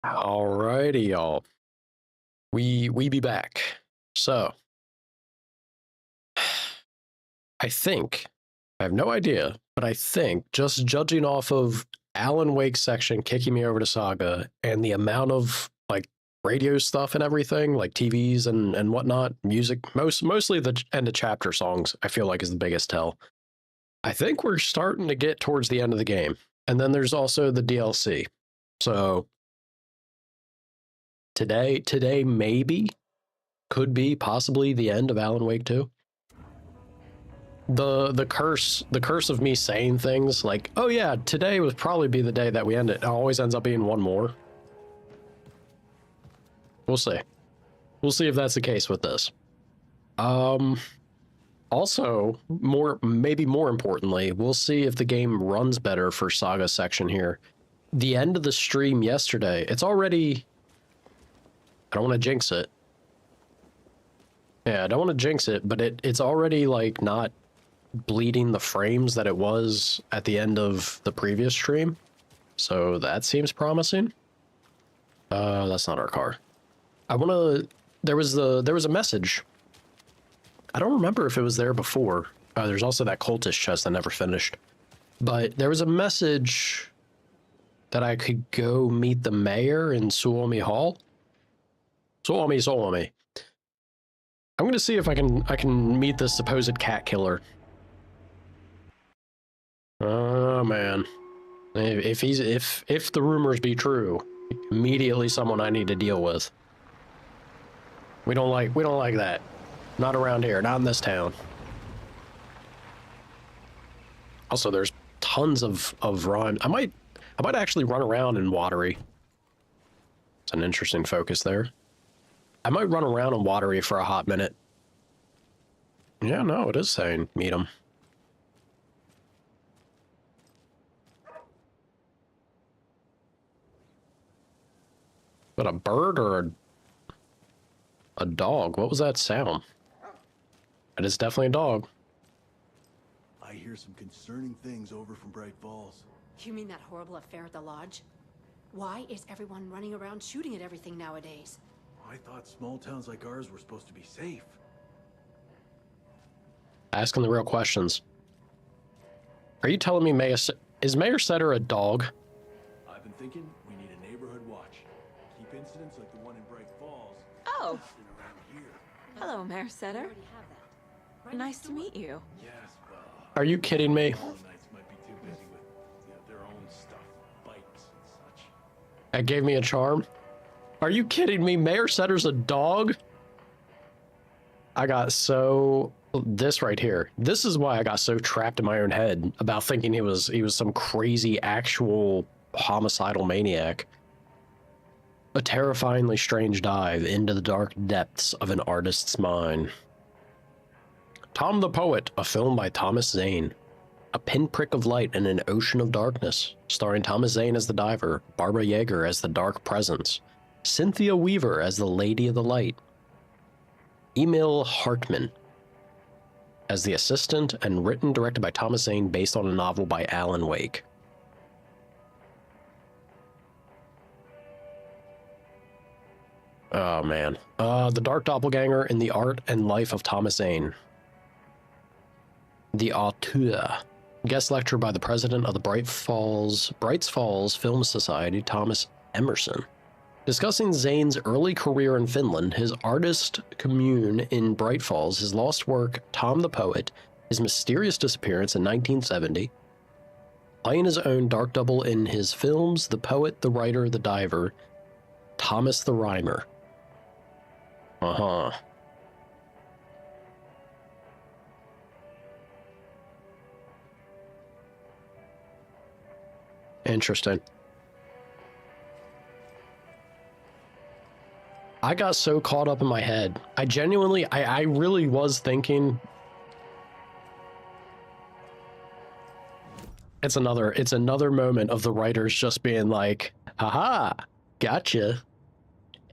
Alrighty, y'all. We be back. So, I think I have no idea, but I think just judging off of Alan Wake's section kicking me over to Saga and the amount of like radio stuff and everything, like TVs and whatnot, music, mostly the end of chapter songs, I feel like is the biggest tell. I think we're starting to get towards the end of the game. And then there's also the DLC. So today maybe could be possibly the end of Alan Wake 2. The curse of me saying things like, oh yeah, today would probably be the day that we end it always ends up being one more. We'll see. We'll see if that's the case with this. Also, maybe more importantly, we'll see if the game runs better for Saga section here. The end of the stream yesterday, it's already, I don't want to jinx it. Yeah, I don't want to jinx it, but it's already like not bleeding the frames that it was at the end of the previous stream. So that seems promising. That's not our car. There was a message. I don't remember if it was there before. There's also that cultist chest I never finished. But there was a message that I could go meet the mayor in Suomi Hall. Suomi. I'm gonna see if I can meet this supposed cat killer. Oh man. If the rumors be true, immediately someone I need to deal with. We don't like that. Not around here, not in this town. Also, there's tons of rhyme. I might actually run around in Watery. It's an interesting focus there. I might run around in Watery for a hot minute. Yeah, no, it is saying meet him. But a bird or a dog? What was that sound? It is definitely a dog. I hear some concerning things over from Bright Falls. You mean that horrible affair at the lodge? Why is everyone running around shooting at everything nowadays? I thought small towns like ours were supposed to be safe. Asking the real questions. Are you telling me is Mayor Setter a dog? I've been thinking we need a neighborhood watch. Keep incidents like the one in Bright Falls. Oh, Around here. hello, Mayor Setter. Nice to meet you. Yes, well. Are you kidding me? All the knights might be too busy with their own stuff, bikes and such. That gave me a charm. Are you kidding me? Mayor Setter's a dog? I got so... This right here. This is why I got so trapped in my own head about thinking he was some crazy actual homicidal maniac. A terrifyingly strange dive into the dark depths of an artist's mind. Tom the Poet, a film by Thomas Zane. A pinprick of light in an ocean of darkness, starring Thomas Zane as the diver, Barbara Yeager as the dark presence, Cynthia Weaver as the Lady of the Light, Emil Hartman as the assistant, and written and directed by Thomas Zane based on a novel by Alan Wake. Oh man. The Dark Doppelganger in the Art and Life of Thomas Zane. The Auteur. Guest lecture by the president of the Brights Falls Film Society, Thomas Emerson. Discussing Zane's early career in Finland, his artist commune in Bright Falls, his lost work, Tom the Poet, his mysterious disappearance in 1970, playing his own dark double in his films, The Poet, The Writer, The Diver, Thomas the Rhymer. Uh-huh. Interesting. I got so caught up in my head. I really was thinking it's another moment of the writers just being like, haha, gotcha.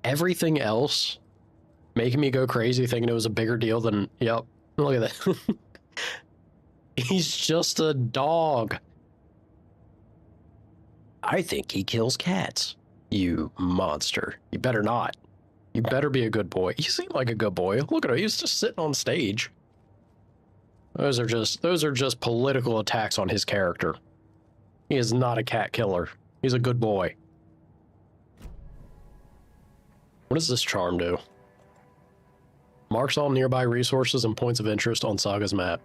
Everything else making me go crazy thinking it was a bigger deal than, yep, look at that. He's just a dog. I think he kills cats. You monster. You better not. You better be a good boy. You seem like a good boy. Look at him. He's just sitting on stage. Those are just political attacks on his character. He is not a cat killer. He's a good boy. What does this charm do? Marks all nearby resources and points of interest on Saga's map.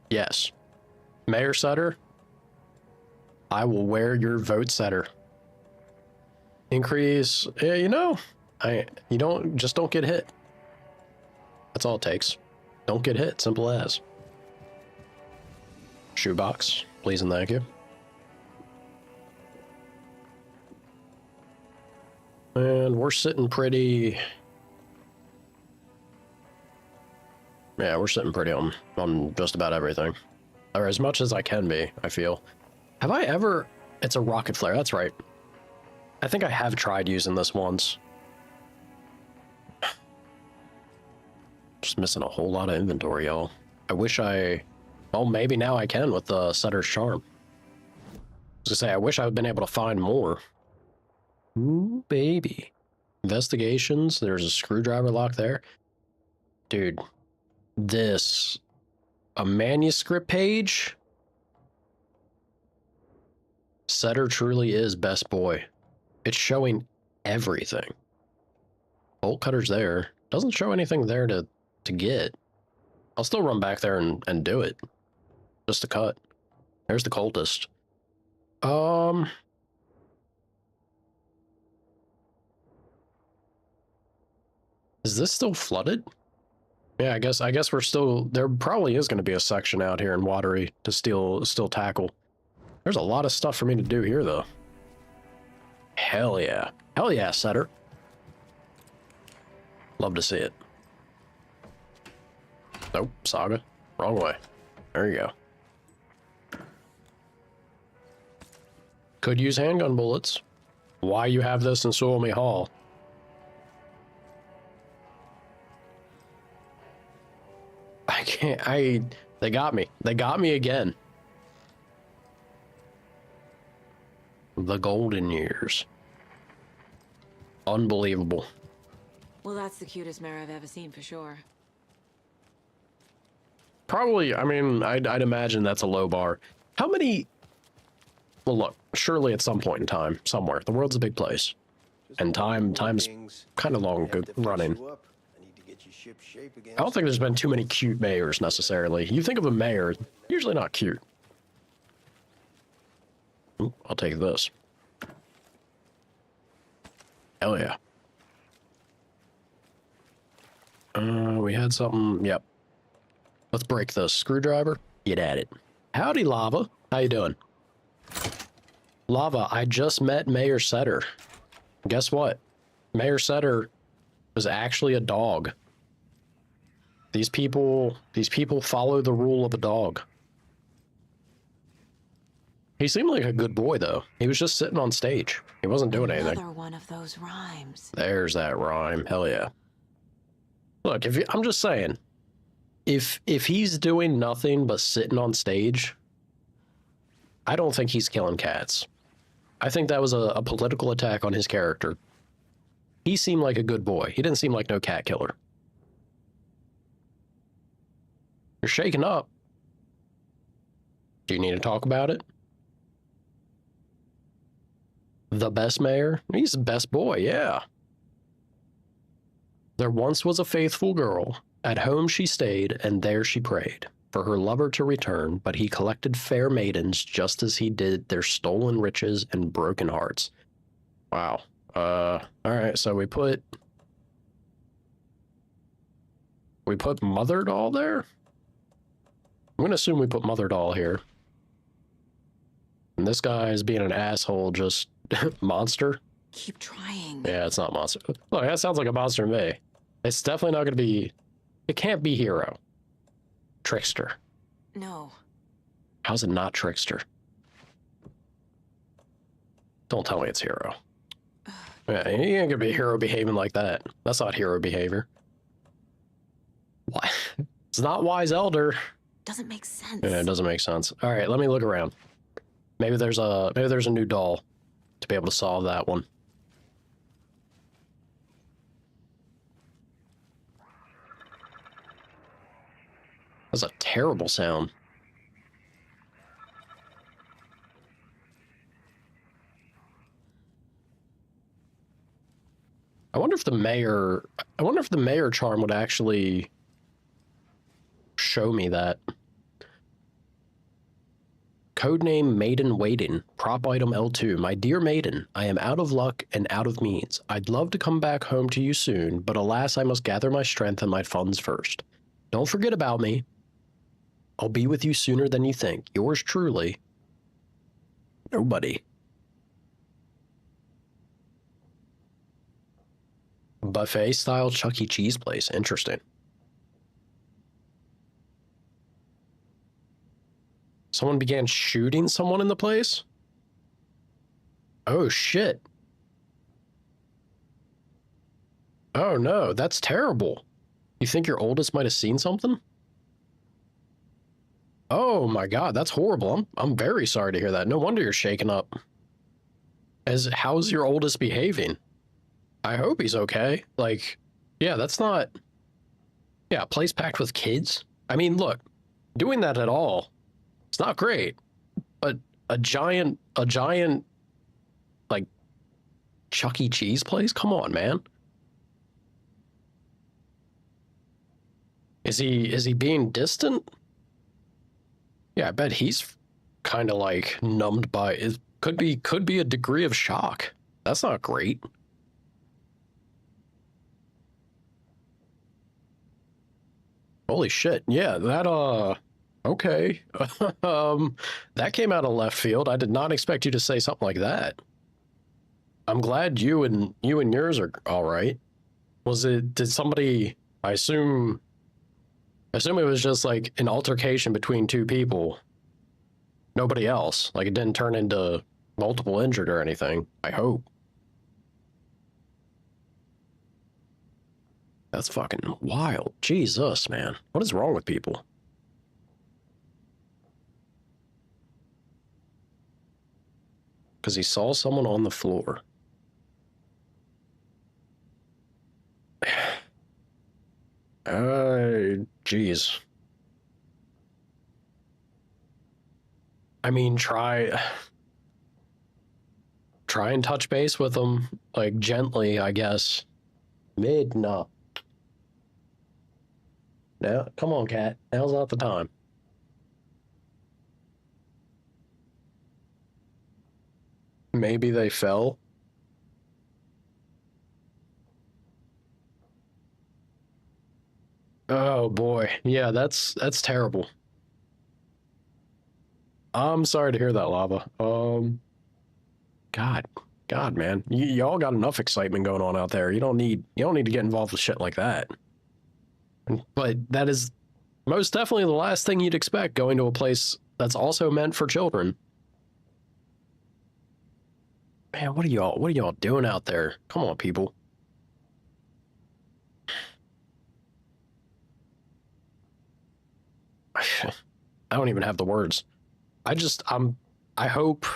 Yes. Mayor Setter, I will wear your vote setter. Increase, yeah, you know, you don't get hit. That's all it takes. Don't get hit, simple as. Shoebox, please and thank you. And we're sitting pretty... Yeah, we're sitting pretty on just about everything. Or as much as I can be, I feel. Have I ever... It's a rocket flare, that's right. I think I have tried using this once. Just missing a whole lot of inventory, y'all. I wish I... Well, maybe now I can with the Setter's Charm. I was gonna say, I wish I had been able to find more. Ooh, baby. Investigations, there's a screwdriver lock there. Dude, this... A manuscript page? Setter truly is best boy. It's showing everything. Bolt cutter's there. Doesn't show anything there to get. I'll still run back there and do it. Just to cut. There's the cultist. Is this still flooded? Yeah, I guess we're still... There probably is going to be a section out here in Watery to still tackle. There's a lot of stuff for me to do here, though. Hell yeah. Hell yeah, Setter. Love to see it. Nope, Saga. Wrong way. There you go. Could use handgun bullets. Why you have this in Suomi Hall? I can't, they got me. They got me again. The golden years. Unbelievable. Well, that's the cutest mare I've ever seen for sure. Probably, I mean, I'd imagine that's a low bar. How many... Well, look, surely at some point in time, somewhere, the world's a big place. And time's kind of long running. I don't think there's been too many cute mayors, necessarily. You think of a mayor, usually not cute. Ooh, I'll take this. Hell yeah. We had something, yep. Let's break the screwdriver. Get at it. Howdy, Lava. How you doing? Lava, I just met Mayor Setter. Guess what? Mayor Setter was actually a dog. These people follow the rule of a dog. He seemed like a good boy, though. He was just sitting on stage. He wasn't doing anything. Another one of those rhymes. There's that rhyme. Hell yeah. Look, I'm just saying, if he's doing nothing but sitting on stage, I don't think he's killing cats. I think that was a political attack on his character. He seemed like a good boy. He didn't seem like no cat killer. You're shaking up. Do you need to talk about it? The best mayor? He's the best boy, yeah. There once was a faithful girl. At home she stayed, and there she prayed for her lover to return, but he collected fair maidens just as he did their stolen riches and broken hearts. Wow. All right, so we put Mother Doll there? I'm gonna assume we put Mother Doll here. And this guy is being an asshole, just monster. Keep trying. Yeah, it's not monster. Look, that sounds like a monster to me. It's definitely not gonna be... It can't be hero. Trickster. No. How's it not trickster? Don't tell me it's hero. Yeah, he ain't gonna be hero behaving like that. That's not hero behavior. What? It's not wise elder. doesn't make sense. Yeah, it doesn't make sense. All right, let me look around. Maybe there's a new doll to be able to solve that one. That's a terrible sound. I wonder if the mayor charm would actually show me that. Codename Maiden Waiting. Prop item L2. My dear Maiden, I am out of luck and out of means. I'd love to come back home to you soon, but alas, I must gather my strength and my funds first. Don't forget about me. I'll be with you sooner than you think. Yours truly, Nobody. Buffet style Chuck E. Cheese place. Interesting. Someone began shooting someone in the place? Oh, shit. Oh, no. That's terrible. You think your oldest might have seen something? Oh, my God. That's horrible. I'm very sorry to hear that. No wonder you're shaken up. How's your oldest behaving? I hope he's okay. Like, yeah, that's not... Yeah, a place packed with kids? I mean, look, doing that at all, it's not great. But a giant, like, Chuck E. Cheese place? Come on, man. Is he being distant? Yeah, I bet he's kind of like numbed by it. Could be a degree of shock. That's not great. Holy shit. Yeah, that okay. That came out of left field. I did not expect you to say something like that. I'm glad you and yours are all right. Did somebody, I assume it was just like an altercation between two people. Nobody else. Like it didn't turn into multiple injured or anything. I hope. That's fucking wild. Jesus, man. What is wrong with people? Because he saw someone on the floor. Geez. I mean, try and touch base with them, like, gently, I guess. No. Now, come on, cat. Now's not the time. Maybe they fell. Oh, boy. Yeah, that's terrible. I'm sorry to hear that, Lava. God, man, y'all got enough excitement going on out there. You don't need to get involved with shit like that. But that is most definitely the last thing you'd expect going to a place that's also meant for children. Man, what are y'all doing out there? Come on, people. I don't even have the words. I hope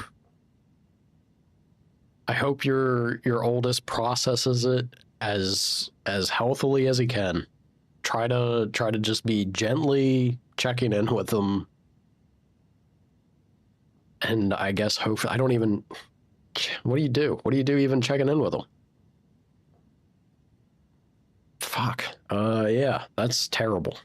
your oldest processes it as healthily as he can. Try to just be gently checking in with them. And I guess hopefully I don't even, what do you do? What do you do even checking in with them? Fuck. Yeah, that's terrible.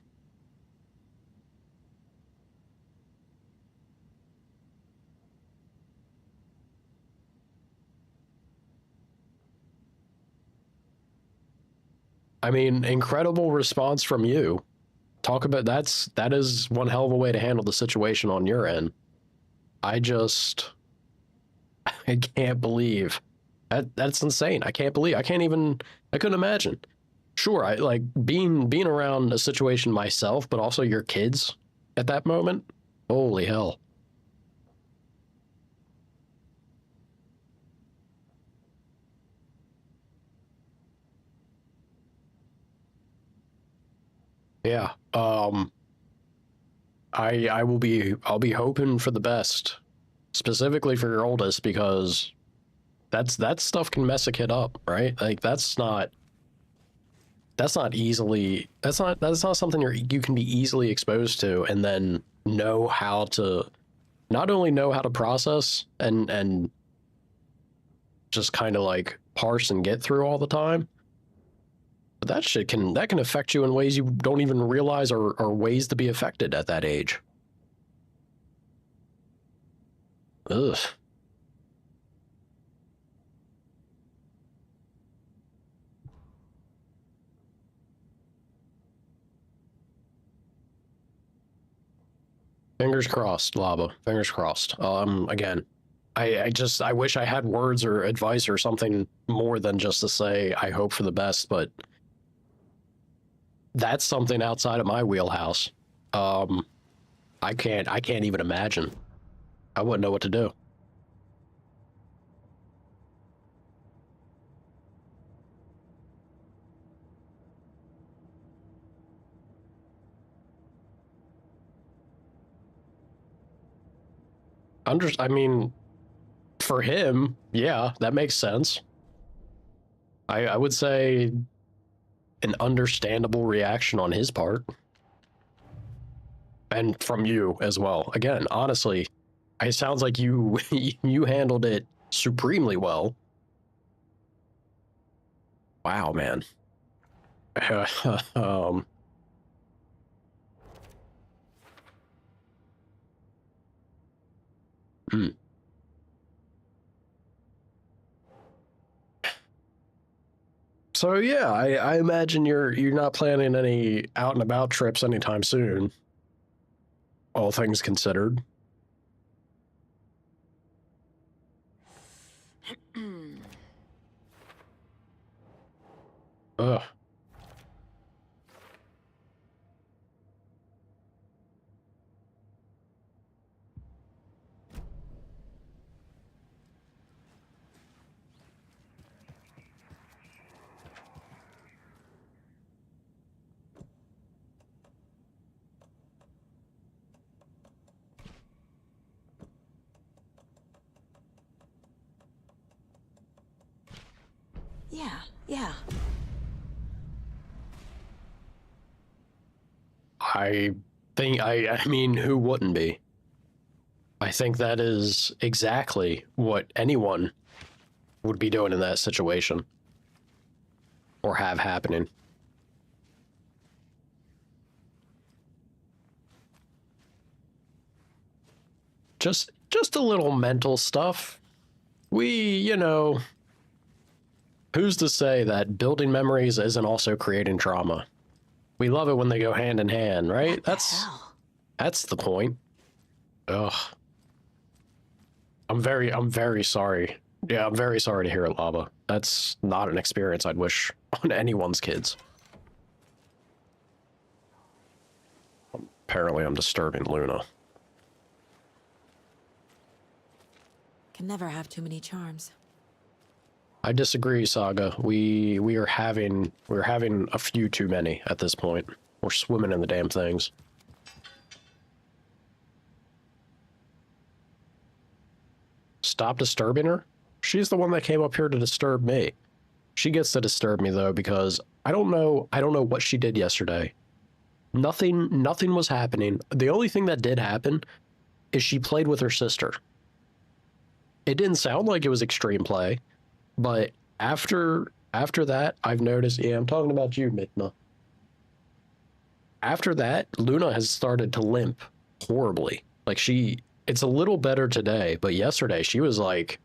I mean, incredible response from you. That is one hell of a way to handle the situation on your end. I can't believe that's insane. I couldn't imagine. Sure, I like being around a situation myself, but also your kids at that moment. Holy hell. Yeah. I'll be hoping for the best, specifically for your oldest, because that stuff can mess a kid up, right? Like that's not easily that's not something you can be easily exposed to and then know how to not only know how to process and just kind of like parse and get through all the time, but that can affect you in ways you don't even realize are ways to be affected at that age. Ugh. Fingers crossed, Lava. Fingers crossed. Again, I wish I had words or advice or something more than just to say I hope for the best, but that's something outside of my wheelhouse. I can't even imagine. I wouldn't know what to do. I mean, for him, yeah, that makes sense. I would say an understandable reaction on his part. And from you as well. Again, honestly, it sounds like you you handled it supremely well. Wow, man. um, hmm. So yeah, I imagine you're not planning any out and about trips anytime soon, all things considered. Ugh. Yeah. I I mean, who wouldn't be? I think that is exactly what anyone would be doing in that situation or have happening. Just a little mental stuff. Who's to say that building memories isn't also creating trauma? We love it when they go hand in hand, right? What the hell? That's the point. Ugh. I'm very sorry. Yeah, I'm very sorry to hear it, Lava. That's not an experience I'd wish on anyone's kids. Apparently I'm disturbing Luna. Can never have too many charms. I disagree, Saga. We're having a few too many at this point. We're swimming in the damn things. Stop disturbing her? She's the one that came up here to disturb me. She gets to disturb me though because I don't know what she did yesterday. Nothing was happening. The only thing that did happen is she played with her sister. It didn't sound like it was extreme play, but after that, I've noticed, yeah, I'm talking about you, Midna. After that, Luna has started to limp horribly. Like it's a little better today, but yesterday she was like,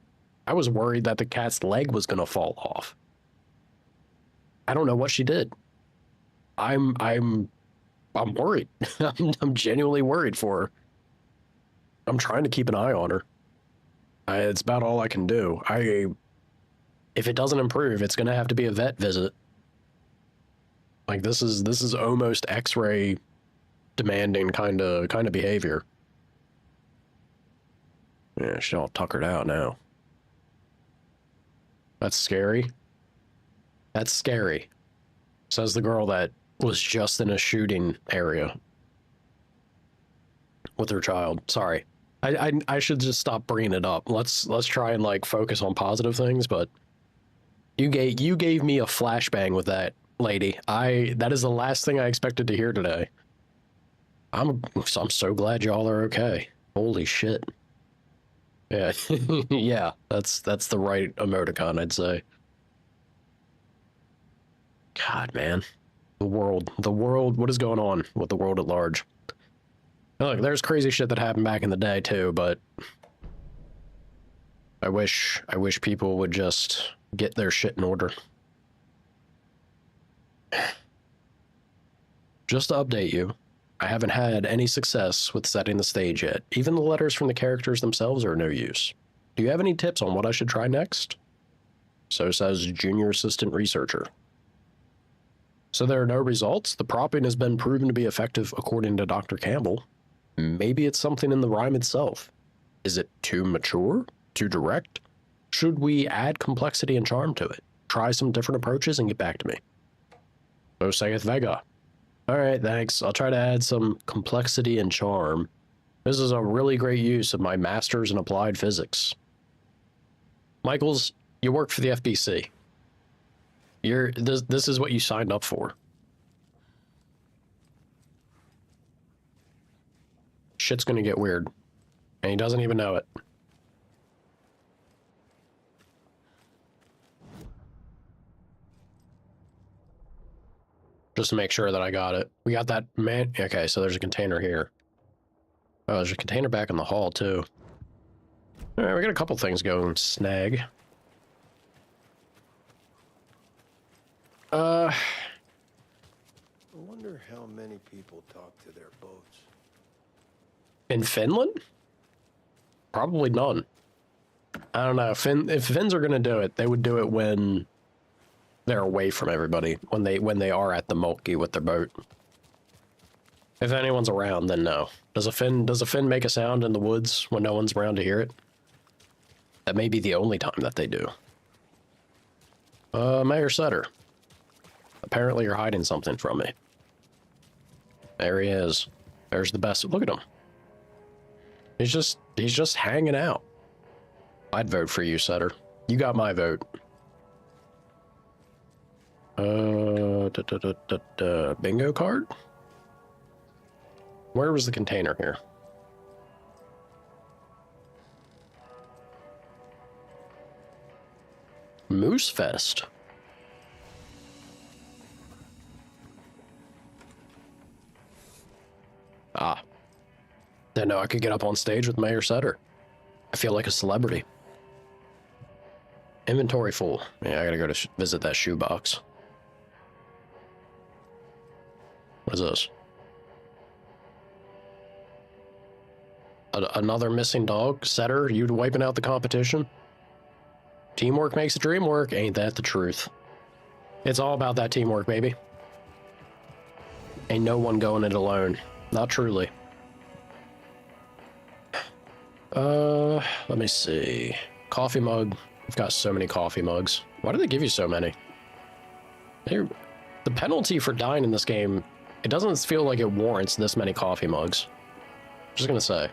I was worried that the cat's leg was gonna fall off. I don't know what she did. I'm worried. I'm genuinely worried for her. I'm trying to keep an eye on her. It's about all I can do. If it doesn't improve, it's gonna have to be a vet visit. Like this is almost X-ray demanding kind of behavior. Yeah, she's all tuckered out now. That's scary. That's scary. Says the girl that was just in a shooting area. with her child. Sorry. I should just stop bringing it up. Let's try and like focus on positive things, but you gave me a flashbang with that lady. That is the last thing I expected to hear today. I'm so glad y'all are okay. Holy shit. Yeah. Yeah, that's the right emoticon, I'd say. God, man. The world, what is going on with the world at large? Look, there's crazy shit that happened back in the day too, but I wish people would just get their shit in order. Just to update you, I haven't had any success with setting the stage yet. Even the letters from the characters themselves are no use. Do you have any tips on what I should try next? So says Junior Assistant Researcher. So there are no results? The propping has been proven to be effective according to Dr. Campbell. Maybe it's something in the rhyme itself. Is it too mature? Too direct? Should we add complexity and charm to it? Try some different approaches and get back to me. So saith Vega. Alright, thanks. I'll try to add some complexity and charm. This is a really great use of my master's in applied physics. Michaels, you work for the FBC. This is what you signed up for. Shit's gonna get weird. And he doesn't even know it. Just to make sure that I got it. We got that man. Okay, so there's a container here. Oh, there's a container back in the hall, too. All right, we got a couple things going. Snag. I wonder how many people talk to their boats. In Finland? Probably none. I don't know. If Finns are gonna do it, they would do it when they're away from everybody. When they are at the Mulkey with their boat. If anyone's around, then no. Does a Finn make a sound in the woods when no one's around to hear it? That may be the only time that they do. Mayor Sutter. Apparently you're hiding something from me. There he is. There's the best. Look at him. He's just hanging out. I'd vote for you, Sutter. You got my vote. Bingo card? Where was the container here? Moose Fest. Ah. Didn't know I could get up on stage with Mayor Sutter. I feel like a celebrity. Inventory full. Yeah, I gotta go to visit that shoebox. What is this? Another missing dog? Setter, you wiping out the competition? Teamwork makes the dream work. Ain't that the truth? It's all about that teamwork, baby. Ain't no one going it alone. Not truly. Let me see. Coffee mug. I've got so many coffee mugs. Why do they give you so many? The penalty for dying in this game, it doesn't feel like it warrants this many coffee mugs. Just gonna say.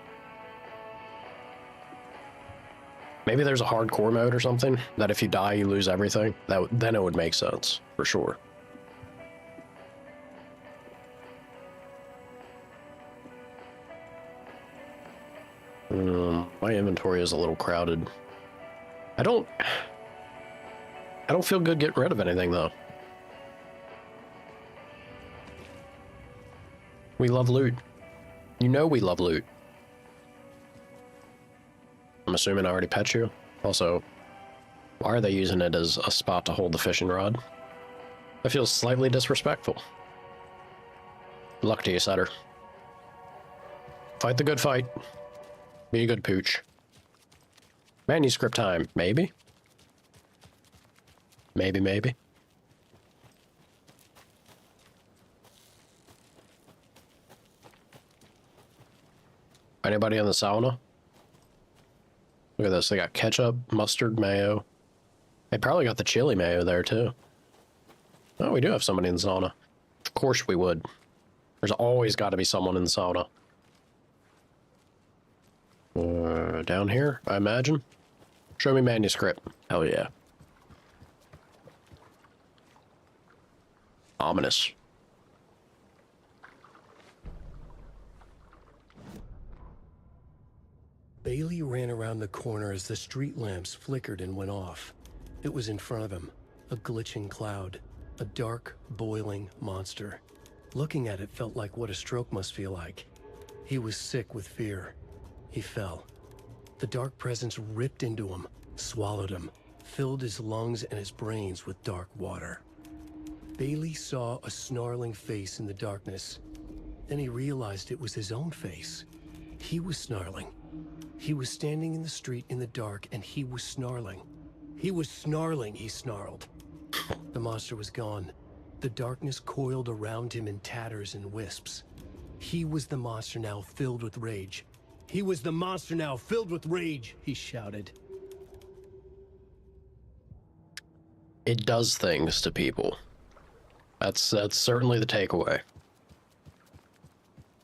Maybe there's a hardcore mode or something, that if you die, you lose everything. Then it would make sense, for sure. My inventory is a little crowded. I don't feel good getting rid of anything, though. We love loot. You know we love loot. I'm assuming I already pet you. Also, why are they using it as a spot to hold the fishing rod? That feels slightly disrespectful. Luck to you, Sutter. Fight the good fight. Be a good pooch. Manuscript time, maybe? Maybe. Anybody in the sauna? Look at this, they got ketchup, mustard, mayo. They probably got the chili mayo there, too. Oh, we do have somebody in the sauna. Of course we would. There's always got to be someone in the sauna. Down here, I imagine. Show me manuscript. Hell yeah. Ominous. Bailey ran around the corner as the street lamps flickered and went off. It was in front of him, a glitching cloud, a dark, boiling monster. Looking at it felt like what a stroke must feel like. He was sick with fear. He fell. The dark presence ripped into him, swallowed him, filled his lungs and his brains with dark water. Bailey saw a snarling face in the darkness. Then he realized it was his own face. He was snarling. He was standing in the street in the dark, and he was snarling. He was snarling, he snarled. The monster was gone. The darkness coiled around him in tatters and wisps. He was the monster now filled with rage. He was the monster now filled with rage, he shouted. It does things to people. That's certainly the takeaway.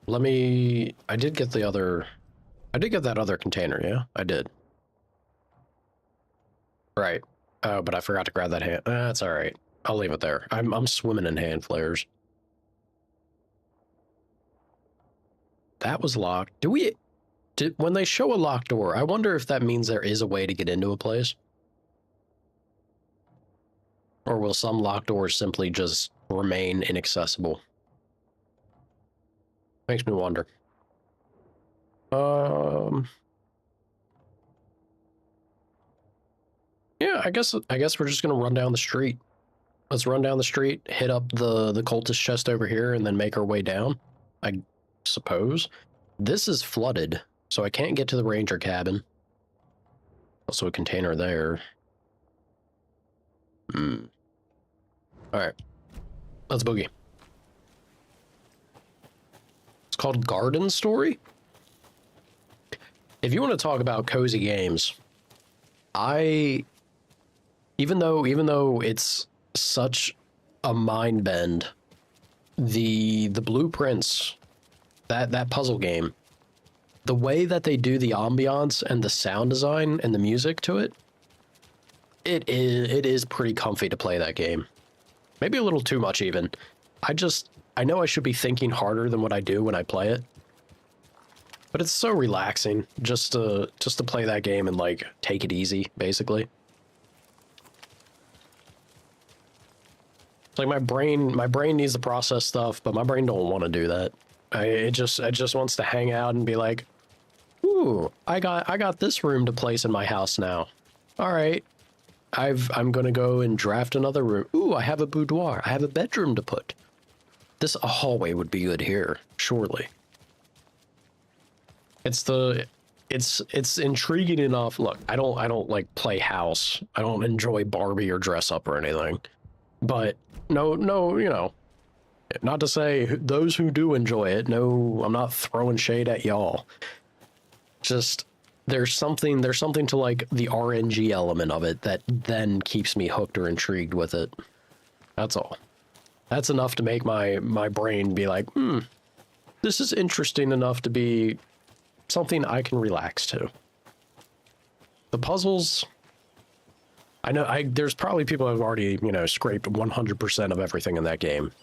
Let me... I did get that other container, yeah? I did. Right. Oh, but I forgot to grab that hand. That's all right. I'll leave it there. I'm swimming in hand flares. That was locked. When they show a locked door, I wonder if that means there is a way to get into a place? Or will some locked doors simply just remain inaccessible? Makes me wonder. Yeah, I guess we're just gonna run down the street. Let's run down the street, hit up the cultist chest over here, and then make our way down, I suppose. This is flooded, so I can't get to the ranger cabin. Also a container there. Alright. Let's boogie. It's called Garden Story? If you want to talk about cozy games, even though it's such a mind bend, the blueprints, that puzzle game, the way that they do the ambiance and the sound design and the music to it, it is pretty comfy to play that game. Maybe a little too much even. I know I should be thinking harder than what I do when I play it. But it's so relaxing just to play that game and like take it easy, basically. It's like my brain needs to process stuff, but my brain don't want to do that. It just wants to hang out and be like, ooh, I got this room to place in my house now. All right. I'm gonna go and draft another room. Ooh, I have a boudoir. I have a bedroom to put. A hallway would be good here, surely. It's intriguing enough. Look, I don't like play house. I don't enjoy Barbie or dress up or anything. But no, you know, not to say those who do enjoy it. No, I'm not throwing shade at y'all. Just there's something to like the RNG element of it that then keeps me hooked or intrigued with it. That's all. That's enough to make my brain be like, this is interesting enough to be something I can relax to. The puzzles, I know there's probably people who have already, scraped 100% of everything in that game.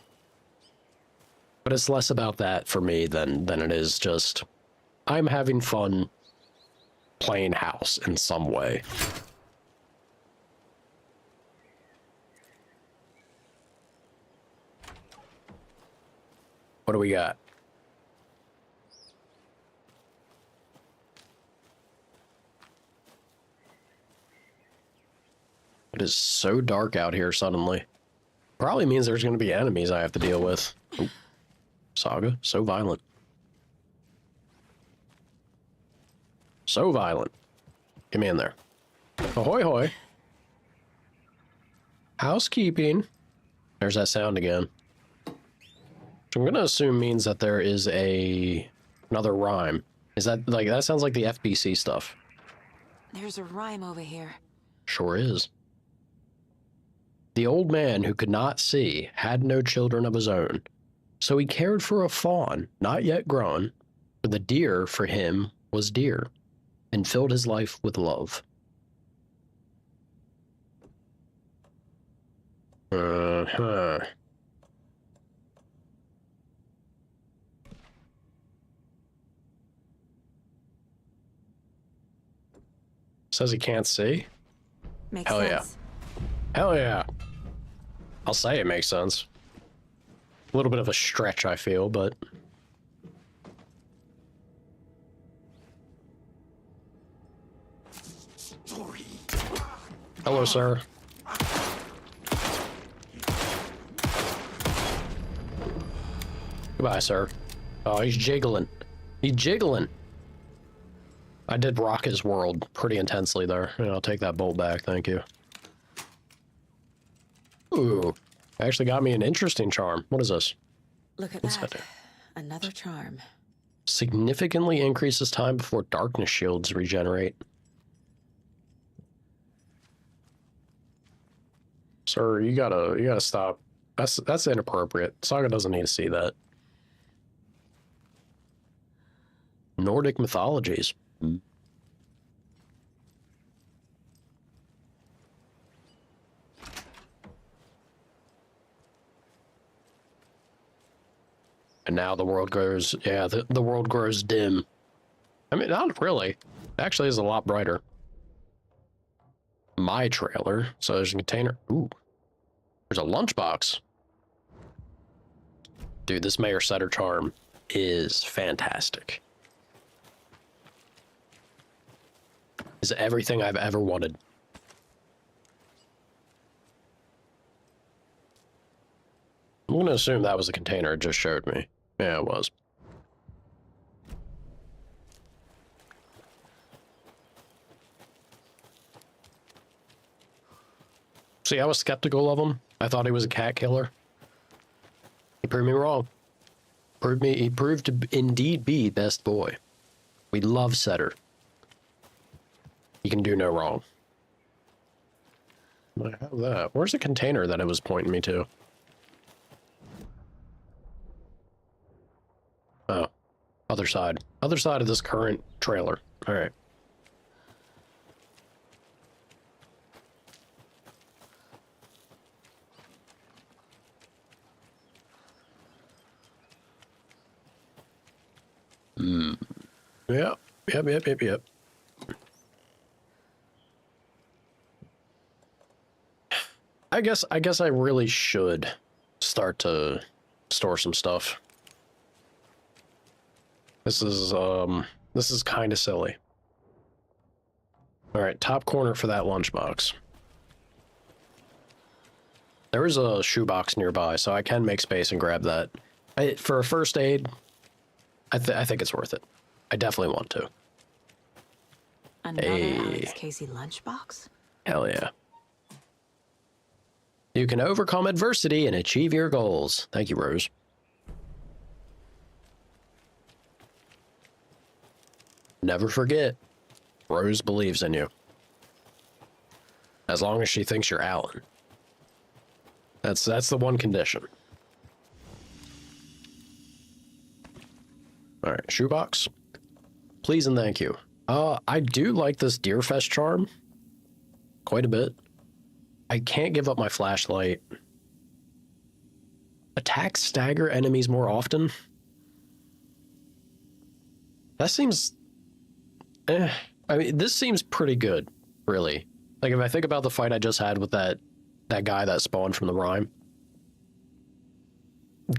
But it's less about that for me than it is just, I'm having fun playing house in some way. What do we got? It is so dark out here suddenly. Probably means there's going to be enemies I have to deal with. Ooh. Saga, so violent. So violent. Get me in there. Ahoy hoy. Housekeeping. There's that sound again. Which I'm going to assume means that there is another rhyme. Is that like, that sounds like the FBC stuff. There's a rhyme over here. Sure is. The old man who could not see had no children of his own. So he cared for a fawn, not yet grown, for the deer for him was dear. and filled his life with love. Uh-huh. Says he can't see? Makes Hell yeah. sense. Hell yeah. I'll say it makes sense. A little bit of a stretch, I feel, but... Hello, sir. Goodbye, sir. Oh, he's jiggling. He's jiggling. I did rock his world pretty intensely there. And I'll take that bolt back, thank you. Ooh. Actually got me an interesting charm. What is this? Look at What's that. that do? Another charm. Significantly increases time before darkness shields regenerate. Sir, you gotta stop. That's inappropriate. Saga doesn't need to see that. Nordic mythologies. And now the world grows, yeah, the world grows dim. I mean, not really. Actually, it's a lot brighter. My trailer. So there's a container. Ooh. There's a lunchbox. Dude, this Mayor Setter charm is fantastic. Is everything I've ever wanted. I'm gonna assume that was the container it just showed me. Yeah, it was. See, I was skeptical of him. I thought he was a cat killer. He proved me wrong. He proved to indeed be best boy. We love Setter. He can do no wrong. I have that. Where's the container that it was pointing me to? Oh, other side. Other side of this current trailer. All right. Yep. Yep. I guess I really should start to store some stuff. This is kind of silly. All right, top corner for that lunchbox. There is a shoebox nearby, so I can make space and grab that. For a first aid, I think it's worth it. I definitely want to. Another Hey. Alex Casey lunchbox? Hell yeah. You can overcome adversity and achieve your goals. Thank you, Rose. Never forget, Rose believes in you. As long as she thinks you're Alan. That's the one condition. All right, shoebox. Please and thank you. I do like this Deerfest charm quite a bit. I can't give up my flashlight. Attack stagger enemies more often. That seems... I mean, this seems pretty good, really. Like, if I think about the fight I just had with that guy that spawned from the rhyme,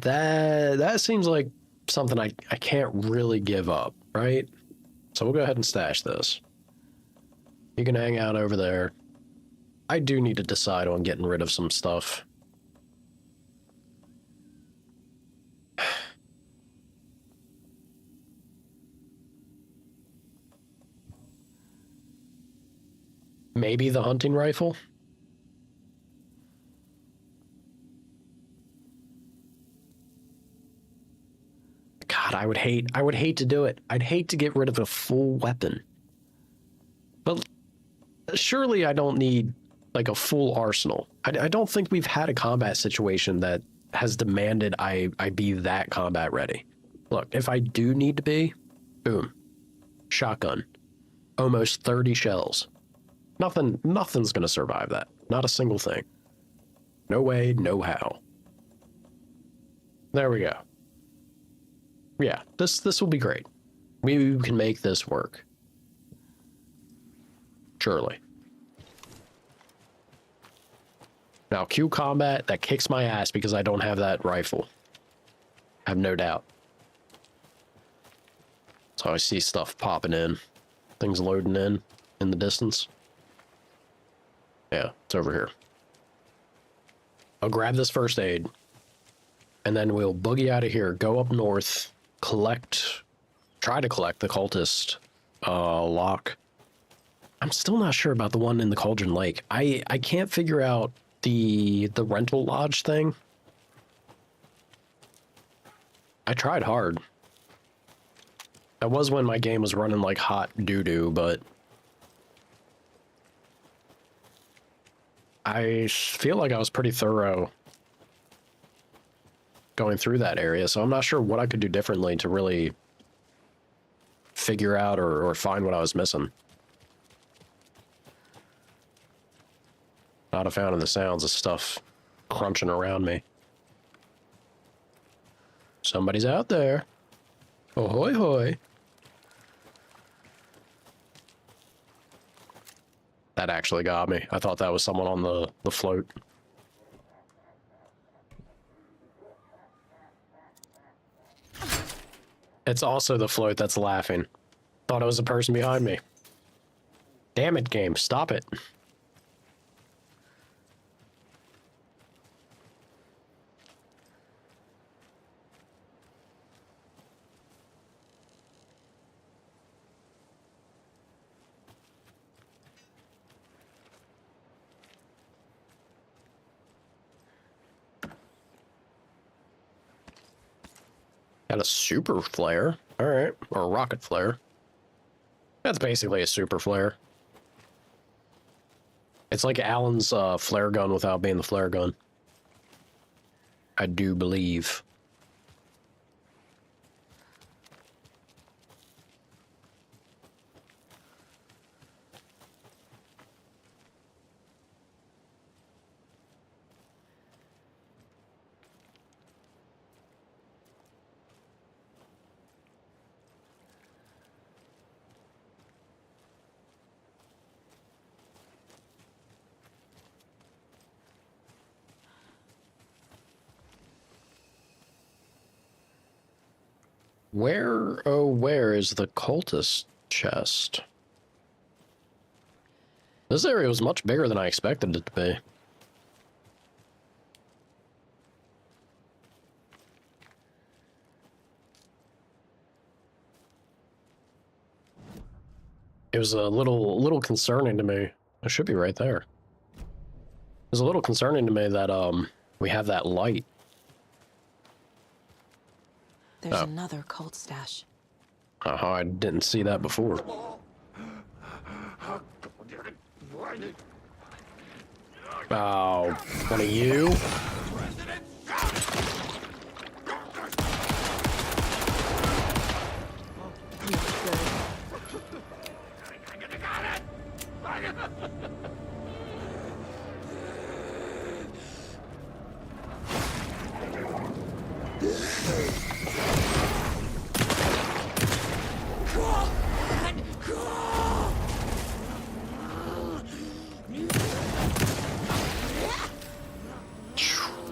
that seems like something I can't really give up, right? So we'll go ahead and stash this. You can hang out over there. I do need to decide on getting rid of some stuff. Maybe the hunting rifle? God, I would hate to do it. I'd hate to get rid of a full weapon. But surely I don't need like a full arsenal. I don't think we've had a combat situation that has demanded I be that combat ready. Look, if I do need to be, boom, shotgun. almost 30 shells. Nothing's gonna survive that. Not a single thing. No way, no how. There we go. Yeah, this will be great. Maybe we can make this work. Surely. Now, Q combat, that kicks my ass because I don't have that rifle. I have no doubt. So I see stuff popping in. Things loading in the distance. Yeah, it's over here. I'll grab this first aid. And then we'll boogie out of here, go up north, try to collect the cultist lock. I'm still not sure about the one in the Cauldron Lake. I can't figure out the rental lodge thing. I tried hard. That was when my game was running like hot doo-doo, but I feel like I was pretty thorough going through that area, so I'm not sure what I could do differently to really figure out or find what I was missing. Not a fan of the sounds of stuff crunching around me. Somebody's out there. Ahoy hoy. That actually got me. I thought that was someone on the float. It's also the float that's laughing. Thought it was the person behind me. Damn it, game. Stop it. Got a super flare. All right. Or a rocket flare. That's basically a super flare. It's like Alan's flare gun without being the flare gun. I do believe. Where, oh, where is the cultist chest? This area was much bigger than I expected it to be. It was a little concerning to me. It should be right there. It was a little concerning to me that, we have that light. There's another cult stash. I didn't see that before. Oh, one of you?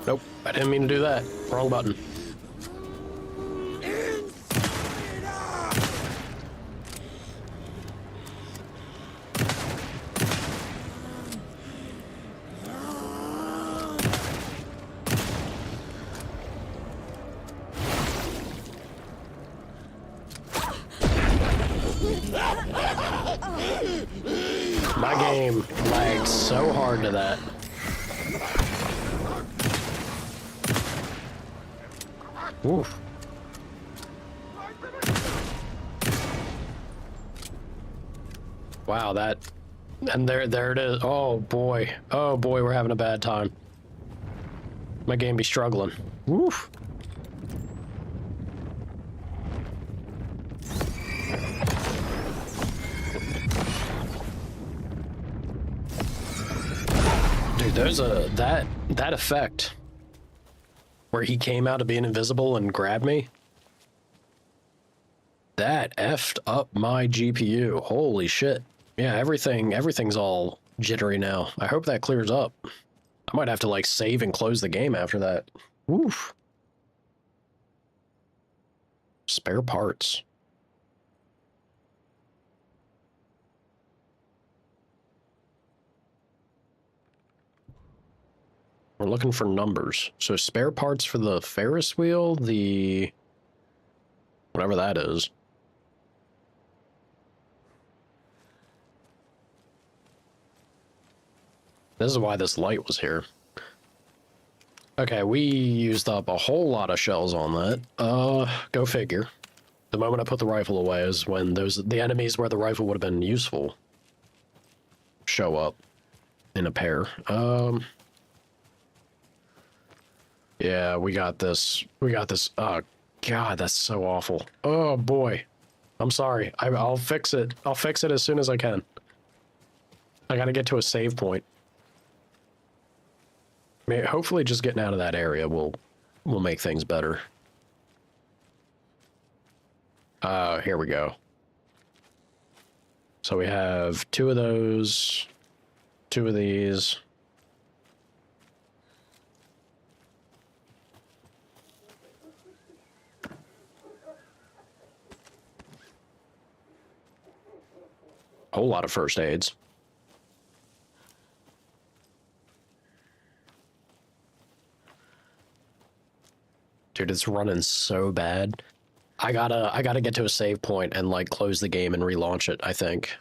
Nope, I didn't mean to do that. Wrong button. My game lags so hard to that. Oof. Wow, that... And there it is. Oh boy. Oh boy, we're having a bad time. My game be struggling. Oof. Dude, there's that effect where he came out of being invisible and grabbed me. That effed up my GPU. Holy shit. Yeah, everything's all jittery now. I hope that clears up. I might have to like save and close the game after that. Oof. Spare parts. We're looking for numbers. So spare parts for the Ferris wheel, the whatever that is. This is why this light was here. Okay, we used up a whole lot of shells on that. Go figure. The moment I put the rifle away is when the enemies where the rifle would have been useful show up in a pair. Yeah, we got this. We got this. Oh, God, that's so awful. Oh, boy. I'm sorry. I'll fix it. I'll fix it as soon as I can. I gotta get to a save point. I mean, hopefully just getting out of that area will make things better. Here we go. So we have 2 of those, 2 of these. A whole lot of first aids. Dude, it's running so bad. I gotta get to a save point and like close the game and relaunch it, I think.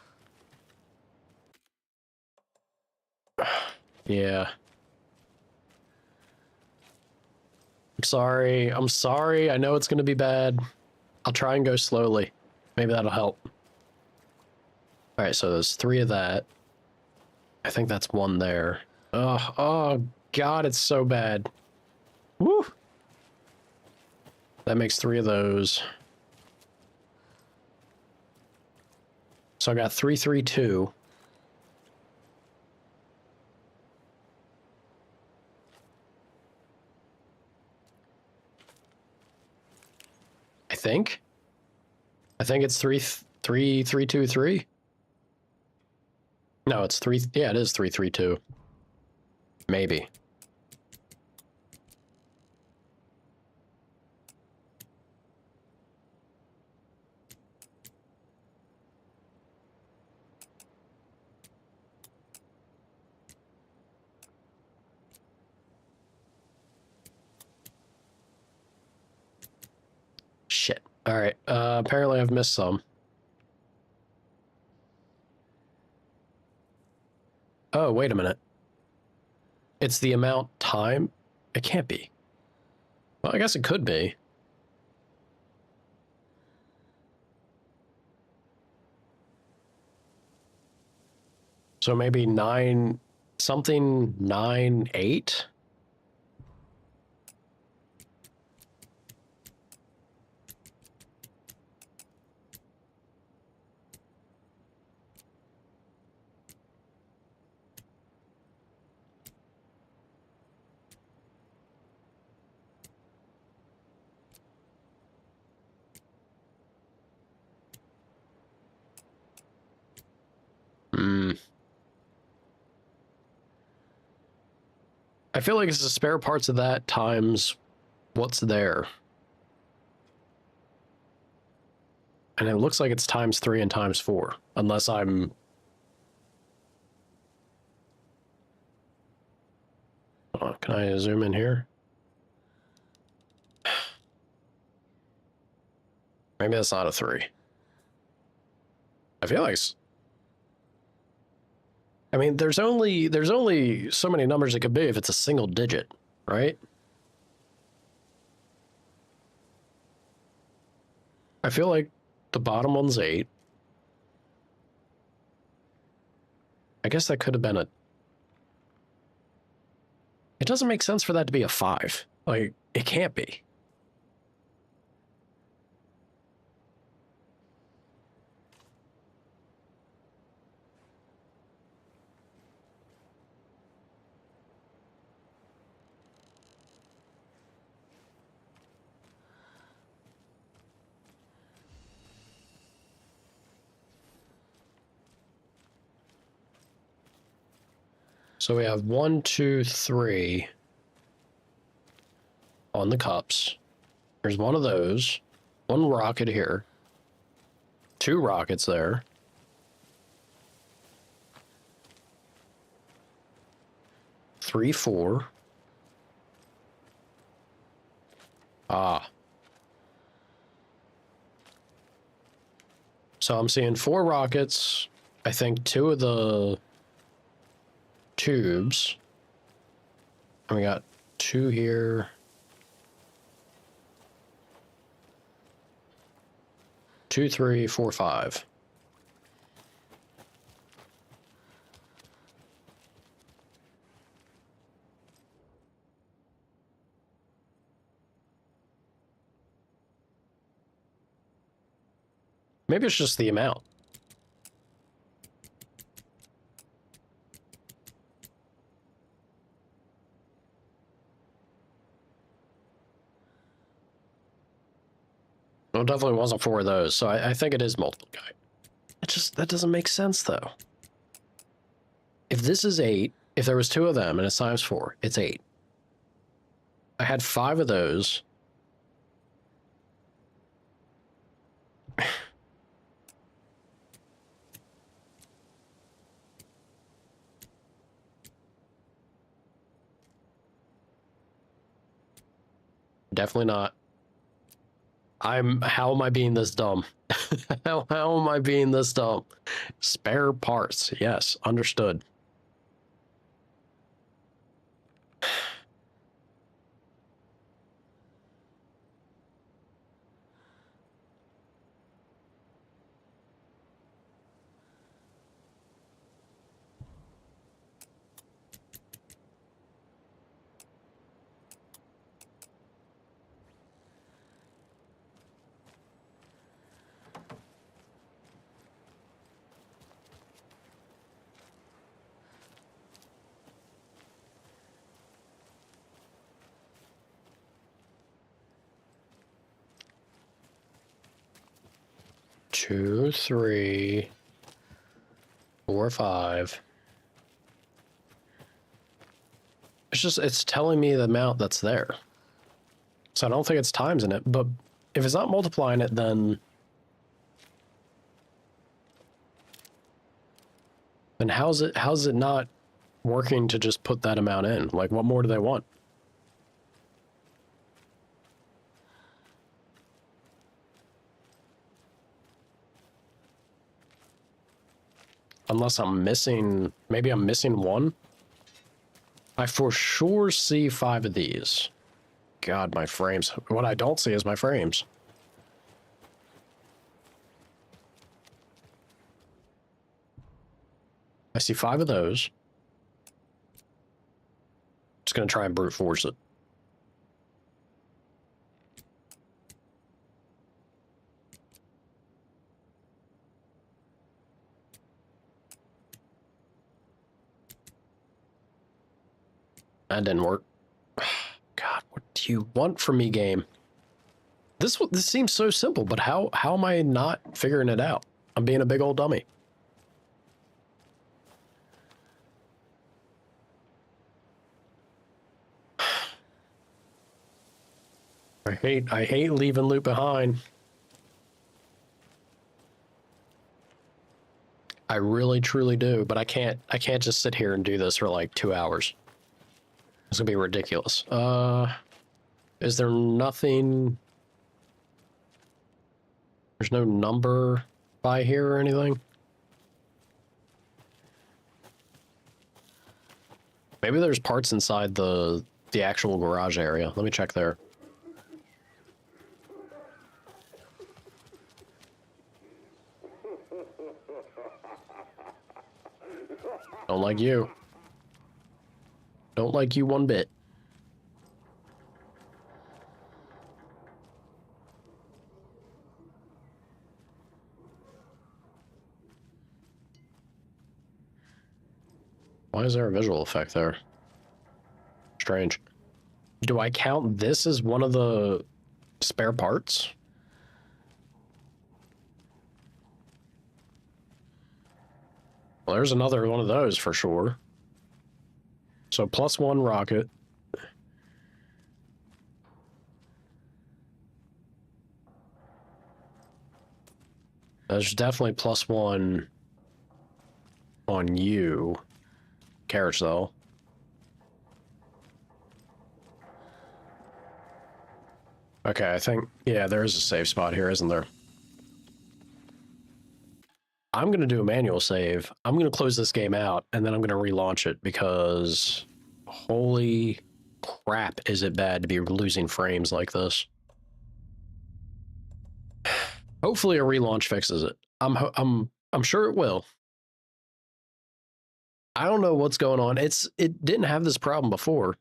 Yeah. I'm sorry. I'm sorry. I know it's gonna be bad. I'll try and go slowly. Maybe that'll help. Alright, so there's 3 of that. I think that's 1 there. Oh God, it's so bad. Woo! That makes 3 of those. So I got 332. I think it's 333. No, it's 3. Yeah, it is 332. Maybe. Shit. All right. Apparently I've missed some. Oh, wait a minute. It's the amount time? It can't be. Well, I guess it could be. So maybe 9 something 9-8? I feel like it's the spare parts of that times what's there. And it looks like it's times 3 and times 4, unless I'm... Hold on, can I zoom in here? Maybe that's not a 3. I feel like I mean, there's only so many numbers it could be if it's a single digit, right? I feel like the bottom one's 8. I guess that could have been a... It doesn't make sense for that to be a 5. Like, it can't be. So we have 1, 2, 3 on the cups. There's one of those. One rocket here. 2 rockets there. Three, 4. Ah. So I'm seeing 4 rockets. I think 2 of the tubes. And we got 2 here. 2, 3, 4, 5. Maybe it's just the amount. Well, it definitely wasn't 4 of those, so I think it is multiple guy. That doesn't make sense, though. If this is 8, if there was 2 of them and it's times 4, it's 8. I had 5 of those. Definitely not. How am I being this dumb? How am I being this dumb? Spare parts. Yes, understood. Two, 3, 4, 5. It's telling me the amount that's there. So I don't think it's times in it, but if it's not multiplying it, then how's it not working to just put that amount in? Like, what more do they want? Unless I'm missing, maybe I'm missing 1. I for sure see 5 of these. God, my frames. What I don't see is my frames. I see 5 of those. Just gonna try and brute force it. That didn't work. God, what do you want from me, game? This seems so simple, but how am I not figuring it out? I'm being a big old dummy. I hate leaving loot behind. I really truly do, but I can't just sit here and do this for like 2 hours. It's gonna be ridiculous. Is there nothing? There's no number by here or anything? Maybe there's parts inside the actual garage area. Let me check there. Don't like you. Don't like you one bit. Why is there a visual effect there? Strange. Do I count this as one of the spare parts? Well, there's another one of those for sure. So +1 rocket. There's definitely +1 on you, carriage though. Okay, I think, yeah, there is a safe spot here, isn't there? I'm going to do a manual save. I'm going to close this game out, and then I'm going to relaunch it because holy crap, is it bad to be losing frames like this. Hopefully a relaunch fixes it. I'm sure it will. I don't know what's going on. It didn't have this problem before.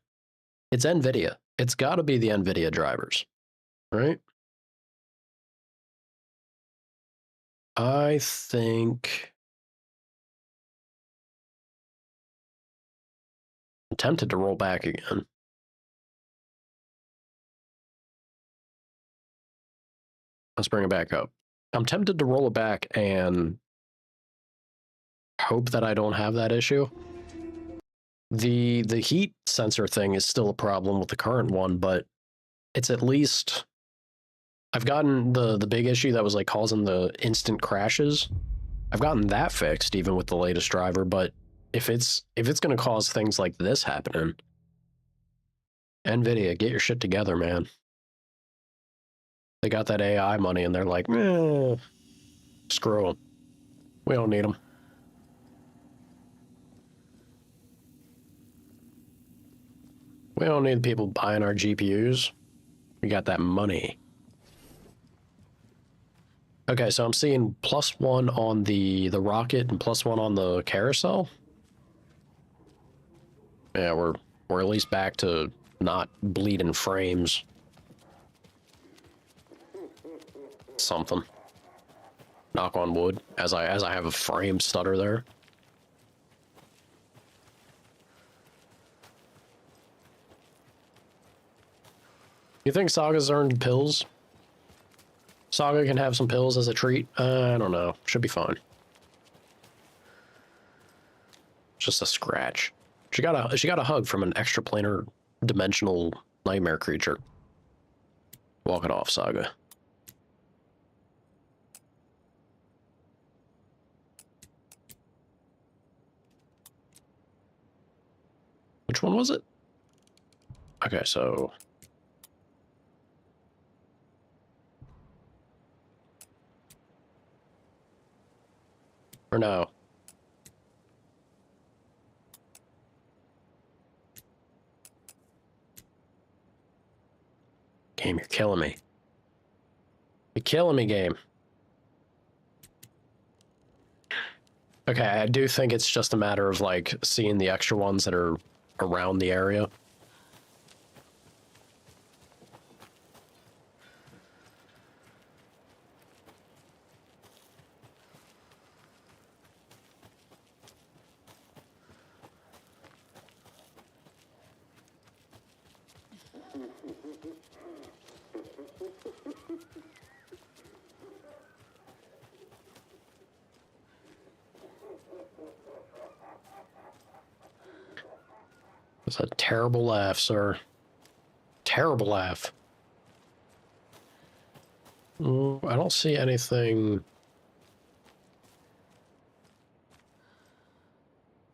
It's NVIDIA. It's got to be the NVIDIA drivers, right? I think I'm tempted to roll back again. Let's bring it back up. I'm tempted to roll it back and hope that I don't have that issue. The heat sensor thing is still a problem with the current one, but it's at least I've gotten the big issue that was like causing the instant crashes. I've gotten that fixed even with the latest driver, but if it's going to cause things like this happening, NVIDIA, get your shit together, man. They got that AI money and they're like, screw them. We don't need them. We don't need people buying our GPUs. We got that money. Okay, so I'm seeing +1 on the rocket and +1 on the carousel. Yeah, we're at least back to not bleeding frames. Something. Knock on wood, as I have a frame stutter there. You think Saga's earned pills? Saga can have some pills as a treat? I don't know. Should be fine. Just a scratch. She got a hug from an extraplanar dimensional nightmare creature. Walk it off, Saga. Which one was it? Okay, so or no. Game, you're killing me. You're killing me, game. Okay, I do think it's just a matter of, like, seeing the extra ones that are around the area. It's a terrible laugh, sir. Terrible laugh. I don't see anything.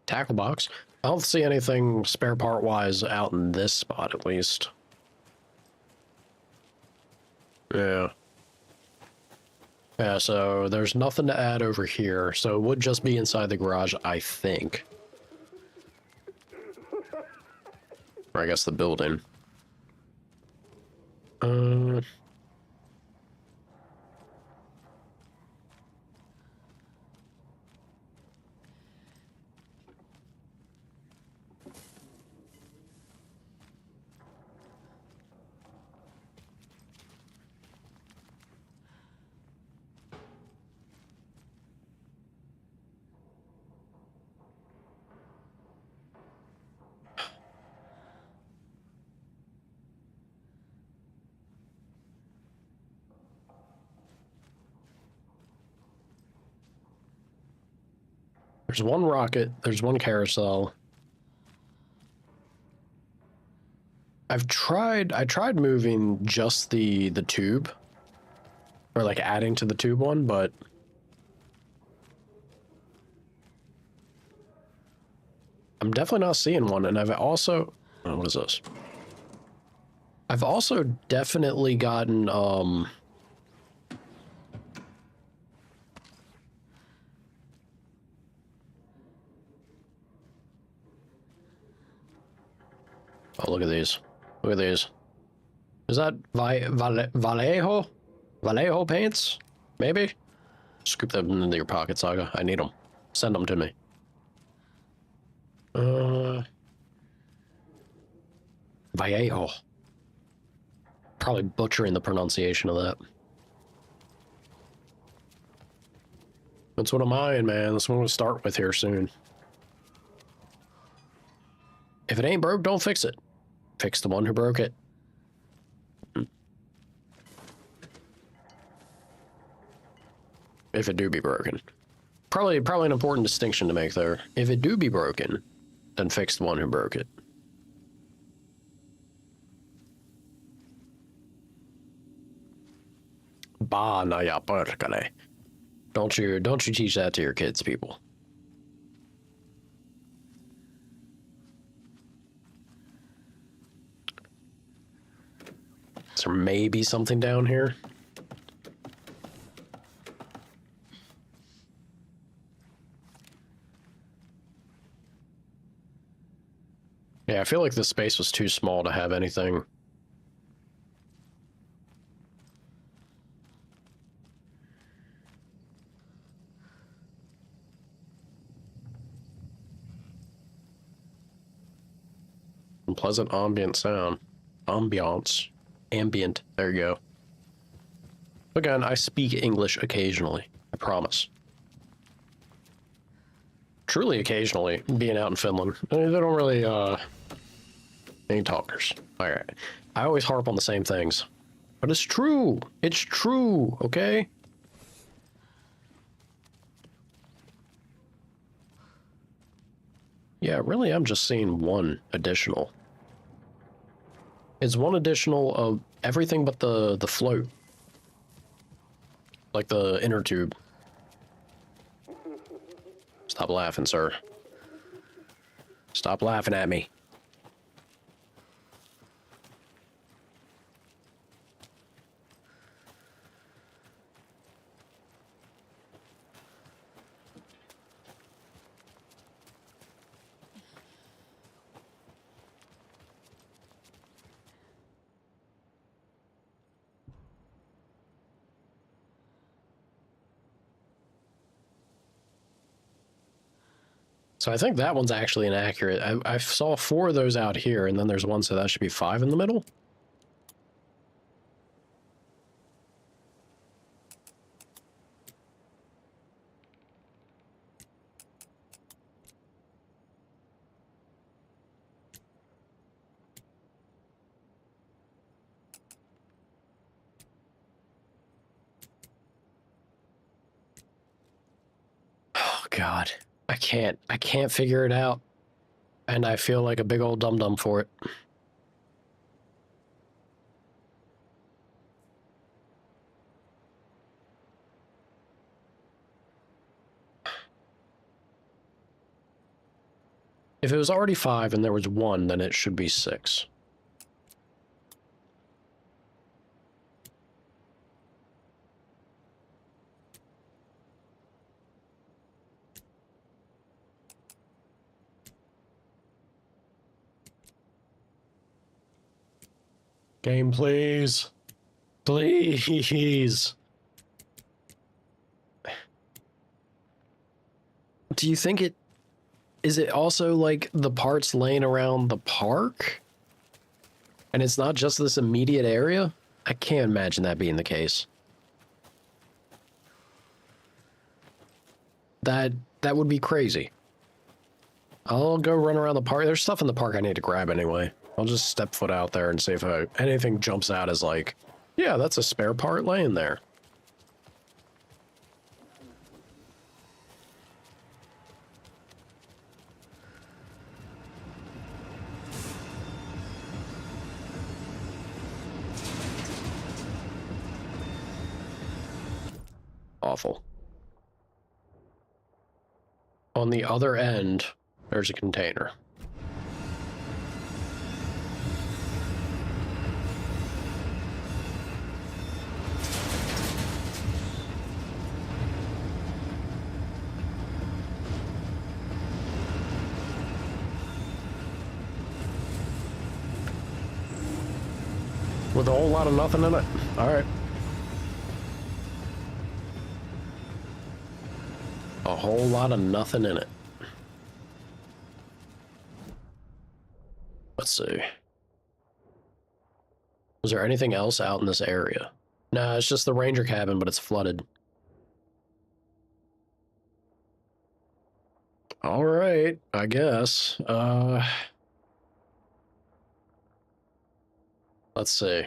Tackle box. I don't see anything spare part wise out in this spot, at least. Yeah. Yeah, so there's nothing to add over here, so it would just be inside the garage, I think. Or I guess the building. There's one rocket, there's one carousel. I tried moving just the tube, or like adding to the tube one, but I'm definitely not seeing one. And I've also, oh, what is this? I've also definitely gotten oh, look at these. Look at these. Is that Vallejo pants? Maybe? Scoop them into your pocket, Saga. I need them. Send them to me. Vallejo. Probably butchering the pronunciation of that. That's what I'm eyeing, man. That's what I'm going to start with here soon. If it ain't broke, don't fix it. Fix the one who broke it. If it do be broken. Probably an important distinction to make there. If it do be broken, then fix the one who broke it. Ba na ya perkale. Don't you teach that to your kids, people. Is there maybe something down here? Yeah, I feel like this space was too small to have anything. Pleasant ambient sound. Ambiance. Ambient. There you go. Again, I speak English occasionally. I promise. Truly occasionally, being out in Finland. They don't really, any talkers. Alright. I always harp on the same things. But it's true. It's true, okay? Yeah, really, I'm just seeing one additional. It's one additional of everything but the float. Like the inner tube. Stop laughing, sir. Stop laughing at me. So I think that one's actually inaccurate. I saw 4 of those out here, and then there's one, so that should be 5 in the middle. Oh, God. I can't figure it out. And I feel like a big old dum-dum for it. If it was already 5 and there was 1, then it should be 6. Game, please. Please. Do you think it... Is it also like the parts laying around the park? And it's not just this immediate area? I can't imagine that being the case. That would be crazy. I'll go run around the park. There's stuff in the park I need to grab anyway. I'll just step foot out there and see if anything jumps out as like, yeah, that's a spare part laying there. awful. On the other end, there's a container. With a whole lot of nothing in it. All right. A whole lot of nothing in it. Let's see. Was there anything else out in this area? Nah, it's just the ranger cabin, but it's flooded. All right, I guess. Let's see.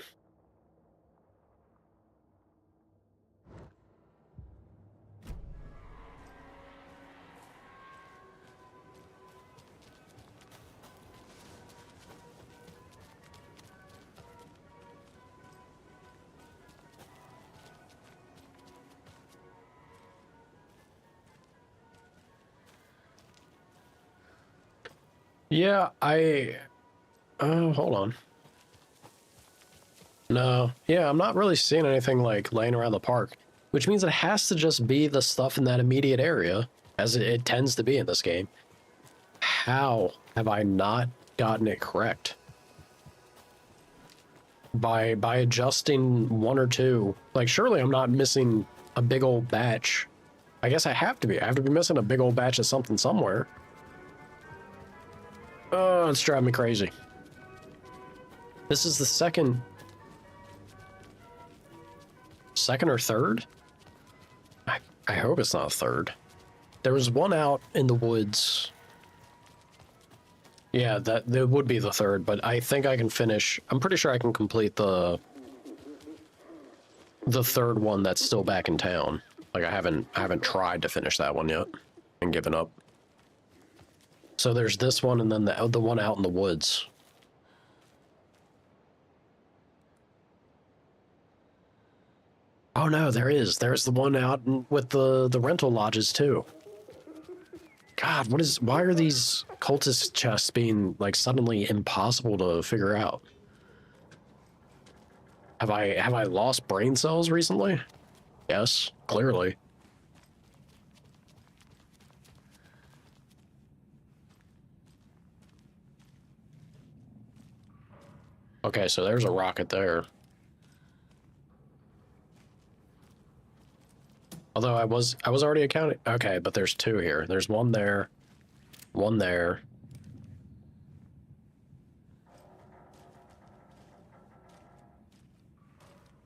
Yeah, hold on. No, yeah, I'm not really seeing anything like laying around the park, which means it has to just be the stuff in that immediate area, as it tends to be in this game. How have I not gotten it correct? By adjusting one or two, like surely I'm not missing a big old batch. I guess I have to be. I have to be missing a big old batch of something somewhere. Oh, it's driving me crazy. This is the second or third? I hope it's not a third. There was one out in the woods. Yeah, that would be the third, but I think I can finish. I'm pretty sure I can complete the third one that's still back in town. Like I haven't tried to finish that one yet and given up. So there's this one and then the one out in the woods. Oh no, there's the one out with the rental lodges too. God, why are these cultist chests being like suddenly impossible to figure out? Have I lost brain cells recently? Yes, clearly. Okay, so there's a rocket there. Although I was already accounting. Okay, but there's two here. There's one there, one there.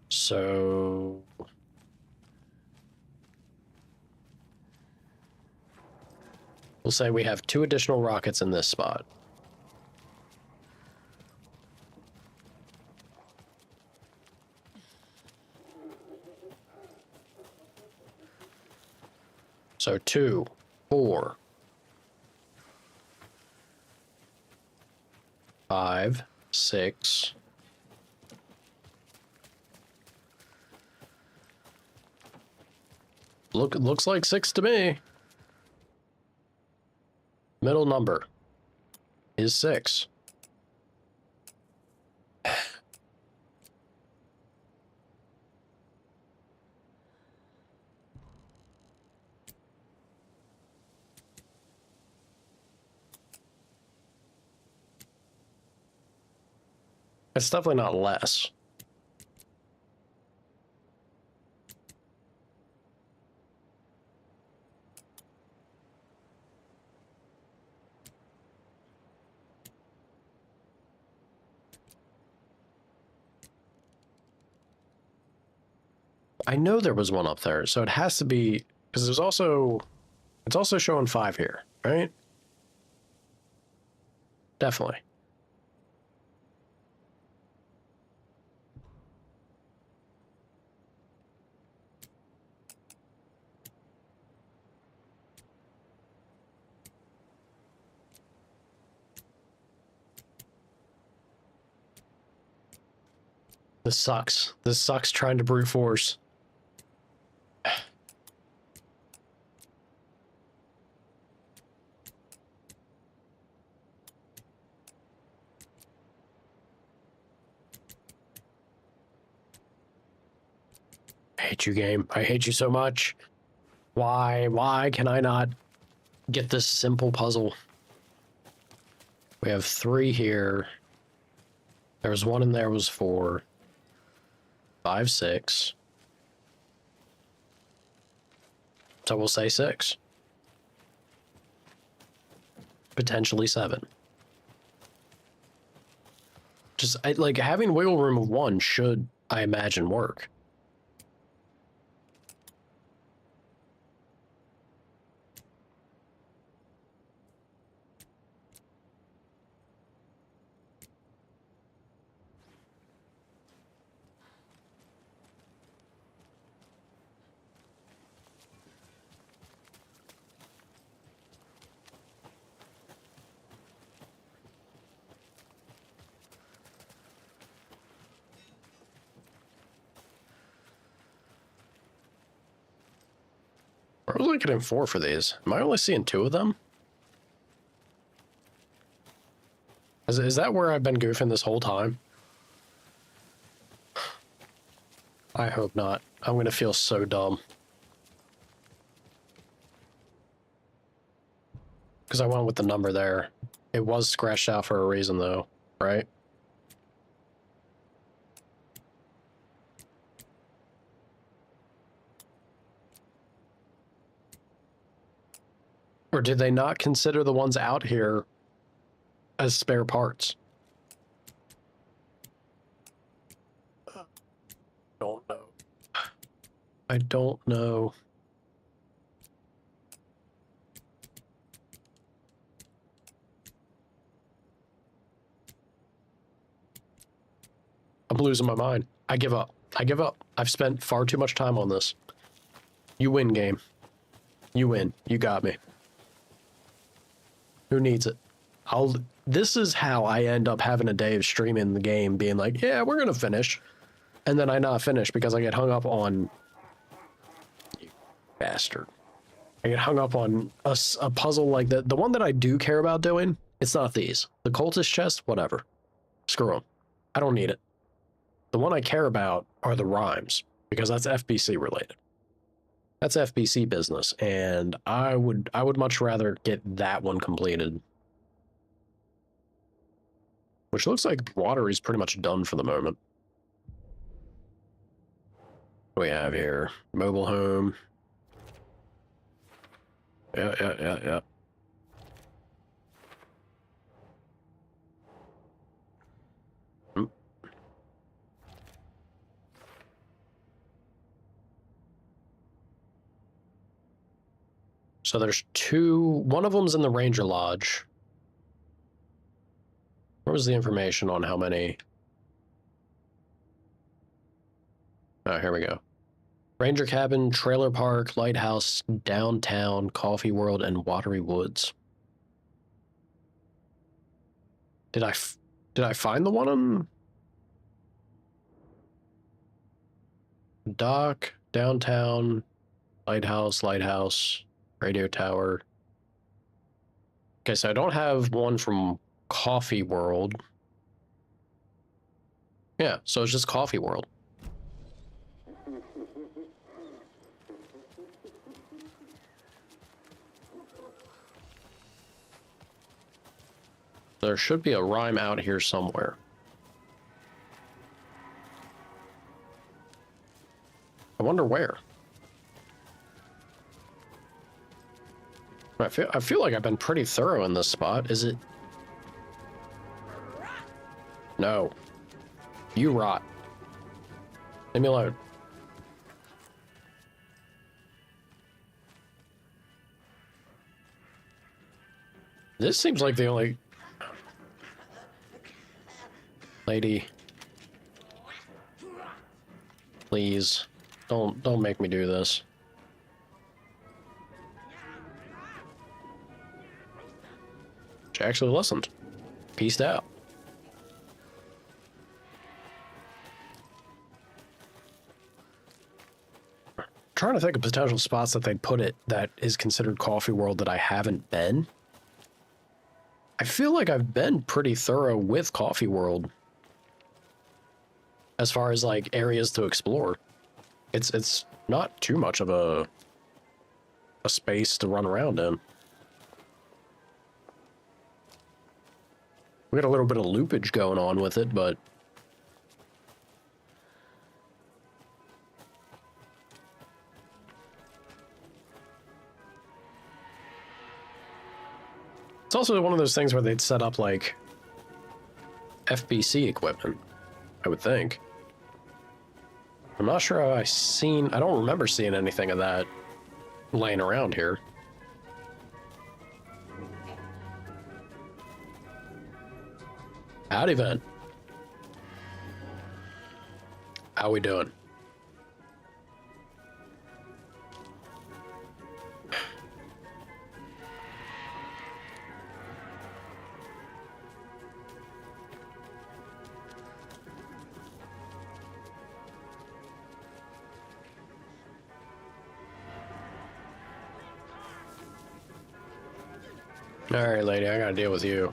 So we'll say we have 2 additional rockets in this spot. So 2, 4, 5, 6. Looks like 6 to me. Middle number is 6. It's definitely not less. I know there was one up there, so it has to be, because it's also showing 5 here, right? Definitely. This sucks. This sucks trying to brute force. hate you, game. I hate you so much. Why can I not get this simple puzzle? We have 3 here. There was 1 in there was 4. 5, 6. So we'll say 6. Potentially 7. Just, like, having wiggle room of 1 should, I imagine, work. I was looking at 4 for these. Am I only seeing 2 of them? Is that where I've been goofing this whole time? I hope not. I'm gonna feel so dumb. Because I went with the number there. It was scratched out for a reason, though, right? Or did they not consider the ones out here as spare parts? Don't know. I don't know. I'm losing my mind. I give up. I give up. I've spent far too much time on this. You win, game. You win. You got me. Who needs it? This is how I end up having a day of streaming the game, being like, yeah, we're gonna finish. And then I not finish because I get hung up on... You bastard. I get hung up on a puzzle like that. The one that I do care about doing, it's not these. The cultist chest, whatever. Screw them. I don't need it. The one I care about are the rhymes, because that's FBC related. That's FBC business, and I would much rather get that one completed. Which looks like water is pretty much done for the moment. What do we have here? Mobile home. Yeah. So there's 2, one of them's in the Ranger Lodge. Where was the information on how many? Oh, here we go. Ranger Cabin, Trailer Park, Lighthouse, Downtown, Coffee World, and Watery Woods. Did I find the one on Dock, Downtown, Lighthouse, Radio Tower. Okay, so I don't have one from Coffee World. Yeah, so it's just Coffee World. There should be a rhyme out here somewhere. I wonder where. I feel like I've been pretty thorough in this spot. Is it? No. You rot. Leave me alone. This seems like the only... Lady. Please. Don't make me do this. She actually listened. Peaced out. Trying to think of potential spots that they'd put it that is considered Coffee World that I haven't been. I feel like I've been pretty thorough with Coffee World as far as like areas to explore. It's not too much of a space to run around in. We got a little bit of loopage going on with it, but it's also one of those things where they'd set up like FBC equipment, I would think. I'm not sure I don't remember seeing anything of that laying around here. Howdy, Vent. How we doing? All right, lady, I gotta deal with you.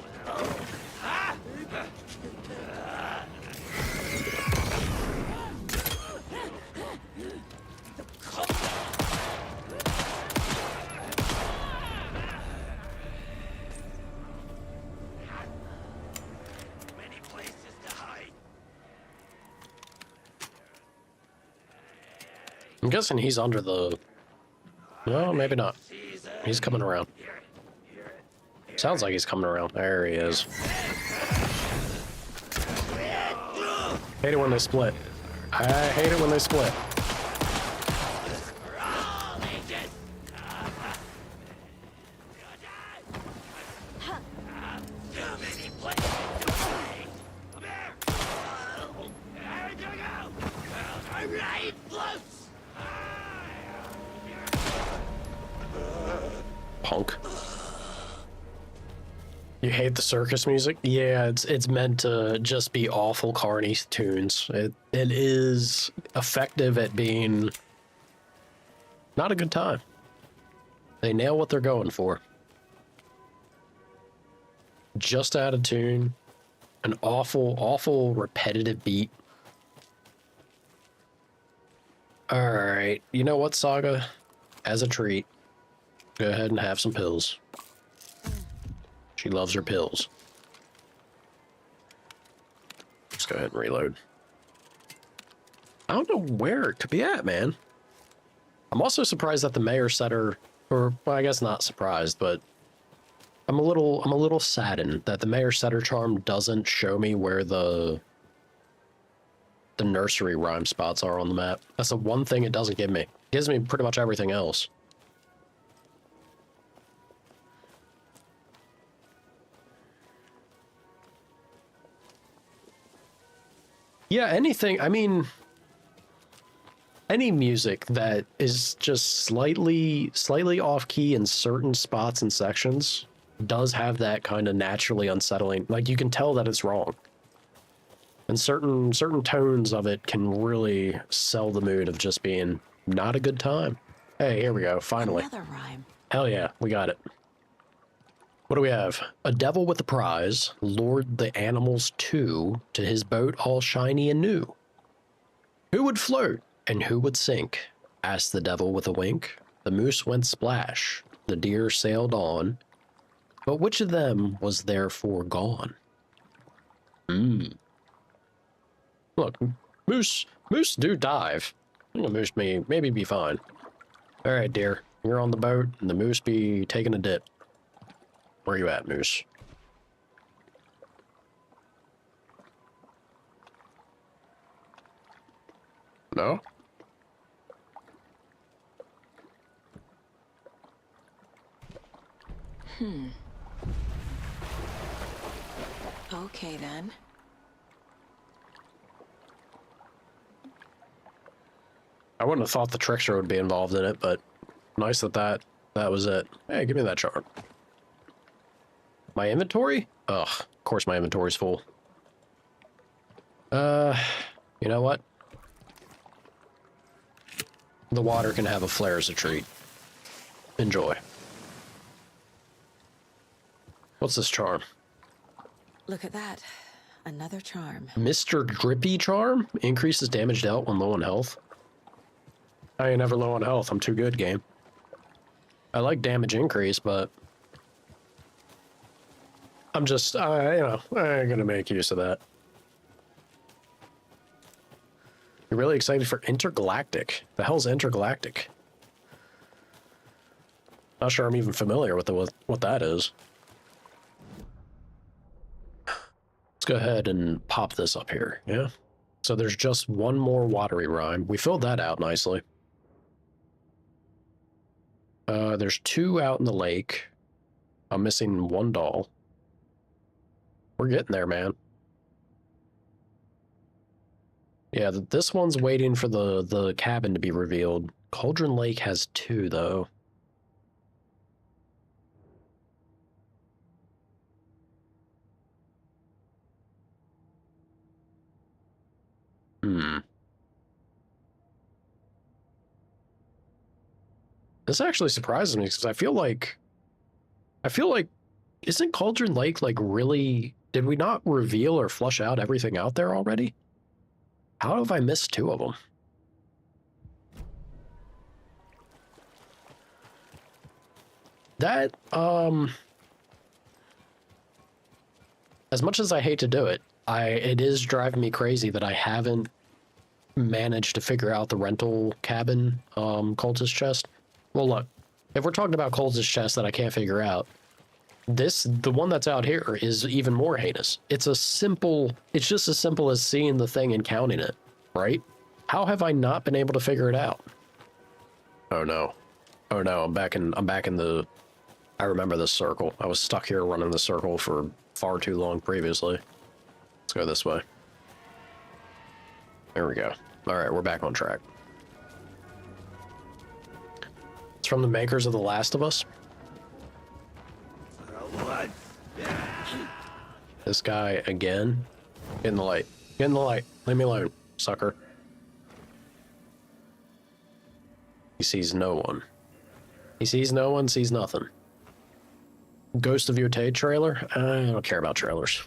I'm guessing he's under the... No, maybe not. He's coming around. Sounds like he's coming around. There he is. Hate it when they split. I hate it when they split. Punk. You hate the circus music? Yeah, it's meant to just be awful carny tunes. It is effective at being not a good time. They nail what they're going for. Just out of tune, an awful repetitive beat. All right, you know what, Saga? As a treat, go ahead and have some pills. She loves her pills. Let's go ahead and reload. I don't know where it could be at, man. I'm also surprised that the mayor set her, or well, I guess not surprised, but I'm a little saddened that the mayor setter charm doesn't show me where the nursery rhyme spots are on the map. That's the one thing it doesn't give me. It gives me pretty much everything else. Yeah, anything, I mean, any music that is just slightly off key in certain spots and sections does have that kind of naturally unsettling, like you can tell that it's wrong. And certain tones of it can really sell the mood of just being not a good time. Hey, here we go, finally. Another rhyme. Hell yeah, we got it. What do we have? A devil with a prize lured the animals to his boat all shiny and new. Who would float and who would sink? Asked the devil with a wink. The moose went splash, the deer sailed on, but which of them was therefore gone? Look, moose do dive. I think a moose may maybe be fine. All right, dear, you're on the boat and the moose be taking a dip. Where you at, moose? No? Okay, then. I wouldn't have thought the trickster would be involved in it, but nice that was it. Hey, give me that chart. My inventory? Ugh, of course my inventory's full. You know what? The water can have a flare as a treat. Enjoy. What's this charm? Look at that. Another charm. Mr. Drippy charm? Increases damage dealt when low on health. I ain't ever low on health. I'm too good, game. I like damage increase, but I'm just, you know, I ain't gonna make use of that. You're really excited for Intergalactic? The hell's Intergalactic? Not sure I'm even familiar with what that is. Let's go ahead and pop this up here, yeah? So there's just one more watery rhyme. We filled that out nicely. There's 2 out in the lake. I'm missing 1 doll. We're getting there, man. Yeah, this one's waiting for the cabin to be revealed. Cauldron Lake has 2, though. This actually surprises me because I feel like isn't Cauldron Lake like really, did we not reveal or flush out everything out there already? How have I missed 2 of them? That as much as I hate to do it, it is driving me crazy that I haven't managed to figure out the rental cabin cultist chest. Well, look, if we're talking about cultist chest that I can't figure out, the one that's out here is even more heinous. It's just as simple as seeing the thing and counting it, right? How have I not been able to figure it out? Oh no. Oh no, I'm back in the, I remember this circle. I was stuck here running the circle for far too long previously. Let's go this way. There we go. All right, we're back on track. It's from the makers of The Last of Us. This guy again. Get in the light. Get in the light. Leave me alone, sucker. He sees no one. He sees no one, sees nothing. Ghost of Yotei trailer? I don't care about trailers.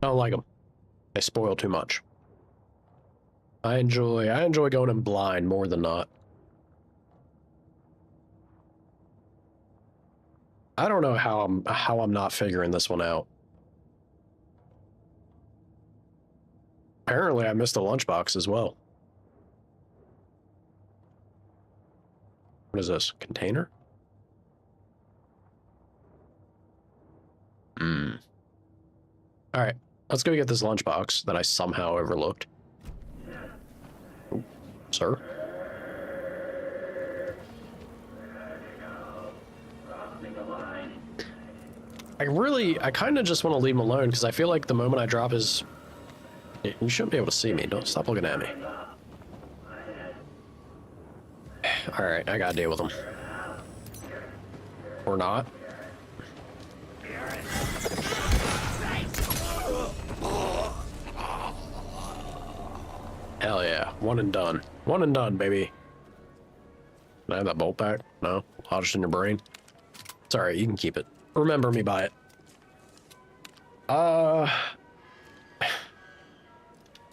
I don't like them. They spoil too much. I enjoy going in blind more than not. I don't know how I'm not figuring this one out. Apparently I missed a lunchbox as well. What is this? Container? Alright, let's go get this lunchbox that I somehow overlooked. Ooh, sir? I kind of just want to leave him alone because I feel like the moment I drop his... You shouldn't be able to see me. Don't stop looking at me. Alright, I gotta deal with him. Or not. Hell yeah. One and done. One and done, baby. Can I have that bolt back? No? Lodged in your brain? It's alright, you can keep it. Remember me by it.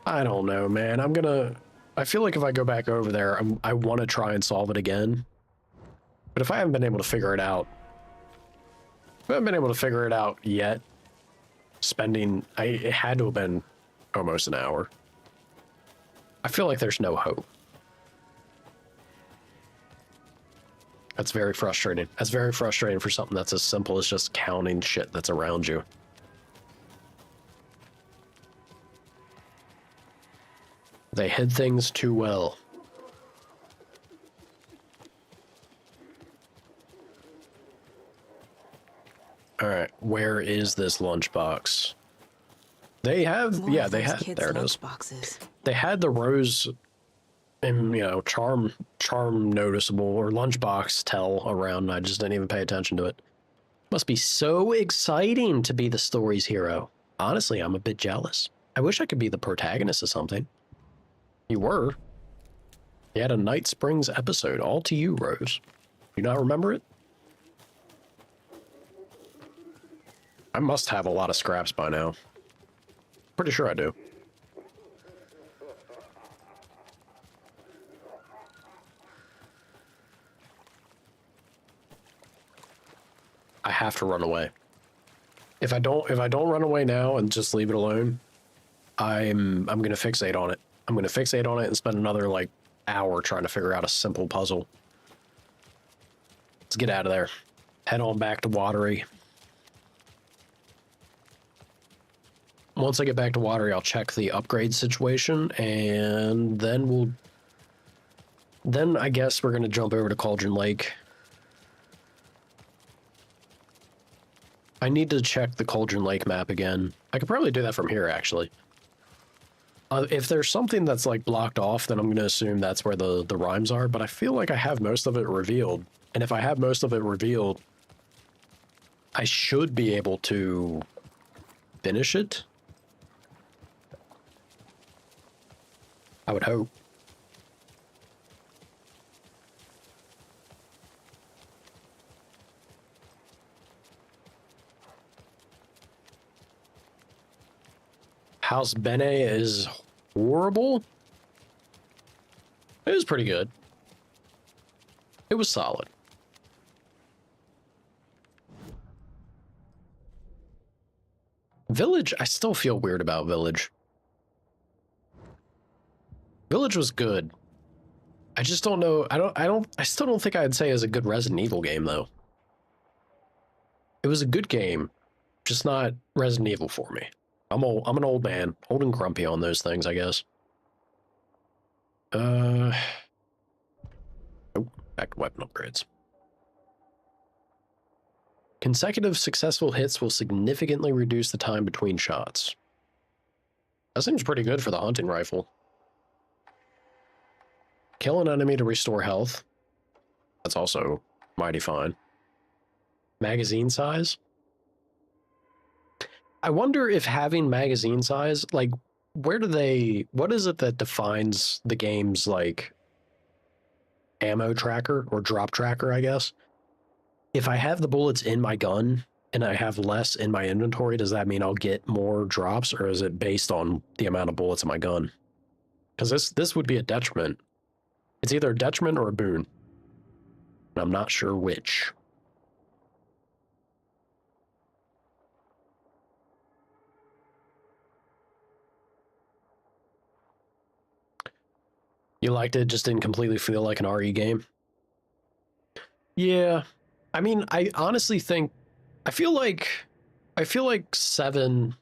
I don't know, man. I feel like if I go back over there, I want to try and solve it again. But if I haven't been able to figure it out, yet, it had to have been almost an hour. I feel like there's no hope. That's very frustrating. That's very frustrating for something that's as simple as just counting shit that's around you. They hid things too well. Alright, where is this lunchbox? They have, yeah, they had, there it is. They had the rose and, you know, charm noticeable or lunchbox tell around. I just didn't even pay attention to it. Must be so exciting to be the story's hero. Honestly, I'm a bit jealous. I wish I could be the protagonist of something. You were. You had a Night Springs episode. All to you, Rose. You not remember it? I must have a lot of scraps by now. Pretty sure I do. I have to run away. If I don't run away now and just leave it alone, I'm gonna fixate on it. I'm gonna fixate on it and spend another like hour trying to figure out a simple puzzle. Let's get out of there. Head on back to Watery. Once I get back to Watery, I'll check the upgrade situation, and then I guess we're gonna jump over to Cauldron Lake. I need to check the Cauldron Lake map again. I could probably do that from here, actually. If there's something that's like blocked off, then I'm going to assume that's where the rhymes are, but I feel like I have most of it revealed. And if I have most of it revealed, I should be able to finish it. I would hope. House Bene is horrible. It was pretty good. It was solid. Village, I still feel weird about Village. Village was good. I just don't know. I still don't think I'd say it was a good Resident Evil game, though. It was a good game, just not Resident Evil for me. I'm an old man, old and grumpy on those things, I guess. Oh, back to weapon upgrades. Consecutive successful hits will significantly reduce the time between shots. That seems pretty good for the hunting rifle. Kill an enemy to restore health. That's also mighty fine. Magazine size. I wonder if having magazine size, like, what is it that defines the game's, like, ammo tracker or drop tracker, I guess? If I have the bullets in my gun and I have less in my inventory, does that mean I'll get more drops, or is it based on the amount of bullets in my gun? Because this would be a detriment. It's either a detriment or a boon. And I'm not sure which. You liked it, just didn't completely feel like an RE game? Yeah. I mean, I honestly think, I feel like 7,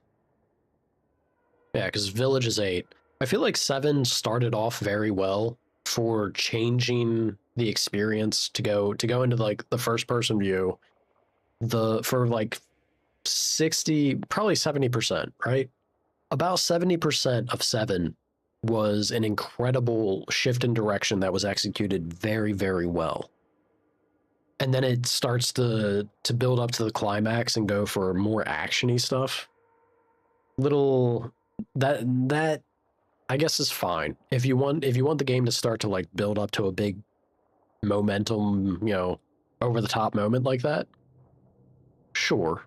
yeah, because Village is 8. I feel like 7 started off very well for changing the experience to go into like the first person view, for like 60, probably 70%, right? About 70% of 7 was an incredible shift in direction that was executed very, very well. And then it starts to build up to the climax and go for more actiony stuff. That I guess is fine. If you want the game to start to like build up to a big momentum, you know, over the top moment like that, sure.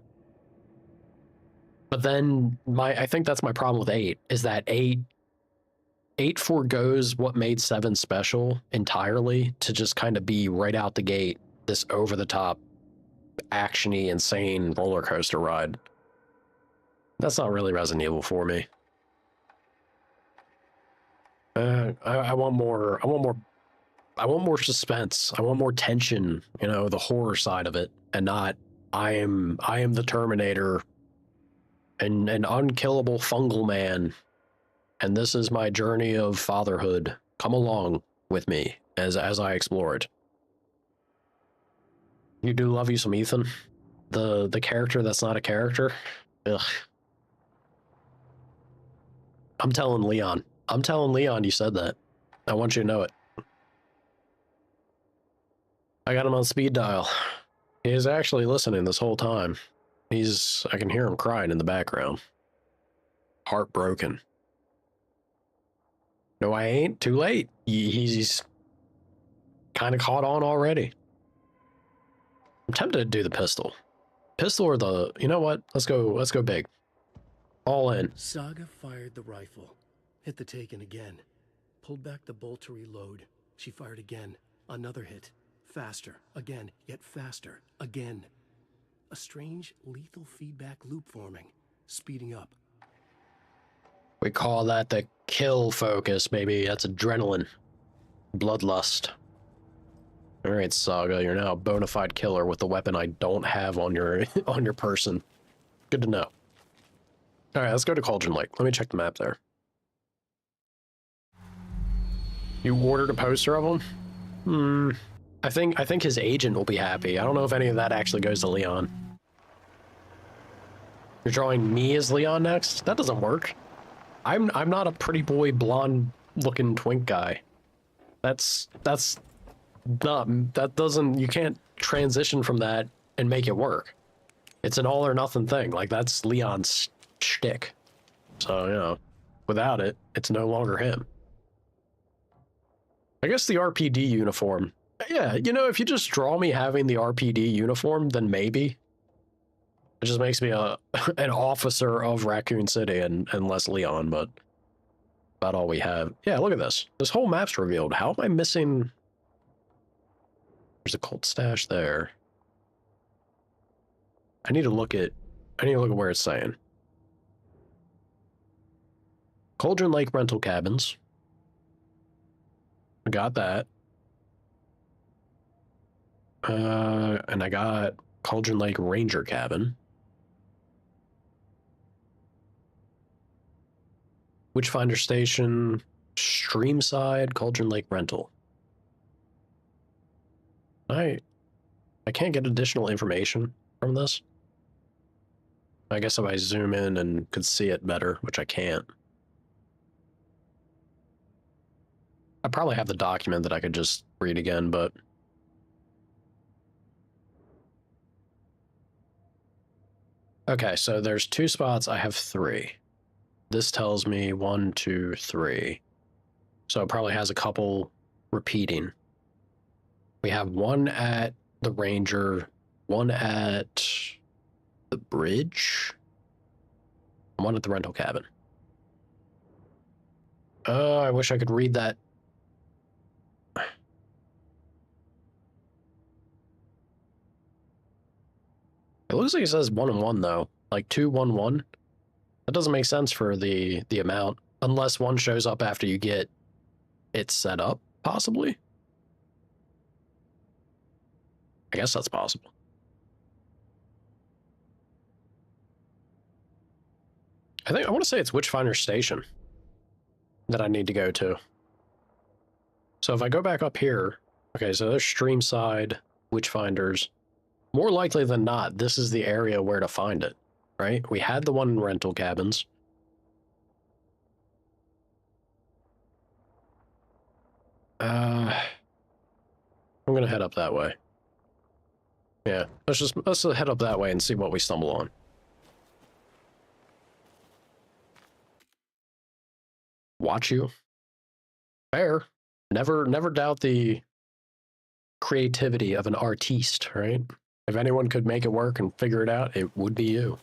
But then I think that's my problem with 8, is that 8 forgoes what made 7 special entirely to just kind of be right out the gate this over-the-top, actiony, insane roller coaster ride. That's not really Resident Evil for me. I want more suspense. I want more tension, you know, the horror side of it, and not I am the Terminator and an unkillable fungal man, and this is my journey of fatherhood. Come along with me as I explore it. You do love you some Ethan, the character that's not a character. Ugh. I'm telling Leon you said that. I want you to know it. I got him on speed dial. He's actually listening this whole time. I can hear him crying in the background. Heartbroken. No, I ain't. Too late. He's kind of caught on already. I'm tempted to do the pistol. Pistol or the... You know what? Let's go big. All in. Saga fired the rifle. Hit the taken again. Pulled back the bolt to reload. She fired again. Another hit. Faster. Again. Yet faster. Again. A strange, lethal feedback loop forming, speeding up. We call that the kill focus, baby. That's adrenaline. Bloodlust. Alright, Saga, you're now a bona fide killer with the weapon I don't have on your on your person. Good to know. Alright, let's go to Cauldron Lake. Let me check the map there. You ordered a poster of him? I think his agent will be happy. I don't know if any of that actually goes to Leon. You're drawing me as Leon next? That doesn't work. I'm not a pretty boy blonde looking twink guy. That's not, that doesn't, you can't transition from that and make it work. It's an all or nothing thing. Like, that's Leon's shtick. So, you know, without it, it's no longer him. I guess the RPD uniform. Yeah, you know, if you just draw me having the RPD uniform, then maybe. It just makes me an officer of Raccoon City and less Leon, but about all we have. Yeah, look at this. This whole map's revealed. How am I missing... There's a cult stash there. I need to look at where it's saying. Cauldron Lake rental cabins. I got that. And I got Cauldron Lake Ranger cabin. Witchfinder Station, Streamside, Cauldron Lake rental. I can't get additional information from this. I guess if I zoom in and could see it better, which I can't. I probably have the document that I could just read again, but... Okay, so there's 2 spots, I have 3. This tells me 1, 2, 3. So it probably has a couple repeating. We have 1 at the Ranger, 1 at the bridge, 1 at the rental cabin. Oh, I wish I could read that. It looks like it says 1 and 1 though, like 2, 1, 1. That doesn't make sense for the amount, unless 1 shows up after you get it set up, possibly. I guess that's possible. I want to say it's Witchfinder Station that I need to go to. So if I go back up here, okay, so there's Streamside, Witchfinders. More likely than not, this is the area where to find it, right? We had the one in rental cabins. I'm gonna head up that way. Yeah, let's head up that way and see what we stumble on. Watch you. Fair. Never doubt the creativity of an artiste, right? If anyone could make it work and figure it out, it would be you.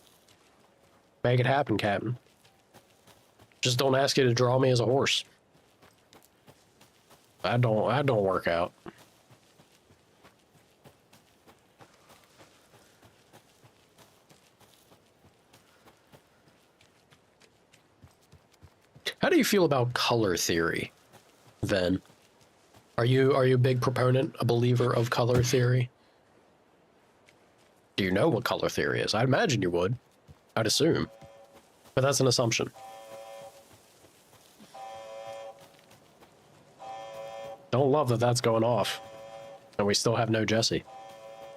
Make it happen, Captain. Just don't ask you to draw me as a horse. I don't work out. How do you feel about color theory, Ven? Are you a big proponent, a believer of color theory? Do you know what color theory is? I'd imagine you would. I'd assume. But that's an assumption. Don't love that that's going off. And we still have no Jessie.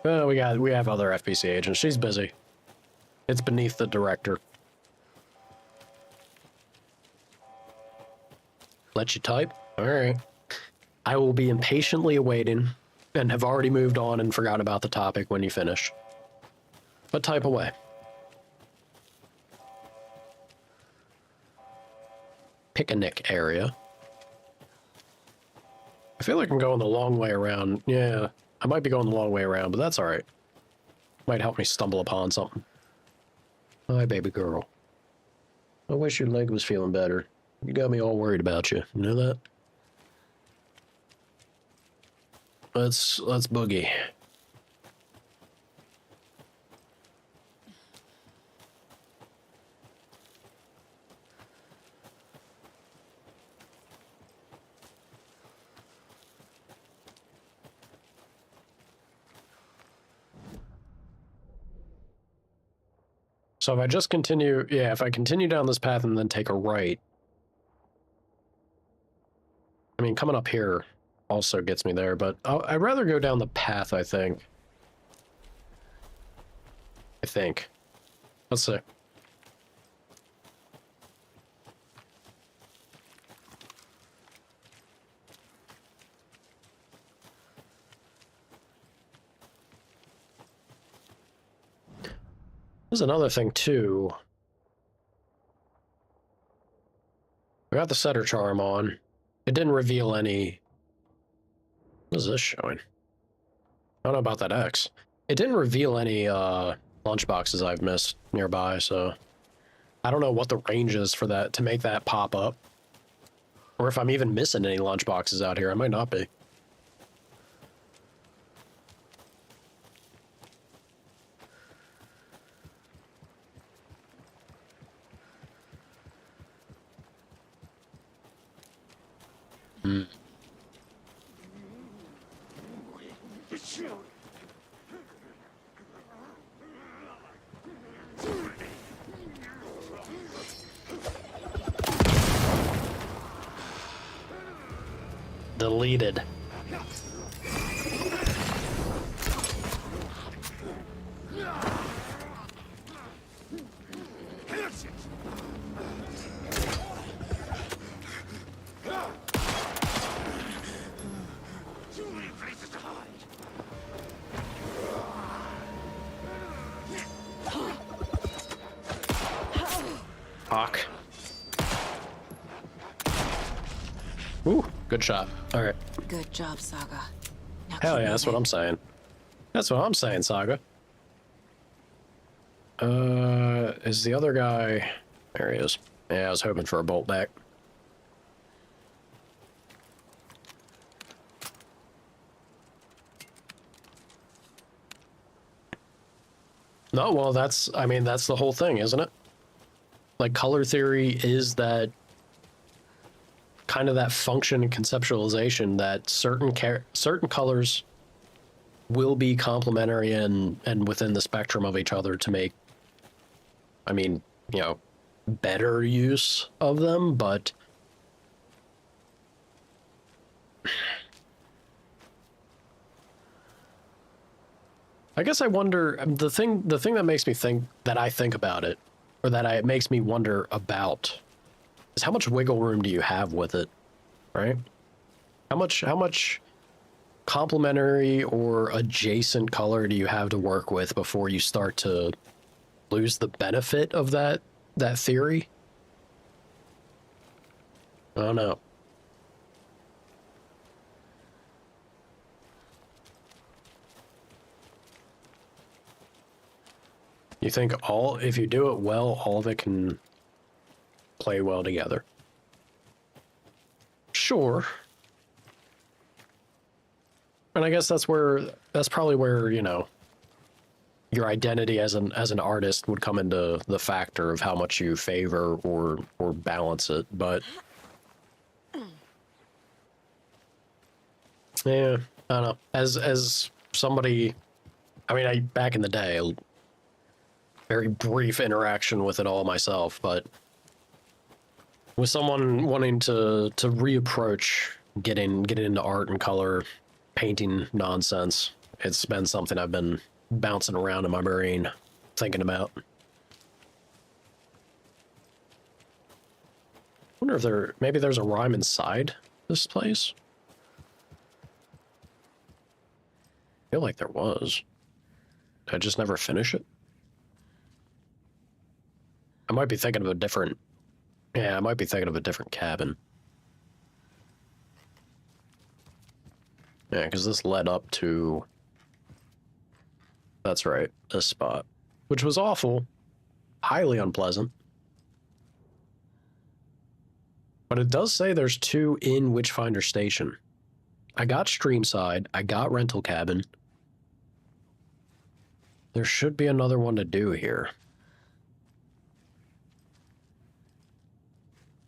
We have other FBC agents. She's busy. It's beneath the director. Let you type? Alright. I will be impatiently awaiting and have already moved on and forgot about the topic when you finish. But type away. Picnic area. I feel like I'm going the long way around. Yeah, I might be going the long way around, but that's alright. Might help me stumble upon something. Hi, baby girl. I wish your leg was feeling better. You got me all worried about you. You know that? Let's boogie. So if I just continue, yeah, if I continue down this path and then take a right, I mean, coming up here also gets me there, but I'd rather go down the path, I think. Let's see. There's another thing, too. I got the setter charm on. It didn't reveal any... What is this showing? I don't know about that X. It didn't reveal any lunchboxes I've missed nearby, so... I don't know what the range is for that, to make that pop up. Or if I'm even missing any lunchboxes out here. I might not be. Deleted. Hawk. Ooh, good shot. All right. Good job, Saga. Now Hell keep yeah, that's what moving. I'm saying. That's what I'm saying, Saga. Is the other guy... There he is. Yeah, I was hoping for a bolt back. No, well, that's... I mean, that's the whole thing, isn't it? Like, color theory is that... kind of that function and conceptualization that certain colors will be complementary and within the spectrum of each other to make, I mean, you know, better use of them, but I guess I wonder, the thing that makes me think that I think about it, or that it makes me wonder about, is how much wiggle room do you have with it, right? How much complementary or adjacent color do you have to work with before you start to lose the benefit of that theory? I don't know. You think if you do it well, all of it can play well together? Sure. And I guess that's probably where, you know, your identity as an artist would come into the factor of how much you favor or balance it, but yeah, I don't know. As somebody, I mean, back in the day, a very brief interaction with it all myself, but with someone wanting to reapproach getting into art and color, painting nonsense, it's been something I've been bouncing around in my brain, thinking about. Wonder if maybe there's a rhyme inside this place? I feel like there was. Did I just never finish it? I might be thinking of a different... Yeah, I might be thinking of a different cabin. Yeah, because this led up to... That's right, this spot. Which was awful. Highly unpleasant. But it does say there's 2 in Witchfinder Station. I got Streamside, I got Rental Cabin. There should be another one to do here.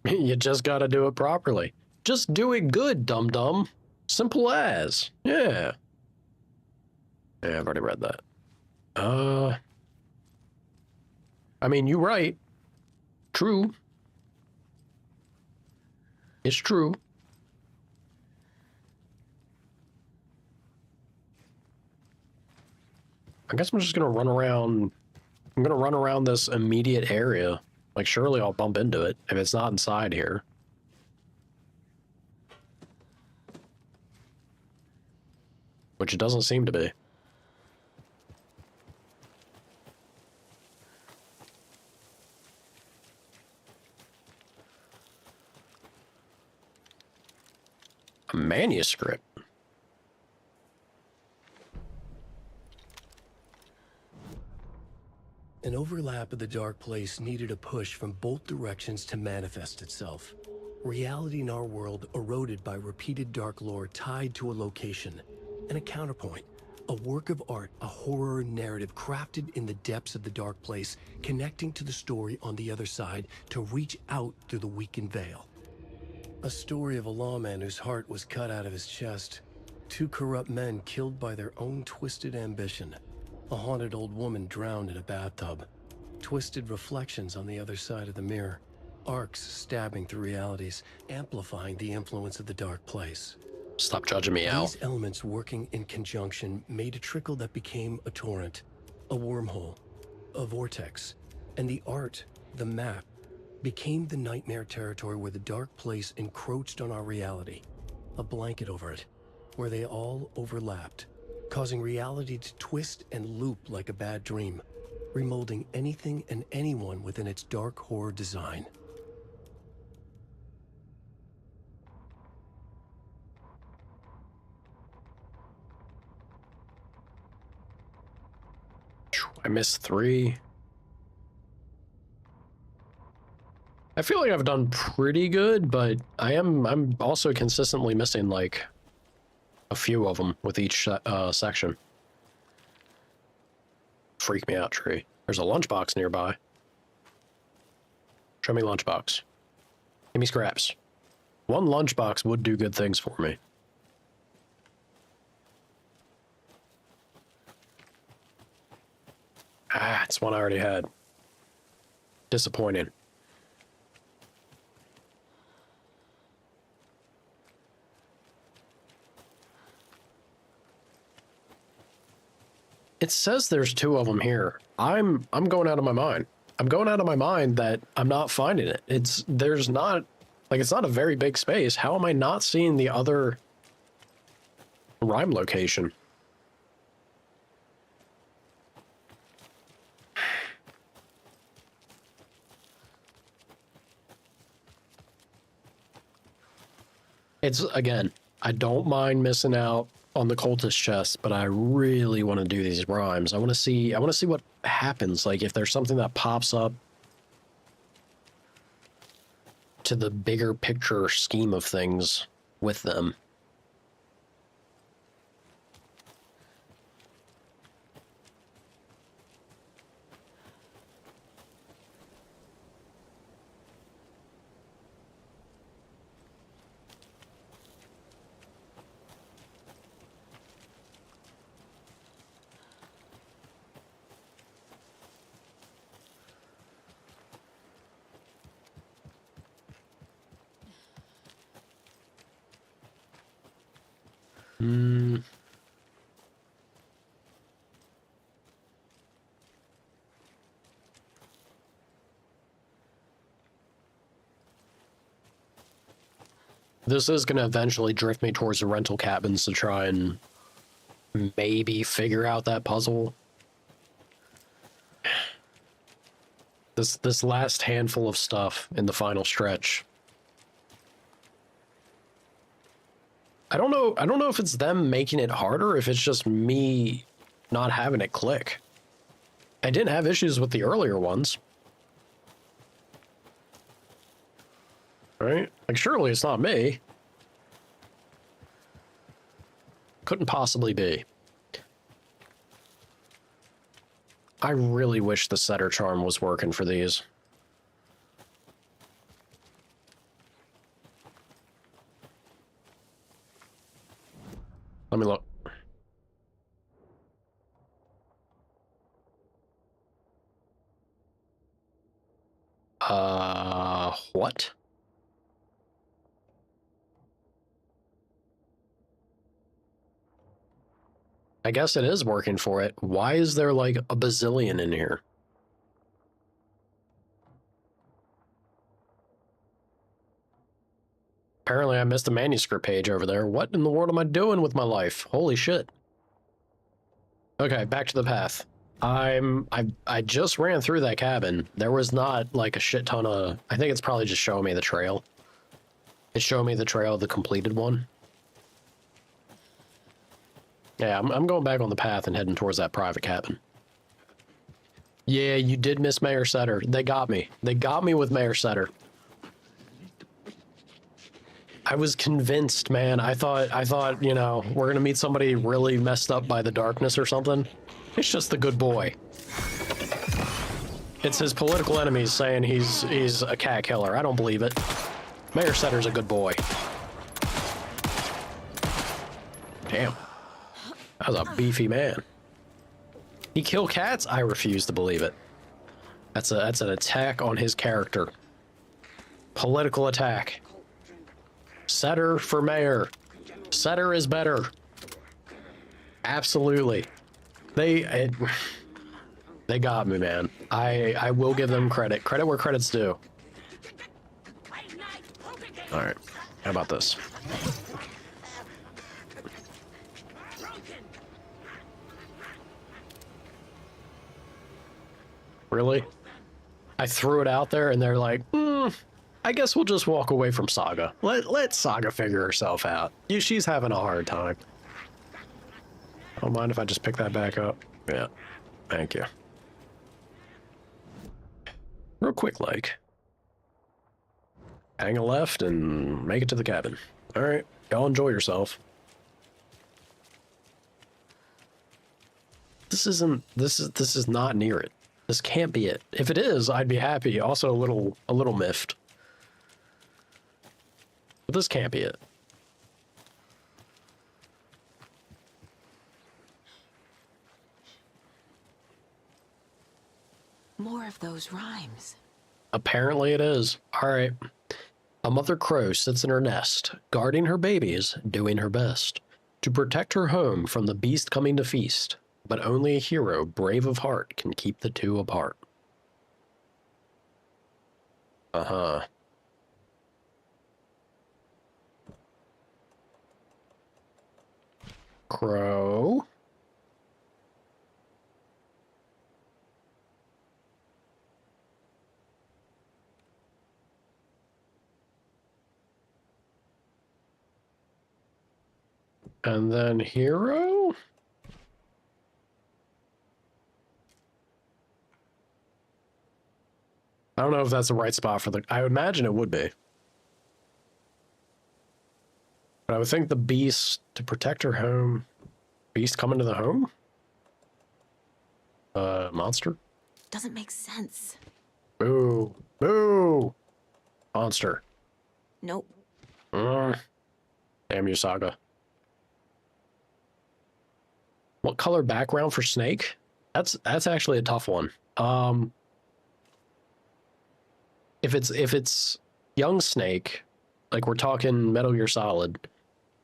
You just gotta do it properly. Just do it good, dum-dum. Simple as. Yeah. Yeah, I've already read that. I mean, you're right. True. It's true. I guess I'm just gonna run around. I'm gonna run around this immediate area. Like, surely I'll bump into it if it's not inside here. Which it doesn't seem to be. A manuscript. An overlap of the dark place needed a push from both directions to manifest itself. Reality in our world eroded by repeated dark lore tied to a location. And a counterpoint, a work of art, a horror narrative crafted in the depths of the dark place, connecting to the story on the other side to reach out through the weakened veil. A story of a lawman whose heart was cut out of his chest. Two corrupt men killed by their own twisted ambition. A haunted old woman drowned in a bathtub. Twisted reflections on the other side of the mirror. Arcs stabbing through realities, amplifying the influence of the dark place. Stop judging me, Al. These elements working in conjunction made a trickle that became a torrent, a wormhole, a vortex, and the art, the map, became the nightmare territory where the dark place encroached on our reality. A blanket over it, where they all overlapped, causing reality to twist and loop like a bad dream, remolding anything and anyone within its dark horror design. I missed 3. I feel like I've done pretty good, but I'm also consistently missing like a few of them with each section. Freak me out, tree. There's a lunchbox nearby. Show me lunchbox. Give me scraps. One lunchbox would do good things for me. Ah, it's one I already had. Disappointing. It says there's 2 of them here. I'm going out of my mind. I'm going out of my mind that I'm not finding it. There's not, like, it's not a very big space. How am I not seeing the other rhyme location? It's, again, I don't mind missing out on the cultist chest, but I really want to do these rhymes. I want to see what happens, like if there's something that pops up to the bigger picture scheme of things with them. This is going to eventually drift me towards the rental cabins to try and maybe figure out that puzzle. This last handful of stuff in the final stretch. I don't know if it's them making it harder, if it's just me not having it click. I didn't have issues with the earlier ones. Right? Like, surely it's not me. Couldn't possibly be. I really wish the setter charm was working for these. Let me look. What? I guess it is working for it. Why is there like a bazillion in here? Apparently I missed a manuscript page over there. What in the world am I doing with my life? Holy shit. Okay, back to the path. I just ran through that cabin. There was not like a shit ton of, I think it's probably just showing me the trail. It's showing me the trail, the completed one. Yeah, I'm going back on the path and heading towards that private cabin. Yeah, you did miss Mayor Sutter. They got me. They got me with Mayor Sutter. I was convinced, man. I thought, you know, we're gonna meet somebody really messed up by the darkness or something. It's just the good boy. It's his political enemies saying he's a cat killer. I don't believe it. Mayor Sutter's a good boy. Damn. That was a beefy man. He kill cats? I refuse to believe it. That's an attack on his character. Political attack. Sutter for mayor. Sutter is better. Absolutely. They got me, man. I will give them credit. Credit where credit's due. All right. How about this? Really? I threw it out there and they're like, I guess we'll just walk away from Saga. Let Saga figure herself out. She's having a hard time. I don't mind if I just pick that back up. Yeah. Thank you. Real quick, like. Hang a left and make it to the cabin. All right. Y'all enjoy yourself. This is not near it. This can't be it. If it is, I'd be happy. Also a little miffed. But this can't be it. More of those rhymes. Apparently it is. All right. A mother crow sits in her nest, guarding her babies, doing her best to protect her home from the beast coming to feast. But only a hero, brave of heart, can keep the two apart. Uh-huh. Crow. And then hero? I don't know if that's the right spot for the... I would imagine it would be. But I would think the beast, to protect her home... Beast coming to the home? Monster? Doesn't make sense. Boo. Boo! Monster. Nope. Damn you, Saga. What color background for Snake? That's actually a tough one. If it's young Snake, like we're talking Metal Gear Solid,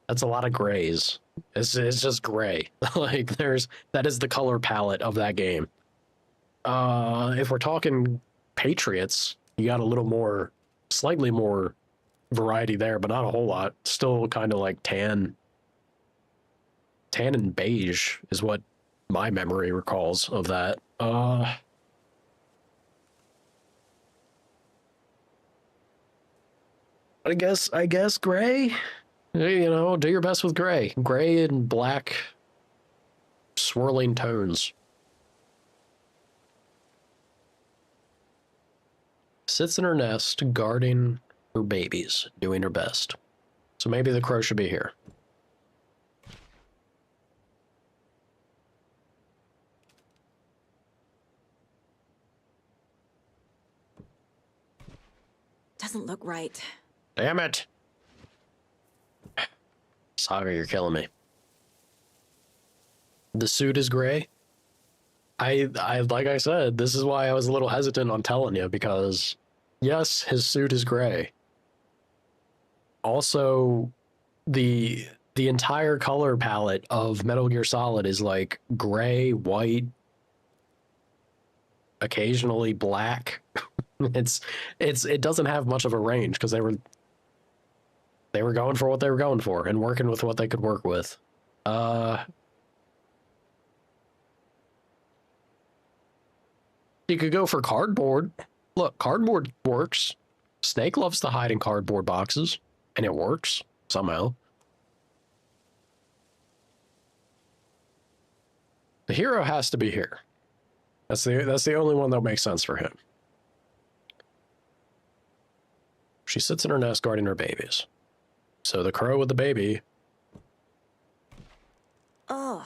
that's a lot of grays. It's just gray. Like that is the color palette of that game. If we're talking Patriots, you got a little more, slightly more variety there, but not a whole lot. Still kind of like tan and beige is what my memory recalls of that. I guess gray. You know, do your best with gray. Gray and black swirling tones. Sits in her nest, guarding her babies, doing her best. So maybe the crow should be here. Doesn't look right. Damn it! Saga, you're killing me. The suit is gray. I like I said, this is why I was a little hesitant on telling you, because Yes, his suit is gray. Also, the entire color palette of Metal Gear Solid is like gray, white, occasionally black. It doesn't have much of a range because they were going for what they were going for and working with what they could work with. You could go for cardboard. Look, cardboard works. Snake loves to hide in cardboard boxes, and it works somehow. The hero has to be here. That's the only one that makes sense for him. She sits in her nest guarding her babies. So the crow with the baby. Ugh.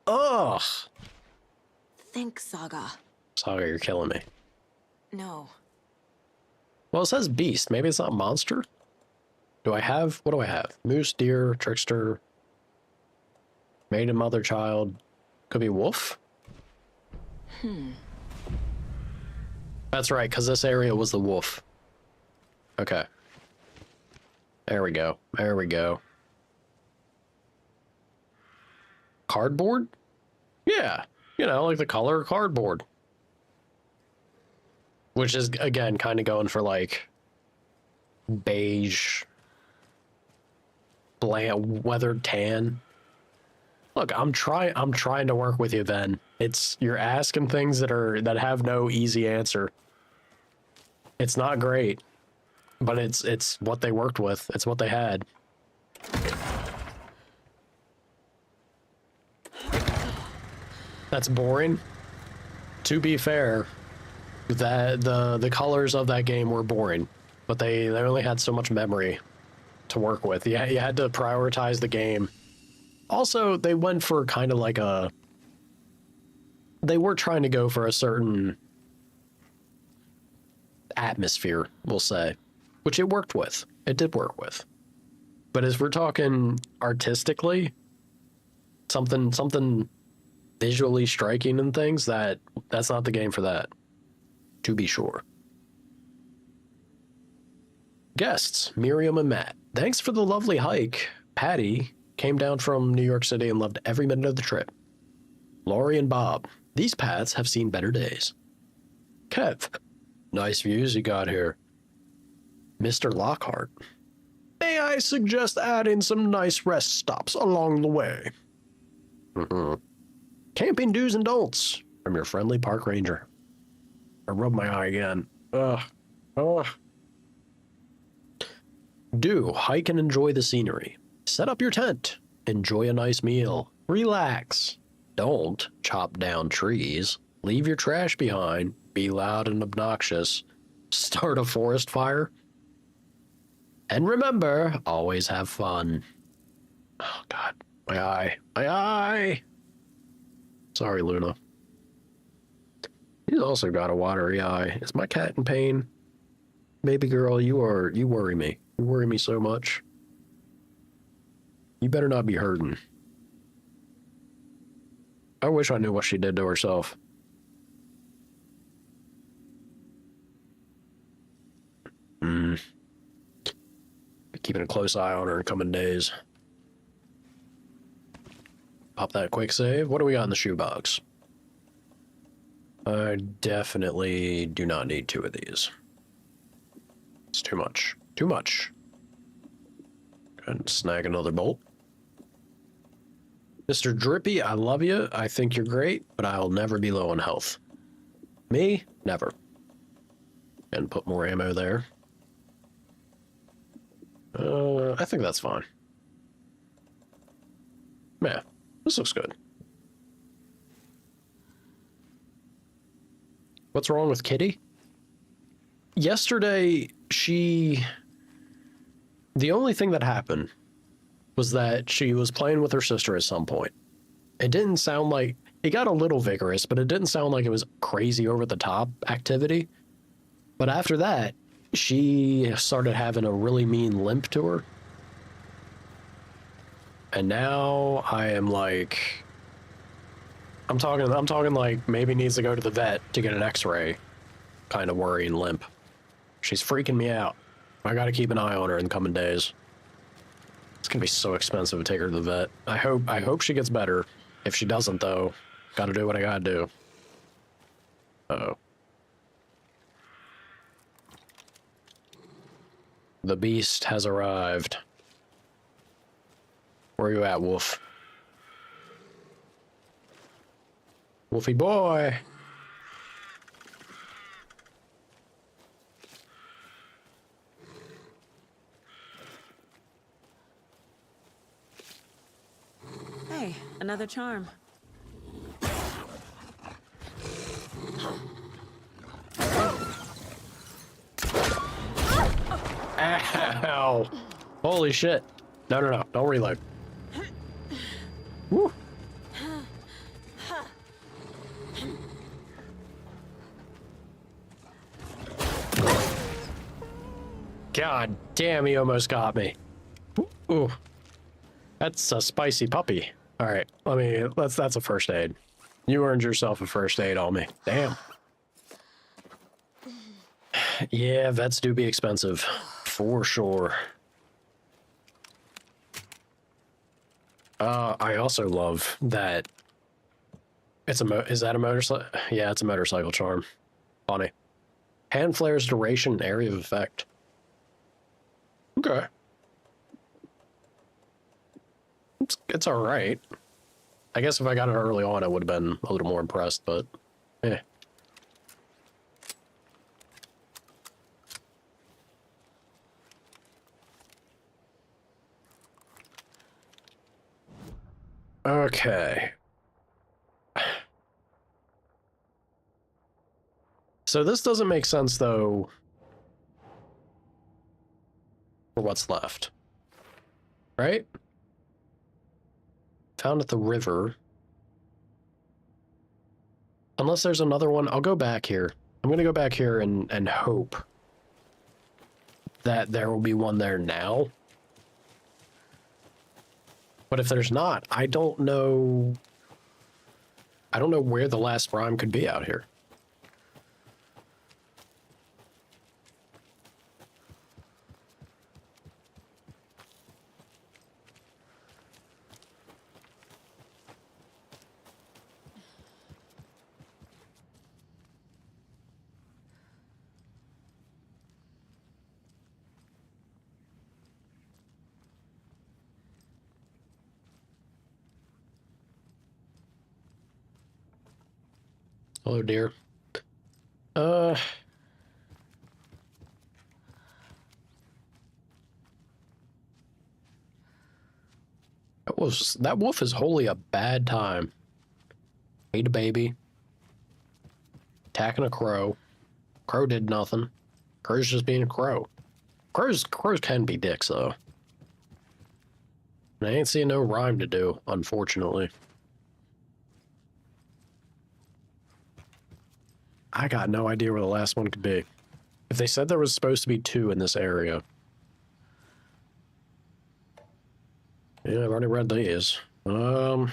Ugh! Think, Saga. Saga, you're killing me. No. Well, it says beast. Maybe it's not monster? What do I have? Moose, deer, trickster, maiden, mother, child. Could be wolf? That's right, because this area was the wolf. Okay. There we go. There we go. Cardboard? Yeah. You know, like the color of cardboard. Which is, again, kind of going for like beige, bland, weathered tan. Look, I'm trying to work with you, then. You're asking things that have no easy answer. It's not great, but it's what they worked with. It's what they had. That's boring. To be fair, that the colors of that game were boring, but they only had so much memory to work with. You had to prioritize the game. Also, they went for kind of like they were trying to go for a certain atmosphere, we'll say, which it worked with. It did work with. But as we're talking artistically, something visually striking and things, that's not the game for that, to be sure. Guests, Miriam and Matt. Thanks for the lovely hike. Patty came down from New York City and loved every minute of the trip. Laurie and Bob. These paths have seen better days. Kev. Nice views you got here. Mr. Lockhart. May I suggest adding some nice rest stops along the way? Camping do's and don'ts from your friendly park ranger. I rubbed my eye again. Ugh. Do hike and enjoy the scenery. Set up your tent. Enjoy a nice meal. Relax. Don't chop down trees. Leave your trash behind. Be loud and obnoxious. Start a forest fire. And remember, always have fun. Oh, God. My eye. My eye! Sorry, Luna. He's also got a watery eye. Is my cat in pain? Baby girl, you worry me. You worry me so much. You better not be hurting. I wish I knew what she did to herself. Be keeping a close eye on her in coming days. Pop that quick save. What do we got in the shoebox? I definitely do not need 2 of these. It's too much. Too much. And snag another bolt. Mr. Drippy, I love you. I think you're great, but I'll never be low on health. Me? Never. And put more ammo there. I think that's fine. Yeah, this looks good. What's wrong with Kitty? Yesterday, the only thing that happened was that she was playing with her sister at some point. It didn't sound like... It got a little vigorous, but it didn't sound like it was crazy over-the-top activity. But after that, she started having a really mean limp to her. And now I am like... I'm talking like maybe needs to go to the vet to get an x-ray. kind of worrying limp. She's freaking me out. I gotta keep an eye on her in the coming days. It's gonna be so expensive to take her to the vet. I hope she gets better. If she doesn't, though, gotta do what I gotta do. Uh-oh. The beast has arrived. Where are you at, Wolf? Wolfie boy! Hey, another charm. Ow! Holy shit. No, no, no. Don't reload. Woo! God damn, he almost got me. Ooh. That's a spicy puppy. All right, that's a first aid. You earned yourself a first aid on me. Damn. Yeah, vets do be expensive. For sure. I also love that it's is that a motorcycle? Yeah, it's a motorcycle charm. Funny. Hand flares duration area of effect. Okay. It's all right. I guess if I got it early on, I would have been a little more impressed, but eh. Okay. So this doesn't make sense, though, for what's left. Right? Found at the river. Unless there's another one. I'll go back here. I'm going to go back here and hope that there will be one there now. But if there's not, I don't know where the last prime could be out here. Hello, dear. That wolf is wholly a bad time. Ate a baby. Attacking a crow. Crow did nothing. Crow's just being a crow. Crows can be dicks, though. And I ain't seeing no rhyme to do, unfortunately. I got no idea where the last one could be. If they said there was supposed to be 2 in this area. Yeah, I've already read these. That's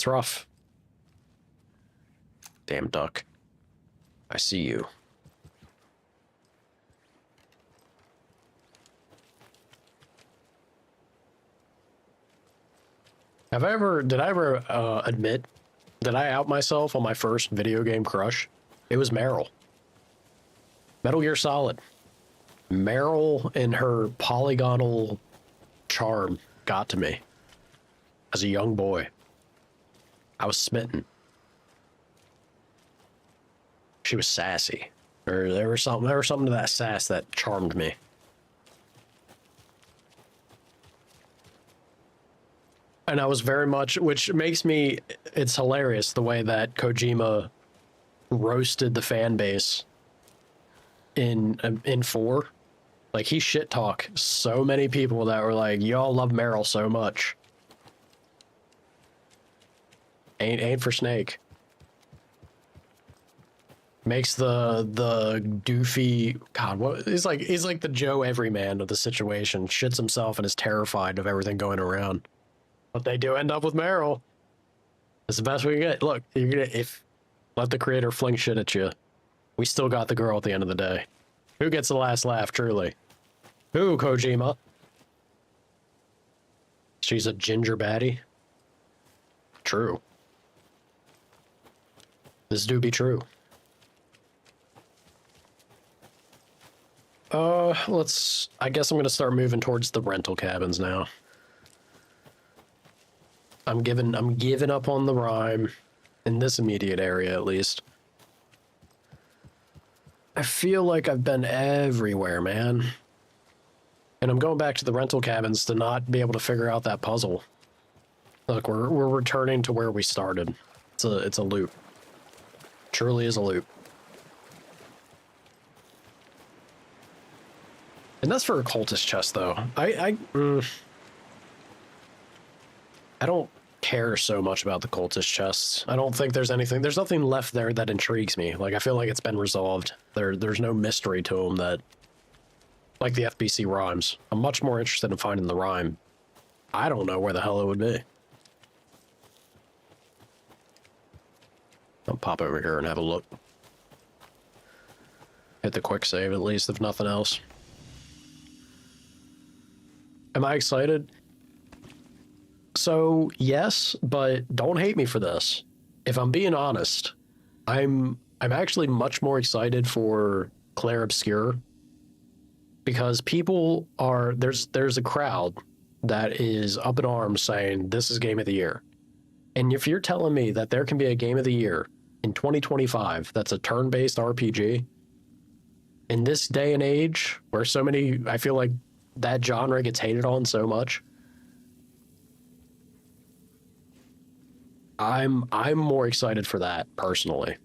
rough. Damn duck. I see you. Did I ever admit that I out myself on my first video game crush? It was Meryl. Metal Gear Solid. Meryl and her polygonal charm got to me as a young boy. I was smitten. She was sassy. Or there was something to that sass that charmed me. And I was very much, which makes me, it's hilarious the way that Kojima roasted the fan base in 4. Like, he shit talk so many people that were like, y'all love Meryl so much. Ain't for Snake. Makes the doofy, God, what, he's like the Joe Everyman of the situation. Shits himself and is terrified of everything going around. But they do end up with Meryl. It's the best we can get. Look, you're gonna, Let the creator fling shit at you. We still got the girl at the end of the day. Who gets the last laugh, truly? Who, Kojima? She's a ginger baddie? True. This do be true. I guess I'm gonna start moving towards the rental cabins now. I'm giving up on the rhyme, in this immediate area at least. I feel like I've been everywhere, man. And I'm going back to the rental cabins to not be able to figure out that puzzle. Look, we're returning to where we started. It's a loop. Truly is a loop. And that's for a cultist chest, though. I don't care so much about the cultist chests. I don't think there's nothing left there that intrigues me. Like, I feel like it's been resolved. There's no mystery to them that, like the FBC rhymes. I'm much more interested in finding the rhyme. I don't know where the hell it would be. I'll pop over here and have a look. Hit the quick save at least, if nothing else. Am I excited? So, yes, but don't hate me for this. If I'm being honest, I'm actually much more excited for Claire Obscure because people are there's a crowd that is up in arms saying this is game of the year. And if you're telling me that there can be a game of the year in 2025 that's a turn-based RPG in this day and age where so many, I feel like that genre gets hated on so much, I'm more excited for that personally.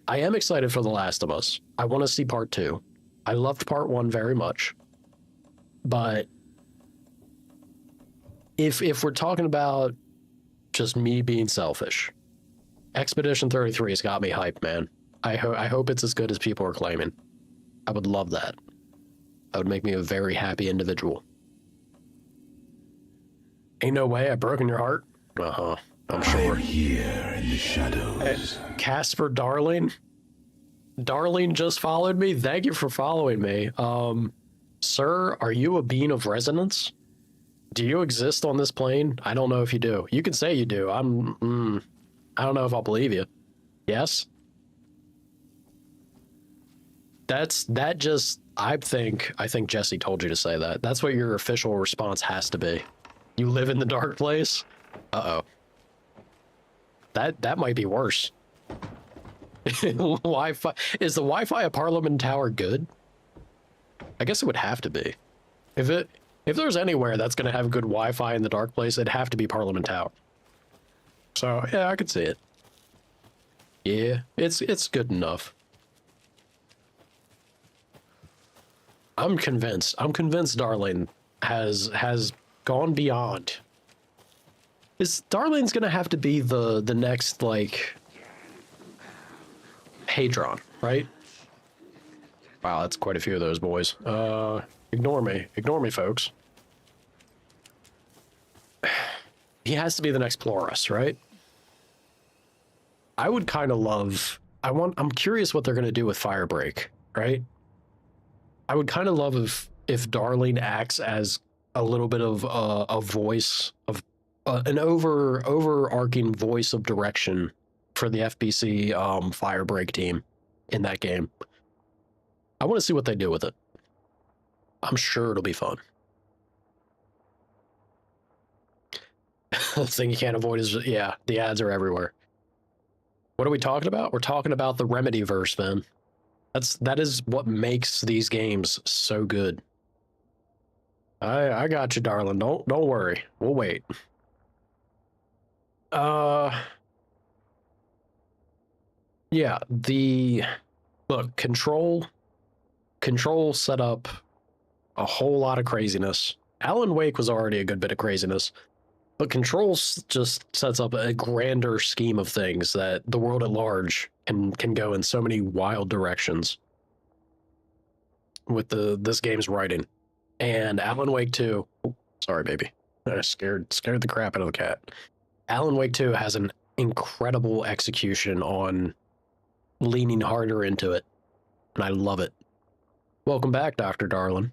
I am excited for The Last of Us. I want to see part 2. I loved part 1 very much. But if we're talking about just me being selfish, Expedition 33 has got me hyped, man. I hope it's as good as people are claiming. I would love that. That would make me a very happy individual. Ain't no way I've broken your heart? Uh-huh. I'm sure. I'm here in the shadows. Casper Darling? Darling just followed me? Thank you for following me. Sir, are you a being of resonance? Do you exist on this plane? I don't know if you do. You can say you do. I don't know if I'll believe you. Yes? I think Jesse told you to say that. That's what your official response has to be. You live in the dark place? Uh-oh. That might be worse. Wi-Fi. Is the Wi-Fi at Parliament Tower good? I guess it would have to be. If there's anywhere that's going to have good Wi-Fi in the dark place, it'd have to be Parliament Tower. So, yeah, I could see it. Yeah, it's good enough. I'm convinced. I'm convinced Darling has gone beyond. Darling's gonna have to be the next, like, Hadron, right? Wow, that's quite a few of those boys. Ignore me. Ignore me, folks. He has to be the next Plurus, right? I would kind of love... I'm curious what they're gonna do with Firebreak, right? I would kind of love if Darling acts as a little bit of a voice of an overarching voice of direction for the FBC Firebreak team in that game. I want to see what they do with it. I'm sure it'll be fun. The thing you can't avoid is, yeah, the ads are everywhere. What are we talking about? We're talking about the Remedyverse, man. That is what makes these games so good. I got you, darling. Don't worry. We'll wait. Yeah, look, Control set up a whole lot of craziness. Alan Wake was already a good bit of craziness, but Control just sets up a grander scheme of things that the world at large can go in so many wild directions with this game's writing. And Alan Wake 2, sorry, baby. I scared the crap out of the cat. Alan Wake 2 has an incredible execution on leaning harder into it. And I love it. Welcome back, Dr. Darlin.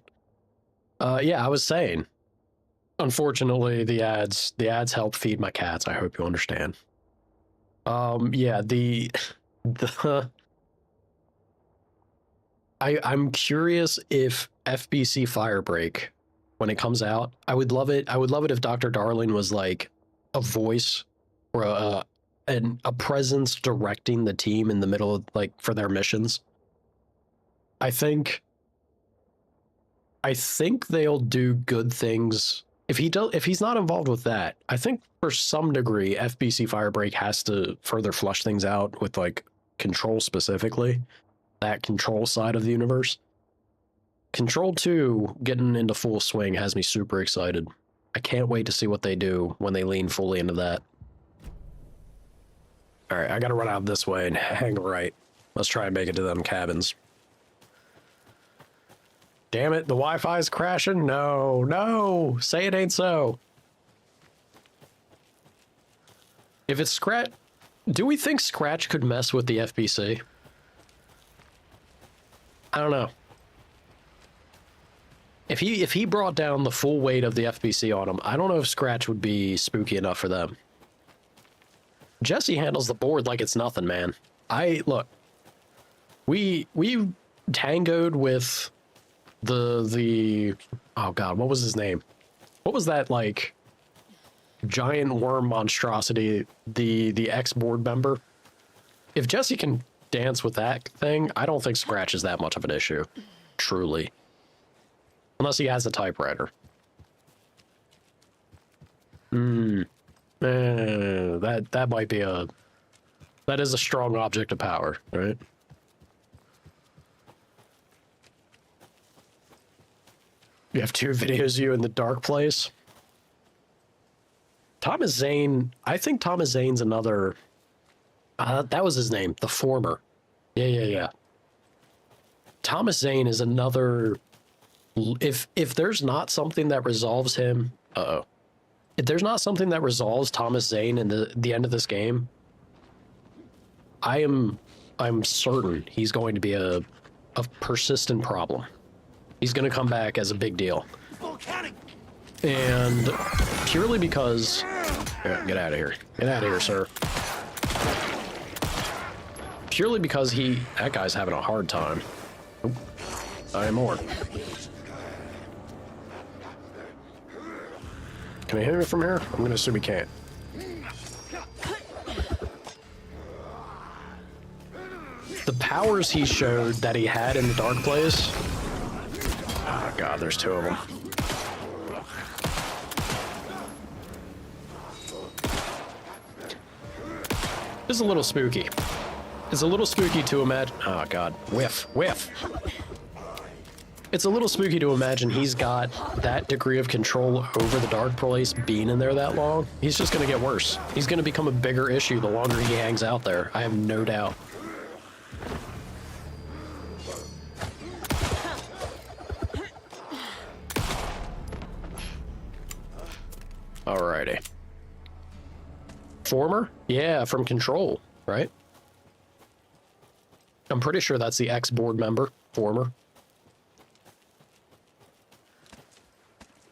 Yeah, I was saying, unfortunately, the ads help feed my cats. I hope you understand. Yeah, the I'm curious if FBC Firebreak, when it comes out, I would love it. I would love it if Dr. Darling was like a voice or a presence directing the team in the middle of, like, for their missions. I think they'll do good things if he's not involved with that. I think for some degree FBC Firebreak has to further flush things out with like Control specifically, that Control side of the universe. Control 2 getting into full swing has me super excited. I can't wait to see what they do when they lean fully into that. All right, I gotta run out this way and hang right. Let's try and make it to them cabins. Damn it, the Wi-Fi's crashing? No, say it ain't so. If it's Scratch, do we think Scratch could mess with the FBC? I don't know. If he brought down the full weight of the FBC on him, I don't know if Scratch would be spooky enough for them. Jesse handles the board like it's nothing, man. Look, we tangoed with the oh god, what was his name? What was that, like, giant worm monstrosity, the ex-board member? If Jesse can dance with that thing, I don't think Scratch is that much of an issue. Truly. Unless he has a typewriter. That might be that is a strong object of power, right? You have 2 videos of you in the dark place. Thomas Zane, I think Thomas Zane's another, that was his name, the former. Yeah. Thomas Zane is another, if there's not something that resolves him, if there's not something that resolves Thomas Zane in the end of this game, I'm certain he's going to be a persistent problem. He's going to come back as a big deal. And purely because... Yeah, get out of here. Get out of here, sir. Purely because that guy's having a hard time. Oh, I am more. Can he hit me from here? I'm going to assume he can't. The powers he showed that he had in the dark place... Oh god, there's 2 of them. It's a little spooky. It's a little spooky to imagine... Oh god, whiff. It's a little spooky to imagine he's got that degree of control over the dark place being in there that long. He's just gonna get worse. He's gonna become a bigger issue the longer he hangs out there. I have no doubt. Alrighty. Former? Yeah, from Control, right? I'm pretty sure that's the ex-board member, Former.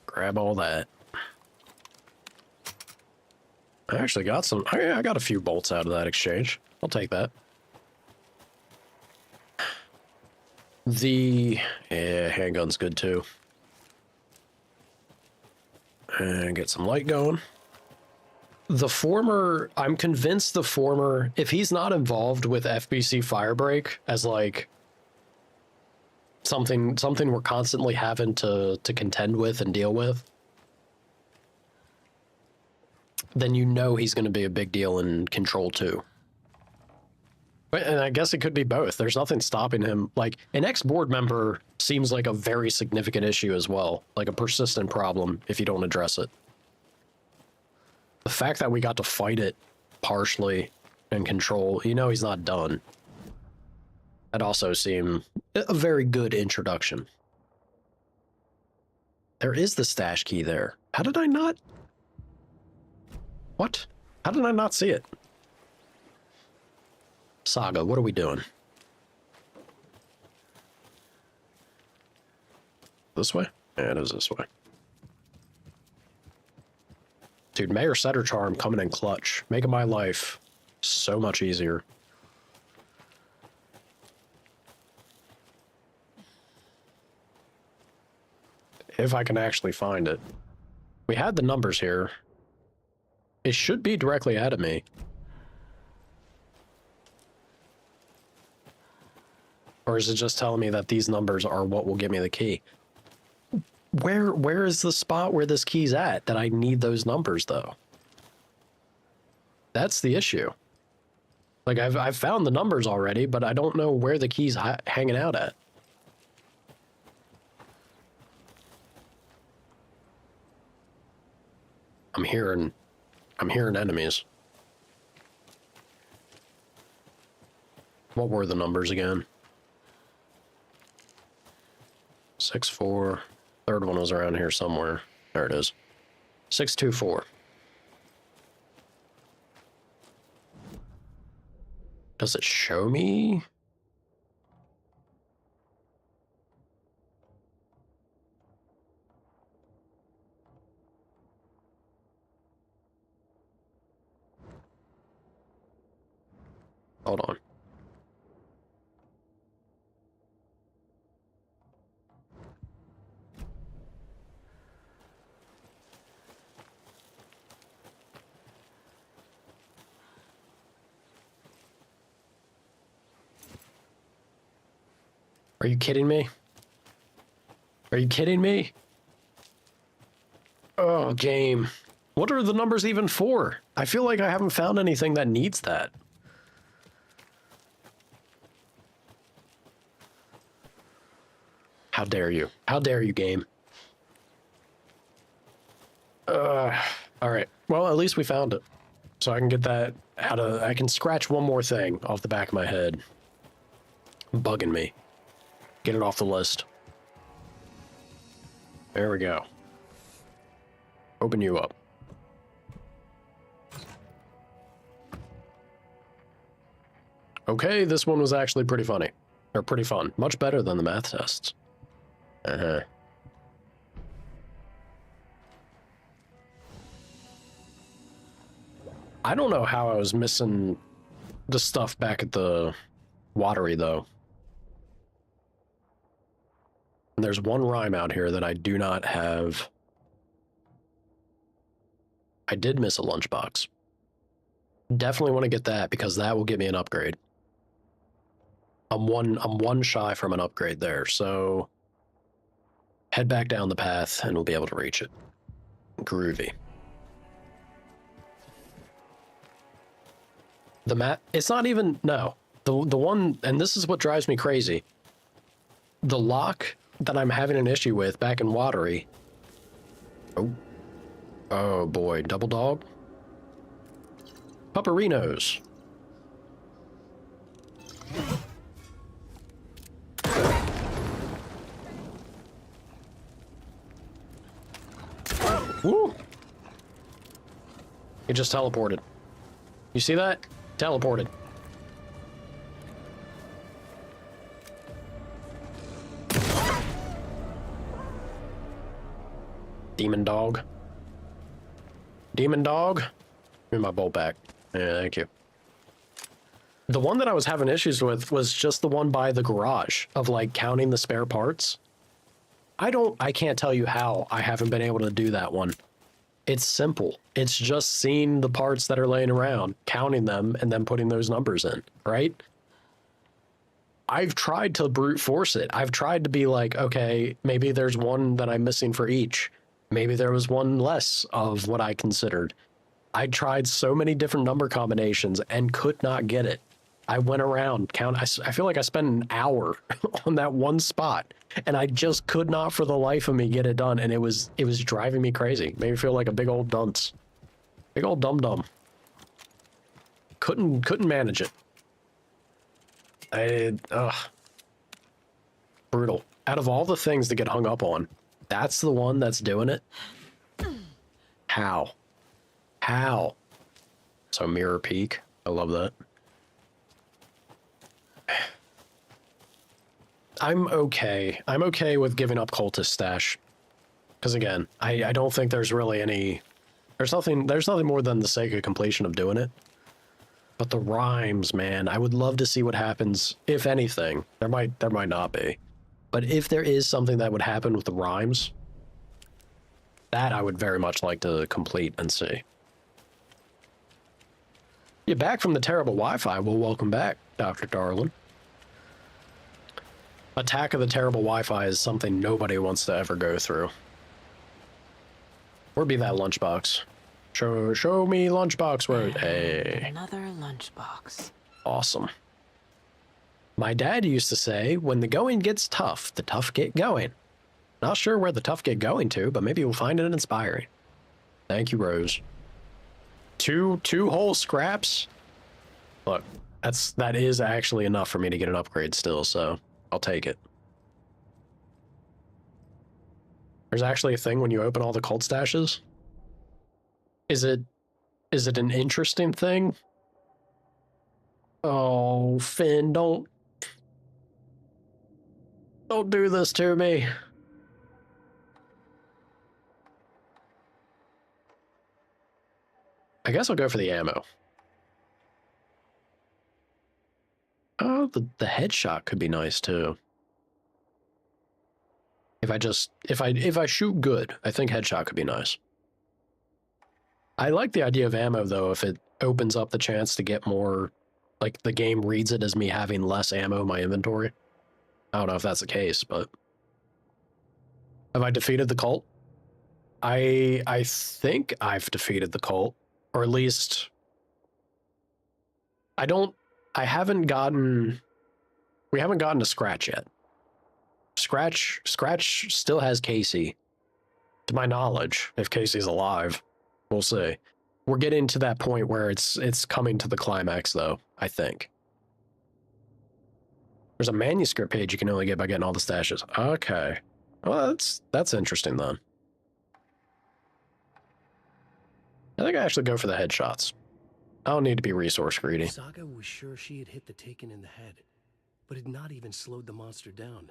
Grab all that. I actually got some... I got a few bolts out of that exchange. I'll take that. Yeah, handgun's good too. And get some light going. The Former, I'm convinced the Former, if he's not involved with FBC Firebreak as like something we're constantly having to contend with and deal with, then you know he's going to be a big deal in Control 2. And I guess it could be both. There's nothing stopping him. Like, an ex-board member seems like a very significant issue as well. Like a persistent problem if you don't address it. The fact that we got to fight it partially in Control, you know he's not done. That also seemed a very good introduction. There is the stash key there. How did I not... What? How did I not see it? Saga, what are we doing? This way? Yeah, it is this way. Dude, Mayor Setter Charm coming in clutch. Making my life so much easier. If I can actually find it. We had the numbers here. It should be directly ahead of me. Or is it just telling me that these numbers are what will give me the key? Where is the spot where this key's at that I need those numbers though? That's the issue. Like I've found the numbers already, but I don't know where the key's hanging out at. I'm hearing enemies. What were the numbers again? 6-4. Third one was around here somewhere. There it is. 624. Does it show me? Hold on. Are you kidding me? Are you kidding me? Oh, game. What are the numbers even for? I feel like I haven't found anything that needs that. How dare you? How dare you, game? All right. Well, at least we found it. So I can get that out of... I can scratch one more thing off the back of my head. Bugging me. Get it off the list. There we go. Open you up. Okay, this one was actually pretty funny. Or pretty fun. Much better than the math tests. Uh-huh. I don't know how I was missing the stuff back at the watery, though. There's one rhyme out here that I do not have. I did miss a lunchbox. Definitely want to get that because that will give me an upgrade. I'm one shy from an upgrade there, so head back down the path and we'll be able to reach it. Groovy. The map, it's not even, no. The one, and this is what drives me crazy. The lock that I'm having an issue with back in Watery. Oh boy, double dog? Pupperinos. Woo! It just teleported. You see that? Teleported. Demon dog. Demon dog? Give me my bolt back. Yeah, thank you. The one that I was having issues with was just the one by the garage of like counting the spare parts. I can't tell you how I haven't been able to do that one. It's simple. It's just seeing the parts that are laying around, counting them, and then putting those numbers in, right? I've tried to brute force it. I've tried to be like, okay, maybe there's one that I'm missing for each. Maybe there was one less of what I considered. I tried so many different number combinations and could not get it. I went around, I feel like I spent an hour on that one spot, and I just could not for the life of me get it done, and it was driving me crazy. Made me feel like a big old dunce. Big old dum-dum. Couldn't manage it. Brutal. Out of all the things to get hung up on, that's the one that's doing it? How? How? So mirror peak. I love that. I'm okay. I'm okay with giving up cultist stash. Because again, I don't think there's really any... There's nothing more than the sake of completion of doing it. But the rhymes, man, I would love to see what happens, if anything. There might not be. But if there is something that would happen with the rhymes, that I would very much like to complete and see. You're back from the terrible Wi-Fi. Well, welcome back, Dr. Darlin. Attack of the terrible Wi-Fi is something nobody wants to ever go through. Or be that lunchbox. Show me lunchbox road. Hey. Another lunchbox. Awesome. My dad used to say, when the going gets tough, the tough get going. Not sure where the tough get going to, but maybe you'll find it inspiring. Thank you, Rose. Two whole scraps? Look, that is actually enough for me to get an upgrade still, so I'll take it. There's actually a thing when you open all the cult stashes. Is it an interesting thing? Oh, Finn, don't do this to me. I guess I'll go for the ammo. Oh, the headshot could be nice too. If I shoot good, I think headshot could be nice. I like the idea of ammo though, if it opens up the chance to get more, like the game reads it as me having less ammo in my inventory. I don't know if that's the case, but have I defeated the cult? I think I've defeated the cult, or at least we haven't gotten to Scratch yet. Scratch still has Casey, to my knowledge. If Casey's alive, we'll see. We're getting to that point where it's coming to the climax, though, I think. There's a manuscript page you can only get by getting all the stashes. Okay. Well, that's interesting, then. I think I actually go for the headshots. I don't need to be resource greedy. Saga was sure she had hit the Taken in the head, but had not even slowed the monster down.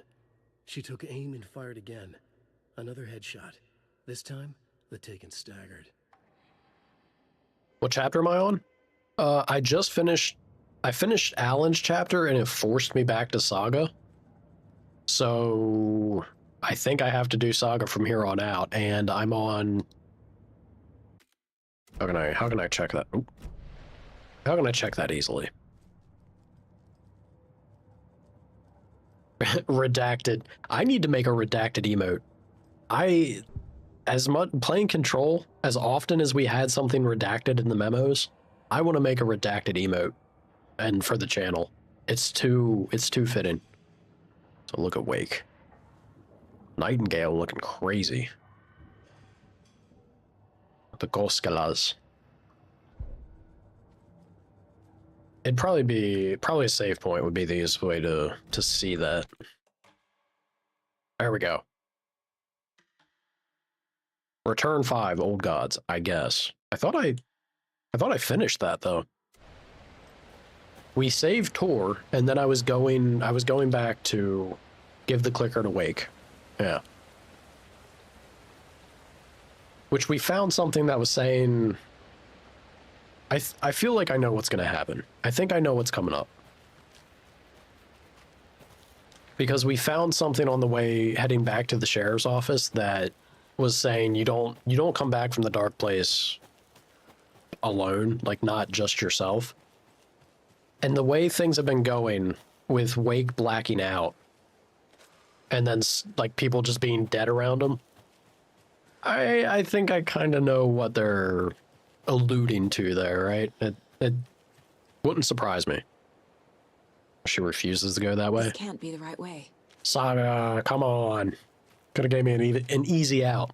She took aim and fired again. Another headshot. This time, the Taken staggered. What chapter am I on? I finished Alan's chapter and it forced me back to Saga. So I think I have to do Saga from here on out, and I'm on... How can I check that? Oop. How can I check that easily? Redacted. I need to make a redacted emote. As much playing Control, as often as we had something redacted in the memos, I want to make a redacted emote, and for the channel, it's too fitting. So look at Wake. Nightingale looking crazy. The Goskalas. It'd probably a save point would be the easiest way to see that. There we go. Return 5, Old Gods, I guess. I thought I finished that though. We saved Tor, and then I was going back to give the clicker to Wake. Yeah. Which we found something that was saying... I feel like I know what's going to happen. I think I know what's coming up. Because we found something on the way heading back to the sheriff's office that was saying you don't come back from the dark place alone, like not just yourself. And the way things have been going with Wake blacking out and then like people just being dead around him, I think I kind of know what they're alluding to there, right? It wouldn't surprise me. She refuses to go that way. This can't be the right way. Saga, come on. Could have gave me an easy out.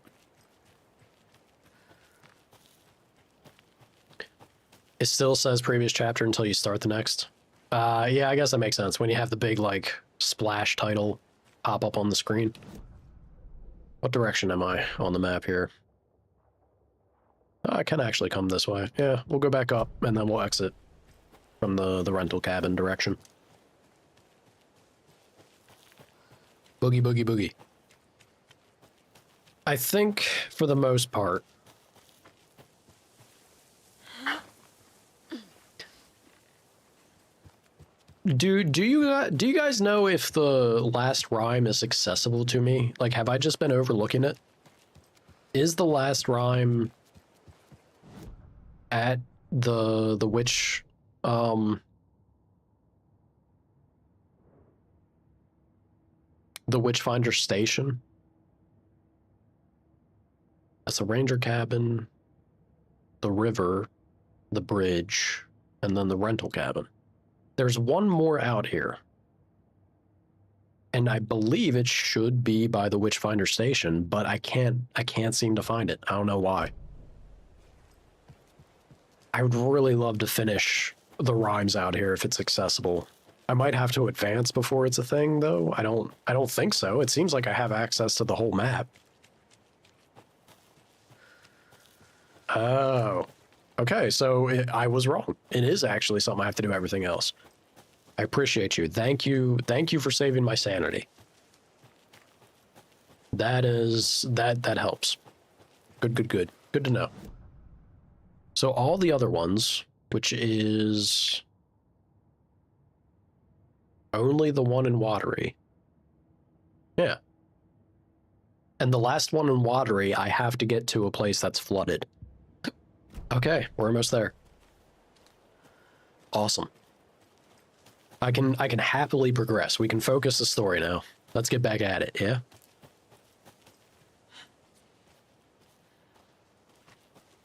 It still says previous chapter until you start the next. Yeah, I guess that makes sense. When you have the big, like, splash title pop up on the screen. What direction am I on the map here? I can actually come this way. Yeah, we'll go back up, and then we'll exit from the rental cabin direction. Boogie, boogie, boogie. I think, for the most part, do you guys know if the last rhyme is accessible to me? Like, have I just been overlooking it? Is the last rhyme at the witch the Witchfinder station? That's the ranger cabin, the river, the bridge, and then the rental cabin. There's one more out here. And I believe it should be by the Witchfinder station, but I can't seem to find it. I don't know why. I would really love to finish the rhymes out here if it's accessible. I might have to advance before it's a thing, though. I don't think so. It seems like I have access to the whole map. Oh. Okay, so I was wrong. It is actually something I have to do everything else. I appreciate you. Thank you for saving my sanity. That helps. Good. Good to know. So all the other ones, which is only the one in Watery. Yeah. And the last one in Watery, I have to get to a place that's flooded. Okay, we're almost there. Awesome. I can happily progress. We can focus the story now. Let's get back at it, yeah?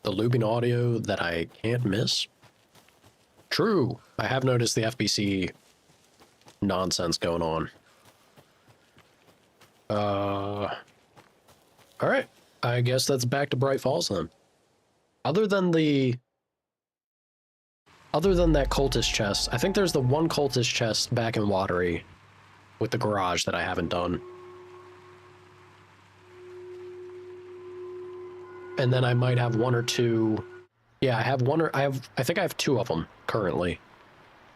The looping audio that I can't miss. True. I have noticed the FBC nonsense going on. All right. I guess that's back to Bright Falls then. Other than that cultist chest, I think there's the one cultist chest back in Watery with the garage that I haven't done. And then I might have one or two. Yeah, I think I have two of them currently.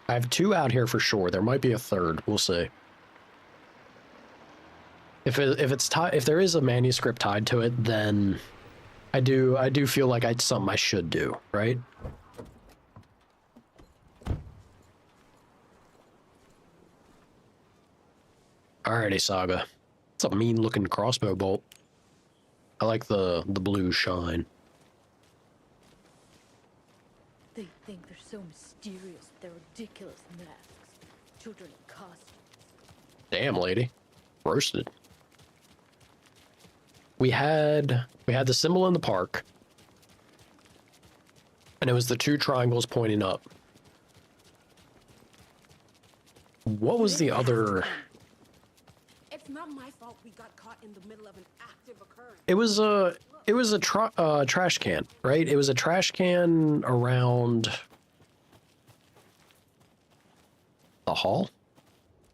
I have two out here for sure. There might be a third. We'll see. If there is a manuscript tied to it, then I do feel like it's something I should do, right? Alrighty, Saga. It's a mean-looking crossbow bolt. I like the blue shine. They think they're so mysterious with their ridiculous masks. Children in costumes. Damn, lady. Roasted. We had the symbol in the park. And it was the two triangles pointing up. What was the other? It's not my fault we got caught in the middle of an active occurrence. It was a trash can, right? It was a trash can around the hall.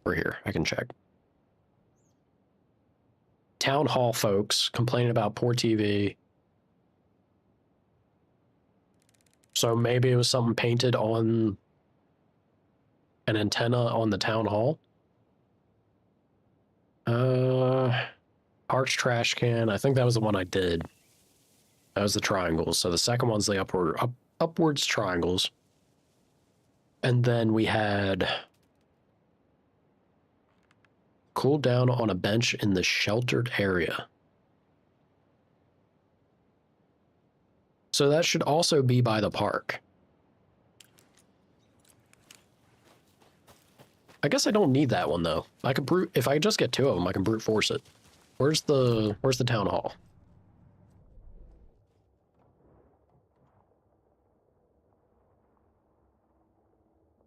We're here. I can check. Town hall folks complaining about poor TV. So maybe it was something painted on an antenna on the town hall. Park's trash can. I think that was the one I did. That was the triangles. So the second one's the upwards triangles. And then we had cool down on a bench in the sheltered area. So that should also be by the park. I guess I don't need that one though. I could if I just get two of them, I can brute force it. Where's the town hall?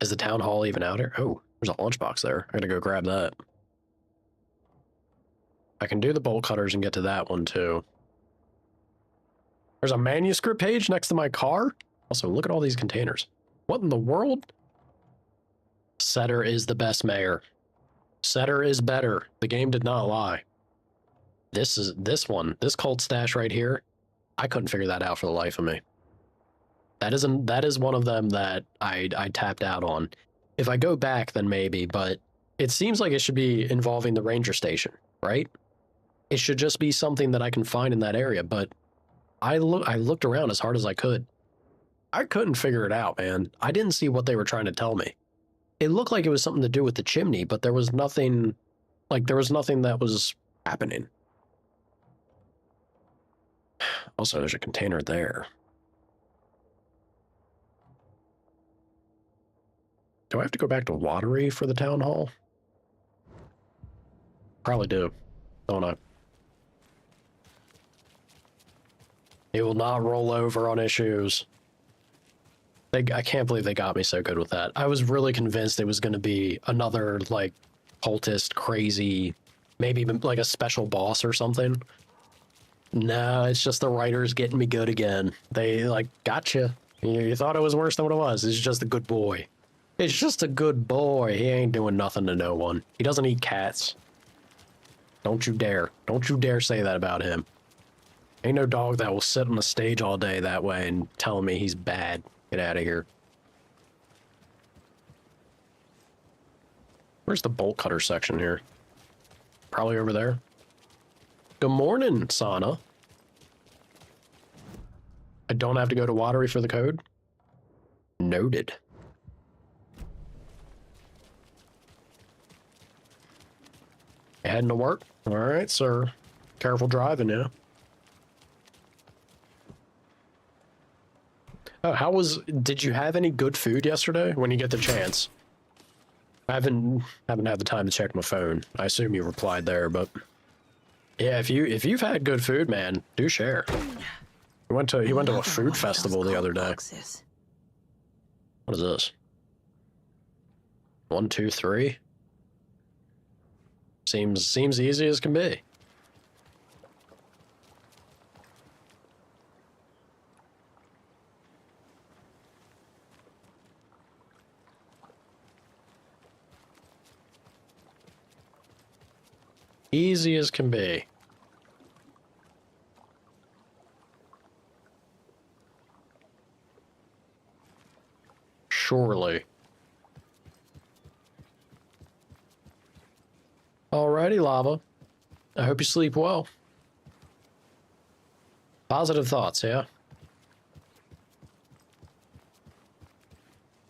Is the town hall even out here? Oh, there's a lunchbox there. I gotta go grab that. I can do the bolt cutters and get to that one too. There's a manuscript page next to my car. Also, look at all these containers. What in the world? Setter is the best mayor. Setter is better. The game did not lie. This cult stash right here. I couldn't figure that out for the life of me. That is one of them that I tapped out on. If I go back, then maybe, but it seems like it should be involving the ranger station, right? It should just be something that I can find in that area, but I looked around as hard as I could. I couldn't figure it out, man. I didn't see what they were trying to tell me. It looked like it was something to do with the chimney, but there was nothing, like there was nothing that was happening. Also, there's a container there. Do I have to go back to Watery for the town hall? Probably do, don't I? He will not roll over on issues. I can't believe they got me so good with that. I was really convinced it was going to be another, like, cultist, crazy, maybe even like a special boss or something. No, it's just the writers getting me good again. They, like, gotcha. You thought it was worse than what it was. It's just a good boy. It's just a good boy. He ain't doing nothing to no one. He doesn't eat cats. Don't you dare. Don't you dare say that about him. Ain't no dog that will sit on the stage all day that way and tell me he's bad. Get out of here. Where's the bolt cutter section here? Probably over there. Good morning, Sana. I don't have to go to Watery for the code? Noted. You heading to work? All right, sir. Careful driving, yeah. Oh, did you have any good food yesterday when you get the chance? I haven't had the time to check my phone. I assume you replied there, but yeah, if you've had good food, man, do share. You went to a food festival the other day. What is this? 1, 2, 3. Seems easy as can be. Easy as can be. Surely. Alrighty, Lava. I hope you sleep well. Positive thoughts, yeah?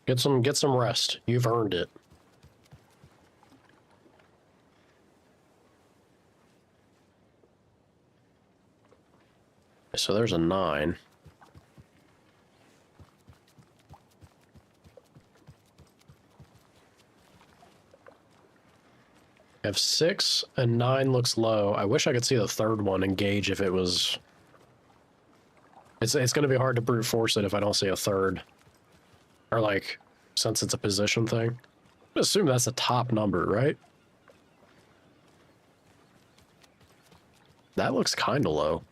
Get some rest. You've earned it. So there's a 9. I have 6 and 9 looks low. I wish I could see the third one and gauge if it was... It's going to be hard to brute force it if I don't see a third. Or like, since it's a position thing. I assume that's the top number, right? That looks kind of low.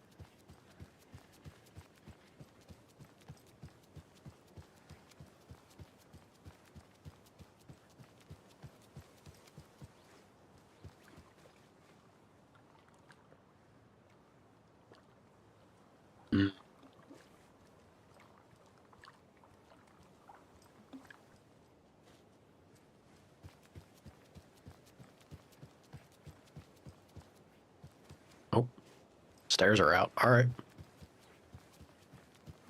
Oh, stairs are out. All right.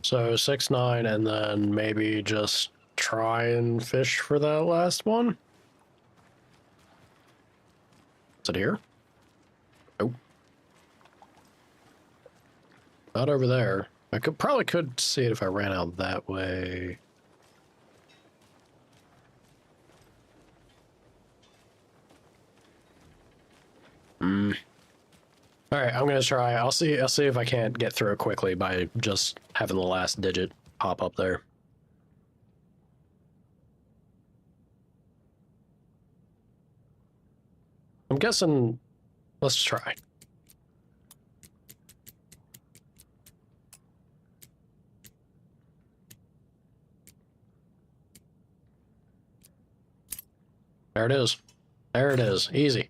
So 6, 9, and then maybe just try and fish for that last one. Is it here? Nope. Not over there. I probably could see it if I ran out that way. All right, I'm gonna try. I'll see if I can't get through it quickly by just having the last digit pop up there. I'm guessing. Let's try. There it is. There it is. Easy.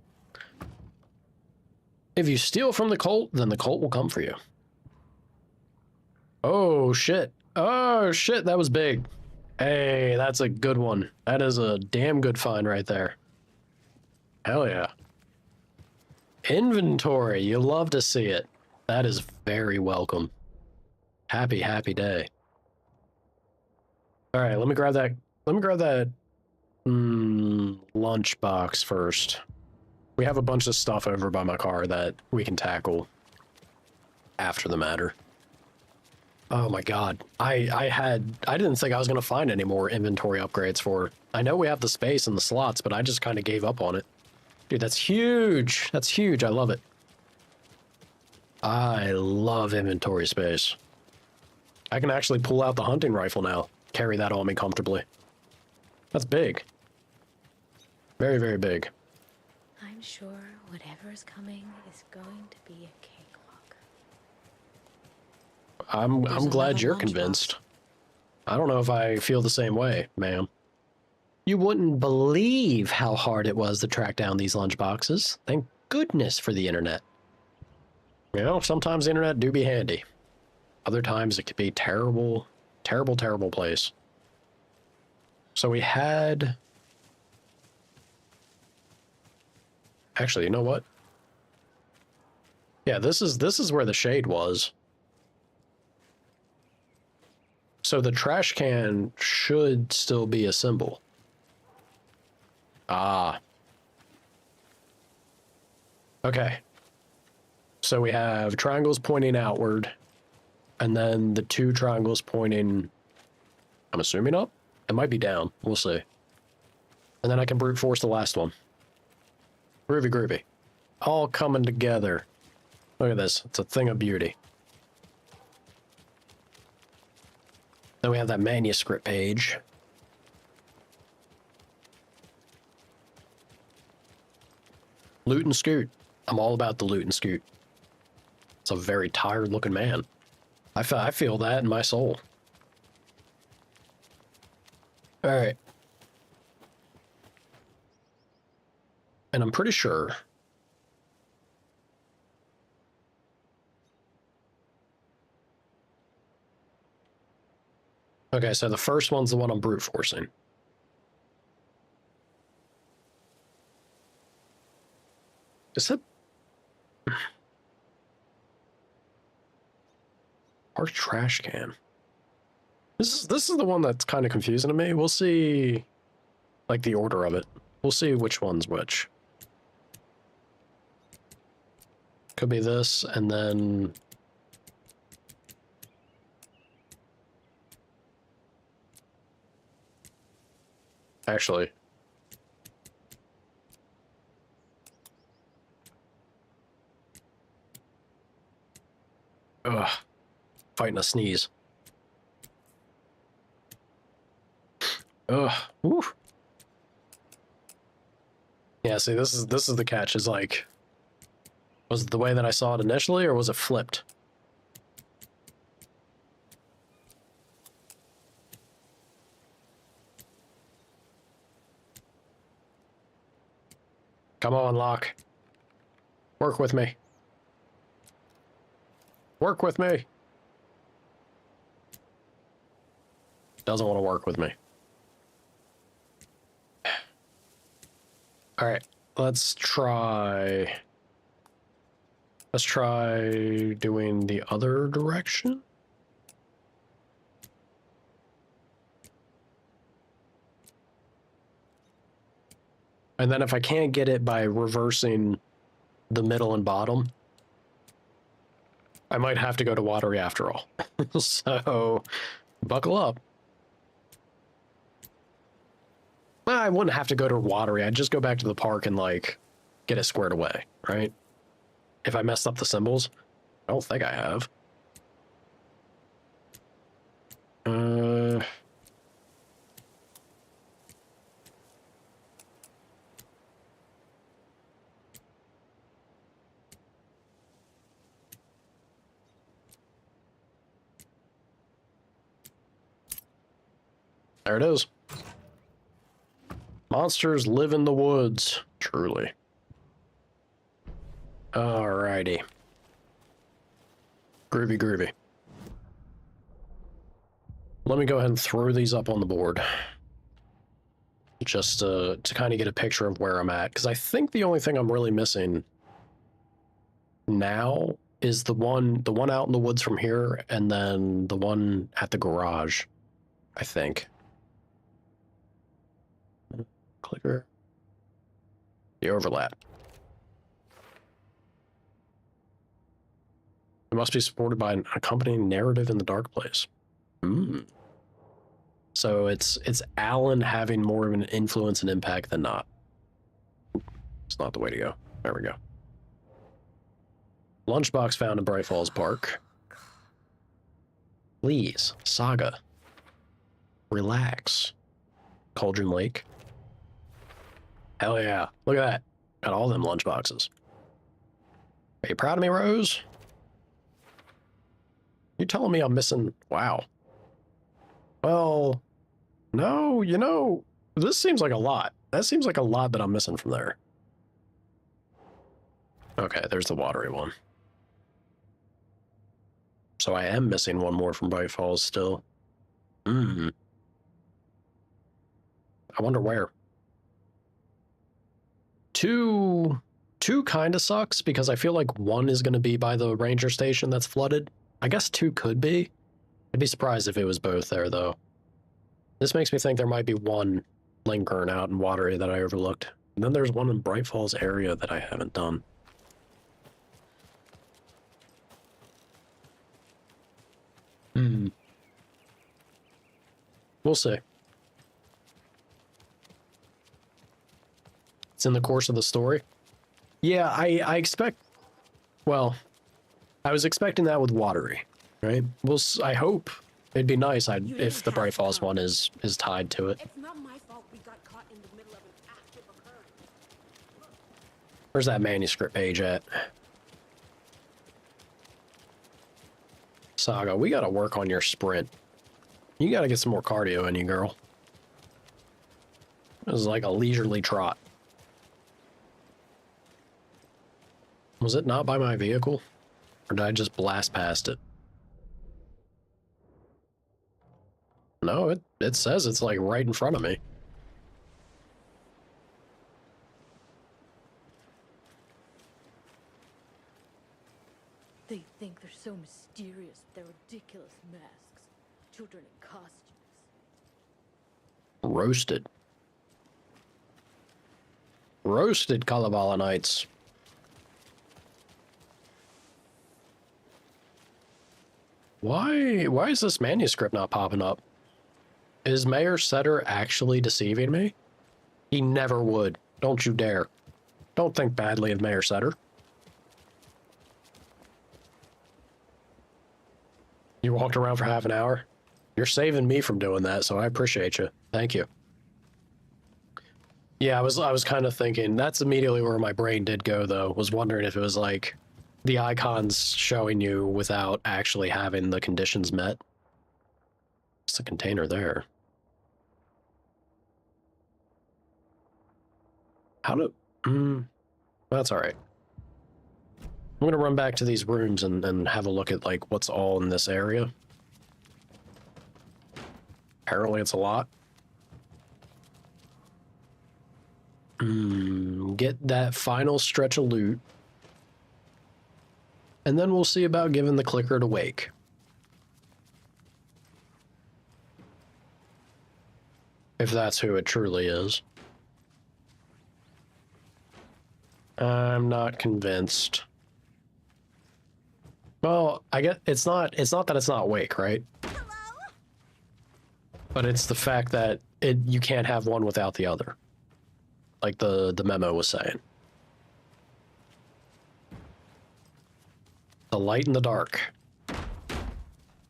If you steal from the cult, then the cult will come for you. Oh, shit. Oh, shit. That was big. Hey, that's a good one. That is a damn good find right there. Hell yeah. Inventory. You love to see it. That is very welcome. Happy, happy day. All right, let me grab that. Let me grab that lunchbox first. We have a bunch of stuff over by my car that we can tackle after the matter. Oh my god. I didn't think I was going to find any more inventory upgrades for. I know we have the space and the slots, but I just kind of gave up on it. Dude, that's huge. That's huge. I love it. I love inventory space. I can actually pull out the hunting rifle now. Carry that on me comfortably. That's big. Very, very big. I'm sure whatever is coming is going to be a cakewalk. I'm glad another you're lunchbox. convinced. I don't know if I feel the same way, ma'am. You wouldn't believe how hard it was to track down these lunchboxes. Thank goodness for the internet. You know, sometimes the internet do be handy. Other times it could be terrible, terrible, terrible place. So we had... Actually, you know what? Yeah, this is where the shade was. So the trash can should still be a symbol. Ah. Okay. So we have triangles pointing outward, and then the two triangles pointing, I'm assuming up? It might be down. We'll see. And then I can brute force the last one. Groovy, groovy. All coming together. Look at this. It's a thing of beauty. Then we have that manuscript page. Loot and scoot. I'm all about the loot and scoot. It's a very tired looking man. I feel that in my soul. All right. And I'm pretty sure. Okay, so the first one's the one I'm brute forcing. Is it? Our trash can. This is the one that's kind of confusing to me. We'll see, like, the order of it. We'll see which one's which. Could be this, and then... Actually... Ugh. Fighting a sneeze. Ugh. Woo. Yeah, see, this is the catch, is like... Was it the way that I saw it initially, or was it flipped? Come on, Locke. Work with me. Work with me. Doesn't want to work with me. All right, let's try doing the other direction. And then if I can't get it by reversing the middle and bottom, I might have to go to watery after all. So, buckle up. Well, I wouldn't have to go to watery. I'd just go back to the park and, like, get it squared away, right? If I messed up the symbols. I don't think I have. There it is. Monsters live in the woods, truly. Alrighty. Groovy, groovy. Let me go ahead and throw these up on the board. Just to kind of get a picture of where I'm at. Because I think the only thing I'm really missing now is the one out in the woods from here, and then the one at the garage, I think. Clicker. The overlap. It must be supported by an accompanying narrative in the dark place. So it's Alan having more of an influence and impact than not. It's not the way to go. There we go. Lunchbox found in Bright Falls Park. Please, Saga. Relax. Cauldron Lake. Hell yeah. Look at that. Got all them lunchboxes. Are you proud of me, Rose? You telling me I'm missing... Wow. Well, no, you know, this seems like a lot. That seems like a lot that I'm missing from there. Okay, there's the watery one. So I am missing one more from Bright Falls still. I wonder where. Two kind of sucks because I feel like one is going to be by the ranger station that's flooded. I guess two could be. I'd be surprised if it was both there, though. This makes me think there might be one lingering out in watery that I overlooked. And then there's one in Bright Falls area that I haven't done. We'll see. It's in the course of the story. Yeah, I expect... Well, I was expecting that with watery, right? I hope. It'd be nice if the Bright Falls one is tied to it. It's not my fault we got caught in the middle of an active occurrence. Where's that manuscript page at? Saga, we gotta work on your sprint. You gotta get some more cardio in you, girl. This is like a leisurely trot. Was it not by my vehicle? Or did I just blast past it? No, it says it's like right in front of me. They think they're so mysterious with their ridiculous masks. Children in costumes. Roasted. Roasted Kalevala Knights. Why is this manuscript not popping up? Is Mayor Setter actually deceiving me? He never would. Don't you dare. Don't think badly of Mayor Setter. You walked around for half an hour? You're saving me from doing that, so I appreciate you. Thank you. Yeah, I was kind of thinking, that's immediately where my brain did go, though. Was wondering if it was like the icons showing you without actually having the conditions met. It's a container there. How do... that's all right. I'm gonna run back to these rooms and have a look at like what's all in this area. Apparently it's a lot. Get that final stretch of loot. And then we'll see about giving the clicker to Wake. If that's who it truly is. I'm not convinced. Well, I get it's not that it's not Wake, right? Hello? But it's the fact that you can't have one without the other. Like the memo was saying. The light and the dark.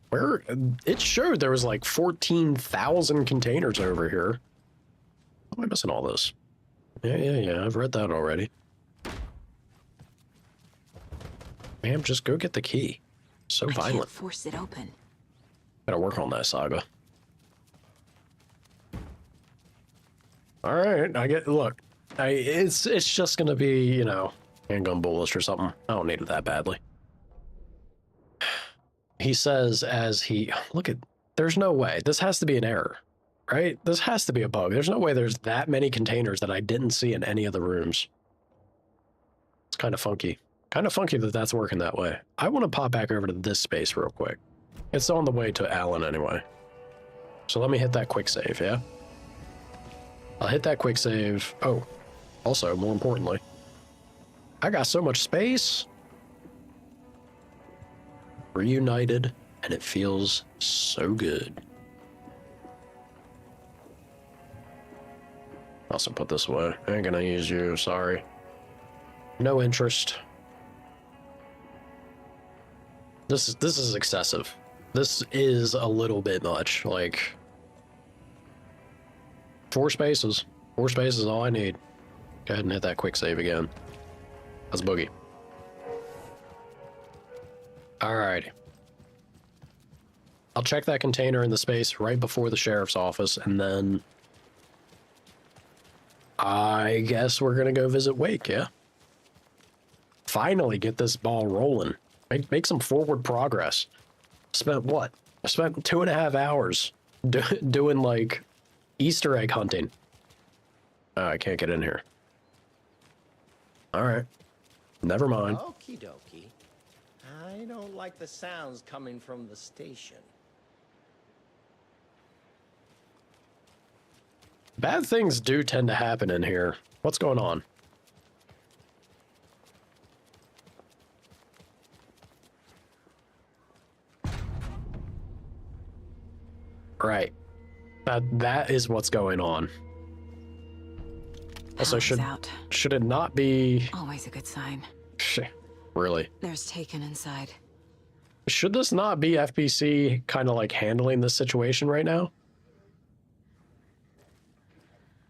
Where it showed there was like 14,000 containers over here. How am I missing all this? Yeah, I've read that already. Ma'am, just go get the key. So violent. I can't force it open. Gotta work on that, Saga. All right, look, it's just gonna be, you know, handgun bullets or something. I don't need it that badly. He says there's no way. This has to be an error, right? This has to be a bug. There's no way there's that many containers that I didn't see in any of the rooms. It's kind of funky. Kind of funky that that's working that way. I want to pop back over to this space real quick. It's on the way to Alan anyway. So let me hit that quick save, yeah? I'll hit that quick save. Oh, also, more importantly, I got so much space. Reunited, and it feels so good. Also put this away. I ain't gonna use you, sorry. No interest. This is excessive. This is a little bit much. Like 4 spaces. 4 spaces is all I need. Go ahead and hit that quick save again. That's boogie. Alrighty. I'll check that container in the space right before the sheriff's office, and then I guess we're gonna go visit Wake, yeah? Finally get this ball rolling. Make some forward progress. Spent what? I spent 2.5 hours doing like Easter egg hunting. Oh, I can't get in here. All right. Never mind. Okie dokie. I don't like the sounds coming from the station. Bad things do tend to happen in here. What's going on? Right. That is what's going on. Also, should it not be... Always a good sign. Really? There's Taken inside. Should this not be FBC kind of like handling this situation right now?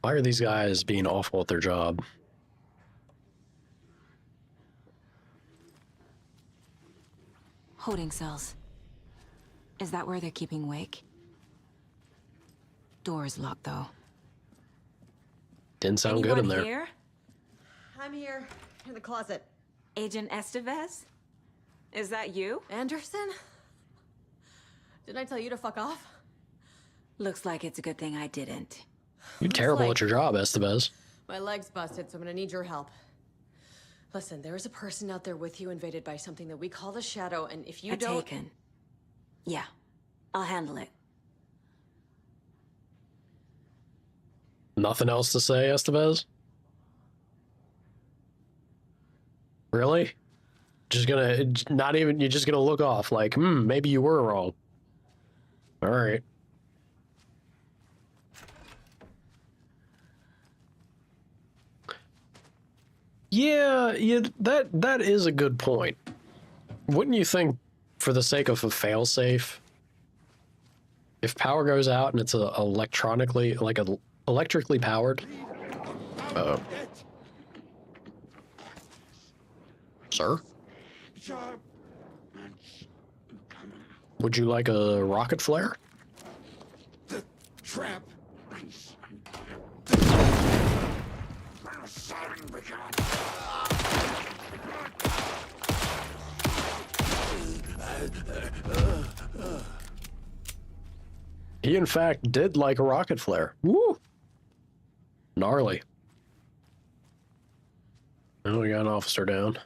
Why are these guys being awful at their job? Holding cells. Is that where they're keeping Wake? Door's locked, though. Didn't sound good in there. Here? I'm here, in the closet. Agent Estevez? Is that you? Anderson? Didn't I tell you to fuck off? Looks like it's a good thing I didn't. You're terrible at your job, Estevez. My leg's busted, so I'm gonna need your help. Listen, there is a person out there with you invaded by something that we call the Shadow, and if you don't... Taken. Yeah, I'll handle it. Nothing else to say, Estevez? Really? Just gonna, not even, you're just gonna look off like, maybe you were wrong. All right. Yeah, that is a good point. Wouldn't you think, for the sake of a failsafe, if power goes out and it's electrically powered? Uh-oh. Sir? Would you like a rocket flare? The trap. He, in fact, did like a rocket flare. Woo! Gnarly. Oh, we got an officer down.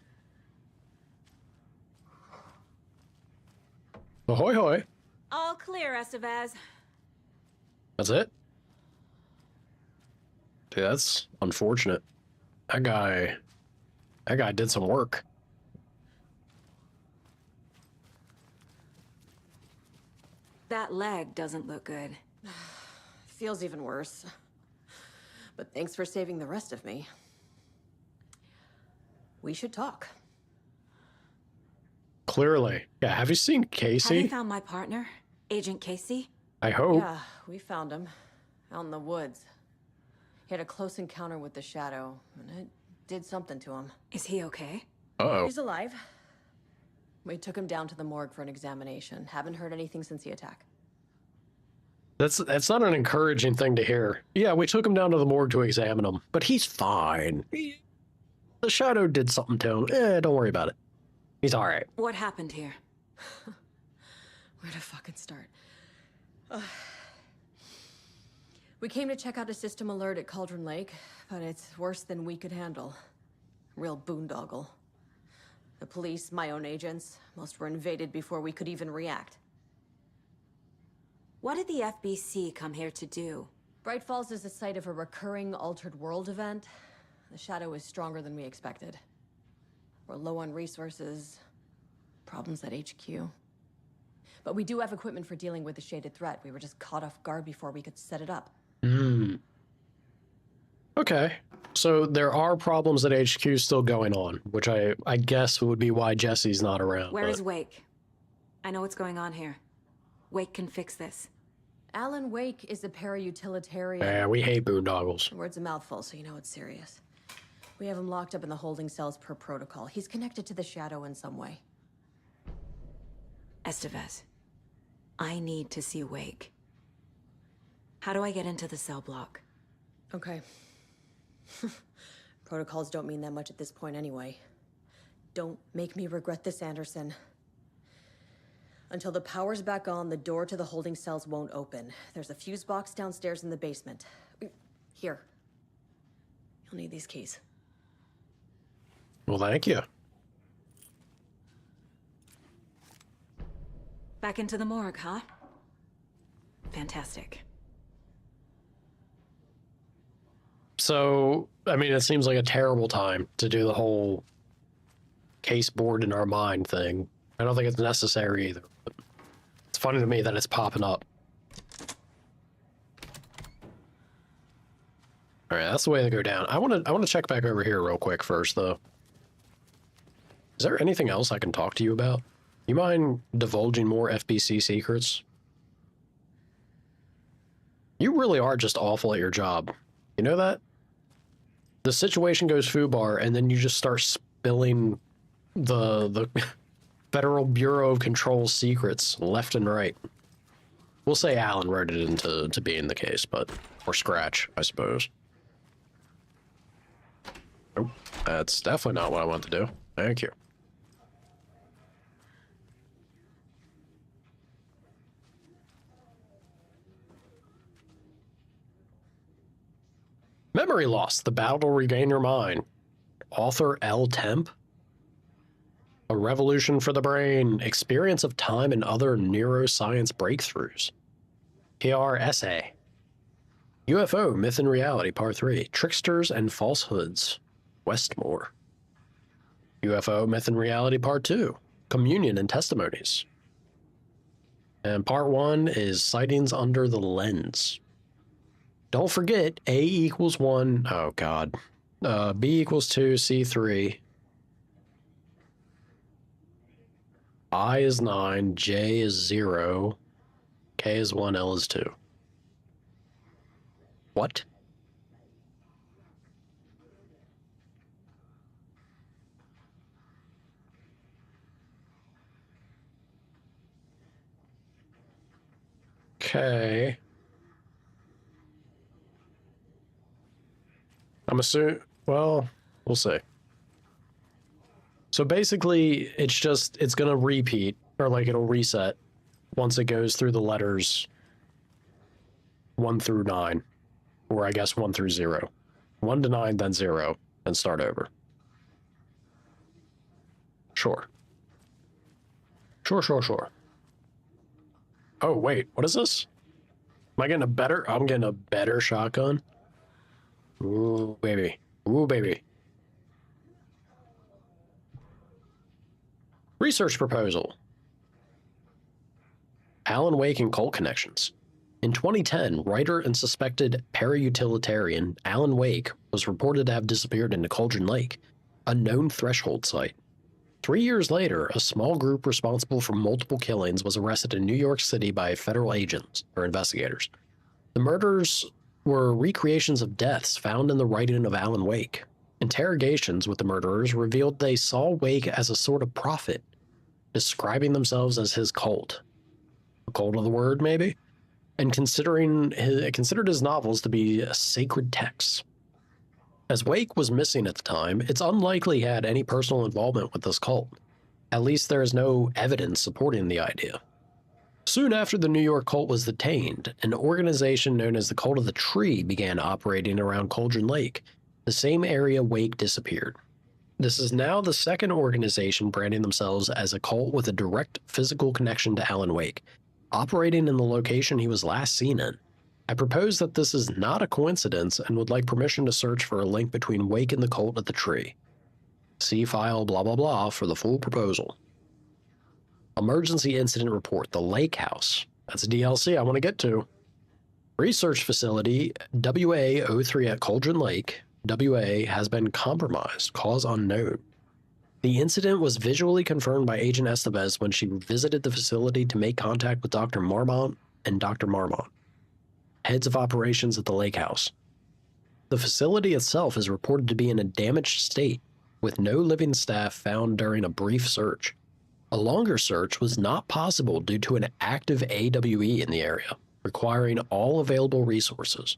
Ahoy, hoy. All clear, Estevez. That's it? Dude, that's unfortunate. That guy did some work. That leg doesn't look good. Feels even worse. But thanks for saving the rest of me. We should talk. Clearly. Yeah, have you seen Have Casey? you found my partner, Agent Casey? I hope. Yeah, we found him. Out in the woods. He had a close encounter with the Shadow, and it did something to him. Is he okay? Uh-oh. He's alive. We took him down to the morgue for an examination. Haven't heard anything since the attack. That's not an encouraging thing to hear. Yeah, we took him down to the morgue to examine him, but he's fine. The Shadow did something to him. Don't worry about it. He's all right. What happened here? Where to fucking start? We came to check out a system alert at Cauldron Lake, but it's worse than we could handle. Real boondoggle. The police, my own agents, most were invaded before we could even react. What did the FBC come here to do? Bright Falls is the site of a recurring Altered World event. The Shadow is stronger than we expected. We're low on resources, problems at HQ. But we do have equipment for dealing with the shaded threat. We were just caught off guard before we could set it up. Okay. So there are problems at HQ still going on, which I guess would be why Jesse's not around. Where is Wake? I know what's going on here. Wake can fix this. Alan Wake is a para-utilitarian. Yeah, we hate boondoggles. The word's a mouthful, so you know it's serious. We have him locked up in the holding cells per protocol. He's connected to the Shadow in some way. Estevez, I need to see Wake. How do I get into the cell block? Okay. Protocols don't mean that much at this point anyway. Don't make me regret this, Anderson. Until the power's back on, the door to the holding cells won't open. There's a fuse box downstairs in the basement. Here. You'll need these keys. Well, thank you. Back into the morgue, huh? Fantastic. So, I mean, it seems like a terrible time to do the whole case board in our mind thing. I don't think it's necessary either. But it's funny to me that it's popping up. All right, that's the way to go down. I want to check back over here real quick first, though. Is there anything else I can talk to you about? You mind divulging more FBC secrets? You really are just awful at your job. You know that? The situation goes foobar, and then you just start spilling the Federal Bureau of Control secrets left and right. We'll say Alan wrote it into being the case, but or Scratch, I suppose. Nope, that's definitely not what I want to do. Thank you. Memory loss, the battle to regain your mind. Author L. Temp. A revolution for the brain, experience of time and other neuroscience breakthroughs. PR essay. UFO, Myth and Reality, Part 3, Tricksters and Falsehoods, Westmore. UFO, Myth and Reality, Part 2, Communion and Testimonies. And Part 1 is Sightings Under the Lens. Don't forget, A equals 1, oh god, B equals 2, C 3, I is 9, J is 0, K is 1, L is 2. What? Okay. I'm assuming, well, we'll see. So basically, it's going to repeat, or like it'll reset once it goes through the letters 1 through 9, or I guess 1 through 0. 1 to 9, then 0, and start over. Sure. Sure. Oh, wait, what is this? Am I getting I'm getting a better shotgun? Ooh, baby. Ooh, baby. Research proposal. Alan Wake and cult connections. In 2010, writer and suspected para-utilitarian Alan Wake was reported to have disappeared into Cauldron Lake, a known threshold site. 3 years later, a small group responsible for multiple killings was arrested in New York City by federal agents or investigators. The murders were recreations of deaths found in the writing of Alan Wake. Interrogations with the murderers revealed they saw Wake as a sort of prophet, describing themselves as his cult. A cult of the word, maybe? And considered his novels to be sacred texts. As Wake was missing at the time, it's unlikely he had any personal involvement with this cult. At least there is no evidence supporting the idea. Soon after the New York cult was detained, an organization known as the Cult of the Tree began operating around Cauldron Lake, the same area Wake disappeared. This is now the second organization branding themselves as a cult with a direct physical connection to Alan Wake, operating in the location he was last seen in. I propose that this is not a coincidence and would like permission to search for a link between Wake and the cult at the tree. See file blah blah blah for the full proposal. Emergency incident report, the Lake House. That's a DLC I want to get to. Research facility WA-03 at Cauldron Lake. WA has been compromised, cause unknown. The incident was visually confirmed by Agent Estevez when she visited the facility to make contact with Dr. Marmont and Dr. Marmont, heads of operations at the Lake House. The facility itself is reported to be in a damaged state, with no living staff found during a brief search. A longer search was not possible due to an active AWE in the area, requiring all available resources.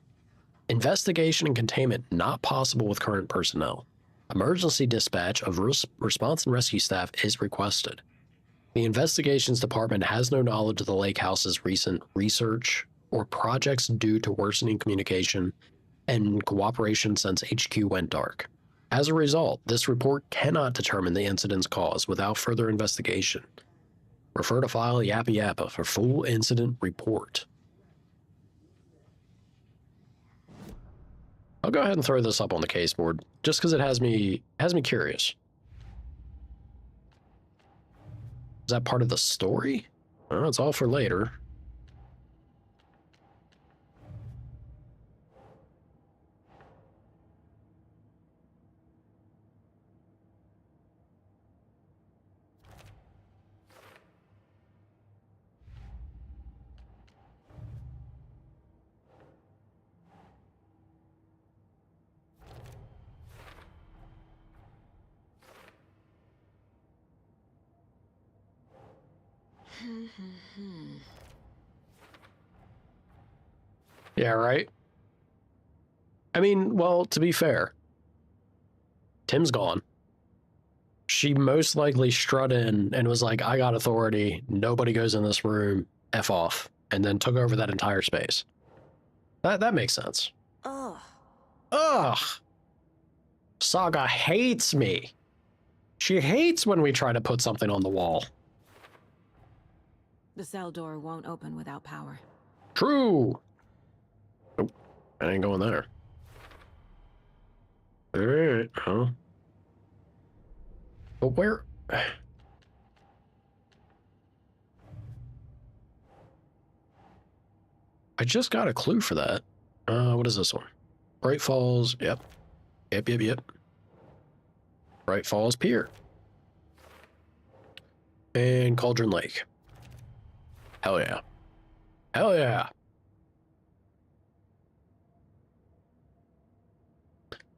Investigation and containment not possible with current personnel. Emergency dispatch of response and rescue staff is requested. The investigations department has no knowledge of the Lake House's recent research or projects due to worsening communication and cooperation since HQ went dark. As a result, this report cannot determine the incident's cause without further investigation. Refer to file Yappa Yappa for full incident report. I'll go ahead and throw this up on the case board, just because it has me curious. Is that part of the story? Well, it's all for later. Yeah, right? I mean, well, to be fair, Tim's gone. She most likely strut in and was like, I got authority, nobody goes in this room, F off, and then took over that entire space. That makes sense. Ugh. Ugh! Saga hates me. She hates when we try to put something on the wall. The cell door won't open without power. True! Oh, I ain't going there. Alright, huh? But where... I just got a clue for that. What is this one? Bright Falls, yep. Yep. Bright Falls Pier. And Cauldron Lake. Hell yeah. Hell yeah.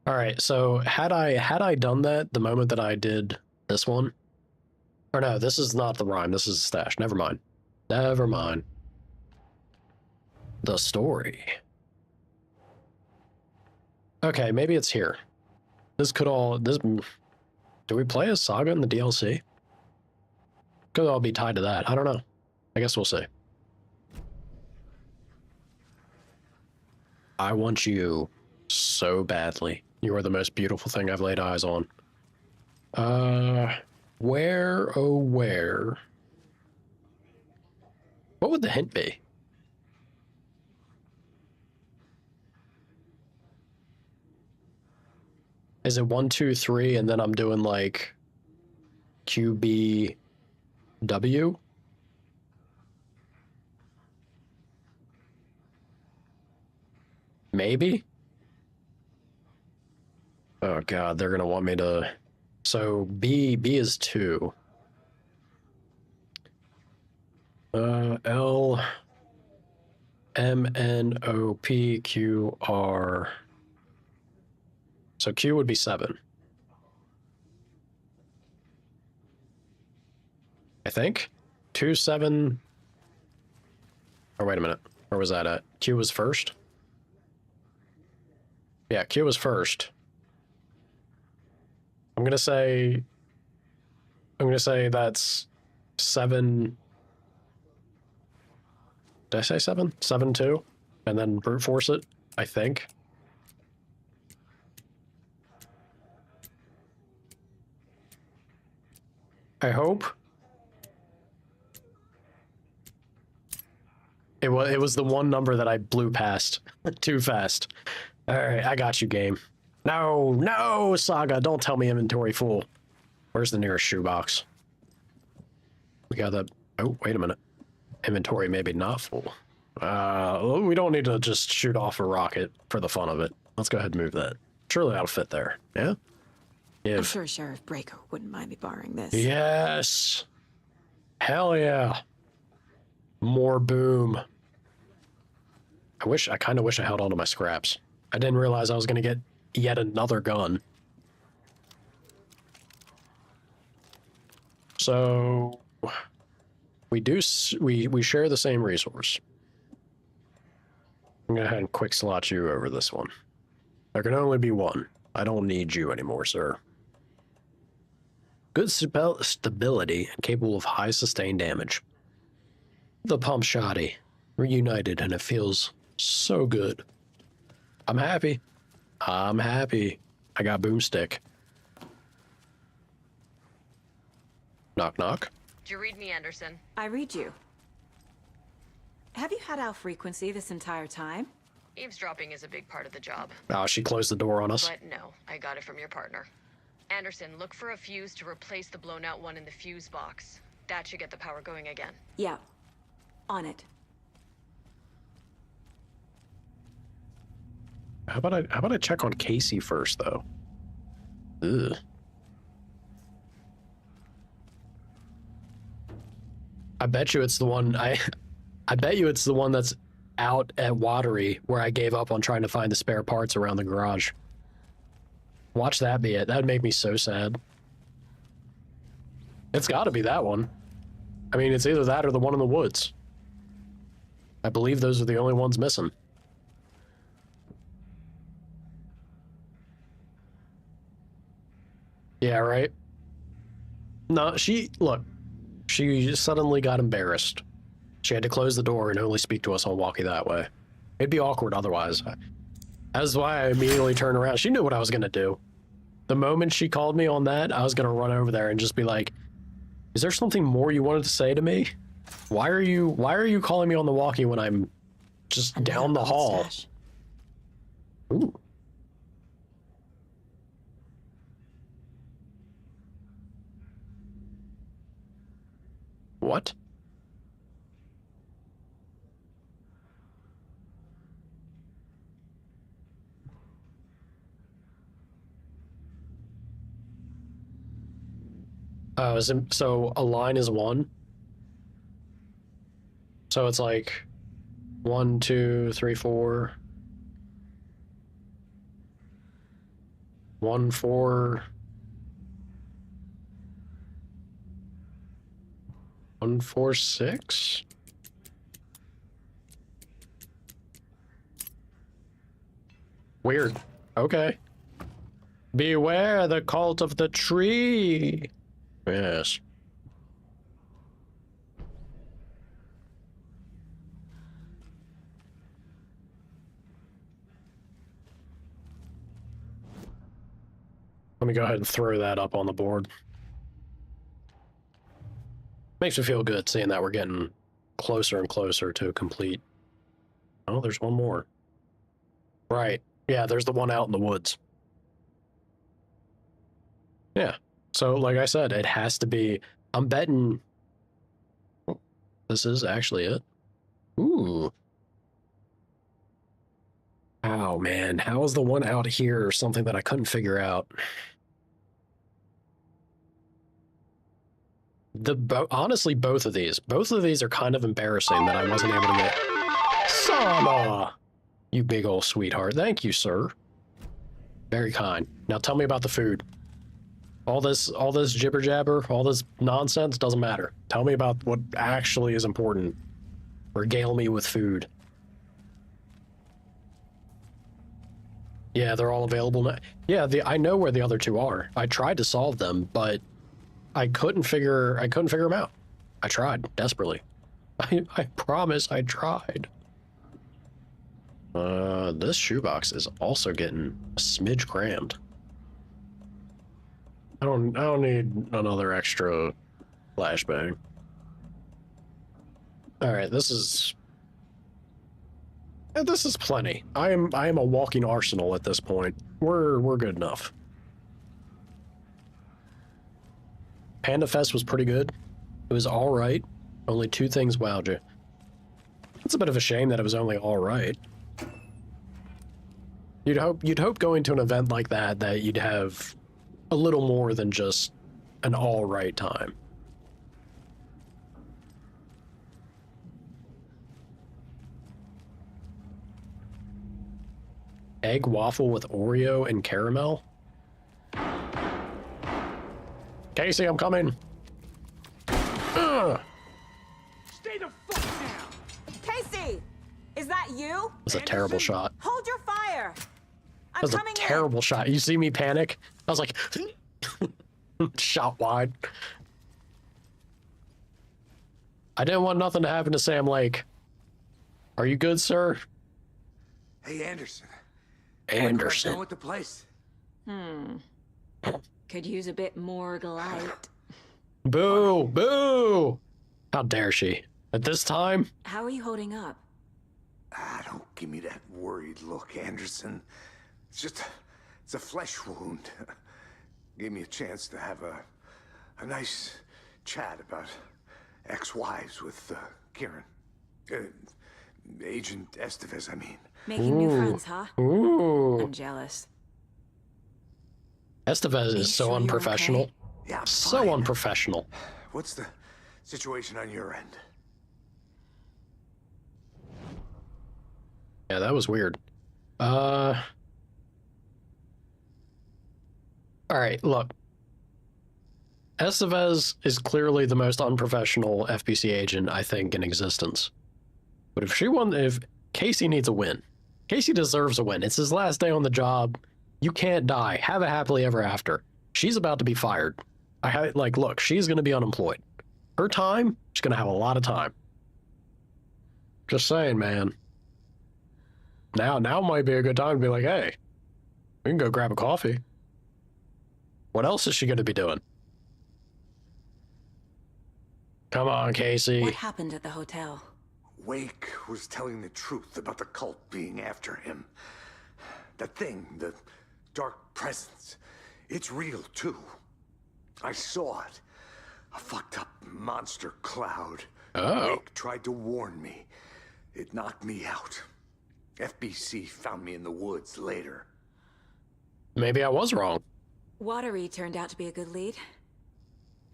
All right, so had I done that the moment that I did this one? Or no, this is not the rhyme, this is the stash. Never mind. Never mind. The story. Okay, maybe it's here. This could all... Do we play as Saga in the DLC? Could all be tied to that. I don't know. I guess we'll see. I want you so badly. You are the most beautiful thing I've laid eyes on. Where, oh where? What would the hint be? Is it 1, 2, 3, and then I'm doing like QBW? Maybe? Oh god, they're gonna want me to... So B is 2. L M N O P Q R. So Q would be 7. I think 2, 7. Oh, wait a minute. Where was that at? Q was first? Yeah, Q was first. I'm gonna say that's 7. Did I say 7? 7, 2? And then brute force it, I think. I hope. It was the one number that I blew past too fast. All right, I got you, game. No, Saga, don't tell me inventory full. Where's the nearest shoebox? We got that. Oh, wait a minute. Inventory maybe not full. We don't need to just shoot off a rocket for the fun of it. Let's go ahead and move that. Surely that'll fit there. Yeah? I'm sure Sheriff Breaker wouldn't mind me borrowing this. Yes. Hell yeah. More boom. I kind of wish I held on to my scraps. I didn't realize I was going to get yet another gun. So we share the same resource. I'm going to go ahead and quick slot you over this one. There can only be one. I don't need you anymore, sir. Good stability and capable of high sustained damage. The pump shotty. Reunited, and it feels so good. I'm happy. I'm happy. I got boomstick. Knock, knock. Did you read me, Anderson? I read you. Have you had our frequency this entire time? Eavesdropping is a big part of the job. Oh, she closed the door on us. But no, I got it from your partner. Anderson, look for a fuse to replace the blown out one in the fuse box. That should get the power going again. Yeah. On it. How about I check on Casey first, though? Ugh. I bet you it's the one I bet you it's the one that's out at Watery where I gave up on trying to find the spare parts around the garage. Watch that be it. That'd make me so sad. It's got to be that one. I mean, it's either that or the one in the woods. I believe those are the only ones missing. Yeah, right? No, look, she suddenly got embarrassed. She had to close the door and only speak to us on walkie that way. It'd be awkward otherwise. That's why I immediately turned around. She knew what I was going to do. The moment she called me on that, I was going to run over there and just be like, is there something more you wanted to say to me? Why are you calling me on the walkie when I'm just down the hall? Stash. Ooh. What? So a line is one. So it's like 1, 2, 3, 4. 1, 4. 1, 4, 6. Weird. Okay. Beware the cult of the tree. Yes. Let me go ahead and throw that up on the board. Makes me feel good seeing that we're getting closer and closer to a complete. Oh, there's one more. Right. Yeah, there's the one out in the woods. Yeah. So, like I said, it has to be. I'm betting. Oh, this is actually it. Ooh. Oh, man. How is the one out here something that I couldn't figure out? Honestly, both of these are kind of embarrassing that I wasn't able to get. Sama! You big old sweetheart. Thank you, sir. Very kind. Now tell me about the food. All this jibber jabber, all this nonsense doesn't matter. Tell me about what actually is important. Regale me with food. Yeah, they're all available now. Yeah, I know where the other two are. I tried to solve them, but I couldn't figure them out. I tried desperately. I promise I tried. This shoebox is also getting a smidge crammed. I don't need another extra Flashbang. Alright, this is plenty. I am a walking arsenal at this point. We're good enough. Panda Fest was pretty good. It was alright. Only 2 things wowed you. It's a bit of a shame that it was only alright. You'd hope going to an event like that you'd have a little more than just an alright time. Egg waffle with Oreo and caramel? Casey, I'm coming. Ugh. Stay the fuck down! Casey! Is that you? That's a terrible shot. Hold your fire! I'm That was a coming terrible shot. You see me panic? I was like, shot wide. I didn't want nothing to happen to Sam Lake. Are you good, sir? Hey, Anderson. Anderson. Done with the place. Could use a bit more light. Boo! Boo! How dare she? At this time? How are you holding up? Ah, don't give me that worried look, Anderson. It's a flesh wound. Gave me a chance to have a nice chat about ex-wives with Kieran. Agent Estevez, I mean. Making new friends, huh? Ooh. I'm jealous. Estevez is so unprofessional. Okay? Yeah, So fine. unprofessional. What's the situation on your end? Yeah, that was weird. Alright, look. Estevez is clearly the most unprofessional FBC agent, I think, in existence. But if Casey needs a win. Casey deserves a win. It's his last day on the job. You can't die. Have a happily ever after. She's about to be fired. Look, she's going to be unemployed. Her time, she's going to have a lot of time. Just saying, man. Now might be a good time to be like, hey, we can go grab a coffee. What else is she going to be doing? Come on, Casey. What happened at the hotel? Wake was telling the truth about the cult being after him. That thing, the dark presence, it's real too. I saw it. A fucked up monster cloud. Oh. Wake tried to warn me. It knocked me out. FBC found me in the woods later. Maybe I was wrong. Watery turned out to be a good lead.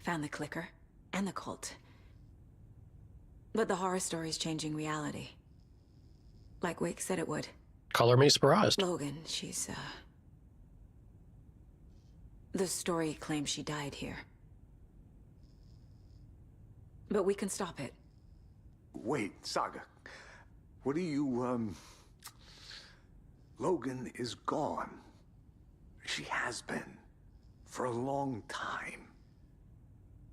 Found the clicker and the cult. But the horror story's changing reality. Like Wake said it would. Color me surprised. Logan, she's, the story claims she died here. But we can stop it. Wait, Saga. What do you, Logan is gone. She has been. For a long time.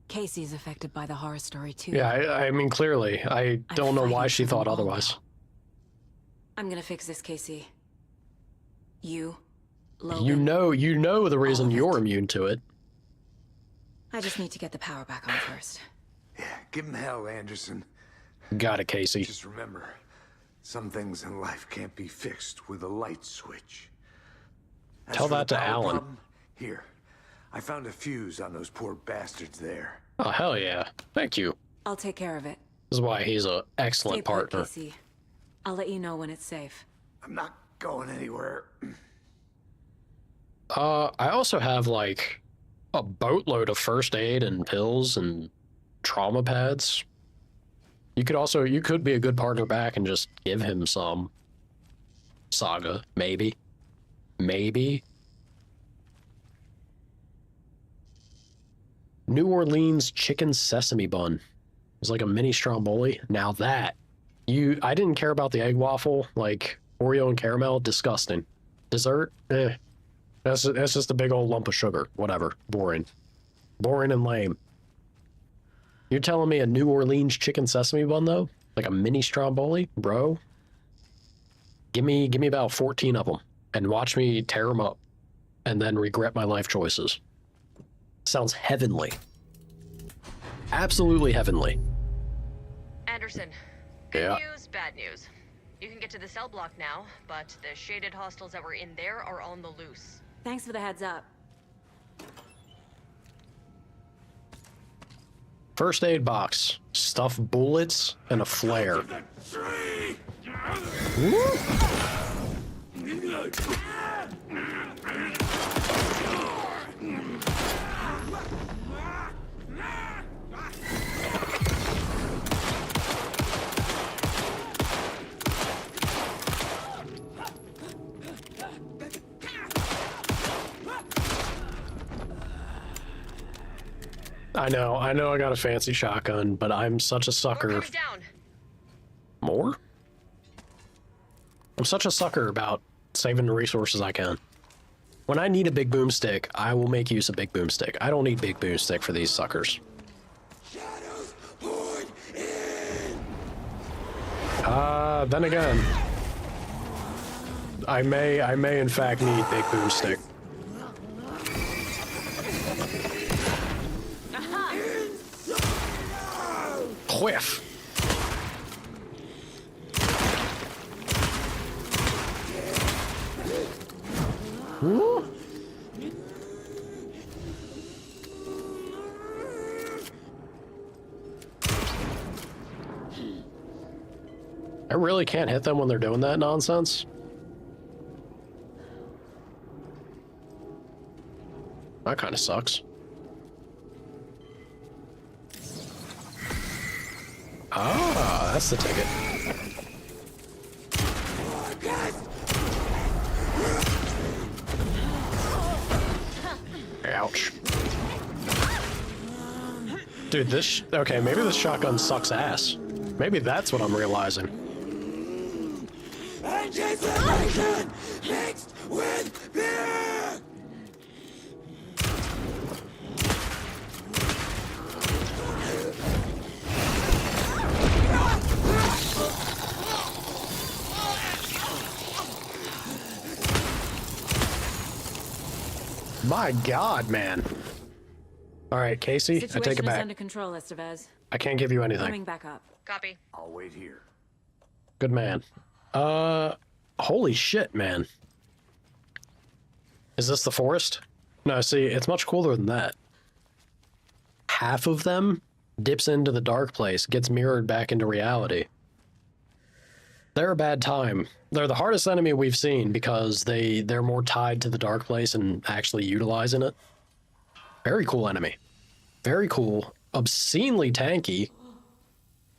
Casey's affected by the horror story, too. Yeah, I mean, clearly. I don't know why she thought otherwise. I'm gonna fix this, Casey. You, Logan. You know the reason all of you're it. immune to it. I just need to get the power back on first. Yeah, give him hell, Anderson. Got it, Casey. Just remember, some things in life can't be fixed with a light switch. As Tell for that the to power Alan. problem, here, I found a fuse on those poor bastards there. Oh, hell yeah. Thank you. I'll take care of it. This is why he's an excellent Stay put, partner. Casey. I'll let you know when it's safe. I'm not going anywhere. I also have, like, a boatload of first aid and pills and trauma pads. You could be a good partner back and just give him some. Saga, maybe. Maybe. New Orleans chicken sesame bun. It's like a mini stromboli. Now that. I didn't care about the egg waffle, like Oreo and caramel, disgusting. Dessert, eh. That's just a big old lump of sugar. Whatever. Boring. Boring and lame. You're telling me a New Orleans chicken sesame bun, though? Like a mini stromboli? Bro? Give me about 14 of them, and watch me tear them up, and then regret my life choices. Sounds heavenly. Absolutely heavenly. Anderson, good Yeah. news, bad news. You can get to the cell block now, but the shaded hostiles that were in there are on the loose. Thanks for the heads up. First aid box, stuffed bullets, and a flare. Woo! I know I got a fancy shotgun, but I'm such a sucker. More coming down. More? I'm such a sucker about saving the resources I can. When I need a big boomstick, I will make use of big boomstick. I don't need big boomstick for these suckers. Shadows poured in. Then again, I may in fact need big boomstick. Whiff. Woo. I really can't hit them when they're doing that nonsense. That kind of sucks. Ah, that's the ticket. Ouch. Dude, okay, maybe this shotgun sucks ass. Maybe that's what I'm realizing. Anticipation mixed with fear. My God, man. All right, Casey, I take it Situation is back. under control, Estevez. I can't give you Coming anything. back up. Copy. I'll wait here. Good man. Holy shit, man. Is this the forest? No, see, it's much cooler than that. Half of them dips into the dark place, gets mirrored back into reality. They're a bad time. They're the hardest enemy we've seen because they're more tied to the dark place and actually utilizing it. Very cool enemy. Very cool. Obscenely tanky.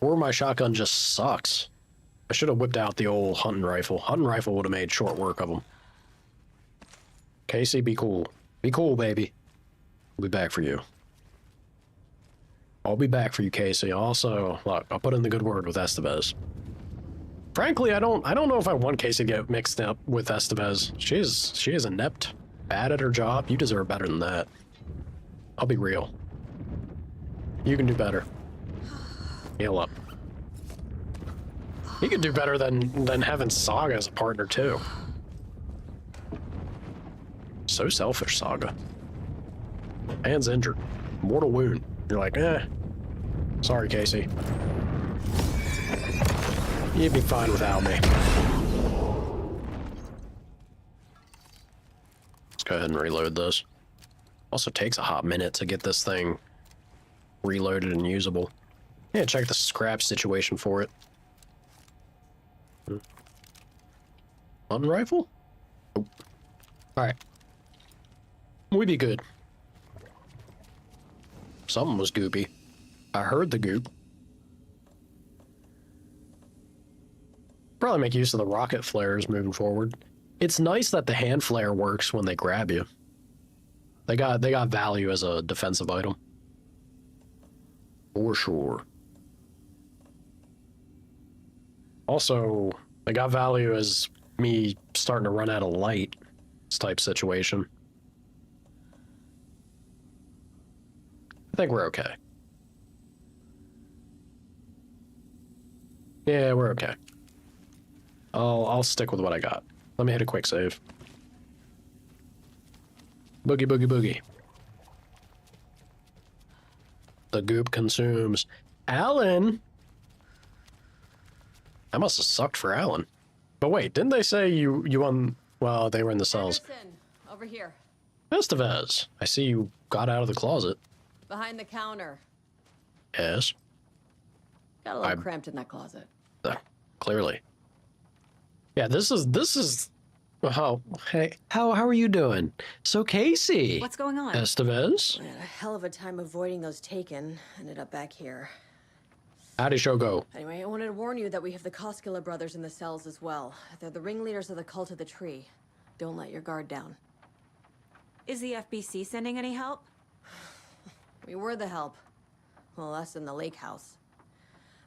Or my shotgun just sucks. I should have whipped out the old hunting rifle. Hunting rifle would have made short work of them. Casey, be cool. Be cool, baby. I'll be back for you. I'll be back for you, Casey. Also, look, I'll put in the good word with Estevez. Frankly, I don't know if I want Casey to get mixed up with Estevez. She is inept, bad at her job. You deserve better than that. I'll be real. You can do better. Heal up. You can do better than having Saga as a partner too. So selfish, Saga. Man's injured. Mortal wound. You're like, sorry, Casey. You'd be fine without me. Let's go ahead and reload this. Also takes a hot minute to get this thing reloaded and usable. Yeah, check the scrap situation for it. Hunting rifle? Oh. Alright. We be good. Something was goopy. I heard the goop. Probably make use of the rocket flares moving forward. It's nice that the hand flare works when they grab you. They got value as a defensive item. For sure. Also, they got value as me starting to run out of light type situation. I think we're okay. Yeah, we're okay. I'll stick with what I got. Let me hit a quick save. Boogie, boogie, boogie. The goop consumes. Alan! That must have sucked for Alan. But wait, didn't they say you well, they were in the cells. Anderson, over here. Estevez, I see you got out of the closet. Behind the counter. Yes. Got a little cramped in that closet. Clearly. Yeah, this is how are you doing? So Casey. What's going on? Estevez? I had a hell of a time avoiding those taken. Ended up back here. How'd show go? Anyway, I wanted to warn you that we have the Koskela brothers in the cells as well. They're the ringleaders of the cult of the tree. Don't let your guard down. Is the FBC sending any help? We were the help. Well, us in the lake house.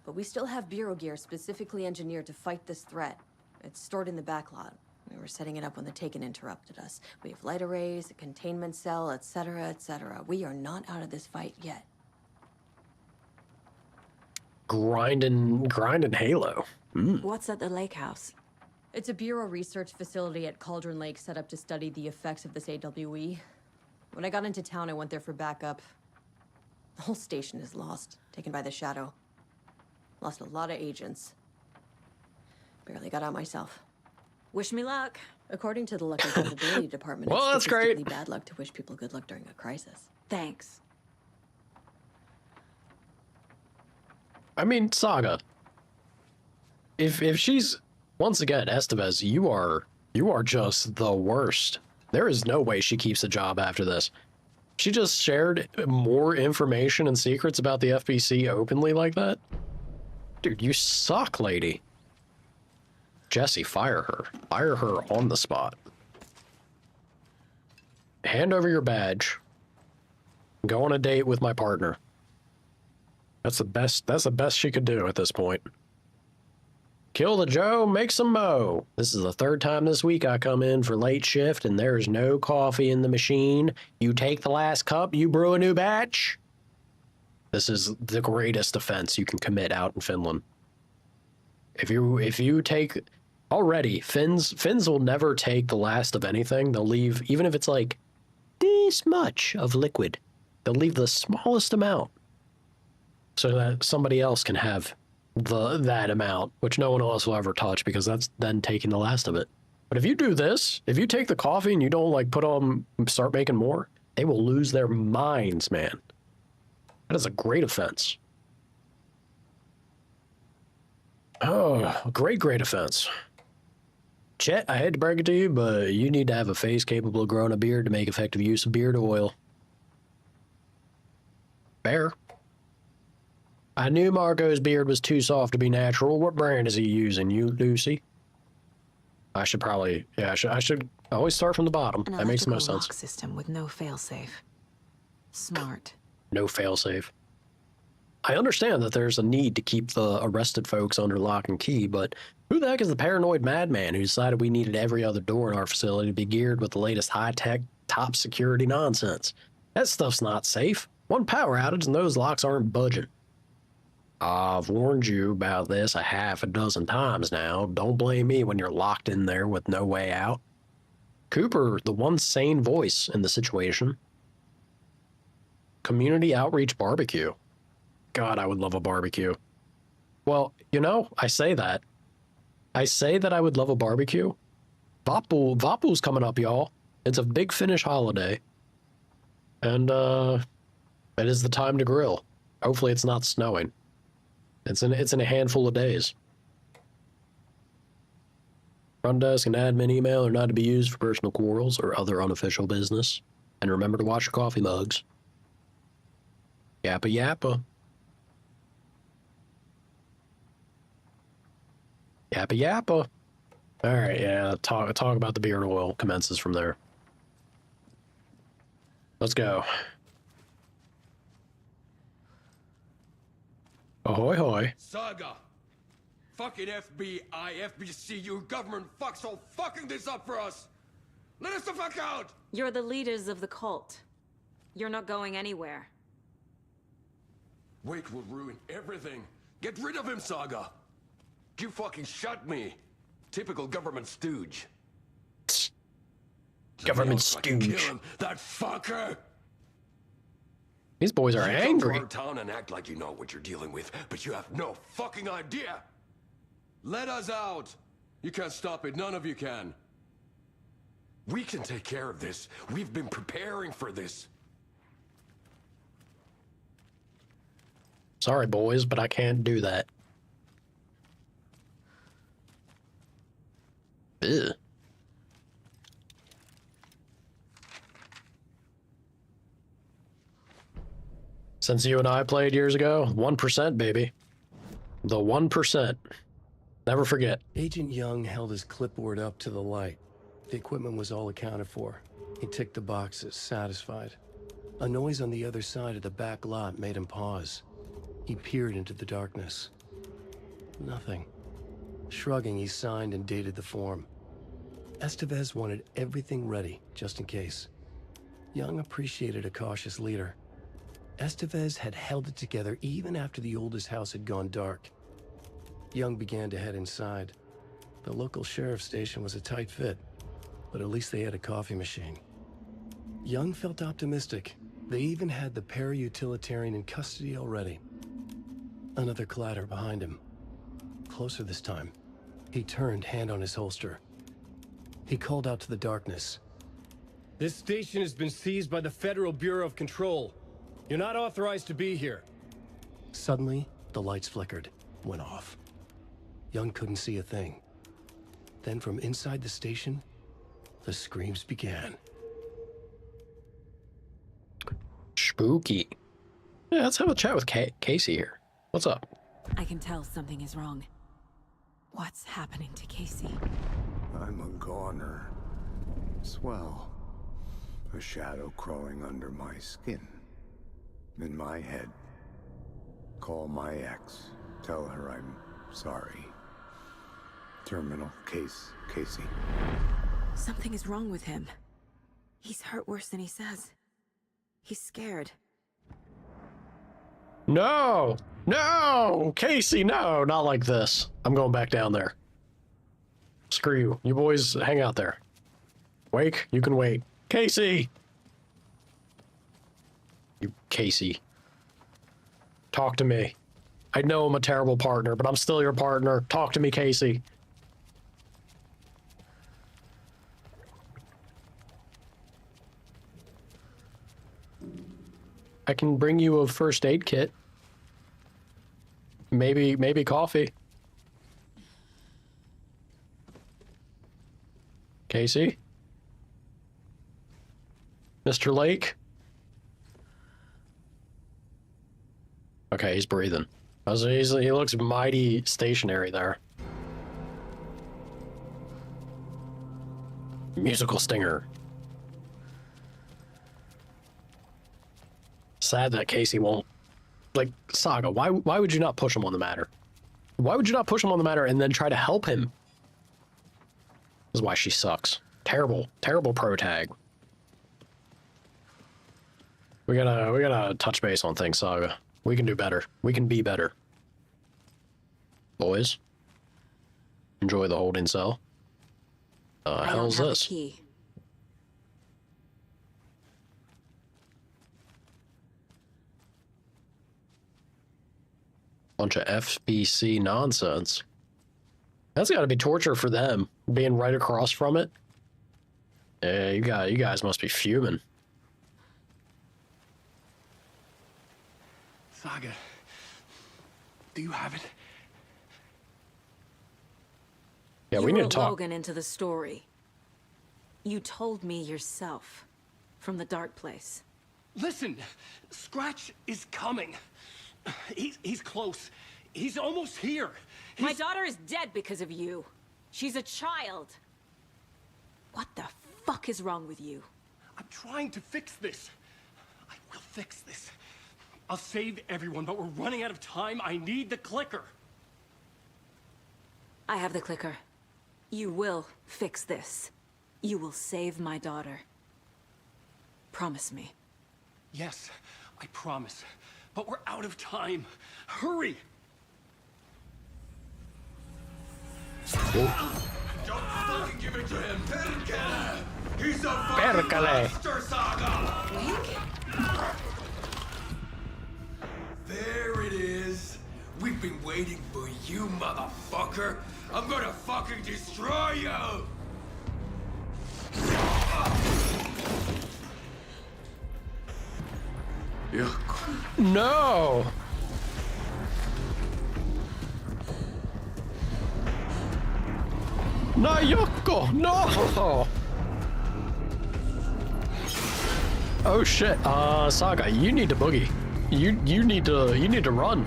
But we still have bureau gear specifically engineered to fight this threat. It's stored in the backlot. We were setting it up when the Taken interrupted us. We have light arrays, a containment cell, etc., etc. We are not out of this fight yet. Grinding Halo. What's at the lake house? It's a bureau research facility at Cauldron Lake set up to study the effects of this AWE. When I got into town, I went there for backup. The whole station is lost, taken by the Shadow. Lost a lot of agents. Barely got out myself. Wish me luck. According to the luck and probability department, Well, it's that's great. statistically bad luck to wish people good luck during a crisis. Thanks. I mean, Saga. If she's once again, Estevez, you are just the worst. There is no way she keeps a job after this. She just shared more information and secrets about the FBC openly like that? Dude, you suck, lady. Jesse, fire her. Fire her on the spot. Hand over your badge. Go on a date with my partner. That's the best she could do at this point. Kill the Joe, make some mo. This is the third time this week I come in for late shift and there's no coffee in the machine. You take the last cup, you brew a new batch. This is the greatest offense you can commit out in Finland. If you take already, Finns will never take the last of anything. They'll leave, even if it's like this much of liquid, they'll leave the smallest amount so that somebody else can have that amount, which no one else will ever touch because that's then taking the last of it. But if you do this, if you take the coffee and you don't like start making more, they will lose their minds, man. That is a great offense. Oh, great offense. Chet, I hate to break it to you, but you need to have a face capable of growing a beard to make effective use of beard oil. Fair. I knew Marco's beard was too soft to be natural. What brand is he using, you, Lucy? I should probably, yeah, I should always start from the bottom. That makes the most sense. Lock system with no failsafe. Smart. No failsafe. I understand that there's a need to keep the arrested folks under lock and key, but who the heck is the paranoid madman who decided we needed every other door in our facility to be geared with the latest high-tech, top-security nonsense? That stuff's not safe. One power outage and those locks aren't budging. I've warned you about this a half a dozen times now. Don't blame me when you're locked in there with no way out. Cooper, the one sane voice in the situation. Community outreach barbecue. God, I would love a barbecue. Well, you know, I say that. I say that I would love a barbecue. Vapu's coming up, y'all. It's a big Finnish holiday. And, it is the time to grill. Hopefully it's not snowing. It's in a handful of days. Front desk and admin email are not to be used for personal quarrels or other unofficial business. And remember to wash your coffee mugs. Yappa yappa. Yappa yappa. All right, yeah, talk about the beard oil commences from there. Let's go. Ahoy hoy. Saga! Fucking FBI, FBC, you government fucks all fucking this up for us! Let us the fuck out! You're the leaders of the cult. You're not going anywhere. Wake will ruin everything. Get rid of him, Saga! You fucking shot me. Typical government stooge. Government Fucking stooge. kill him, that fucker! These boys are You come to angry. our town and act like you know what you're dealing with, but you have no fucking idea. Let us out. You can't stop it. None of you can. We can take care of this. We've been preparing for this. Sorry, boys, but I can't do that. Ew. Since you and I played years ago, 1%, baby. The 1%. Never forget. Agent Young held his clipboard up to the light. The equipment was all accounted for. He ticked the boxes, satisfied. A noise on the other side of the back lot made him pause. He peered into the darkness. Nothing. Shrugging, he signed and dated the form. Estevez wanted everything ready, just in case. Young appreciated a cautious leader. Estevez had held it together even after the oldest house had gone dark. Young began to head inside. The local sheriff's station was a tight fit, but at least they had a coffee machine. Young felt optimistic. They even had the para-utilitarian in custody already. Another clatter behind him. Closer this time. He turned, hand on his holster. He called out to the darkness. This station has been seized by the Federal Bureau of Control. You're not authorized to be here. Suddenly, the lights flickered, went off. Young couldn't see a thing. Then from inside the station, the screams began. Spooky. Yeah, let's have a chat with Casey here. What's up? I can tell something is wrong. What's happening to Casey? I'm a goner. Swell. A shadow crawling under my skin. In my head. Call my ex. Tell her I'm sorry. Terminal case, Casey. Something is wrong with him. He's hurt worse than he says. He's scared. No! No! Casey, no! Not like this. I'm going back down there. Screw you. You boys hang out there. Wake, you can wait. Casey! You, Casey. Talk to me. I know I'm a terrible partner, but I'm still your partner. Talk to me, Casey. I can bring you a first aid kit. Maybe coffee. Casey? Mr. Lake? Okay, he's breathing. He looks mighty stationary there. Musical stinger. Sad that Casey won't. Like, Saga, why would you not push him on the matter? Why would you not push him on the matter and then try to help him? This is why she sucks. Terrible pro tag. We gotta touch base on things, Saga. We can do better. We can be better. Boys, enjoy the holding cell. Hell's this? Key. Bunch of FBC nonsense. That's got to be torture for them, being right across from it. Yeah, you guys must be fuming. Saga, do you have it? Yeah, You we need to wrote talk. Logan into the story. You told me yourself from the dark place. Listen, Scratch is coming. He's close. He's almost here. My daughter is dead because of you. She's a child. What the fuck is wrong with you? I'm trying to fix this. I will fix this. I'll save everyone, but we're running out of time. I need the clicker. I have the clicker. You will fix this. You will save my daughter. Promise me. Yes, I promise. But we're out of time. Hurry! Don't fucking give it to him! Perkele! He's a fucking Perkele. monster, Saga! There it is. We've been waiting for you, motherfucker. I'm gonna fucking destroy you. No. No, Yoko, no. Oh shit. Saga, you need to boogie. You need to run.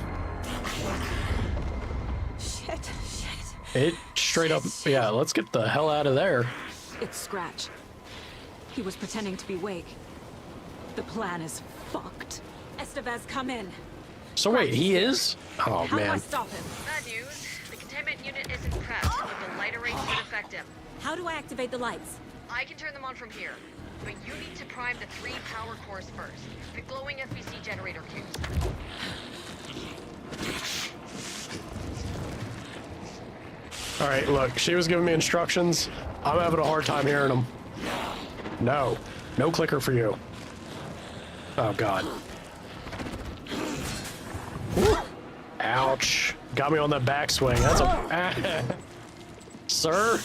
Shit. It straight up. Yeah, let's get the hell out of there. It's Scratch. He was pretending to be Wake. The plan is fucked. Estevez, come in. So wait, he is? Oh How do I man. stop him? Bad news. The containment unit isn't prepped, but the light array should affect him. How do I activate the lights? I can turn them on from here. But you need to prime the 3 power cores first. The glowing FBC generator fuse. All right, look, she was giving me instructions. I'm having a hard time hearing them. No clicker for you. Oh God. Ouch. Got me on that backswing. That's a... Sir?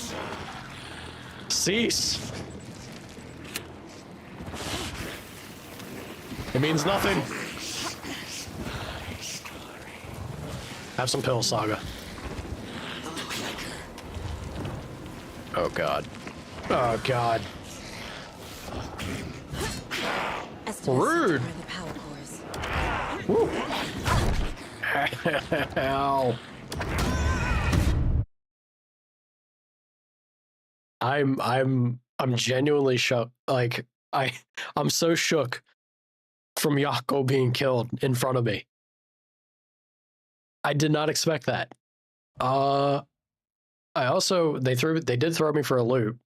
Cease. It means nothing. Have some pills, Saga. Oh God. Oh God. Rude. The power cores. Woo. Ow. I'm genuinely shook. Like I'm so shook from Yako being killed in front of me. I did not expect that. I also they did throw me for a loop.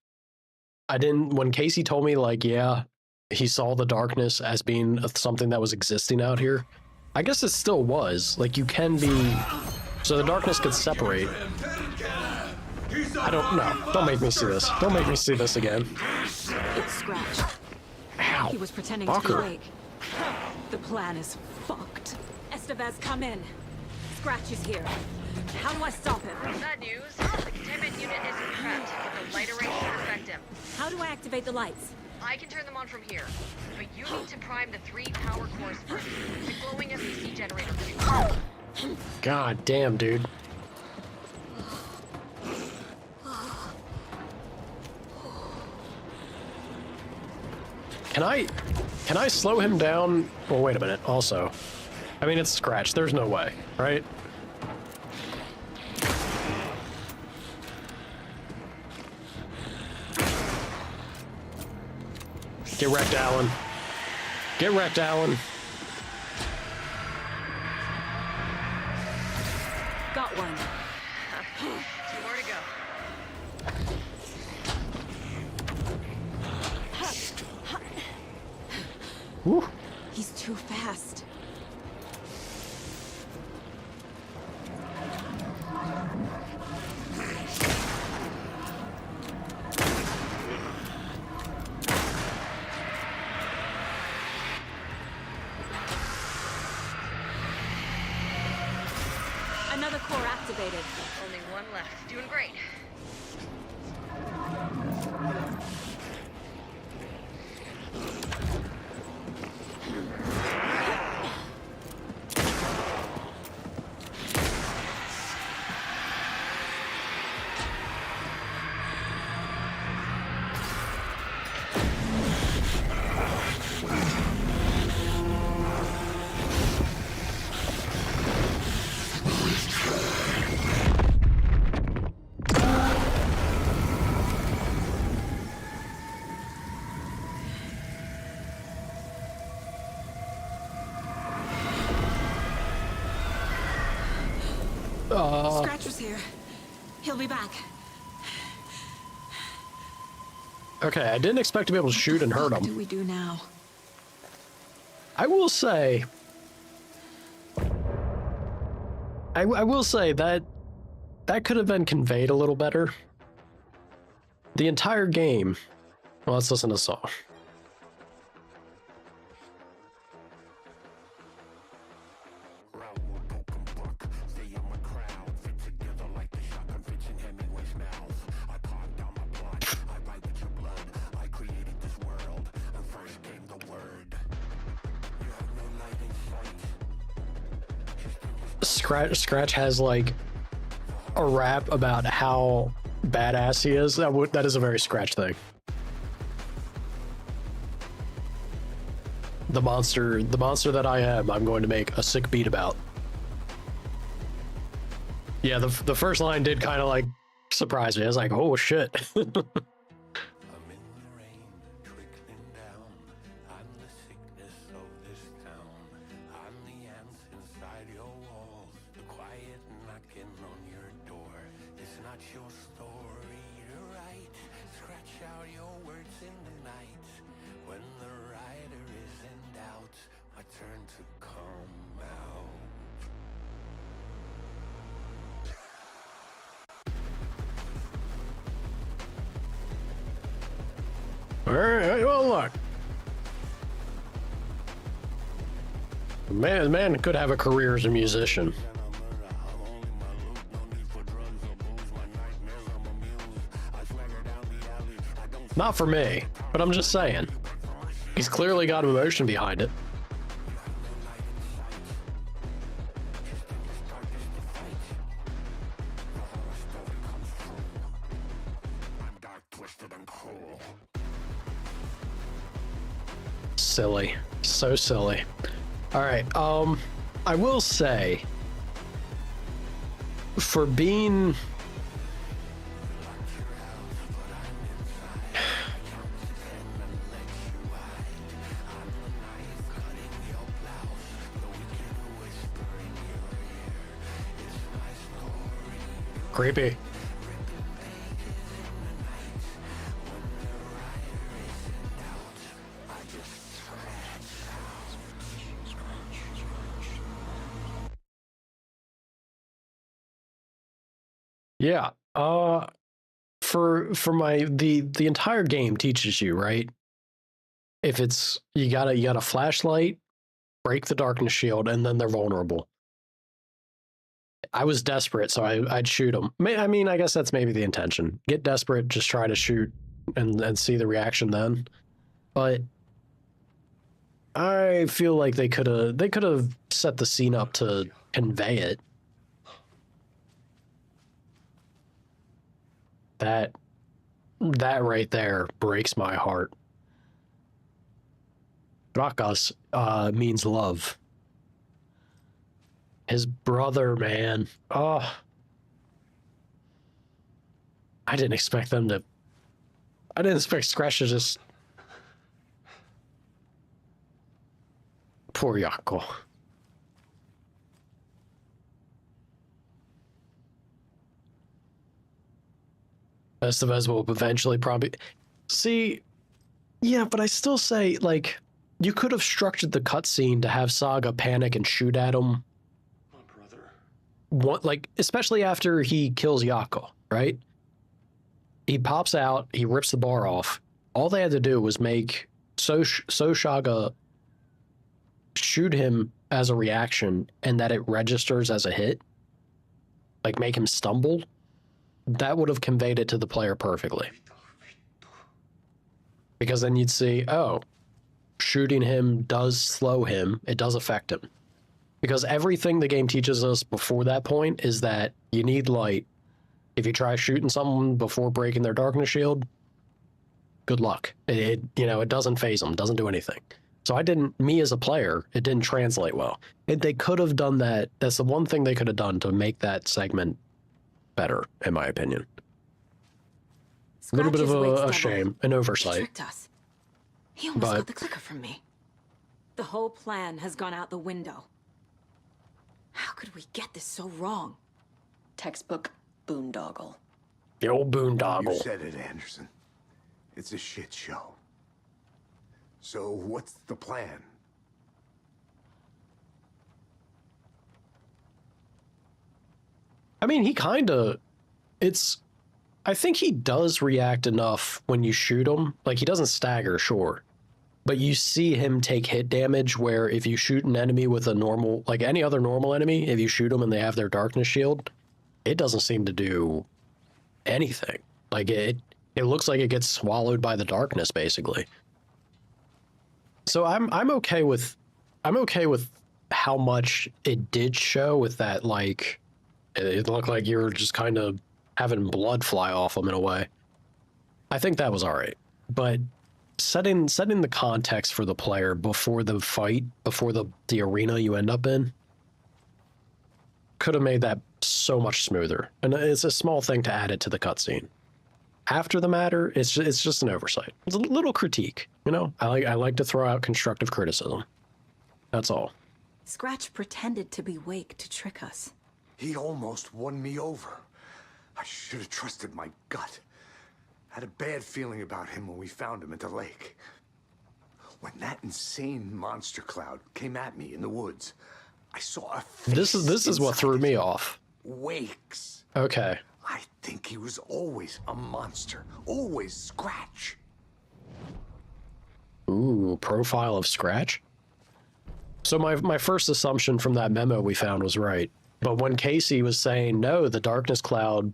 I didn't when Casey told me like yeah, he saw the darkness as being something that was existing out here. I guess it still was. Like you can be so the darkness could separate. I don't know. Don't make me see this. Don't make me see this again. It's Scratch. Ow. He was pretending to be Wake. The plan is fucked. Estevez, come in. Scratch is here. How do I stop him? Bad news. The containment unit isn't prepped, but the light array should affect him. How do I activate the lights? I can turn them on from here. But you need to prime the 3 power cores first. The glowing FBC generator fuse. God damn, dude. Can I slow him down? Well, wait a minute. Also, I mean, it's Scratch. There's no way, right? Get wrecked, Alan. Get wrecked, Alan. Got one. 2 more to go. Woo. He's too fast. Another core activated. Only 1 left. Doing great. Scratch was here. He'll be back. Okay, I didn't expect to be able to shoot and hurt What him. do we do now? I will say that could have been conveyed a little better. The entire game. Well, let's listen to the song. Scratch has like a rap about how badass he is. That is a very Scratch thing. The monster that I am, I'm going to make a sick beat about. Yeah, the first line did kind of like surprise me. I was like, oh shit. All right, well, look. Man could have a career as a musician. Not for me, but I'm just saying. He's clearly got emotion behind it. Silly. So silly. All right. I will say, for being creepy. Yeah. For the entire game teaches you, right? If it's you got a flashlight, break the darkness shield, and then they're vulnerable. I was desperate, so I'd shoot them. I mean, I guess that's maybe the intention. Get desperate, just try to shoot and see the reaction then. But I feel like they could have set the scene up to convey it. That right there breaks my heart. Rakas means love. His brother, man. Oh. I didn't expect Scratch to just... Poor Yako. Estevez will eventually probably... See, yeah, but I still say, like, you could have structured the cutscene to have Saga panic and shoot at him. My brother. What, like, especially after he kills Yako, right? He pops out, he rips the bar off. All they had to do was make Saga shoot him as a reaction and that it registers as a hit. Like, make him stumble. That would have conveyed it to the player perfectly. Because then you'd see, oh, shooting him does slow him. It does affect him. Because everything the game teaches us before that point is that you need light. If you try shooting someone before breaking their darkness shield, good luck. It doesn't phase them, doesn't do anything. So me as a player, it didn't translate well. They could have done that. That's the one thing they could have done to make that segment better, in my opinion. A little bit of a shame, an oversight. He tricked us. He almost got the clicker from me. The whole plan has gone out the window. How could we get this so wrong? Textbook boondoggle. The old boondoggle. You said it, Anderson. It's a shit show. So what's the plan? I mean, I think he does react enough when you shoot him. Like, he doesn't stagger, sure. But you see him take hit damage where if you shoot an enemy with a normal, like any other normal enemy, if you shoot them and they have their darkness shield, it doesn't seem to do anything. Like, it looks like it gets swallowed by the darkness, basically. So I'm okay with how much it did show with that, like, it looked like you were just kind of having blood fly off them in a way. I think that was all right. But setting the context for the player before the fight, before the arena you end up in, could have made that so much smoother. And it's a small thing to add it to the cutscene. After the matter, it's just an oversight. It's a little critique, you know? I like to throw out constructive criticism. That's all. Scratch pretended to be Wake to trick us. He almost won me over. I should have trusted my gut. Had a bad feeling about him when we found him at the lake. When that insane monster cloud came at me in the woods, I saw a face. This is what threw me off. Wake's. Okay. I think he was always a monster. Always Scratch. Ooh, profile of Scratch? So my first assumption from that memo we found was right. But when Casey was saying, no, the darkness cloud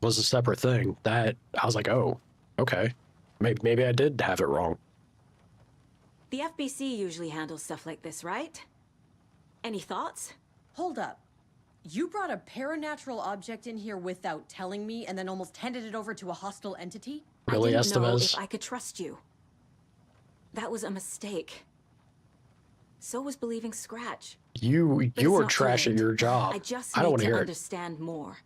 was a separate thing, that I was like, oh, okay. Maybe I did have it wrong. The FBC usually handles stuff like this, right? Any thoughts? Hold up. You brought a paranatural object in here without telling me and then almost handed it over to a hostile entity? Really, I didn't know Estevez? if I could trust you. That was a mistake. So was believing Scratch. You But were it's not trash too at late. your job. I just I don't need want to to hear it. understand more.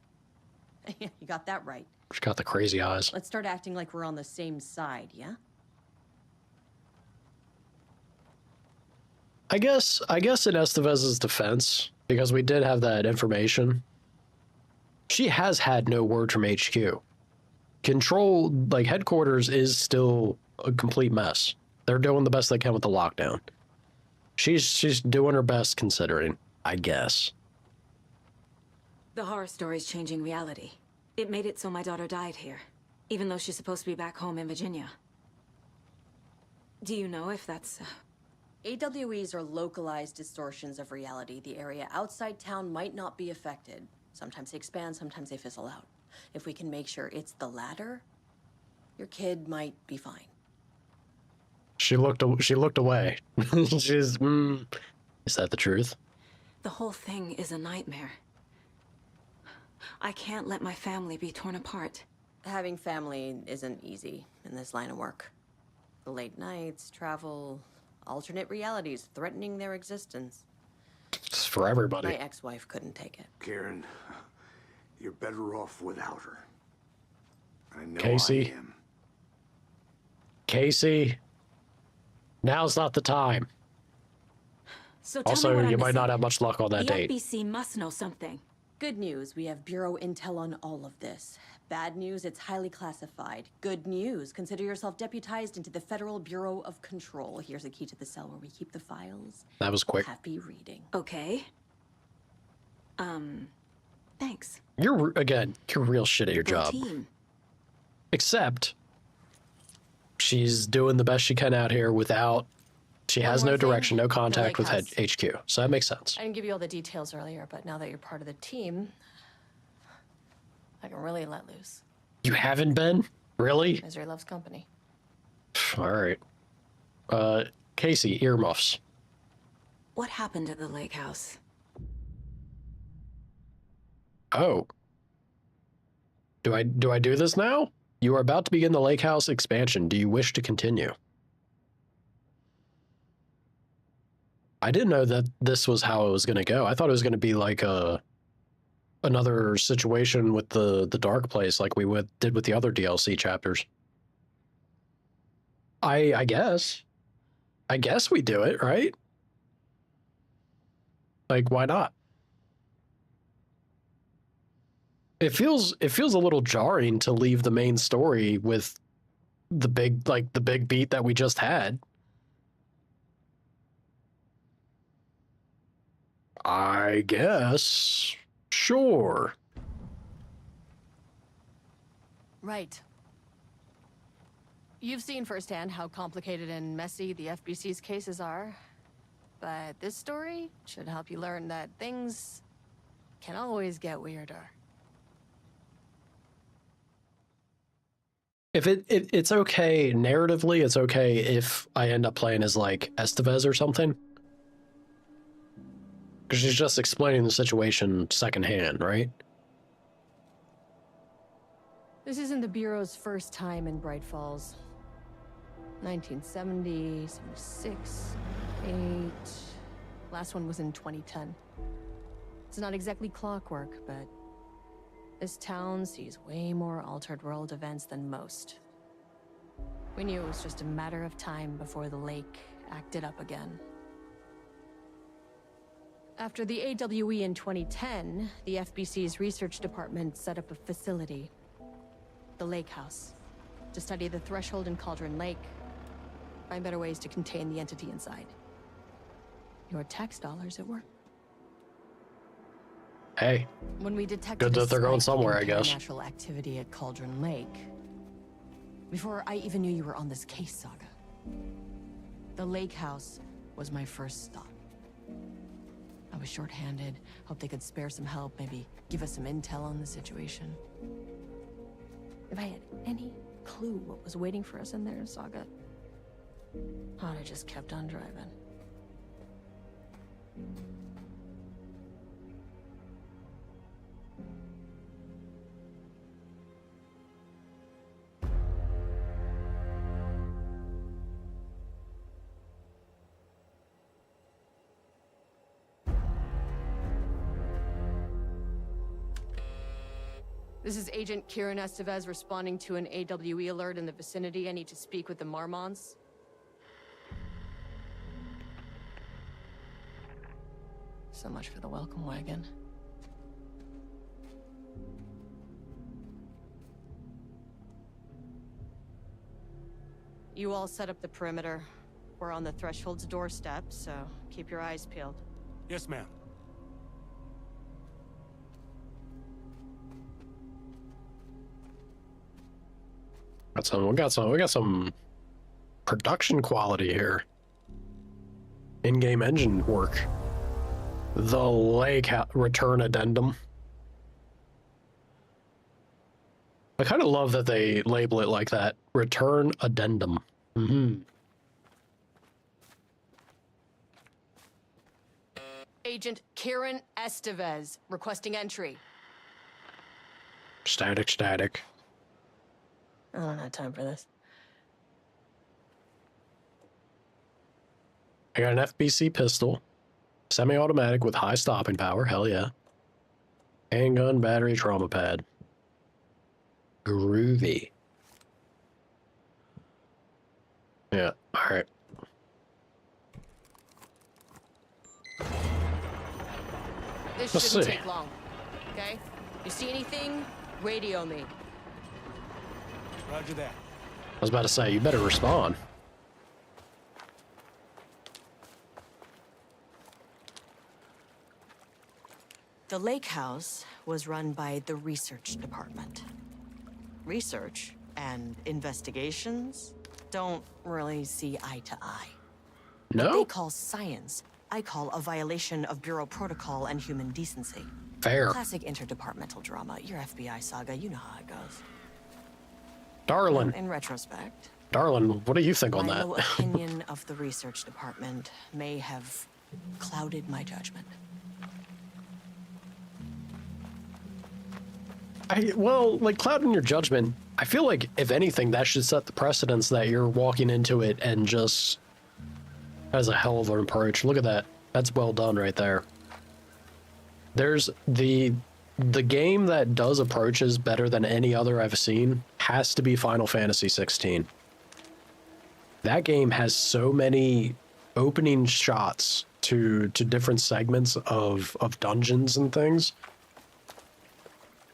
You got that right. She's got the crazy eyes. Let's start acting like we're on the same side, yeah? I guess in Estevez's defense, because we did have that information, she has had no word from HQ. Control, like, headquarters is still a complete mess. They're doing the best they can with the lockdown. She's doing her best considering, I guess. The horror story's changing reality. It made it so my daughter died here, even though she's supposed to be back home in Virginia. Do you know if that's... AWEs are localized distortions of reality. The area outside town might not be affected. Sometimes they expand, sometimes they fizzle out. If we can make sure it's the latter, your kid might be fine. She looked away. She's, is that the truth? The whole thing is a nightmare. I can't let my family be torn apart. Having family isn't easy in this line of work. The late nights, travel, alternate realities threatening their existence. It's for everybody. My ex-wife couldn't take it. Karen, you're better off without her. I know Casey. I am. Casey, now's not the time. So tell me Also, what I'm you might missing. not have much luck on that the date. FBC must know something. Good news, we have Bureau intel on all of this. Bad news, it's highly classified. Good news, consider yourself deputized into the Federal Bureau of Control. Here's a key to the cell where we keep the files. That was quick. Happy reading. Okay. Thanks. You're real shit at your job. Team. Except, she's doing the best she can out here without... She has One no more thing, direction, no the contact with lake house. HQ. So that makes sense. I didn't give you all the details earlier, but now that you're part of the team, I can really let loose. You haven't been? Really? Misery loves company. All right. Casey, earmuffs. What happened at the lake house? Oh. Do I do this now? You are about to begin the lake house expansion. Do you wish to continue? I didn't know that this was how it was going to go. I thought it was going to be like another situation with the dark place like we did with the other DLC chapters. I guess. I guess we do it, right? Like, why not? It feels a little jarring to leave the main story with the big beat that we just had. I guess. Sure. Right. You've seen firsthand how complicated and messy the FBC's cases are. But this story should help you learn that things can always get weirder. If it's okay narratively, it's okay if I end up playing as like Estevez or something. Because she's just explaining the situation secondhand, right? This isn't the Bureau's first time in Bright Falls. 1970, 76, 8. Last one was in 2010. It's not exactly clockwork, but this town sees way more altered world events than most. We knew it was just a matter of time before the lake acted up again. After the AWE in 2010, the FBC's research department set up a facility, the Lake House, to study the threshold in Cauldron Lake, find better ways to contain the entity inside. Your tax dollars at work. Hey, when we detected good that they're going somewhere, I guess. Natural activity at Cauldron Lake. Before I even knew you were on this case, Saga, the Lake House was my first stop. I was short-handed, hoped they could spare some help, maybe give us some intel on the situation. If I had any clue what was waiting for us in there, Saga, I'd have just kept on driving. This is Agent Kieran Estevez responding to an AWE alert in the vicinity. I need to speak with the Marmonts. So much for the welcome wagon. You all set up the perimeter. We're on the Threshold's doorstep, so keep your eyes peeled. Yes, ma'am. We got some production quality here. In-game engine work. The Lake Return Addendum. I kind of love that they label it like that. Return Addendum. Agent Kieran Estevez, requesting entry. Static. I don't have time for this. I got an FBC pistol. Semi-automatic with high stopping power. Hell yeah. Handgun, battery, trauma pad. Groovy. Yeah, alright. This Let's shouldn't see. take long, okay? You see anything, radio me. Roger that. I was about to say, you better respond. The Lake House was run by the research department. Research and investigations don't really see eye to eye. No? What they call science, I call a violation of Bureau protocol and human decency. Fair. Classic interdepartmental drama. Your FBI saga, you know how it goes. Darlin. In retrospect, Darlin, what do you think on my that? low opinion of the research department may have clouded my judgment. Well, like, clouding your judgment, I feel like, if anything, that should set the precedence that you're walking into it and just has a hell of an approach. Look at that. That's well done right there. There's the game that does approaches better than any other I've seen has to be Final Fantasy 16. That game has so many opening shots to different segments of dungeons and things.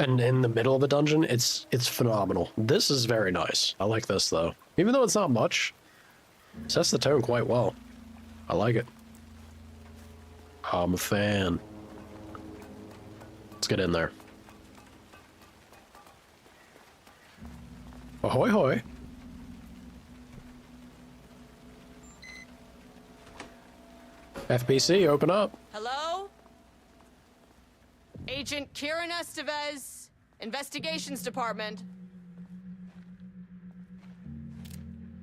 And in the middle of a dungeon, it's phenomenal. This is very nice. I like this, though. Even though it's not much, it sets the tone quite well. I like it. I'm a fan. Let's get in there. Ahoy hoy. FBC, open up. Hello? Agent Kieran Estevez, Investigations Department.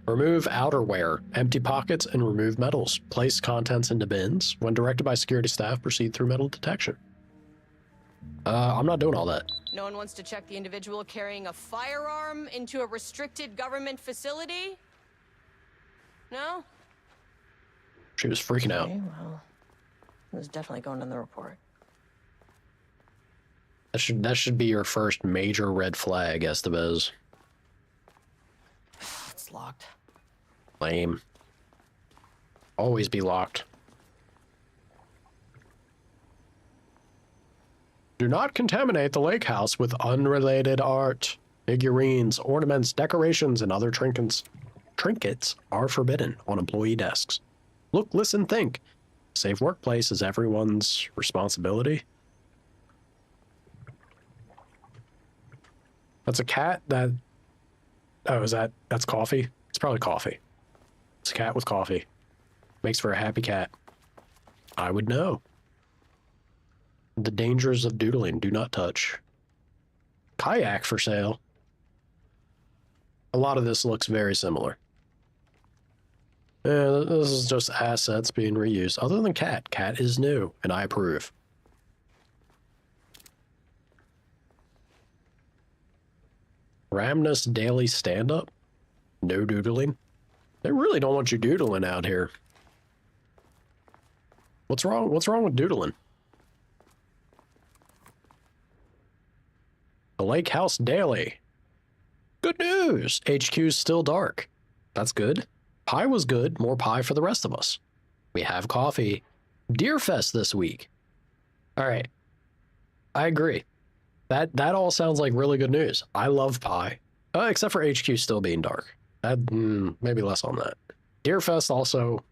Remove outerwear, empty pockets, and remove metals. Place contents into bins. When directed by security staff, proceed through metal detection. I'm not doing all that. No one wants to check the individual carrying a firearm into a restricted government facility? No? She was freaking out. Okay, well, it was definitely going in the report. That should be your first major red flag, Estevez. It's locked. Lame. Always be locked. Do not contaminate the lake house with unrelated art. Figurines, ornaments, decorations, and other trinkets are forbidden on employee desks. Look, listen, think. A safe workplace is everyone's responsibility. That's a cat that... Oh, that's coffee? It's probably coffee. It's a cat with coffee. Makes for a happy cat. I would know. The dangers of doodling. Do not touch. Kayak for sale. A lot of this looks very similar. Yeah, this is just assets being reused. Other than cat. Cat is new, and I approve. Ramnus Daily Stand-Up? No doodling? They really don't want you doodling out here. What's wrong? What's wrong with doodling? The Lake House Daily. Good news! HQ's still dark. That's good. Pie was good. More pie for the rest of us. We have coffee. Deerfest this week. All right. I agree. That all sounds like really good news. I love pie. Except for HQ still being dark. Maybe less on that. Deerfest also,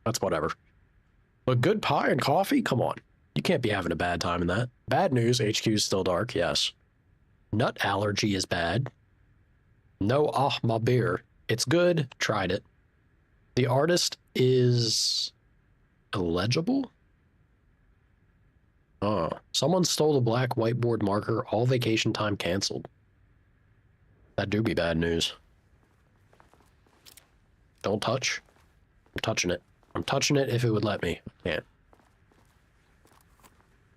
that's whatever. But good pie and coffee? Come on. You can't be having a bad time in that. Bad news, HQ is still dark, yes. Nut allergy is bad. No, my beer. It's good. Tried it. The artist is illegible? Oh, someone stole the black whiteboard marker. All vacation time canceled. That do be bad news. Don't touch. I'm touching it. I'm touching it if it would let me. I can't.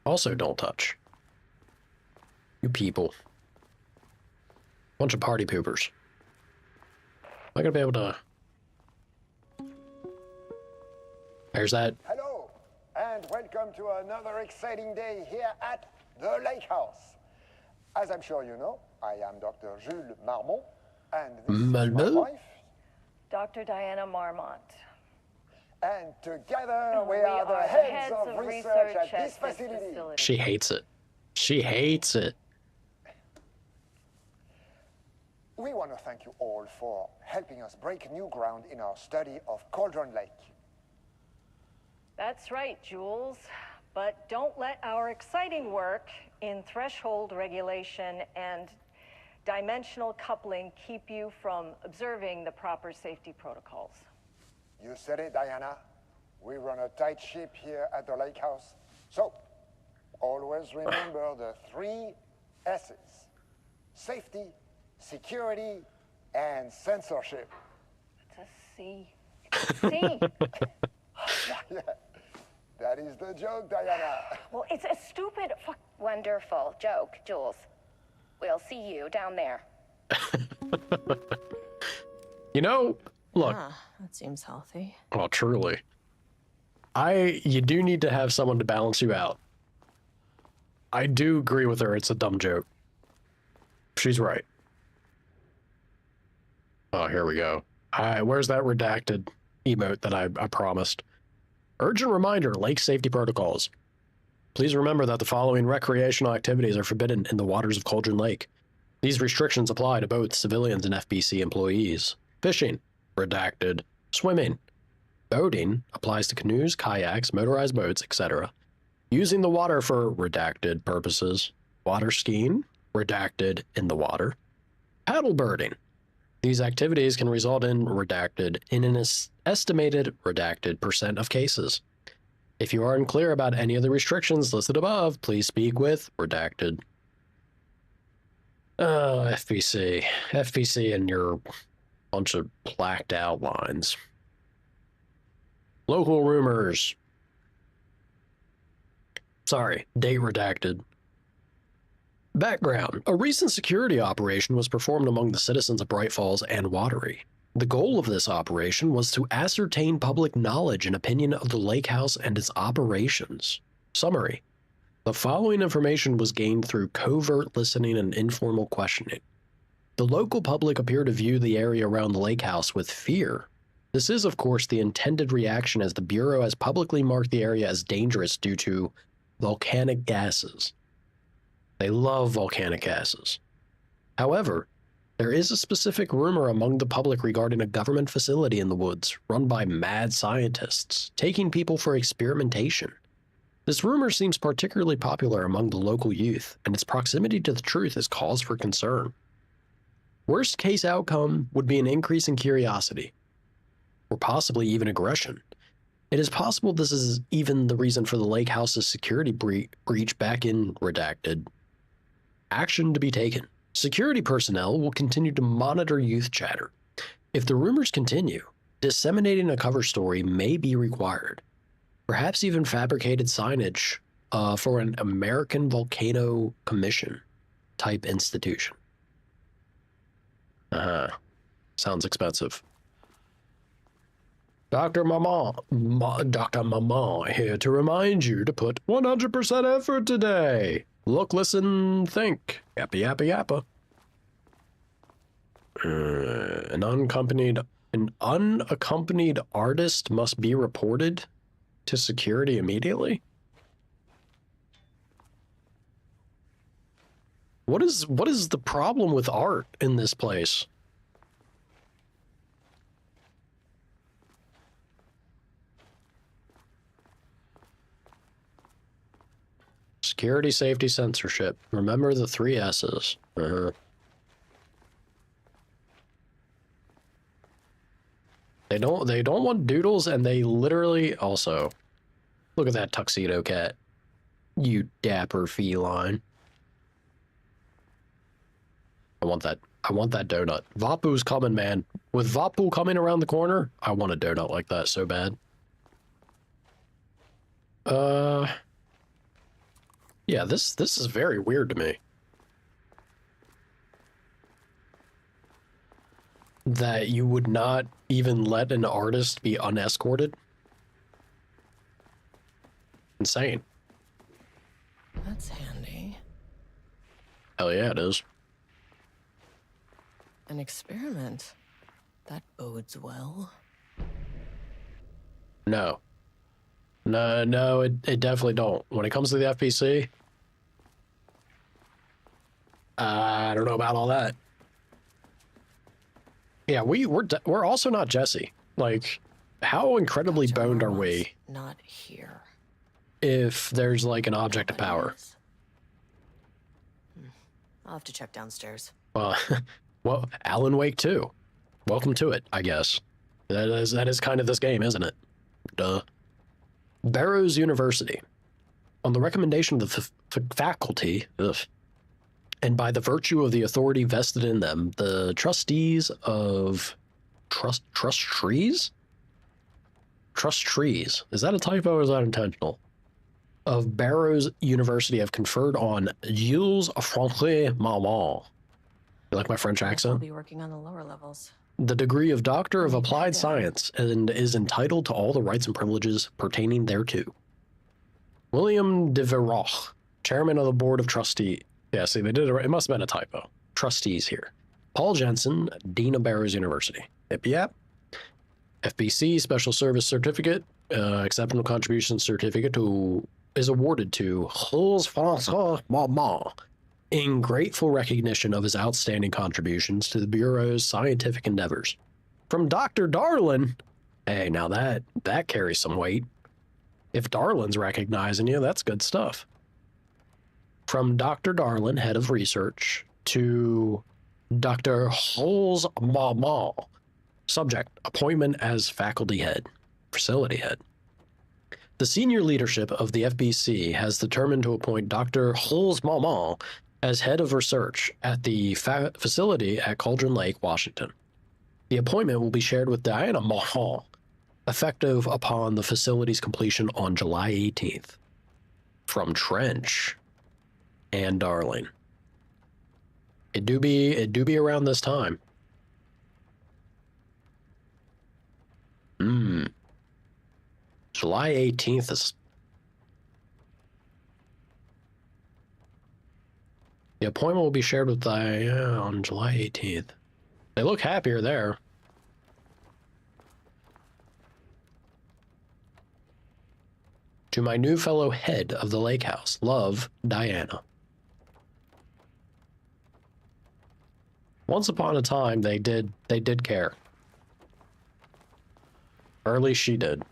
Also, don't touch. You people. Bunch of party poopers. Am I gonna be able to... There's that. Hello, and welcome to another exciting day here at the Lake House. As I'm sure you know, I am Dr. Jules Marmont, and this is my wife, Dr. Diana Marmont. And together we are the heads of research at this facility. She hates it. She hates it. We want to thank you all for helping us break new ground in our study of Cauldron Lake. That's right, Jules. But don't let our exciting work in threshold regulation and dimensional coupling keep you from observing the proper safety protocols. You said it, Diana. We run a tight ship here at the Lake House. So, always remember the 3 S's. Safety, security, and censorship. It's a C. It's a C. Yeah, that is the joke, Diana. Well, it's a stupid fuck. Wonderful joke, Jules. We'll see you down there. You know, look. That seems healthy. Oh, truly. You do need to have someone to balance you out. I do agree with her. It's a dumb joke. She's right. Oh, here we go. Where's that redacted emote that I promised? Urgent reminder, lake safety protocols. Please remember that the following recreational activities are forbidden in the waters of Cauldron Lake. These restrictions apply to both civilians and FBC employees. Fishing, redacted. Swimming. Boating applies to canoes, kayaks, motorized boats, etc. Using the water for redacted purposes. Water skiing, redacted in the water. Paddleboarding. These activities can result in redacted in an estimated redacted % of cases. If you are unclear about any of the restrictions listed above, please speak with redacted. Oh, FBC. FBC and your Bunch of blacked outlines. Local rumors. Sorry, date redacted. Background. A recent security operation was performed among the citizens of Bright Falls and Watery. The goal of this operation was to ascertain public knowledge and opinion of the lake house and its operations. Summary. The following information was gained through covert listening and informal questioning. The local public appear to view the area around the lake house with fear. This is, of course, the intended reaction as the Bureau has publicly marked the area as dangerous due to volcanic gases. They love volcanic gases. However, there is a specific rumor among the public regarding a government facility in the woods run by mad scientists, taking people for experimentation. This rumor seems particularly popular among the local youth, and its proximity to the truth is cause for concern. Worst case outcome would be an increase in curiosity, or possibly even aggression. It is possible this is even the reason for the lake house's security breach back in redacted. Action to be taken. Security personnel will continue to monitor youth chatter. If the rumors continue, disseminating a cover story may be required. Perhaps even fabricated signage for an American Volcano Commission type institution. Sounds expensive. Dr. Dr. Maman here to remind you to put 100% effort today. Look, listen, think. Yappa, yappa, yappa. An unaccompanied artist must be reported to security immediately? What is the problem with art in this place? Security, safety, censorship. Remember the 3 S's. They don't want doodles, and they literally also look at that tuxedo cat. You dapper feline. I want that donut. Vapu's coming, man. With Vapu coming around the corner, I want a donut like that so bad. Yeah, this is very weird to me. That you would not even let an artist be unescorted? Insane. That's handy. Hell yeah, it is. An experiment. That bodes well. No, it definitely don't. When it comes to the FPC, I don't know about all that. Yeah, we're also not Jesse. Like, how incredibly boned are we? Not here. If there's like an object of power. I'll have to check downstairs. Well, Alan Wake 2. Welcome to it, I guess. That is kind of this game, isn't it? Duh. Barrows University. On the recommendation of the faculty, and by the virtue of the authority vested in them, the trustees of Trust Trees? Trust Trees. Is that a typo or is that intentional? Of Barrows University have conferred on Jules Francois Marmont. You like my French accent? I'll be working on the lower levels. The degree of Doctor of Applied Science and is entitled to all the rights and privileges pertaining thereto. William de Verroch, chairman of the board of trustees. Yeah, see, they did it. It must have been a typo. Trustees here. Paul Jensen, dean of Barrows University. Yep. FBC Special Service Certificate, Exceptional Contribution Certificate is awarded to Jules Francois Marmont in grateful recognition of his outstanding contributions to the Bureau's scientific endeavors. From Dr. Darlin, hey, now that carries some weight. If Darlin's recognizing you, that's good stuff. From Dr. Darlin, head of research, to Dr. Jules Marmont, subject, appointment as faculty head, facility head. The senior leadership of the FBC has determined to appoint Dr. Jules Marmont as head of research at the facility at Cauldron Lake, Washington. The appointment will be shared with Diana Mahal, effective upon the facility's completion on July 18th. From Trench and Darling. It do be around this time. July 18th is... The appointment will be shared with Diana on July 18th. They look happier there. To my new fellow head of the lake house, love, Diana. Once upon a time, they did care. Or at least she did.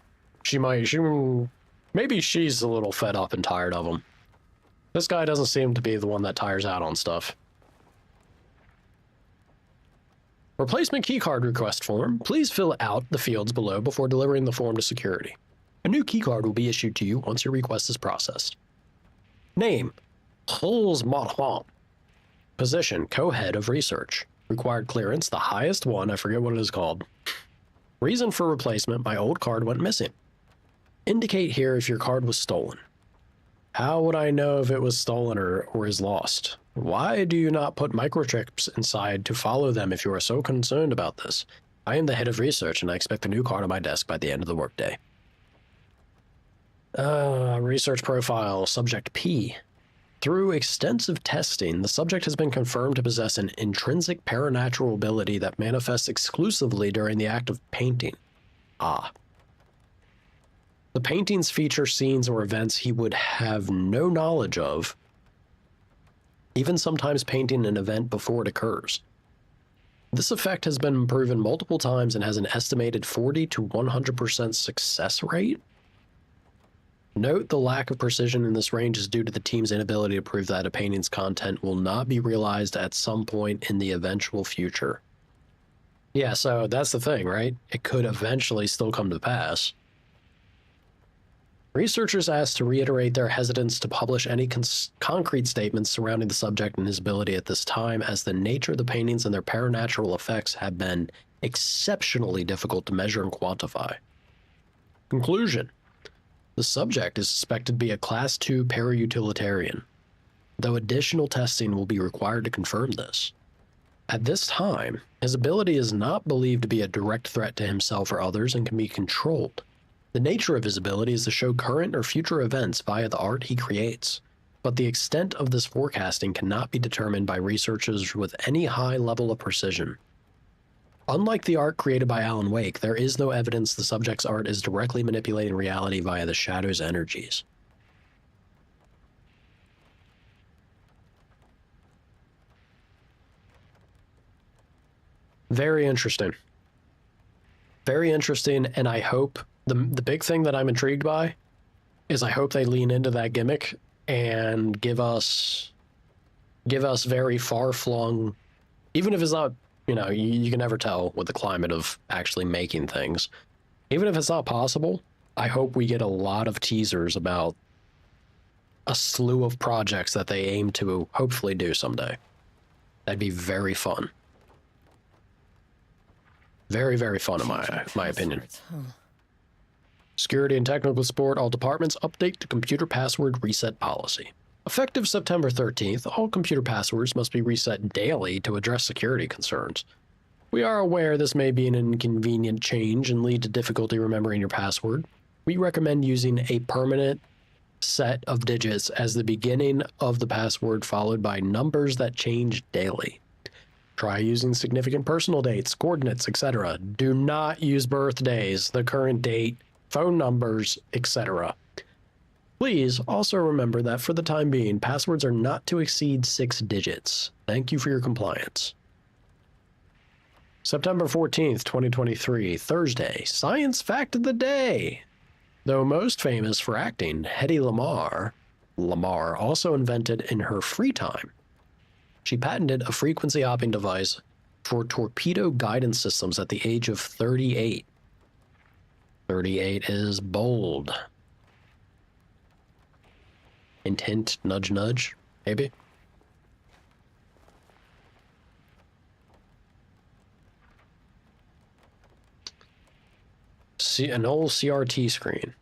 Maybe she's a little fed up and tired of him. This guy doesn't seem to be the one that tires out on stuff. Replacement keycard request form. Please fill out the fields below before delivering the form to security. A new keycard will be issued to you once your request is processed. Name, Hulz Mothwam. Position, co-head of research. Required clearance, the highest one, I forget what it is called. Reason for replacement, my old card went missing. Indicate here if your card was stolen. How would I know if it was stolen or is lost? Why do you not put microchips inside to follow them if you are so concerned about this? I am the head of research and I expect a new card on my desk by the end of the workday. Research profile, subject P. Through extensive testing, the subject has been confirmed to possess an intrinsic paranatural ability that manifests exclusively during the act of painting. Ah. The paintings feature scenes or events he would have no knowledge of, even sometimes painting an event before it occurs. This effect has been proven multiple times and has an estimated 40 to 100% success rate. Note the lack of precision in this range is due to the team's inability to prove that a painting's content will not be realized at some point in the eventual future. Yeah, so that's the thing, right? It could eventually still come to pass. Researchers asked to reiterate their hesitance to publish any concrete statements surrounding the subject and his ability at this time, as the nature of the paintings and their paranatural effects have been exceptionally difficult to measure and quantify. Conclusion. The subject is suspected to be a Class II para-utilitarian, though additional testing will be required to confirm this. At this time, his ability is not believed to be a direct threat to himself or others and can be controlled. The nature of his ability is to show current or future events via the art he creates, but the extent of this forecasting cannot be determined by researchers with any high level of precision. Unlike the art created by Alan Wake, there is no evidence the subject's art is directly manipulating reality via the shadow's energies. Very interesting. Very interesting, and I hope the big thing that I'm intrigued by is I hope they lean into that gimmick and give us very far-flung, even if it's not, you know, you can never tell with the climate of actually making things. Even if it's not possible, I hope we get a lot of teasers about a slew of projects that they aim to hopefully do someday. That'd be very fun. Very, very fun in my opinion. Security and technical support, all departments, update to computer password reset policy. Effective September 13th, all computer passwords must be reset daily to address security concerns. We are aware this may be an inconvenient change and lead to difficulty remembering your password. We recommend using a permanent set of digits as the beginning of the password followed by numbers that change daily. Try using significant personal dates, coordinates, etc. Do not use birthdays, the current date, phone numbers, etc. Please also remember that for the time being, passwords are not to exceed 6 digits. Thank you for your compliance. September 14th, 2023, Thursday, Science Fact of the Day. Though most famous for acting, Hedy Lamarr also invented in her free time. She patented a frequency hopping device for torpedo guidance systems at the age of 38. 38 is bold. Hint, hint, nudge, nudge, maybe. an old CRT screen.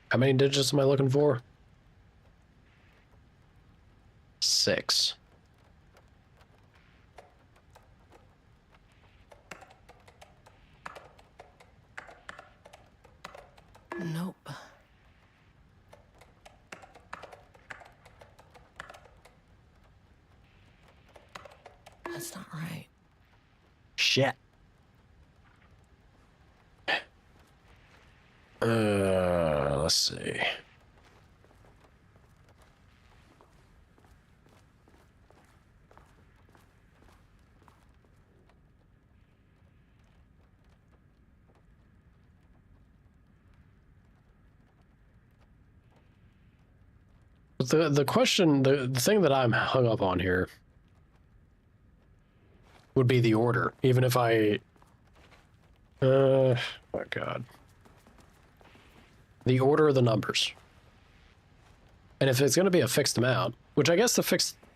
How many digits am I looking for? 6. Nope. That's not right. Shit. Let's see. The question, the thing that I'm hung up on here would be the order. Even if I, oh my God, the order of the numbers. And if it's going to be a fixed amount, which I guess the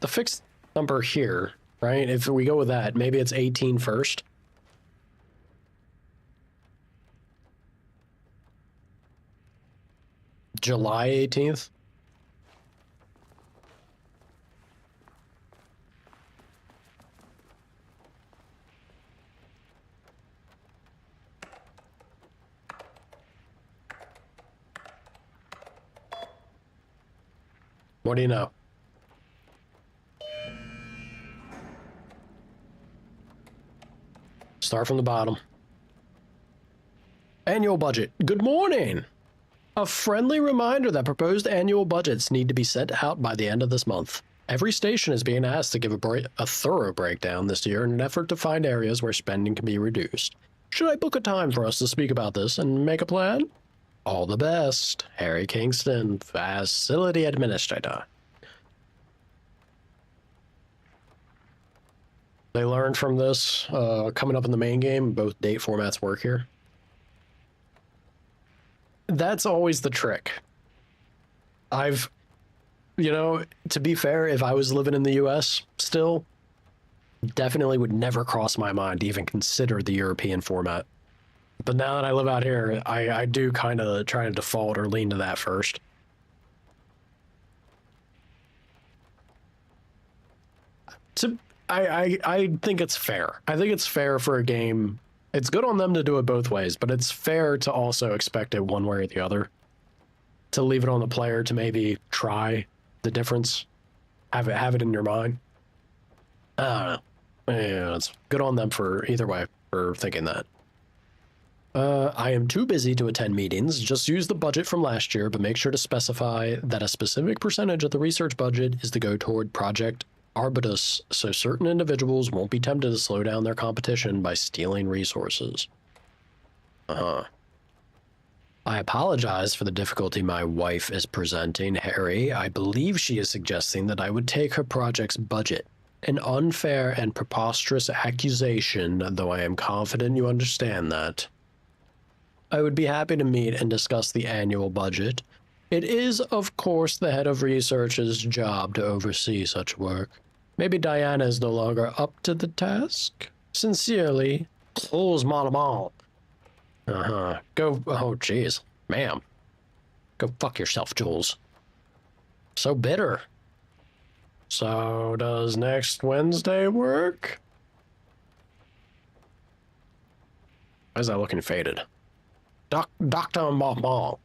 fixed number here, right? If we go with that, maybe it's 18 first. July 18th. What do you know? Start from the bottom. Annual budget. Good morning. A friendly reminder that proposed annual budgets need to be sent out by the end of this month. Every station is being asked to give a thorough breakdown this year in an effort to find areas where spending can be reduced. Should I book a time for us to speak about this and make a plan? All the best, Harry Kingston, Facility Administrator. They learned from this coming up in the main game. Both date formats work here. That's always the trick. You know, to be fair, if I was living in the US still, definitely would never cross my mind to even consider the European format. But now that I live out here, I do kind of try to default or lean to that first. I think it's fair. I think it's fair for a game. It's good on them to do it both ways, but it's fair to also expect it one way or the other. To leave it on the player to maybe try the difference. Have it in your mind. I don't know. Yeah, it's good on them for either way for thinking that. I am too busy to attend meetings. Just use the budget from last year, but make sure to specify that a specific percentage of the research budget is to go toward Project Arbutus, so certain individuals won't be tempted to slow down their competition by stealing resources. I apologize for the difficulty my wife is presenting, Harry. I believe she is suggesting that I would take her project's budget. An unfair and preposterous accusation, though I am confident you understand that. I would be happy to meet and discuss the annual budget. It is, of course, the head of research's job to oversee such work. Maybe Diana is no longer up to the task? Sincerely, Jules Malamont. Go, oh jeez, ma'am. Go fuck yourself, Jules. So bitter. So does next Wednesday work? Why is that looking faded? Dr. Malamont.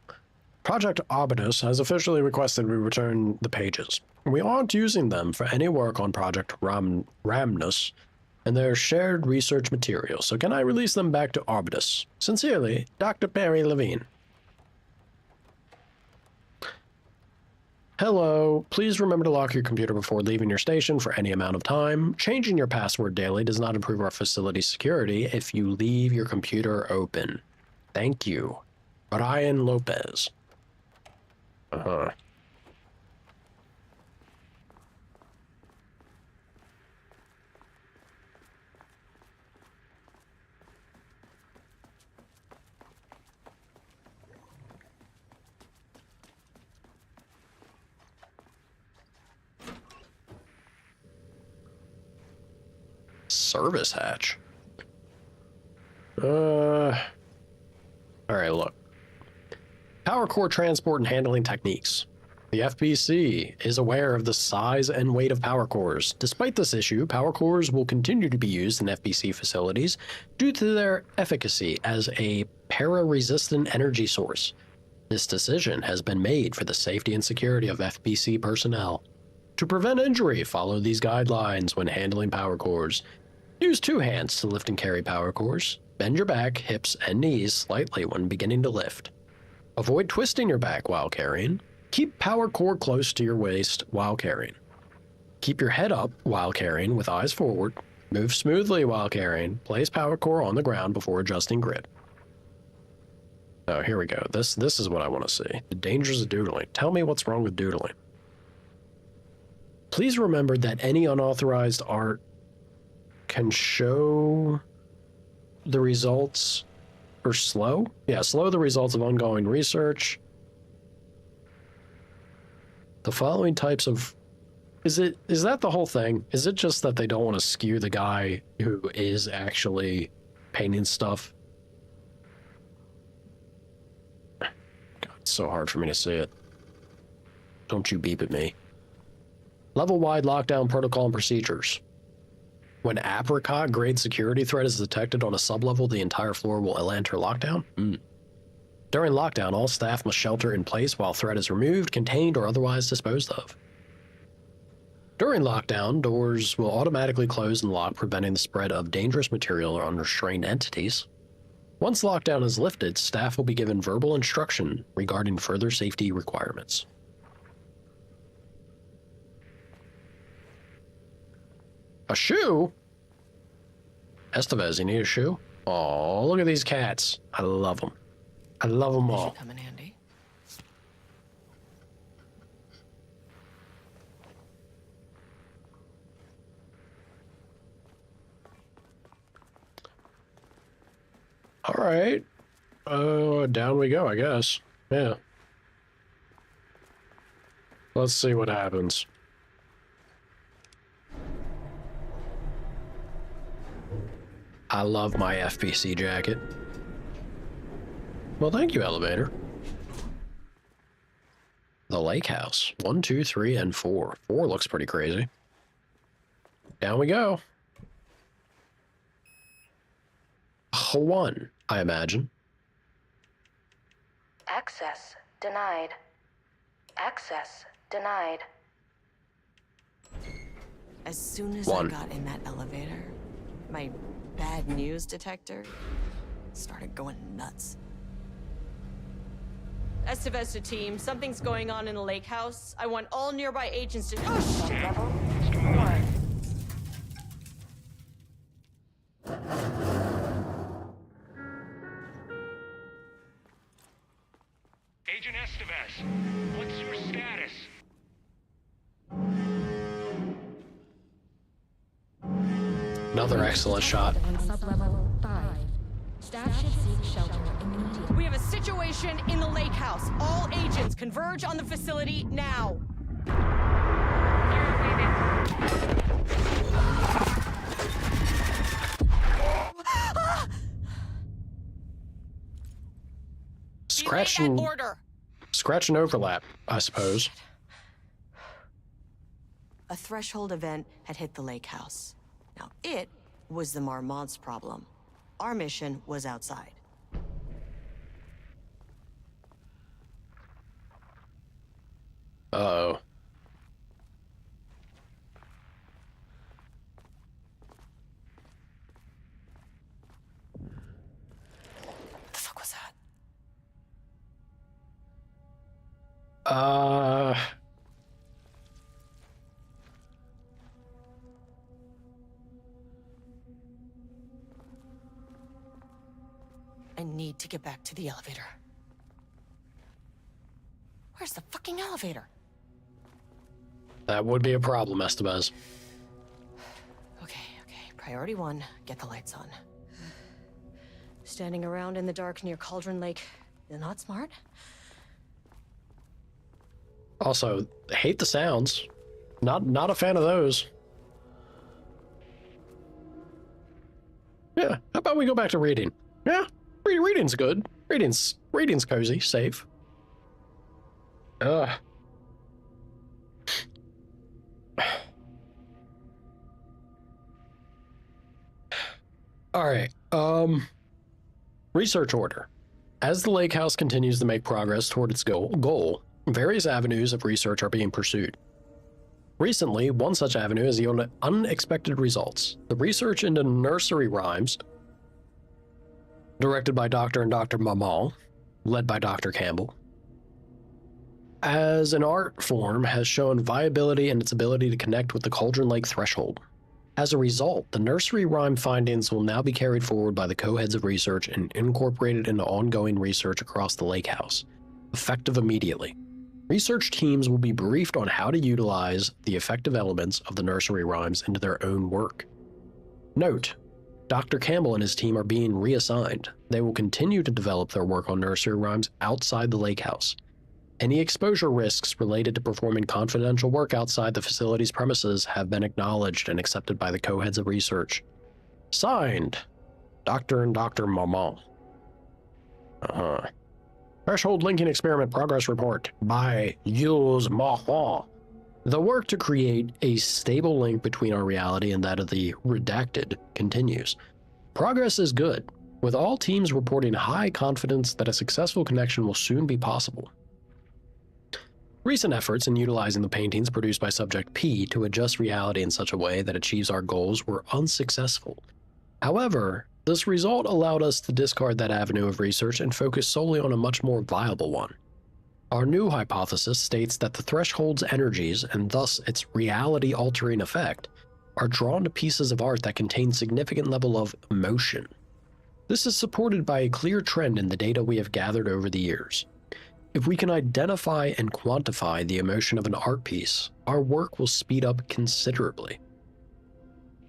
Project Arbutus has officially requested we return the pages. We aren't using them for any work on Project Ramnus and their shared research materials, so can I release them back to Arbutus? Sincerely, Dr. Perry Levine. Hello, please remember to lock your computer before leaving your station for any amount of time. Changing your password daily does not improve our facility's security if you leave your computer open. Thank you. Brian Lopez. Service hatch. All right, look. Power core transport and handling techniques. The FBC is aware of the size and weight of power cores. Despite this issue, power cores will continue to be used in FBC facilities due to their efficacy as a para-resistant energy source. This decision has been made for the safety and security of FBC personnel. To prevent injury, follow these guidelines when handling power cores. Use 2 hands to lift and carry power cores. Bend your back, hips, and knees slightly when beginning to lift. Avoid twisting your back while carrying. Keep power core close to your waist while carrying. Keep your head up while carrying with eyes forward. Move smoothly while carrying. Place power core on the ground before adjusting grip. Oh, here we go. This is what I want to see. The dangers of doodling. Tell me what's wrong with doodling. Please remember that any unauthorized art can show the results or slow the results of ongoing research. The following types of is that the whole thing? Is it just that they don't want to skew the guy who is actually painting stuff? God, it's so hard for me to see it. Don't you beep at me. Level-wide lockdown protocol and procedures. When apricot grade security threat is detected on a sublevel, the entire floor will enter lockdown. During lockdown, all staff must shelter in place while threat is removed, contained, or otherwise disposed of. During lockdown, doors will automatically close and lock, preventing the spread of dangerous material or unrestrained entities. Once lockdown is lifted, staff will be given verbal instruction regarding further safety requirements. A shoe? Estevez, you need a shoe? Oh, look at these cats. I love them. I love them all. Come in handy. All right. Down we go, I guess. Yeah. Let's see what happens. I love my FPC jacket. Well, thank you, elevator. The lake house. 1, 2, 3, and 4. 4 looks pretty crazy. Down we go. 1, I imagine. Access denied. Access denied. As soon as 1. I got in that elevator, my bad news detector started going nuts. Estevez team, something's going on in the lake house. I want all nearby agents to— Oh, shit! What's going on? Agent Estevez, what's your status? Another excellent shot. On sublevel 5. Staff should seek shelter immediately. We have a situation in the lake house. All agents converge on the facility now. Scratch and overlap, I suppose. A threshold event had hit the lake house. Now, it was the Marmont's problem. Our mission was outside. Uh-oh. What the fuck was that? I need to get back to the elevator. Where's the fucking elevator? That would be a problem, Estevez. Okay. Priority 1, get the lights on. Standing around in the dark near Cauldron Lake, not smart? Also, hate the sounds. Not a fan of those. Yeah, how about we go back to reading? Yeah, reading's good. Reading's cozy, safe. Ugh. All right. Research order. As the lake house continues to make progress toward its goal, various avenues of research are being pursued. Recently, one such avenue has yielded unexpected results. The research into nursery rhymes, directed by Dr. and Dr. Mamal, led by Dr. Campbell, as an art form has shown viability in its ability to connect with the Cauldron Lake threshold. As a result, the nursery rhyme findings will now be carried forward by the co-heads of research and incorporated into ongoing research across the lake house, effective immediately. Research teams will be briefed on how to utilize the effective elements of the nursery rhymes into their own work. Note, Dr. Campbell and his team are being reassigned. They will continue to develop their work on nursery rhymes outside the lake house. Any exposure risks related to performing confidential work outside the facility's premises have been acknowledged and accepted by the co-heads of research. Signed, Dr. and Dr. Maman. Threshold Linking Experiment Progress Report by Jules Mahan. The work to create a stable link between our reality and that of the redacted continues. Progress is good, with all teams reporting high confidence that a successful connection will soon be possible. Recent efforts in utilizing the paintings produced by Subject P to adjust reality in such a way that achieves our goals were unsuccessful. However, this result allowed us to discard that avenue of research and focus solely on a much more viable one. Our new hypothesis states that the threshold's energies, and thus its reality-altering effect, are drawn to pieces of art that contain significant level of emotion. This is supported by a clear trend in the data we have gathered over the years. If we can identify and quantify the emotion of an art piece, our work will speed up considerably.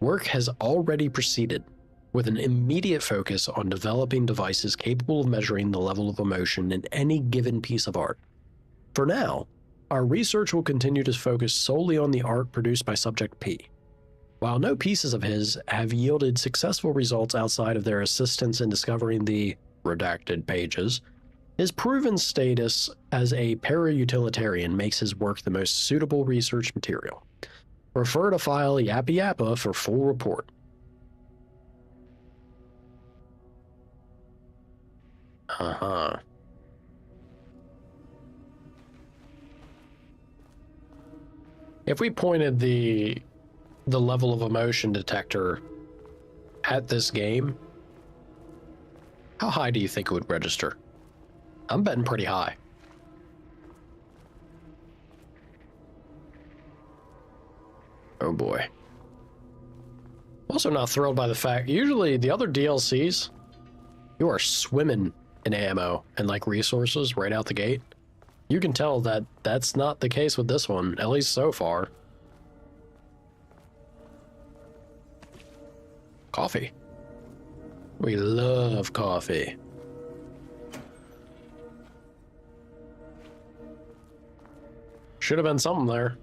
Work has already proceeded, with an immediate focus on developing devices capable of measuring the level of emotion in any given piece of art. For now, our research will continue to focus solely on the art produced by Subject P. While no pieces of his have yielded successful results outside of their assistance in discovering the redacted pages, his proven status as a para-utilitarian makes his work the most suitable research material. Refer to file Yappa Yappa for full report. If we pointed the level of emotion detector at this game, how high do you think it would register? I'm betting pretty high. Oh boy. Also not thrilled by the fact, usually the other DLCs, you are swimming in ammo and like resources right out the gate. You can tell that that's not the case with this one, at least so far. Coffee. We love coffee. Should have been something there.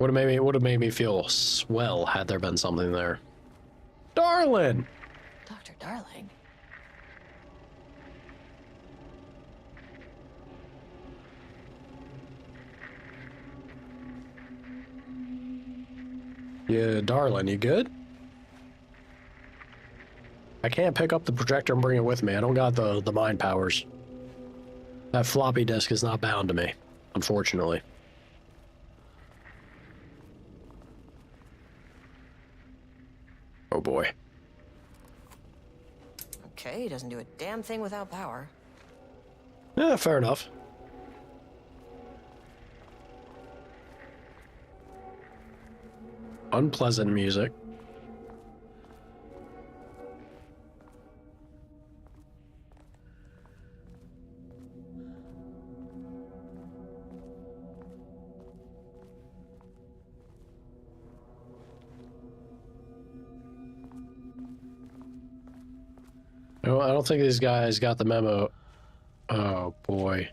Would have made me feel swell had there been something there. Darling! Dr. Darling. Yeah, darling, you good? I can't pick up the projector and bring it with me. I don't got the mind powers. That floppy disk is not bound to me, unfortunately. Oh boy. Okay, he doesn't do a damn thing without power. Yeah, fair enough. Unpleasant music. No, I don't think these guys got the memo. Oh boy.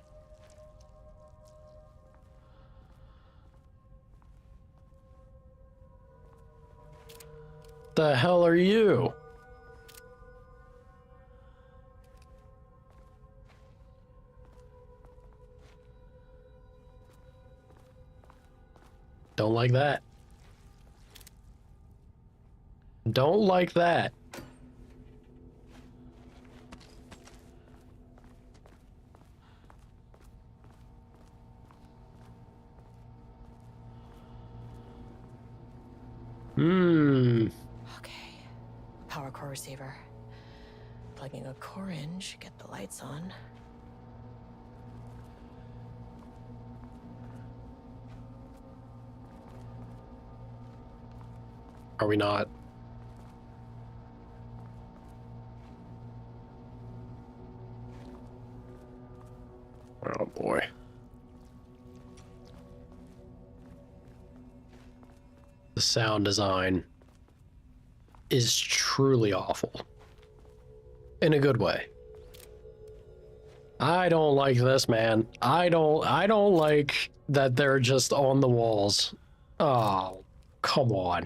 The hell are you? Don't like that. Don't like that. Okay. Power core receiver. Plugging a core in should get the lights on. Are we not? Oh boy. The sound design is truly awful. In a good way. I don't like this, man. I don't like that they're just on the walls. Oh, come on.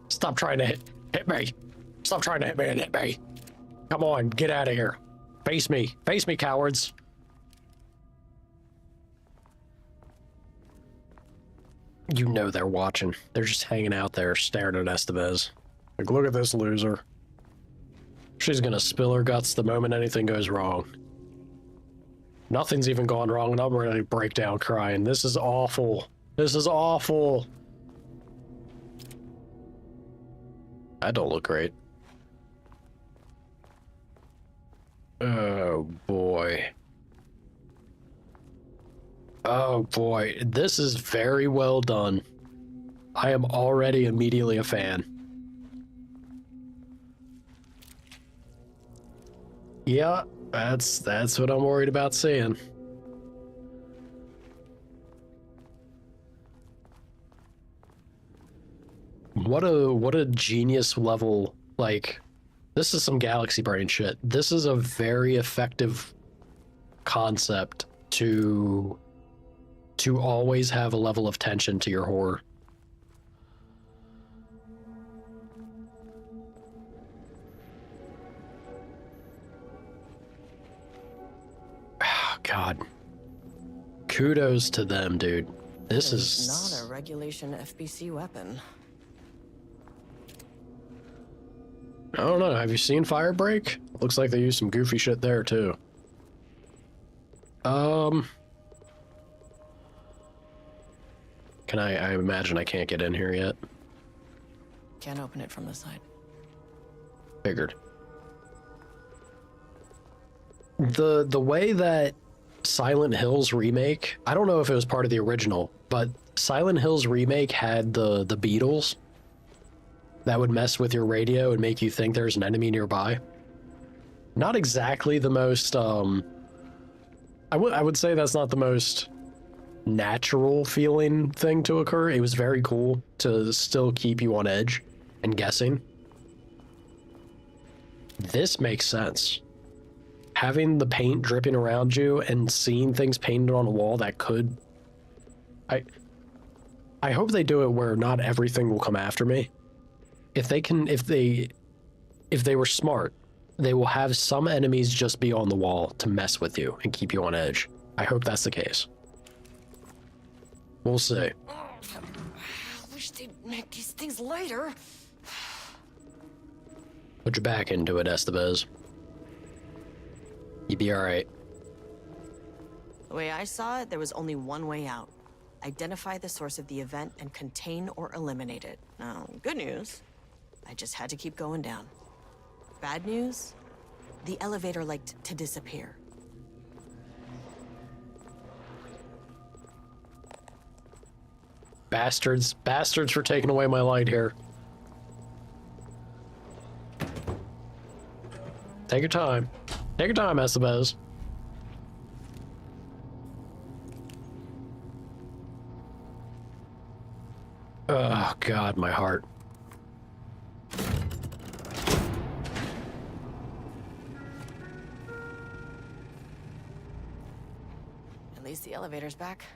Stop trying to hit me. Stop trying to hit me and hit me. Come on, get out of here. Face me. Face me, cowards. You know they're watching. They're just hanging out there staring at Estevez. Like, look at this loser. She's gonna spill her guts the moment anything goes wrong. Nothing's even gone wrong and I'm ready to break down crying. This is awful. This is awful. That don't look great. Oh boy. Oh boy. This is very well done. I am already immediately a fan. Yeah, that's what I'm worried about seeing. What a genius level, like, this is some galaxy brain shit. This is a very effective concept to always have a level of tension to your horror. God. Kudos to them, dude. This is not a regulation FBC weapon. I don't know. Have you seen Firebreak? Looks like they used some goofy shit there too. Can I imagine I can't get in here yet. Can't open it from the side. Figured. The way that Silent Hills remake, I don't know if it was part of the original, but Silent Hills remake had the Beatles that would mess with your radio and make you think there's an enemy nearby. Not exactly the most I would say that's not the most natural feeling thing to occur. It was very cool to still keep you on edge and guessing. This makes sense. Having the paint dripping around you and seeing things painted on a wall that could... I hope they do it where not everything will come after me. If they were smart, they will have some enemies just be on the wall to mess with you and keep you on edge. I hope that's the case. We'll see. I wish they'd make these things lighter. Put your back into it, Estevez. You'd be alright. The way I saw it, there was only one way out. Identify the source of the event and contain or eliminate it. Now, good news, I just had to keep going down. Bad news, the elevator liked to disappear. Bastards for taking away my light here. Take your time. Take your time, Estevez. Oh, God, my heart. At least the elevator's back.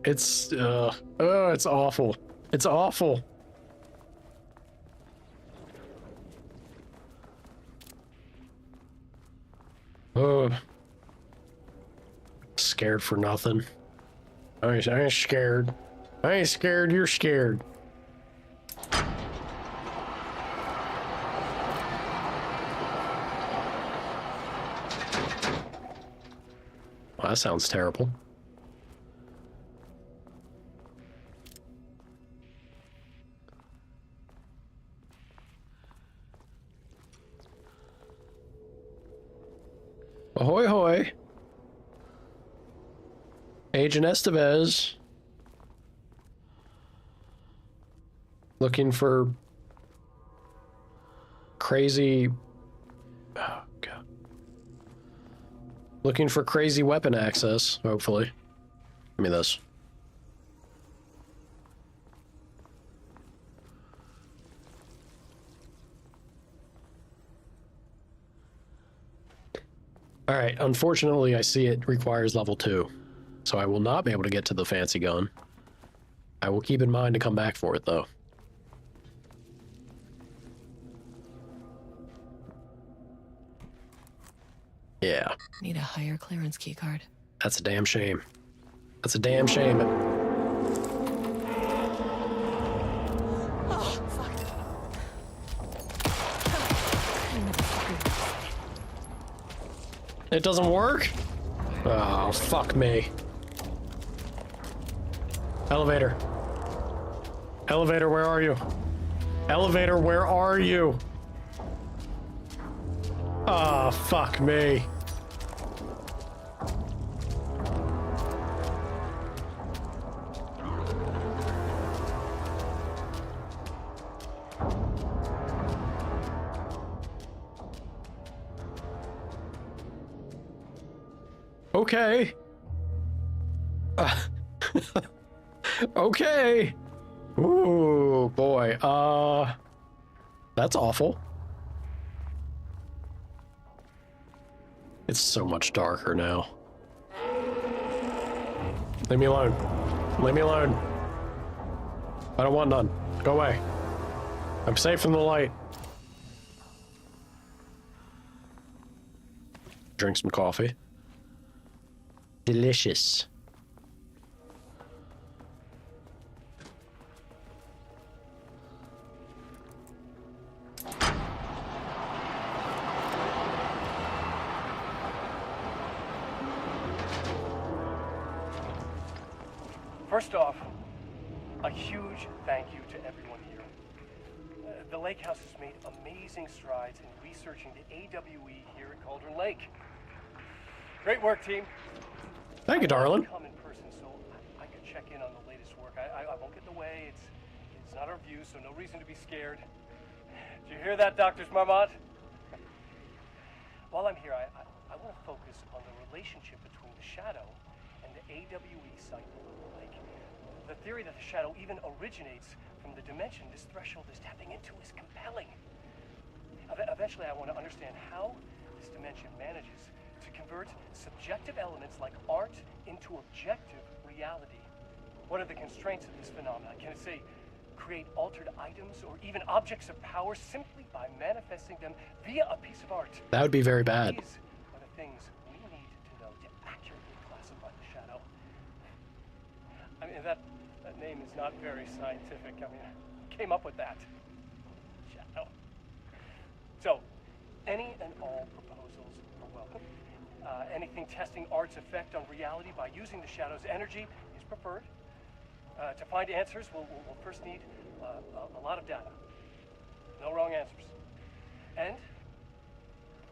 It's oh, it's awful. It's awful. Oh, scared for nothing. I ain't scared. I ain't scared. You're scared. Well, that sounds terrible. Ahoy, hoy. Agent Estevez. Looking for crazy... Oh, God. Looking for crazy weapon access, hopefully. Give me this. Alright, unfortunately I see it requires level 2. So I will not be able to get to the fancy gun. I will keep in mind to come back for it, though. Yeah. Need a higher clearance keycard. That's a damn shame. That's a damn shame. Oh, fuck. It doesn't work? Oh, fuck me. Elevator. Elevator, where are you? Elevator, where are you? Ah, oh, fuck me. Okay. Okay. Ooh, boy. That's awful. It's so much darker now. Leave me alone. Leave me alone. I don't want none. Go away. I'm safe from the light. Drink some coffee. Delicious. First off, a huge thank you to everyone here. The Lake House has made amazing strides in researching the AWE here at Cauldron Lake. Great work, team. Thank you, darling. Come in person, so I could check in on the latest work. I won't get in the way. It's not our view, so no reason to be scared. Did you hear that, Dr. Marmot? While I'm here, I want to focus on the relationship between the Shadow and the AWE site below the lake. The theory that the Shadow even originates from the dimension this threshold is tapping into is compelling. Eventually, I want to understand how this dimension manages to convert subjective elements like art into objective reality. What are the constraints of this phenomenon? Can it, say, create altered items or even objects of power simply by manifesting them via a piece of art? That would be very bad. These are the things we need to know to accurately classify the Shadow. I mean, that name is not very scientific. I mean, who came up with that? Shadow. So, any and all proposals are welcome. Anything testing art's effect on reality by using the Shadow's energy is preferred. To find answers, we'll first need a lot of data. No wrong answers. And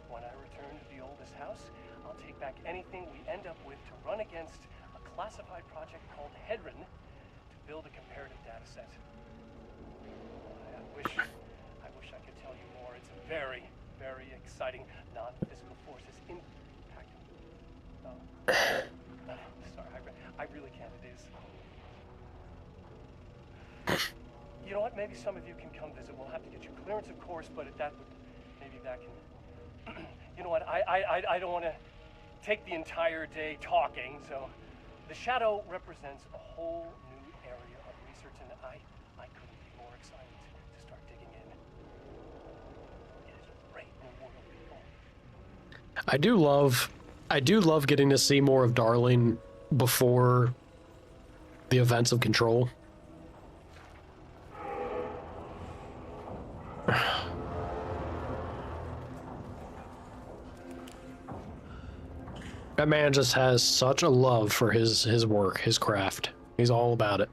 when I return to the oldest house, I'll take back anything we end up with to run against a classified project called Hedron to build a comparative data set. I wish I could tell you more. It's very, very exciting. Non-physical forces impacting. Sorry, I really can't. It is. You know what? Maybe some of you can come visit. We'll have to get you clearance, of course, but if that would, maybe that can. You know what? I don't want to take the entire day talking, so The shadow represents a whole new area of research, and I couldn't be more excited to start digging in. It is a great new world, people. I do love getting to see more of Darling before the events of Control. That man just has such a love for his work, his craft. He's all about it.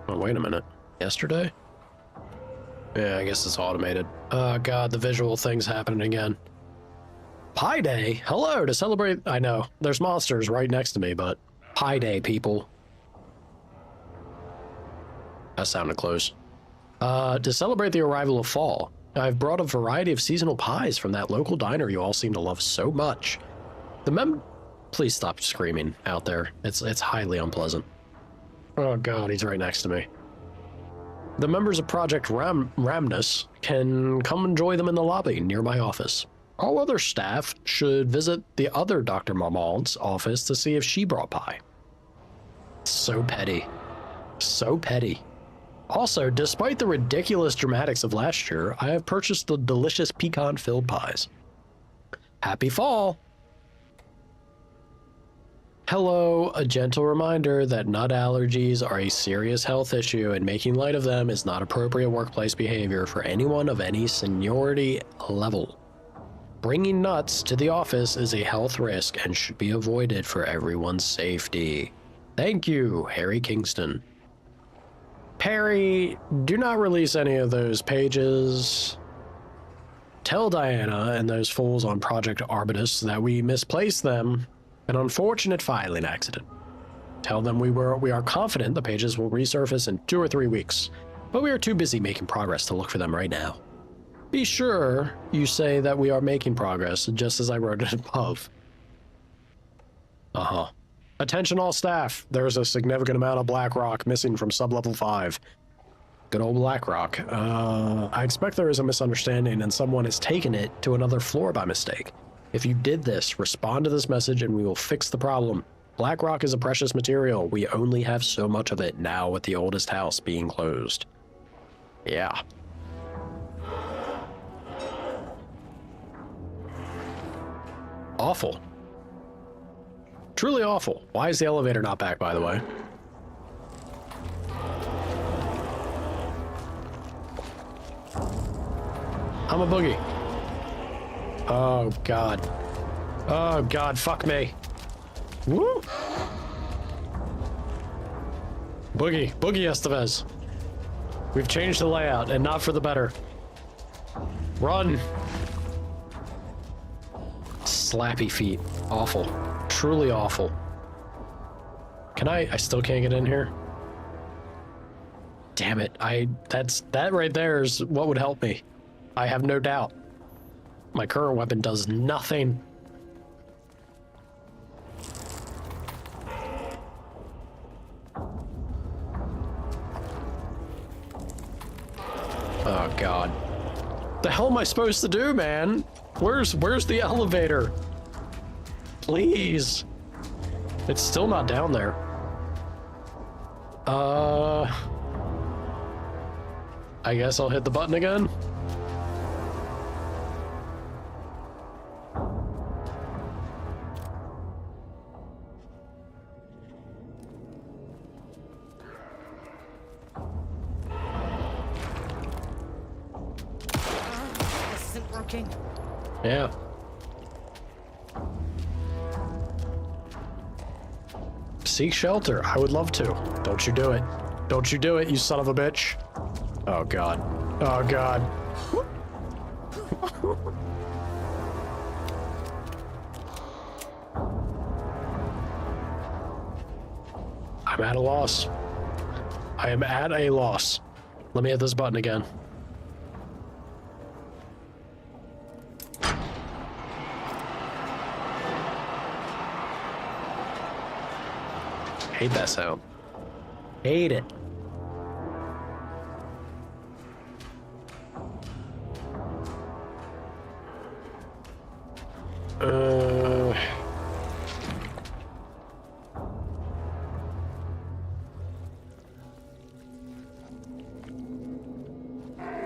Oh, wait a minute. Yesterday? Yeah, I guess it's automated. Oh god, the visual thing's happening again. Pi Day? Hello, to celebrate... I know, there's monsters right next to me, but... Pi Day, people. That sounded close. To celebrate the arrival of fall, I've brought a variety of seasonal pies from that local diner you all seem to love so much. Please stop screaming out there. It's highly unpleasant. Oh god, he's right next to me. The members of Project Ramnus can come enjoy them in the lobby near my office. All other staff should visit the other Dr. Marmont's office to see if she brought pie. So petty. So petty. Also, despite the ridiculous dramatics of last year, I have purchased the delicious pecan-filled pies. Happy fall! Hello, a gentle reminder that nut allergies are a serious health issue and making light of them is not appropriate workplace behavior for anyone of any seniority level. Bringing nuts to the office is a health risk and should be avoided for everyone's safety. Thank you, Harry Kingston. Perry, do not release any of those pages. Tell Diana and those fools on Project Arbutus that we misplaced them. An unfortunate filing accident. Tell them we are confident the pages will resurface in 2 or 3 weeks, but we are too busy making progress to look for them right now. Be sure you say that we are making progress, just as I wrote it above. Uh-huh. Attention all staff, there's a significant amount of black rock missing from sublevel 5. Good old black rock. I expect there is a misunderstanding and someone has taken it to another floor by mistake. If you did this, respond to this message and we will fix the problem. Black rock is a precious material. We only have so much of it now with the oldest house being closed. Yeah. Awful. Truly awful. Why is the elevator not back, by the way? I'm a boogie. Oh, God. Oh, God, fuck me. Woo! Boogie Estevez. We've changed the layout, and not for the better. Run! Slappy feet. Awful. Truly awful. Can I still can't get in here? Damn it. That right there is what would help me. I have no doubt. My current weapon does nothing. Oh god. The hell am I supposed to do, man? Where's the elevator? Please. It's still not down there. I guess I'll hit the button again. This isn't working. Yeah. Seek shelter. I would love to. Don't you do it. Don't you do it, you son of a bitch. Oh, God. Oh, God. I'm at a loss. I am at a loss. Let me hit this button again. Hate that sound. Hate it.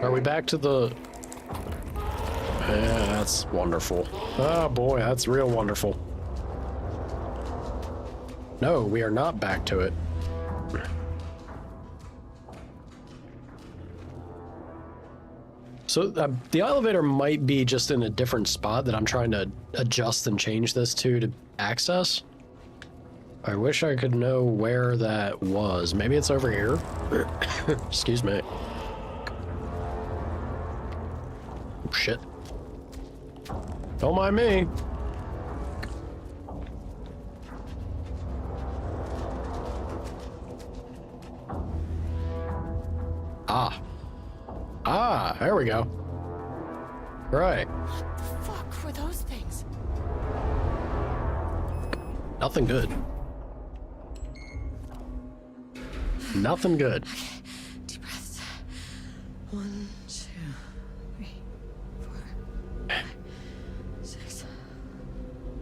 Are we back to the... Yeah, that's wonderful. Oh boy, that's real wonderful. No, we are not back to it. So the elevator might be just in a different spot that I'm trying to adjust and change this to access. I wish I could know where that was. Maybe it's over here. Excuse me. Oh, shit. Don't mind me. Ah, there we go. Right. What the fuck were those things? Nothing good. Nothing good. Deep breaths. 1, 2, 3, 4, 5, 6.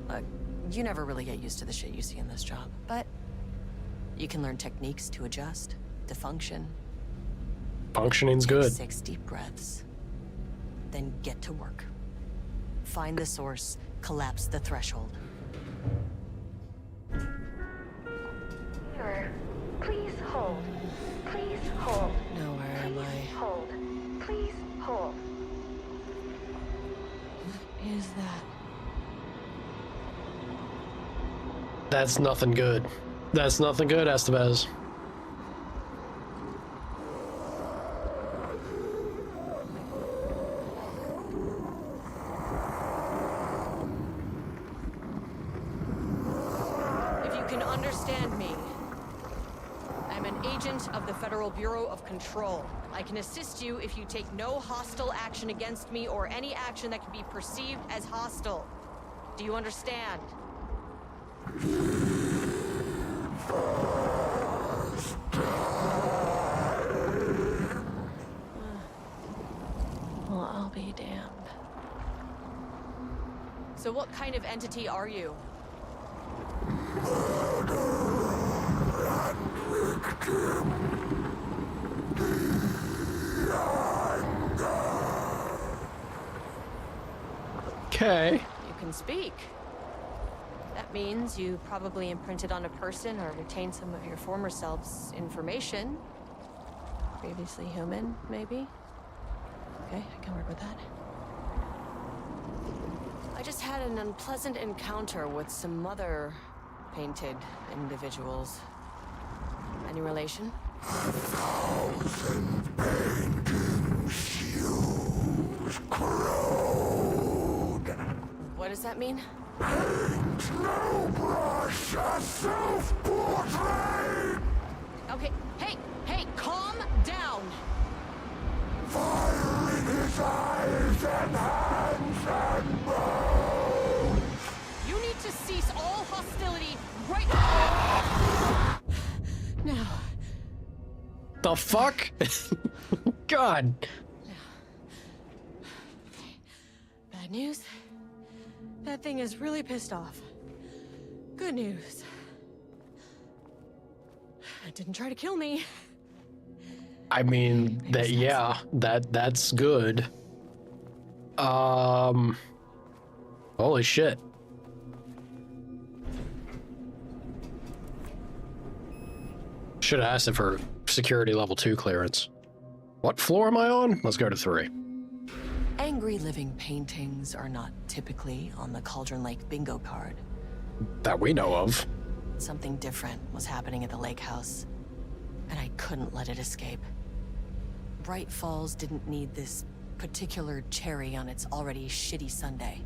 Look, you never really get used to the shit you see in this job, but you can learn techniques to adjust, to function. Functioning's good. 6 deep breaths. Then get to work. Find the source, collapse the threshold. Please hold. Please hold. Now where am I? Hold. Please hold. What is that? That's nothing good. That's nothing good, Estevez. If you can understand me, I'm an agent of the Federal Bureau of Control. I can assist you if you take no hostile action against me or any action that can be perceived as hostile. Do you understand? Well, I'll be damned. So what kind of entity are you? Okay. You can speak. That means you probably imprinted on a person or retained some of your former self's information. Previously human, maybe? Okay, I can work with that. I just had an unpleasant encounter with some other painted individuals. Any relation? 1,000 paintings used corrode. What does that mean? Paint no brush, a self-portrait. Okay, hey, calm down. Fire in his eyes and hands and bones. You need to cease all hostility right now. The fuck? God. Bad news? That thing is really pissed off. Good news. It didn't try to kill me. I mean, that's good. Holy shit. Should have asked it for security level 2 clearance. What floor am I on? Let's go to 3. Angry living paintings are not typically on the Cauldron Lake bingo card. That we know of. Something different was happening at the lake house, and I couldn't let it escape. Bright Falls didn't need this particular cherry on its already shitty Sunday.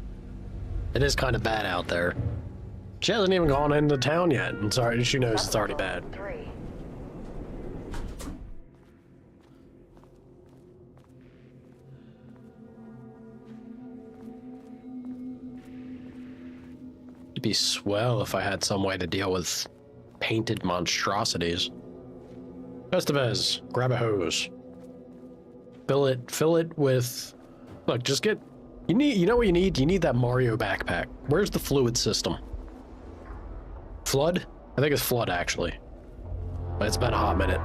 It is kind of bad out there. She hasn't even gone into town yet, and sorry, she knows it's already bad. 3. It'd be swell if I had some way to deal with painted monstrosities. Estevez, grab a hose. Fill it with... Look, just get... You know what you need? You need that Mario backpack. Where's the fluid system? Flood? I think it's flood, actually. But it's been a hot minute.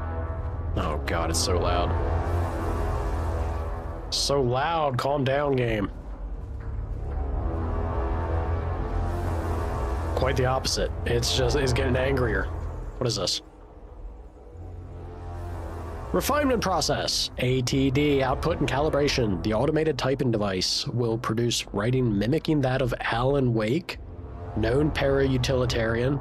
Oh god, it's so loud. So loud. Calm down, game. Quite the opposite. It's getting angrier. What is this? Refinement process. ATD, output and calibration. The automated typing device will produce writing mimicking that of Alan Wake, known para-utilitarian,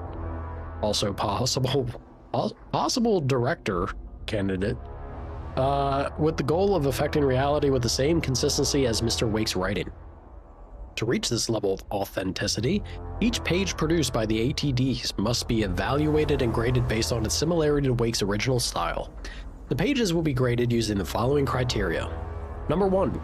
also possible director candidate, with the goal of affecting reality with the same consistency as Mr. Wake's writing. To reach this level of authenticity, each page produced by the ATDs must be evaluated and graded based on its similarity to Wake's original style. The pages will be graded using the following criteria. Number 1,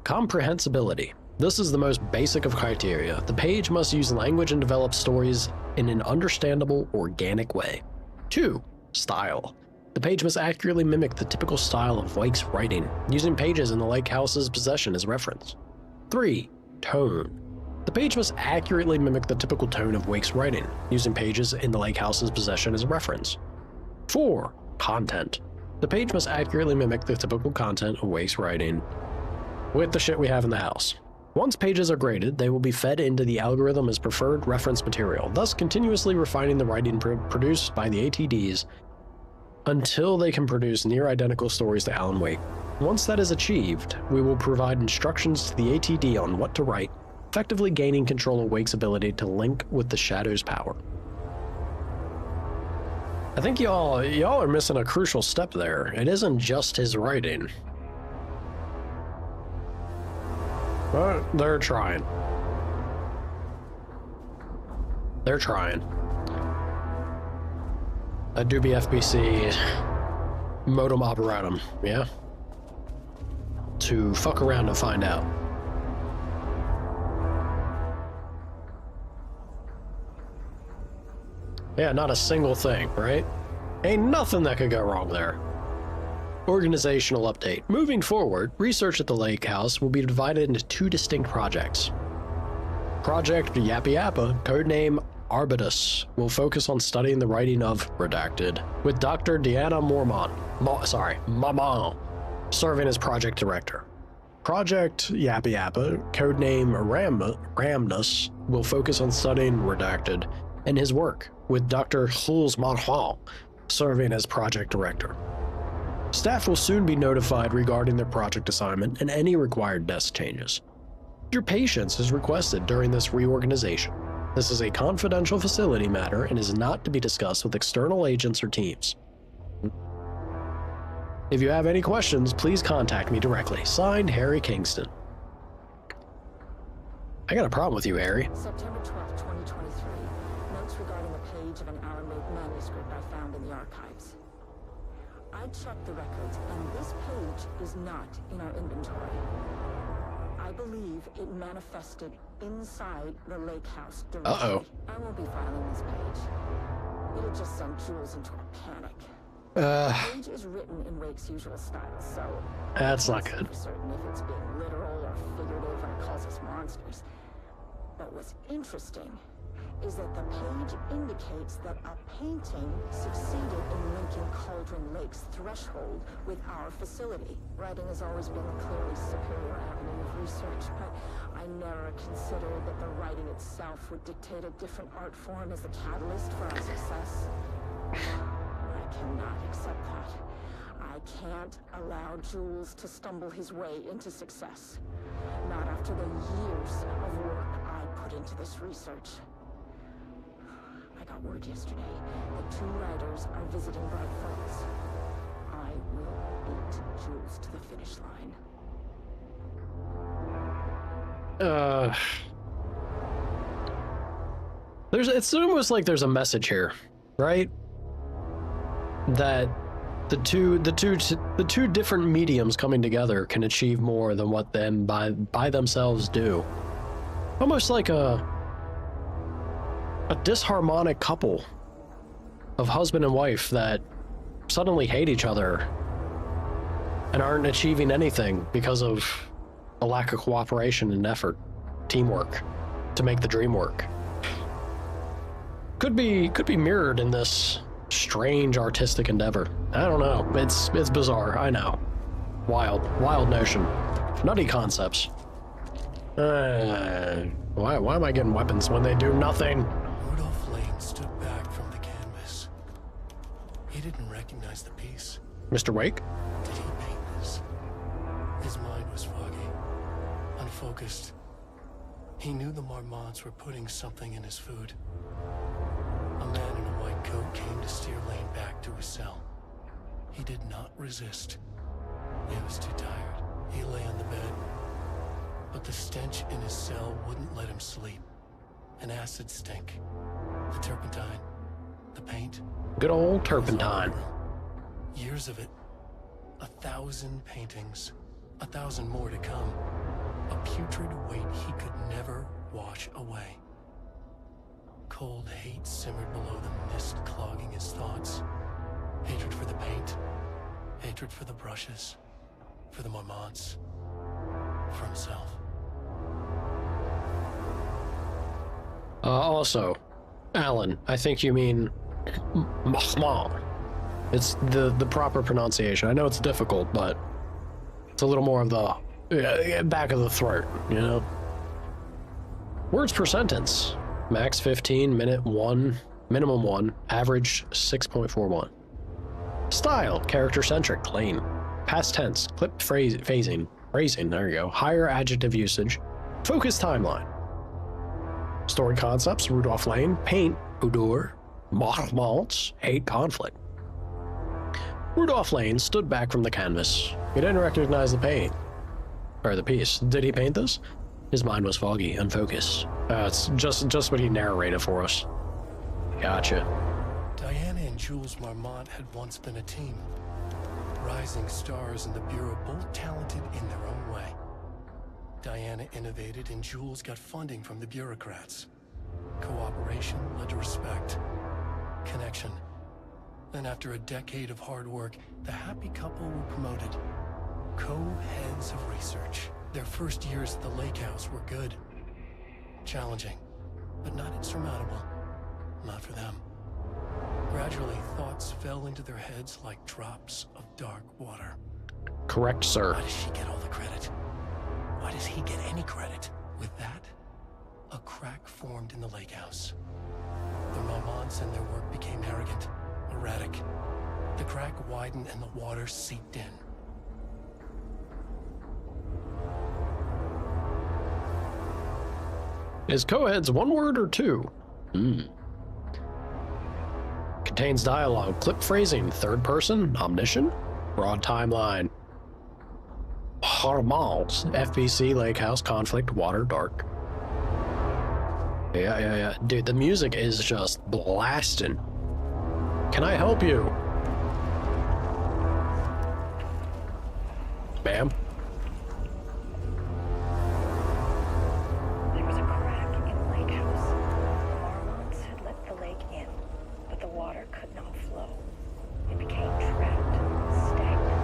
comprehensibility. This is the most basic of criteria. The page must use language and develop stories in an understandable, organic way. 2, style. The page must accurately mimic the typical style of Wake's writing, using pages in the Lake House's possession as reference. 3, tone. The page must accurately mimic the typical tone of Wake's writing, using pages in the Lake House's possession as a reference. 4, content. The page must accurately mimic the typical content of Wake's writing with the shit we have in the house. Once pages are graded, they will be fed into the algorithm as preferred reference material, thus continuously refining the writing produced by the ATDs until they can produce near identical stories to Alan Wake. Once that is achieved, we will provide instructions to the ATD on what to write, effectively gaining control of Wake's ability to link with the Shadow's power. I think y'all are missing a crucial step there. It isn't just his writing. But they're trying. They're trying. Adobe FBC modem operatum, yeah? To fuck around and find out. Yeah, not a single thing, right? Ain't nothing that could go wrong there. Organizational update. Moving forward, research at the Lake House will be divided into 2 distinct projects. Project Yappy Yappa, codename Arbutus, will focus on studying the writing of Redacted, with Dr. Deanna Maman serving as project director. Project Yappy Yappa, codename Ramnus, will focus on studying Redacted and his work, with Dr. Jules Marchand serving as project director. Staff will soon be notified regarding their project assignment and any required desk changes. Your patience is requested during this reorganization. This is a confidential facility matter and is not to be discussed with external agents or teams. If you have any questions, please contact me directly. Signed, Harry Kingston. I got a problem with you, Harry. September 12, 2023. Notes regarding a page of an Alan Wake manuscript I found in the archives. I checked the records, and this page is not in our inventory. I believe it manifested inside the Lake House directly. Uh-oh. I won't be filing this page. It'll just send Jules into a panic. The page is written in Wake's usual style, so that's not good. For certain if it's being literal or figurative when it calls us monsters. But what's interesting is that the page indicates that a painting succeeded in linking Cauldron Lake's threshold with our facility. Writing has always been a clearly superior avenue of research, but I never considered that the writing itself would dictate a different art form as the catalyst for our success. I cannot accept that. I can't allow Jules to stumble his way into success. Not after the years of work I put into this research. I got word yesterday that 2 writers are visiting Bright Falls. I will beat Jules to the finish line. It's almost like there's a message here, right? That the two different mediums coming together can achieve more than what them by themselves do. Almost like a disharmonic couple of husband and wife that suddenly hate each other and aren't achieving anything because of a lack of cooperation and effort, teamwork to make the dream work. Could be mirrored in this strange artistic endeavor. I don't know. It's bizarre. I know. Wild notion. Nutty concepts. Why am I getting weapons when they do nothing? Rudolph Lane stood back from the canvas. He didn't recognize the piece. Mr. Wake? Did he paint this? His mind was foggy, unfocused. He knew the Marmonts were putting something in his food. A man in a white coat came to steer Lane back to his cell. He did not resist. He was too tired. He lay on the bed, but the stench in his cell wouldn't let him sleep. An acid stink. The turpentine. The paint. Good old turpentine. Years of it. 1,000 paintings. 1,000 more to come. A putrid weight he could never wash away. Cold hate simmered below the mist clogging his thoughts. Hatred for the paint. Hatred for the brushes. For the Marmonts. For himself. Also, Alan, I think you mean Mahmal. It's the proper pronunciation. I know it's difficult, but it's a little more of the back of the throat, you know? Words per sentence. Max 15, minute 1, minimum 1, average 6.41. Style, character-centric, plain. Past tense, clip phrasing, there you go. Higher adjective usage. Focus timeline. Story concepts, Rudolph Lane, paint, Udur, Marmonts, hate, conflict. Rudolph Lane stood back from the canvas. He didn't recognize the paint. Or the piece. Did he paint this? His mind was foggy, unfocused. It's just what he narrated for us. Gotcha. Diana and Jules Marmont had once been a team. Rising stars in the Bureau, both talented in their own way. Diana innovated and Jules got funding from the bureaucrats. Cooperation led to respect. Connection. Then after a decade of hard work, the happy couple were promoted. Co-heads of research. Their first years at the lake house were good. Challenging, but not insurmountable. Not for them. Gradually, thoughts fell into their heads like drops of dark water. Correct, sir. Why does she get all the credit? Why does he get any credit? With that, a crack formed in the lake house. The Marmonts and their work became arrogant, erratic. The crack widened and the water seeped in. Is co-heads one word or two? Contains dialogue, clip phrasing, third person, omniscient, broad timeline. Marmonts, FBC, lake house, conflict, water, dark. Yeah. Dude, the music is just blasting. Can I help you? Ma'am? There was a crack in the lake house. The Marmonts had let the lake in, but the water could not flow. It became trapped, stagnant,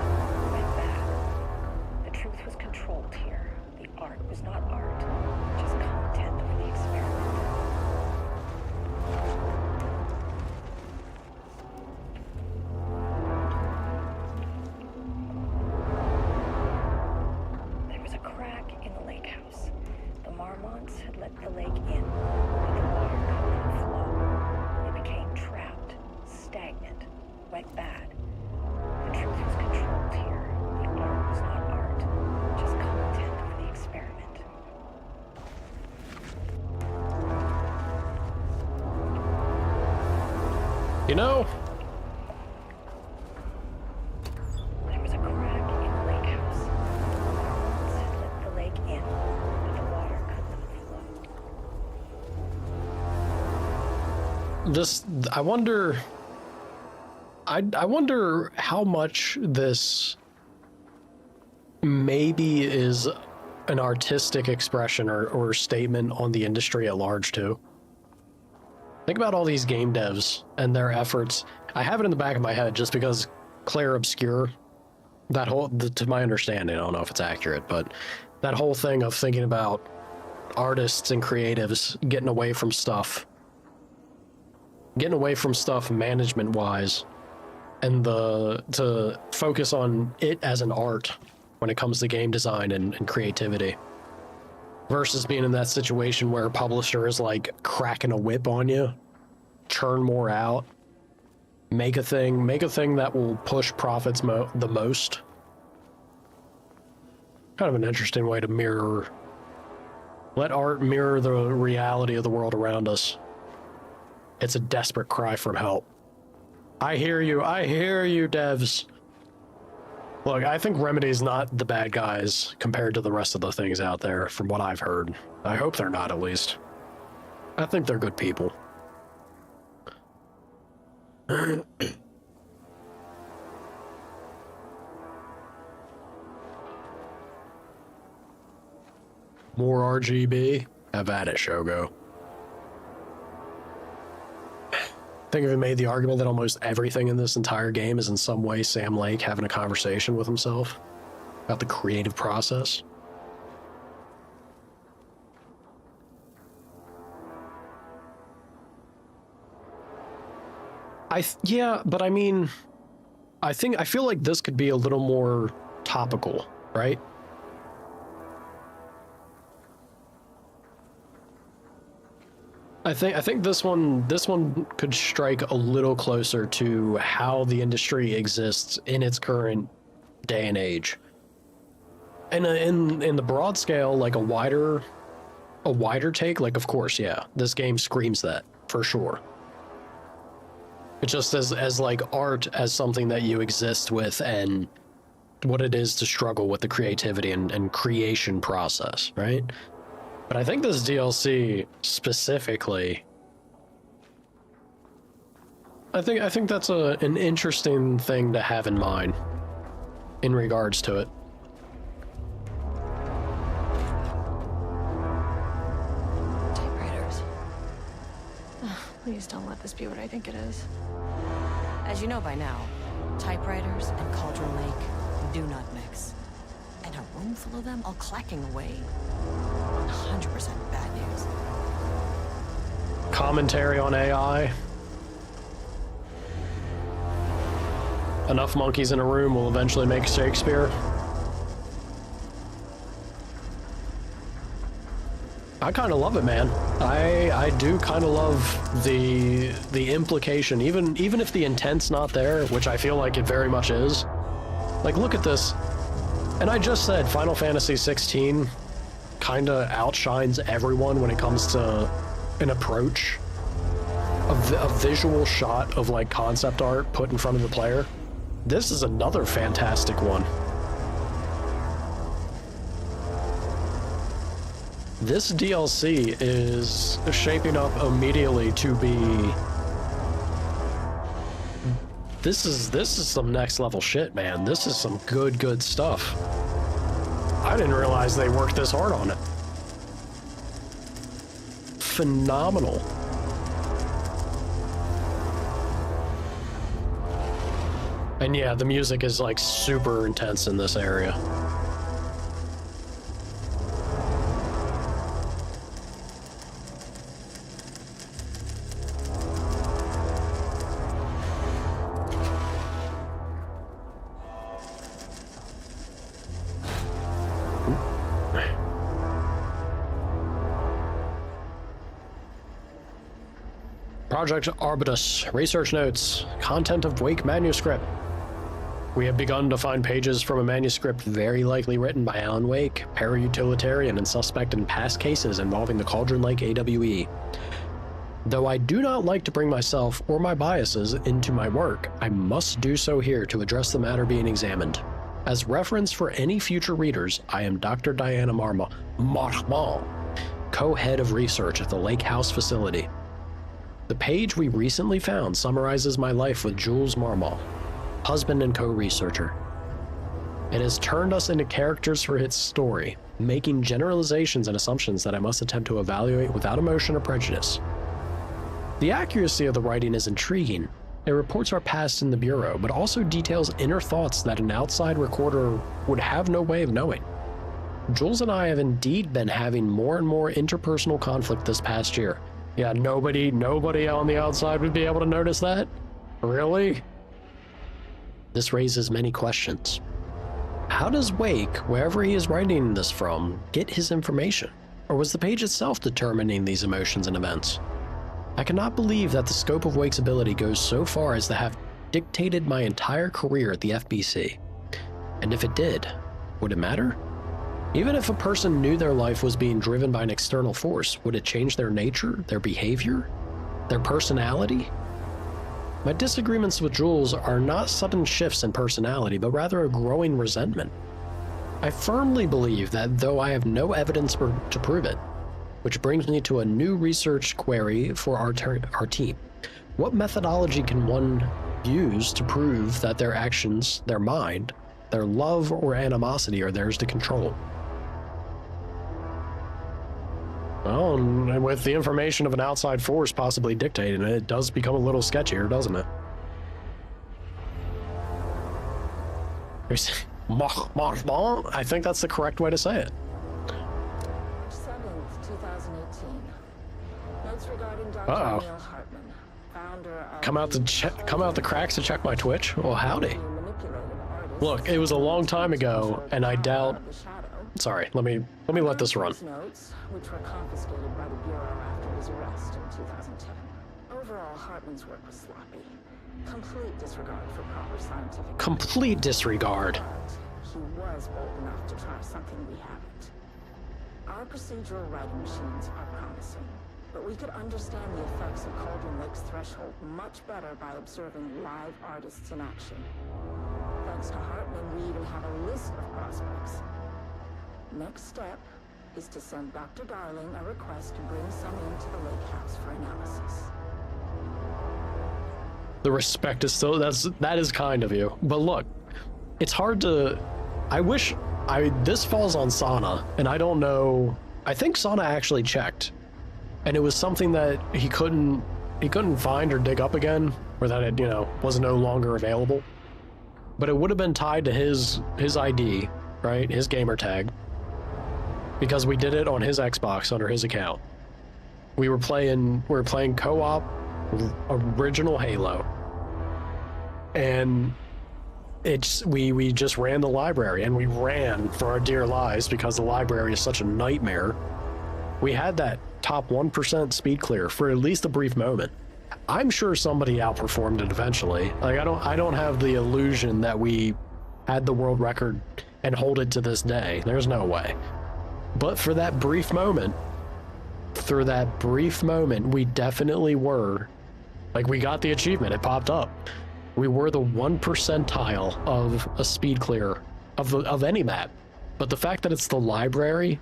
went bad. The truth was controlled here. The art was not art, just content for the experiment. There was a crack in the lake house. The Marmonts had let the lake in, but the water could not flow. It became trapped, stagnant, went bad. The truth was controlled here. The art was not art, just content for the experiment. You know, There was a crack in the lake house. The Marmonts had let the lake in, but the water could not flow. this, I wonder how much this maybe is an artistic expression or statement on the industry at large too. Think about all these game devs and their efforts. I have it in the back of my head just because Claire Obscure, that whole, to my understanding, I don't know if it's accurate, but that whole thing of thinking about artists and creatives getting away from stuff getting away from stuff management-wise, and to focus on it as an art when it comes to game design and creativity, versus being in that situation where a publisher is like cracking a whip on you, churn more out, make a thing that will push profits the most. Kind of an interesting way to let art mirror the reality of the world around us. It's a desperate cry for help. I hear you, devs. Look, I think Remedy's not the bad guys compared to the rest of the things out there, from what I've heard. I hope they're not, at least. I think they're good people. More RGB? Have at it, Shogo. I think I've made the argument that almost everything in this entire game is in some way Sam Lake having a conversation with himself about the creative process. Yeah, but I mean, I feel like this could be a little more topical, right? I think this one could strike a little closer to how the industry exists in its current day and age. And in the broad scale, like a wider take, like, of course, yeah, this game screams that for sure. It just as like art as something that you exist with, and what it is to struggle with the creativity and creation process, right? But I think this DLC specifically, I think that's an interesting thing to have in mind in regards to it. Typewriters. Please don't let this be what I think it is. As you know by now, typewriters and Cauldron Lake do not mix. And a room full of them all clacking away. 100% bad news. Commentary on AI. Enough monkeys in a room will eventually make Shakespeare. I kind of love it, man. I do kind of love the implication, even if the intent's not there, which I feel like it very much is. Like, look at this. And I just said Final Fantasy 16 kind of outshines everyone when it comes to an approach, a visual shot of like concept art put in front of the player. This is another fantastic one. This DLC is shaping up immediately to be... This is some next level shit, man. This is some good stuff. I didn't realize they worked this hard on it. Phenomenal. And yeah, the music is like super intense in this area. Project Arbutus. Research notes. Content of Wake manuscript. We have begun to find pages from a manuscript very likely written by Alan Wake, para-utilitarian and suspect in past cases involving the Cauldron Lake AWE. Though I do not like to bring myself or my biases into my work, I must do so here to address the matter being examined. As reference for any future readers, I am Dr. Diana Marmont, co-head of research at the Lake House facility. The page we recently found summarizes my life with Jules Marmont, husband and co-researcher. It has turned us into characters for its story, making generalizations and assumptions that I must attempt to evaluate without emotion or prejudice. The accuracy of the writing is intriguing. It reports our past in the Bureau, but also details inner thoughts that an outside recorder would have no way of knowing. Jules and I have indeed been having more and more interpersonal conflict this past year, Yeah, nobody on the outside would be able to notice that? Really? This raises many questions. How does Wake, wherever he is writing this from, get his information? Or was the page itself determining these emotions and events? I cannot believe that the scope of Wake's ability goes so far as to have dictated my entire career at the FBC. And if it did, would it matter? Even if a person knew their life was being driven by an external force, would it change their nature, their behavior, their personality? My disagreements with Jules are not sudden shifts in personality, but rather a growing resentment. I firmly believe that though I have no evidence to prove it, which brings me to a new research query for our team. What methodology can one use to prove that their actions, their mind, their love or animosity are theirs to control? Well, and with the information of an outside force possibly dictating it, it does become a little sketchier, doesn't it? I think that's the correct way to say it. March 7th, 2018. Notes regarding Dr. Uh-oh. Neil Hartman, founder of Come out the cracks to check my Twitch? Well, howdy. Look, it was a long time ago, and I doubt... Sorry, let me let this run. Notes, which were confiscated by the Bureau after his arrest in 2010. Overall, Hartman's work was sloppy. Complete disregard for proper scientific... Complete disregard. He was bold enough to try something we haven't. Our procedural writing machines are promising, but we could understand the effects of Cauldron Lake's threshold much better by observing live artists in action. Thanks to Hartman, we even have a list of prospects. Next step is to send Dr. Darling a request to bring some into the lake house for analysis. The respect is still, that is kind of you. But look, it's hard to, this falls on Sana, and I don't know, I think Sana actually checked, and it was something that he couldn't find or dig up again, or that it, was no longer available. But it would have been tied to his ID, right? His gamer tag. Because we did it on his Xbox under his account. We were playing co-op original Halo. And we just ran the library, and we ran for our dear lives because the library is such a nightmare. We had that top 1% speed clear for at least a brief moment. I'm sure somebody outperformed it eventually. Like I don't have the illusion that we had the world record and hold it to this day. There's no way. But for that brief moment, we definitely were, like, we got the achievement, it popped up. We were the 1 percentile of a speed clear of any map. But the fact that it's the library,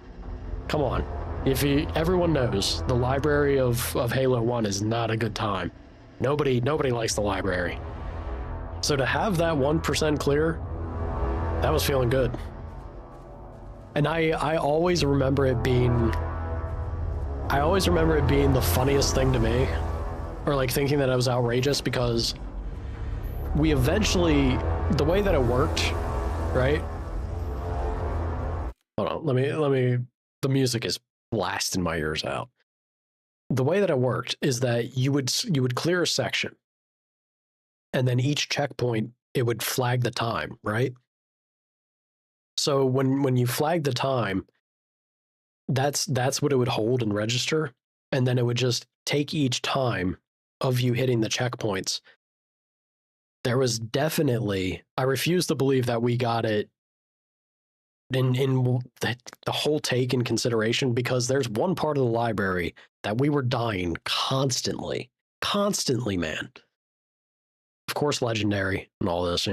come on. Everyone knows the library of Halo 1 is not a good time. Nobody likes the library. So to have that 1% clear, that was feeling good. And I always remember it being the funniest thing to me, or like thinking that it was outrageous, because we eventually, the way that it worked, right? Hold on, let me, the music is blasting my ears out. The way that it worked is that you would clear a section, and then each checkpoint, it would flag the time, right? So when you flag the time, that's what it would hold and register, and then it would just take each time of you hitting the checkpoints. There was definitely, I refuse to believe that we got it in the whole take in consideration, because there's one part of the library that we were dying constantly, man. Of course, legendary and all this,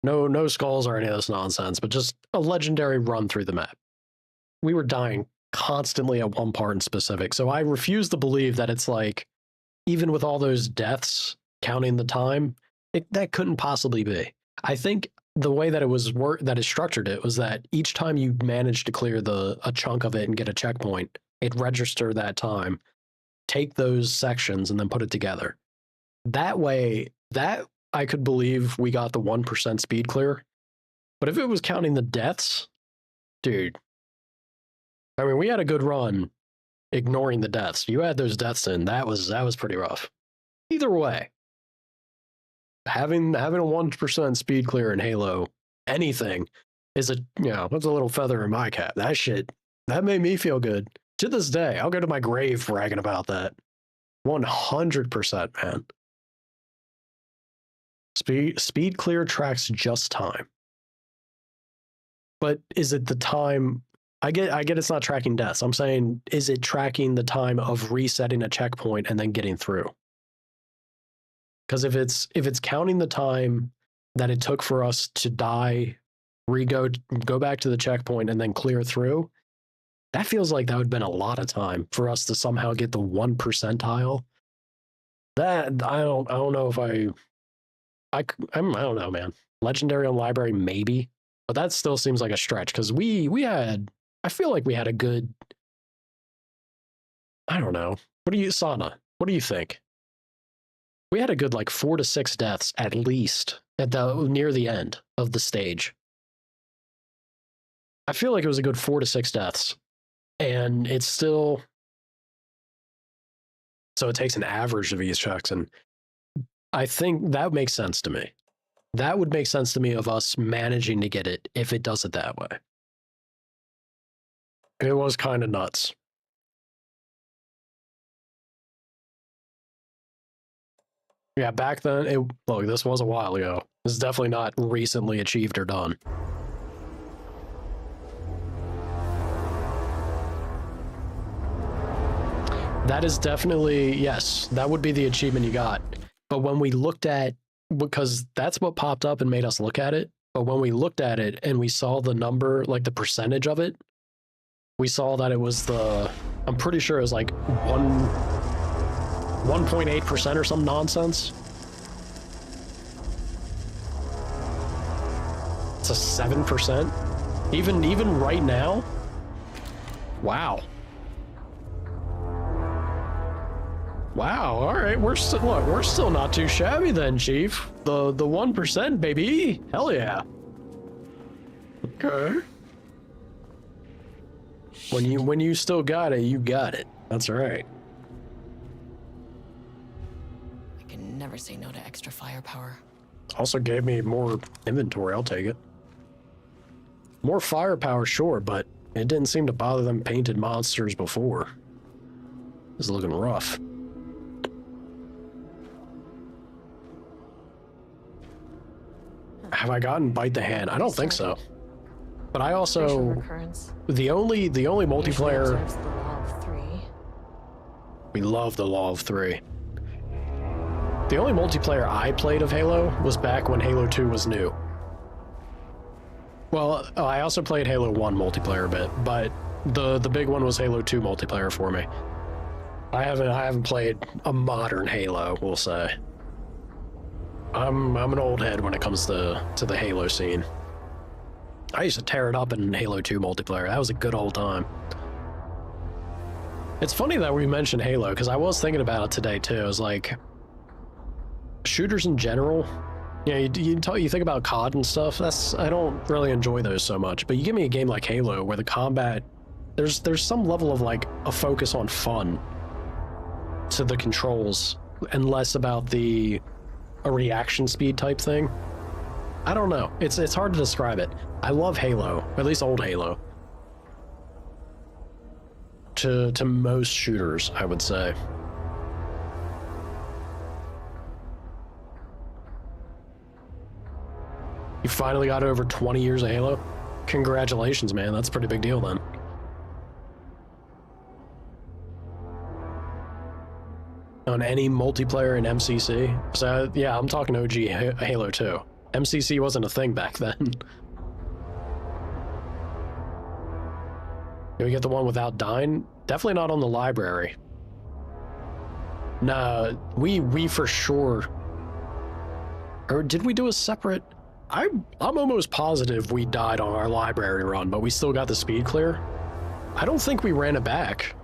No skulls or any of this nonsense, but just a legendary run through the map. We were dying constantly at one part in specific, so I refuse to believe that it's like, even with all those deaths, counting the time, that couldn't possibly be. I think the way that it structured it was that each time you managed to clear a chunk of it and get a checkpoint, it'd register that time, take those sections, and then put it together. That way, that I could believe we got the 1% speed clear. But if it was counting the deaths, dude, I mean, we had a good run ignoring the deaths. You had those deaths in. That was pretty rough. Either way, having a 1% speed clear in Halo, anything, is that's a little feather in my cap. That made me feel good. To this day, I'll go to my grave bragging about that. 100%, man. Speed clear tracks just time. But is it the time? I get it's not tracking deaths. I'm saying, is it tracking the time of resetting a checkpoint and then getting through? Because if it's counting the time that it took for us to die, go back to the checkpoint and then clear through, that feels like that would have been a lot of time for us to somehow get the 1 percentile. That I don't know if I don't know, man. Legendary on library, maybe, but that still seems like a stretch because I feel like we had a good, I don't know. Sana, what do you think? We had a good 4 to 6 deaths at least near the end of the stage. I feel like it was a good 4 to 6 deaths, and it's still, so it takes an average of these checks, and I think that makes sense to me. That would make sense to me of us managing to get it if it does it that way. It was kind of nuts. Yeah, back then, look, this was a while ago. This is definitely not recently achieved or done. That is definitely, yes, that would be the achievement you got. But when we looked at, because that's what popped up and made us look at it, but when we looked at it and we saw the number, the percentage of it, we saw that it was I'm pretty sure it was 1.8% or some nonsense. It's a 7%. Even right now? Wow. Wow, all right, we're still not too shabby then, Chief. The 1%, baby. Hell yeah. Okay. When you still got it, you got it. That's right. I can never say no to extra firepower. Also gave me more inventory, I'll take it. More firepower, sure, but it didn't seem to bother them painted monsters before. This is looking rough. Have I gotten Bite the Hand? I don't think so. But I also, the only multiplayer, we love the Law of Three. The only multiplayer I played of Halo was back when Halo 2 was new. Well, I also played Halo 1 multiplayer a bit, but the big one was Halo 2 multiplayer for me. I haven't played a modern Halo, we'll say. I'm an old head when it comes to the Halo scene. I used to tear it up in Halo 2 multiplayer. That was a good old time. It's funny that we mentioned Halo, because I was thinking about it today too. It was like, shooters in general, you think about COD and stuff, I don't really enjoy those so much, but you give me a game like Halo where the combat, there's some level of a focus on fun to the controls and less about a reaction speed type thing. I don't know. It's hard to describe it. I love Halo, at least old Halo. To most shooters, I would say. You finally got over 20 years of Halo? Congratulations, man. That's a pretty big deal then. On any multiplayer in MCC? So, yeah, I'm talking OG Halo 2. MCC wasn't a thing back then. Did we get the one without dying? Definitely not on the library. Nah, we for sure... Or did we do a separate... I'm almost positive we died on our library run, but we still got the speed clear. I don't think we ran it back.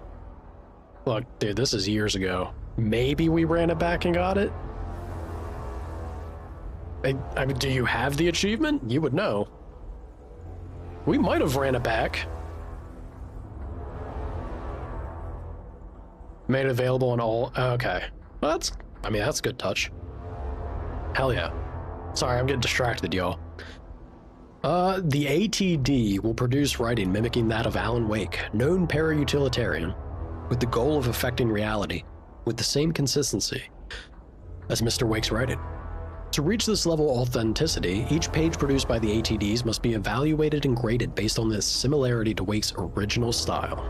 Look, dude, this is years ago. Maybe we ran it back and got it? I mean, do you have the achievement? You would know. We might have ran it back. Made available on all... Okay. Well, that's... I mean, that's a good touch. Hell yeah. Sorry, I'm getting distracted, y'all. The ATD will produce writing mimicking that of Alan Wake, known para-utilitarian, with the goal of affecting reality, with the same consistency as Mr. Wake's writing. To reach this level of authenticity, each page produced by the ATDs must be evaluated and graded based on this similarity to Wake's original style.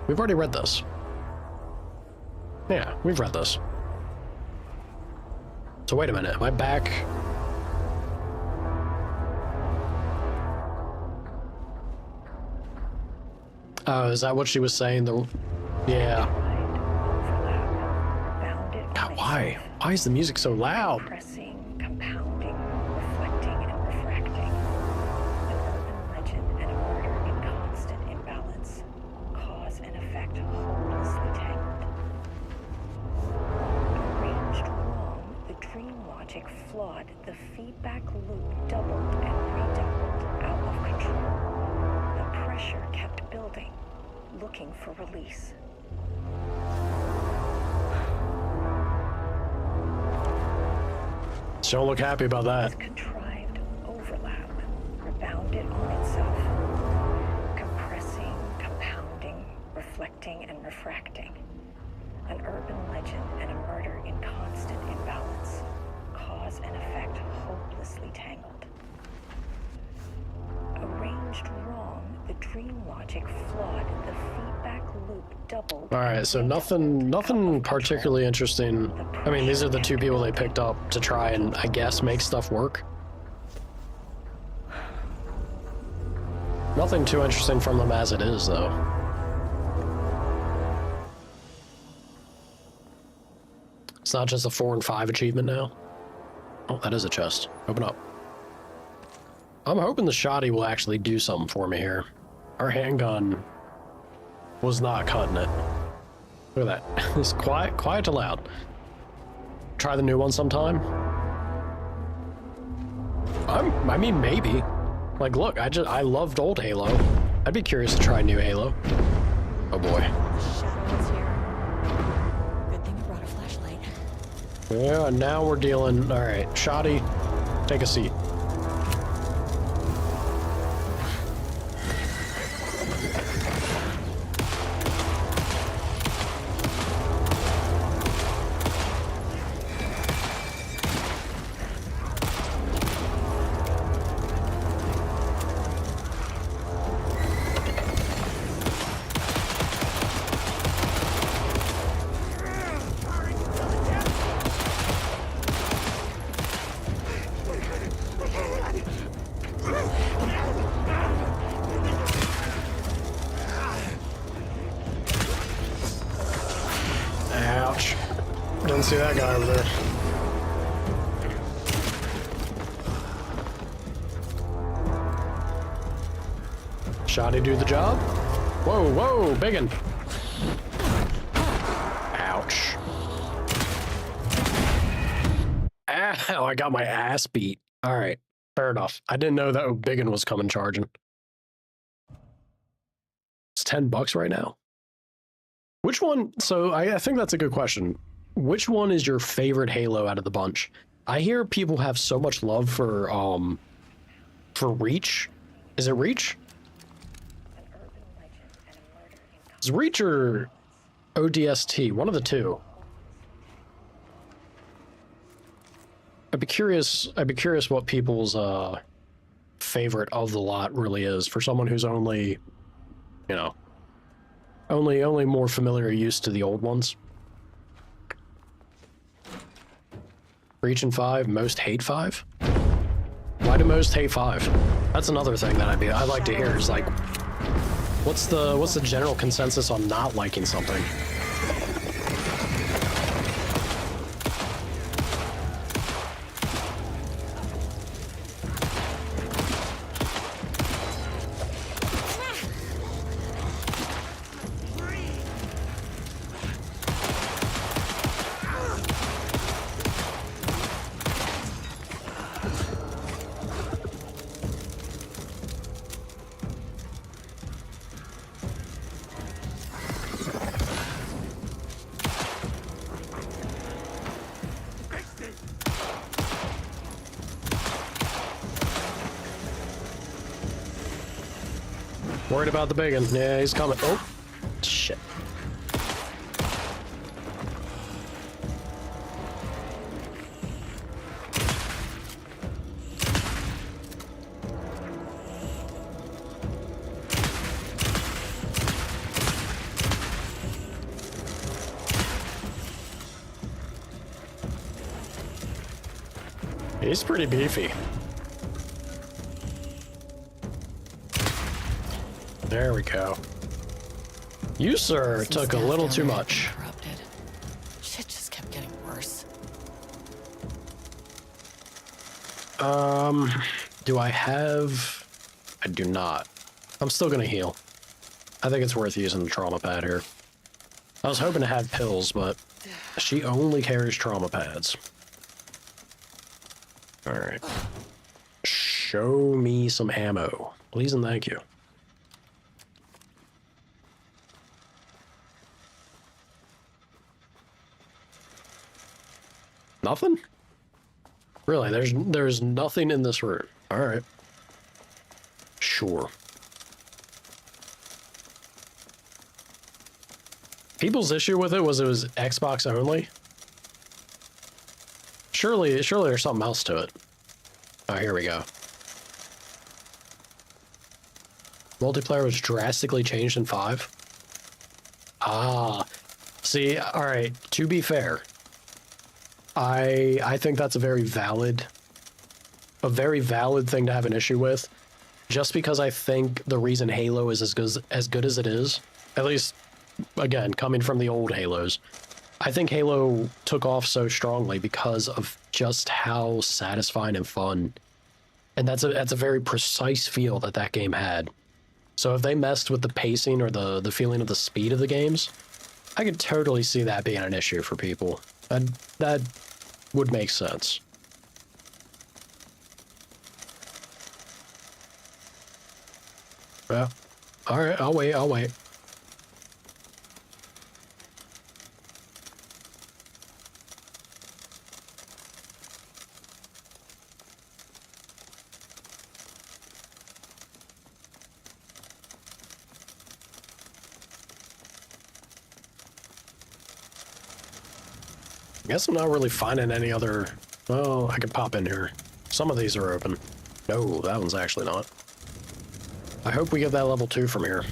We've already read this. Yeah, we've read this. So wait a minute, am I back? Oh, is that what she was saying? Yeah. God, why? Why is the music so loud? Compressing, compounding, reflecting, and refracting. An urban legend and a murder in constant imbalance. Cause and effect hopelessly tangled. Arranged wrong, the dream logic flawed, the feedback loop doubled and redoubled, out of control. The pressure kept building, looking for release. Don't look happy about that. This contrived overlap rebounded on itself, compressing, compounding, reflecting, and refracting. An urban legend and a murder in constant imbalance. Cause and effect hopelessly tangled. Arranged wrong, the dream logic flawed, the feedback loop doubled. Alright, so nothing particularly interesting. I mean, these are the two people they picked up to try and, I guess, make stuff work. Nothing too interesting from them as it is, though. It's not just a 4 and 5 achievement now. Oh, that is a chest. Open up. I'm hoping the shoddy will actually do something for me here. Our handgun was not cutting it. Look at that. It's quiet to loud. Try the new one sometime. I mean, maybe. Like, look, I loved old Halo. I'd be curious to try new Halo. Oh boy. Shadows here. Good thing you brought a flashlight. Yeah, now we're dealing. All right, shoddy, take a seat. Ouch. Didn't see that guy over there. Shoddy do the job? Whoa, whoa, biggin. Ouch. Ow, I got my ass beat. All right, fair enough. I didn't know that biggin was coming charging. It's $10 right now. Which one? So I think that's a good question. Which one is your favorite Halo out of the bunch? I hear people have so much love for Reach. Is it Reach? Is Reach or ODST? One of the two. I'd be curious what people's favorite of the lot really is for someone who's only, you know, only more familiar used to the old ones. Reach and 5, most hate 5? Why do most hate 5? That's another thing that I'd like to hear is like, what's the general consensus on not liking something? Worried about the big one. Yeah, he's coming. Oh, shit. He's pretty beefy. There we go. You, sir, took a little too much. Corrupted. Shit just kept getting worse. Do I have... I do not. I'm still gonna heal. I think it's worth using the trauma pad here. I was hoping to have pills, but she only carries trauma pads. Alright. Show me some ammo. Please and thank you. Nothing? Really, there's nothing in this room. Alright. Sure. People's issue with it was Xbox only. Surely there's something else to it. Oh, here we go. Multiplayer was drastically changed in 5. Ah. See, alright, to be fair, I think that's a very valid thing to have an issue with. Just because I think the reason Halo is as good as it is, at least, again, coming from the old Halos, I think Halo took off so strongly because of just how satisfying and fun, and that's a very precise feel that game had. So if they messed with the pacing or the feeling of the speed of the games, I could totally see that being an issue for people. And that would make sense. Yeah. Alright, I'll wait. I guess I'm not really finding any other... Well, I could pop in here. Some of these are open. No, that one's actually not. I hope we get that level 2 from here.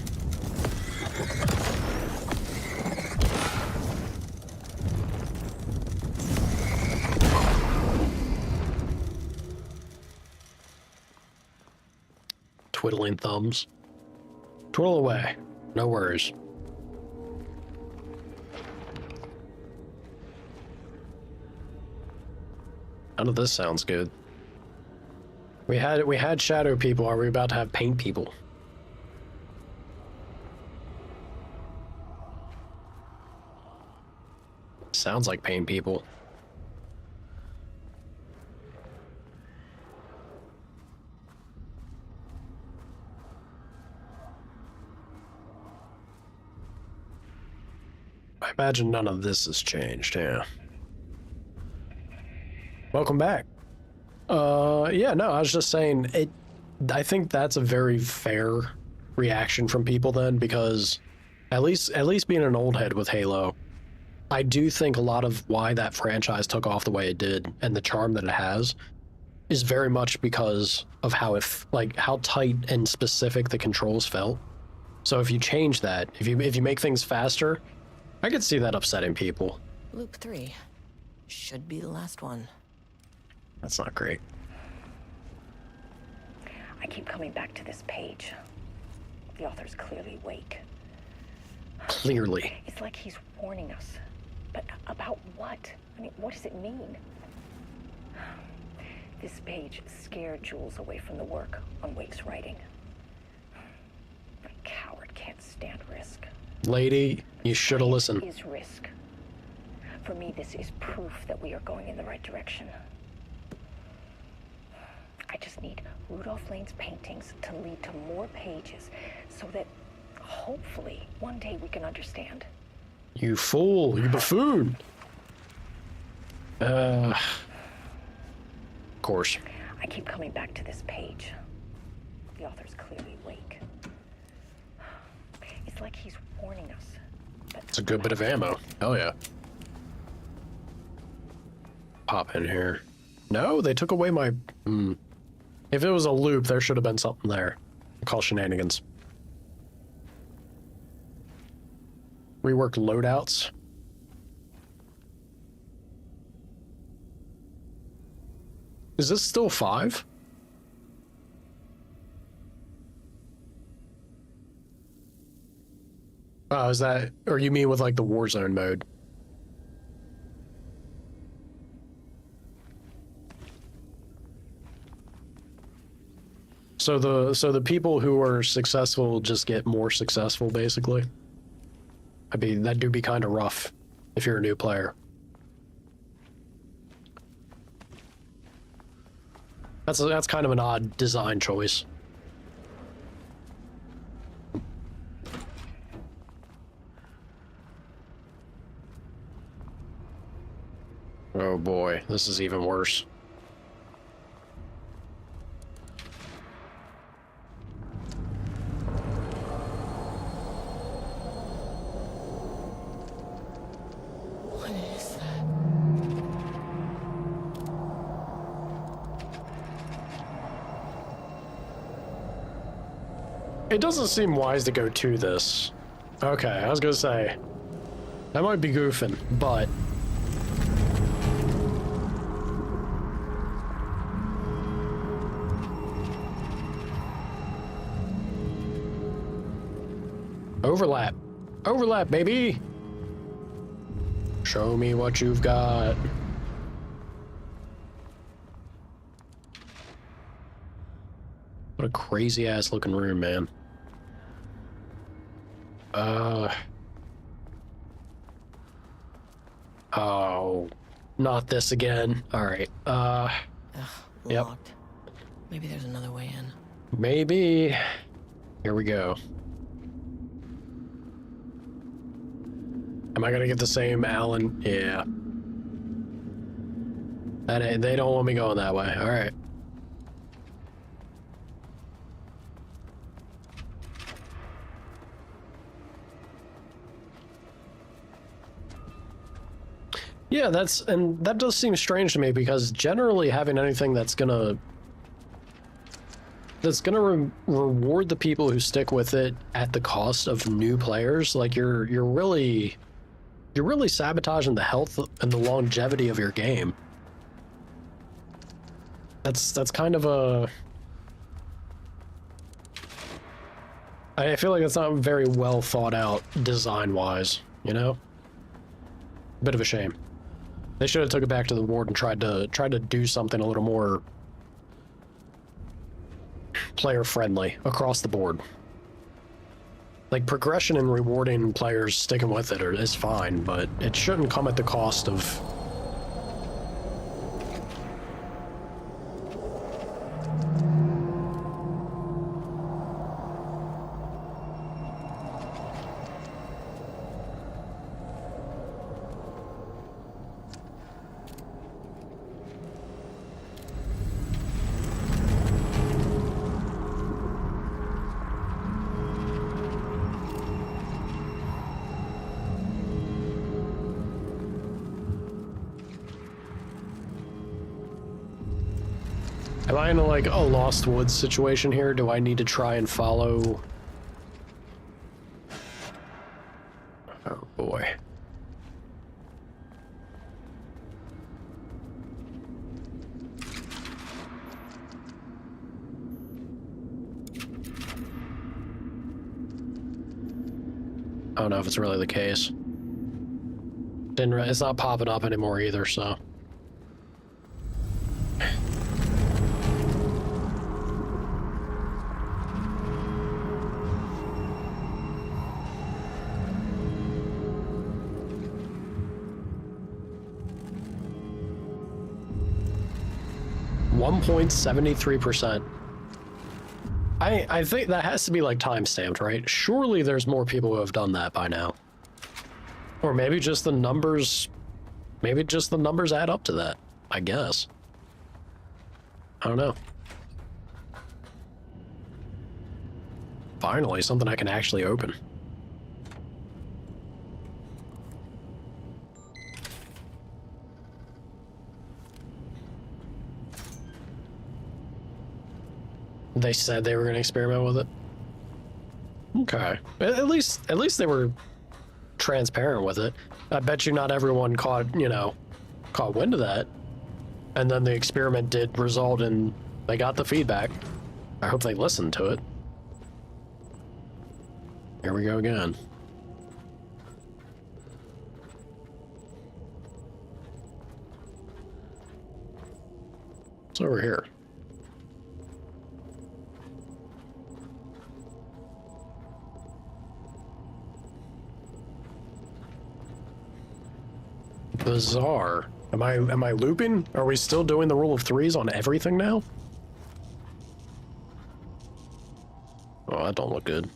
Twiddling thumbs. Twirl away. No worries. None of this sounds good. We had shadow people. Are we about to have paint people? Sounds like paint people. I imagine none of this has changed, yeah. Welcome back. Yeah, no, I was just saying, I think that's a very fair reaction from people then, because at least being an old head with Halo, I do think a lot of why that franchise took off the way it did and the charm that it has is very much because of how how tight and specific the controls felt. So if you change that, if you make things faster, I could see that upsetting people. Loop 3. Should be the last one. That's not great. I keep coming back to this page. The author's clearly awake. Clearly. It's like he's warning us. But about what? I mean, what does it mean? This page scared Jules away from the work on Wake's writing. A coward can't stand risk. Lady, you should have listened. Is risk. For me, this is proof that we are going in the right direction. I just need Rudolph Lane's paintings to lead to more pages so that hopefully one day we can understand. You fool, you buffoon. Of course. I keep coming back to this page. The author's clearly awake. It's like he's warning us. But It's a good bit of ammo. Hell yeah. Pop in here. No, they took away my... If it was a loop, there should have been something there. Call shenanigans. Reworked loadouts. Is this still 5? Oh, is that... Or you mean with, like, the Warzone mode? So the people who are successful just get more successful, basically? I mean, that do be kind of rough if you're a new player. That's kind of an odd design choice. Oh boy, this is even worse. What is that? It doesn't seem wise to go to this. Okay, I was gonna say, that might be goofing, but... Overlap. Overlap, baby! Show me what you've got. What a crazy ass looking room, man. Oh, not this again. All right. Yep. Locked. Maybe there's another way in. Maybe. Here we go. Am I gonna get the same Alan? Yeah. They don't want me going that way. All right. Yeah, that does seem strange to me, because generally having anything that's gonna reward the people who stick with it at the cost of new players, like you're really sabotaging the health and the longevity of your game. That's kind of a... I feel like it's not very well thought out design-wise, you know? Bit of a shame. They should have took it back to the board and tried to do something a little more player-friendly across the board. Like, progression and rewarding players sticking with it is fine, but it shouldn't come at the cost of... Am I in like a Lost Woods situation here? Do I need to try and follow? Oh boy. I don't know if it's really the case. It's not popping up anymore either, so. .73%. I think that has to be like time-stamped, right? Surely there's more people who have done that by now. Or maybe just the numbers add up to that, I guess. I don't know. Finally, something I can actually open. They said they were going to experiment with it. Okay. At least they were transparent with it. I bet you not everyone caught wind of that. And then the experiment did result in they got the feedback. I hope they listened to it. Here we go again. What's over here? Bizarre. Am I looping? Are we still doing the rule of threes on everything now? Oh, that don't look good.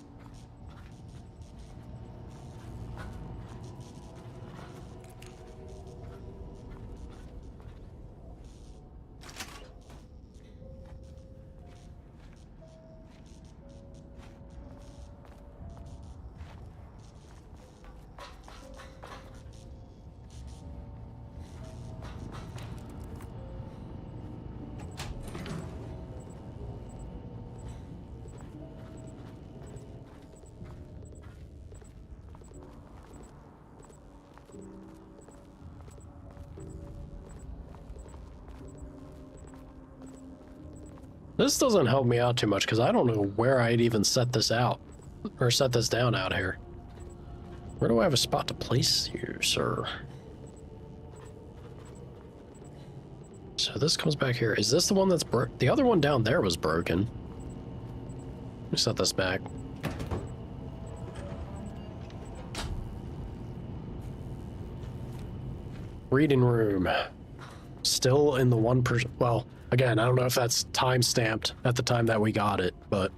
This doesn't help me out too much because I don't know where I'd even set this out or set this down out here. Where do I have a spot to place you, sir? So this comes back here. Is this the one that's broke? The other one down there was broken. Let me set this back. Reading room. Still in the 1%. Well, again, I don't know if that's time stamped at the time that we got it, but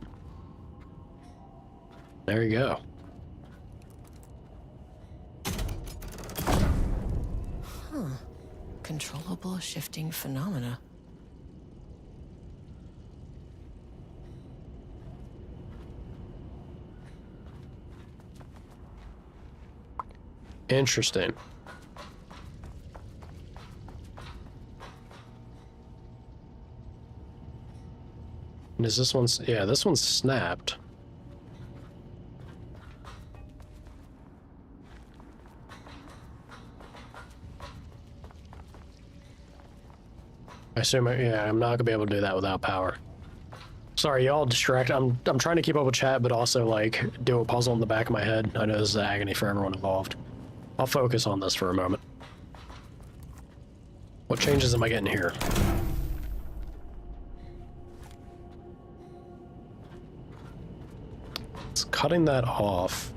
there you go. Huh. Controllable shifting phenomena. Interesting. And is this one's, yeah, this one's snapped. I assume, yeah, I'm not gonna be able to do that without power. Sorry, y'all distract. I'm trying to keep up with chat, but also like do a puzzle in the back of my head. I know this is agony for everyone involved. I'll focus on this for a moment. What changes am I getting here? It's cutting that off.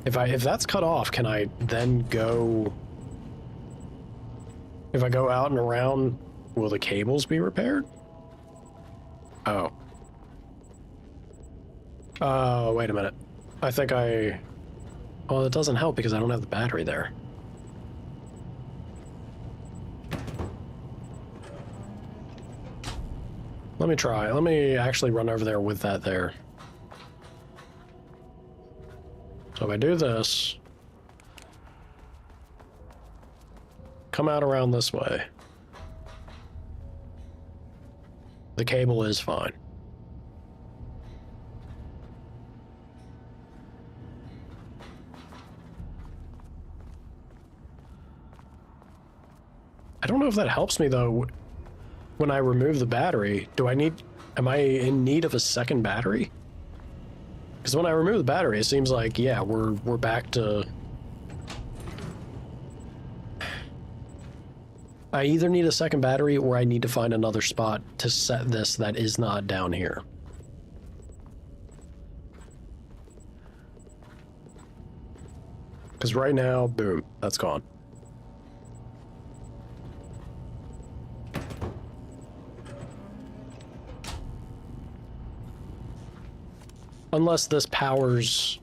If that's cut off, can I then go? If I go out and around, will the cables be repaired? Oh. Oh, wait a minute. I think well, it doesn't help because I don't have the battery there. Let me try. Let me actually run over there with that there. So if I do this, come out around this way. The cable is fine. I don't know if that helps me though. When I remove the battery, am I in need of a second battery? Because when I remove the battery, it seems like, yeah, we're back to... I either need a second battery or I need to find another spot to set this that is not down here. Because right now, boom, that's gone. Unless this powers...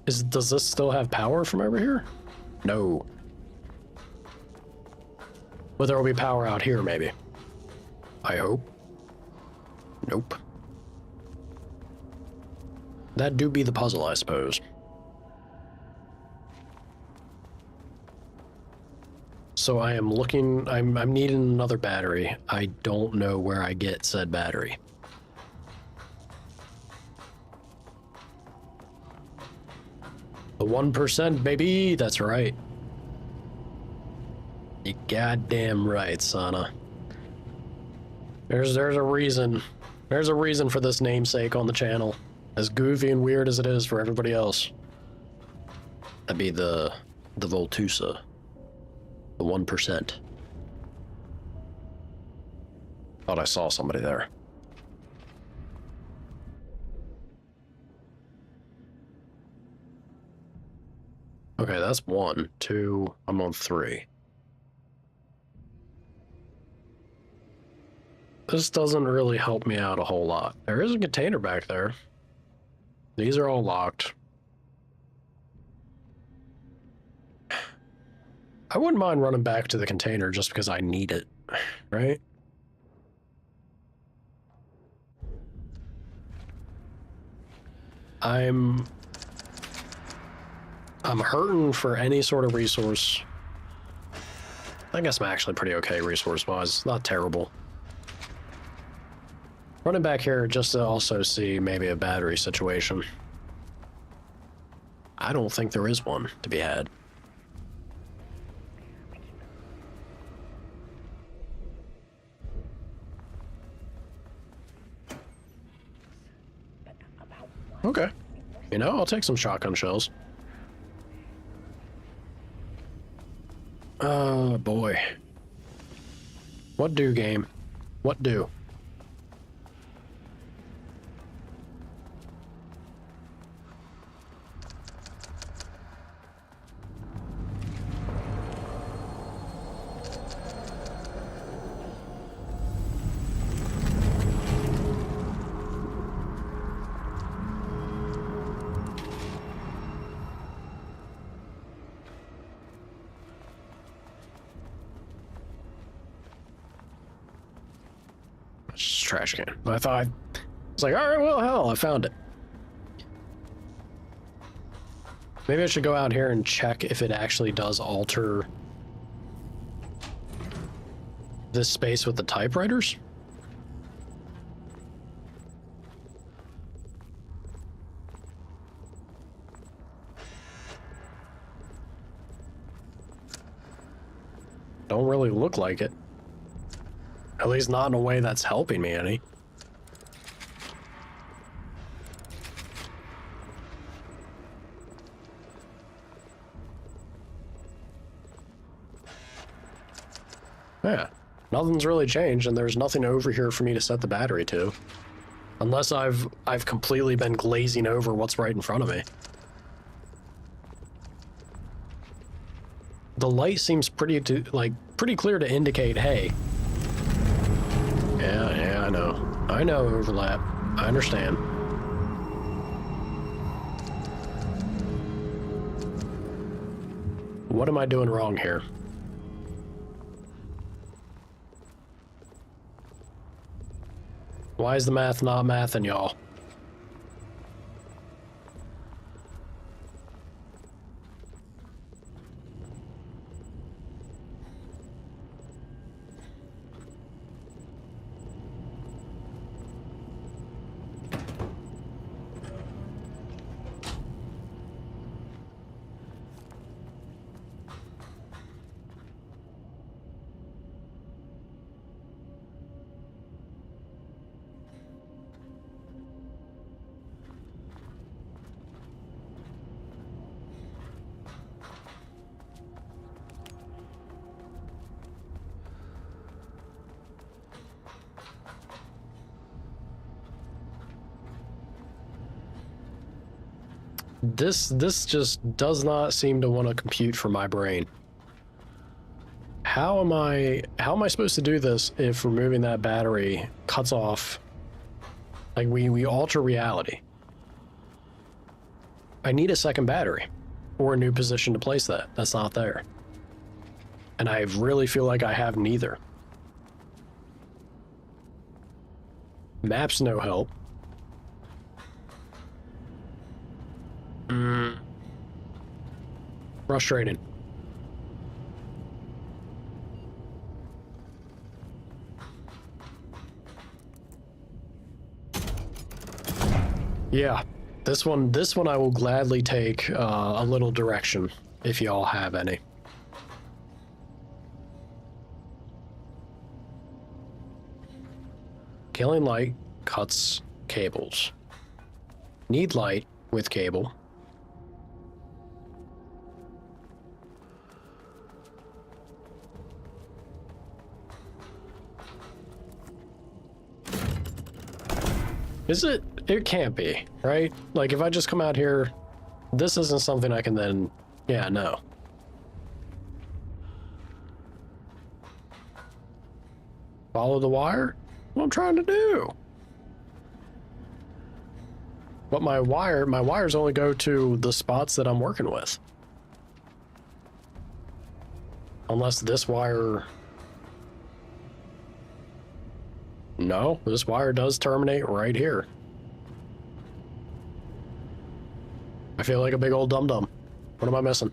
Does this still have power from over here? No. But there will be power out here, maybe. I hope. Nope. That do be the puzzle, I suppose. So I am looking... I'm needing another battery. I don't know where I get said battery. The 1%, baby. That's right. You goddamn right, Sana. There's a reason. There's a reason for this namesake on the channel. As goofy and weird as it is for everybody else. That'd be the Voltusa. The 1%. Thought I saw somebody there. Okay, that's 1, 2, I'm on 3. This doesn't really help me out a whole lot. There is a container back there. These are all locked. I wouldn't mind running back to the container just because I need it, right? I'm hurting for any sort of resource. I guess I'm actually pretty okay resource-wise. Not terrible. Running back here just to also see maybe a battery situation. I don't think there is one to be had. Okay. You know, I'll take some shotgun shells. Oh, boy. What do, game? What do? Trash can. I thought, I was like, all right, well, hell, I found it. Maybe I should go out here and check if it actually does alter this space with the typewriters. Don't really look like it. At least not in a way that's helping me any. Yeah, nothing's really changed, and there's nothing over here for me to set the battery to. Unless I've completely been glazing over what's right in front of me. The light seems pretty clear to indicate, hey. Yeah, I know. I know, overlap. I understand. What am I doing wrong here? Why is the math not mathing, y'all? This just does not seem to want to compute for my brain. How am I supposed to do this if removing that battery cuts off? Like we alter reality. I need a second battery or a new position to place that. That's not there. And I really feel like I have neither. Maps no help. Frustrating. Yeah, This one I will gladly take a little direction, if y'all have any. Killing light cuts cables. Need light with cable. Is it? It can't be, right? Like, if I just come out here, this isn't something I can then... Yeah, no. Follow the wire? What I'm trying to do. But my wires only go to the spots that I'm working with. Unless this wire... No, this wire does terminate right here. I feel like a big old dum-dum. What am I missing?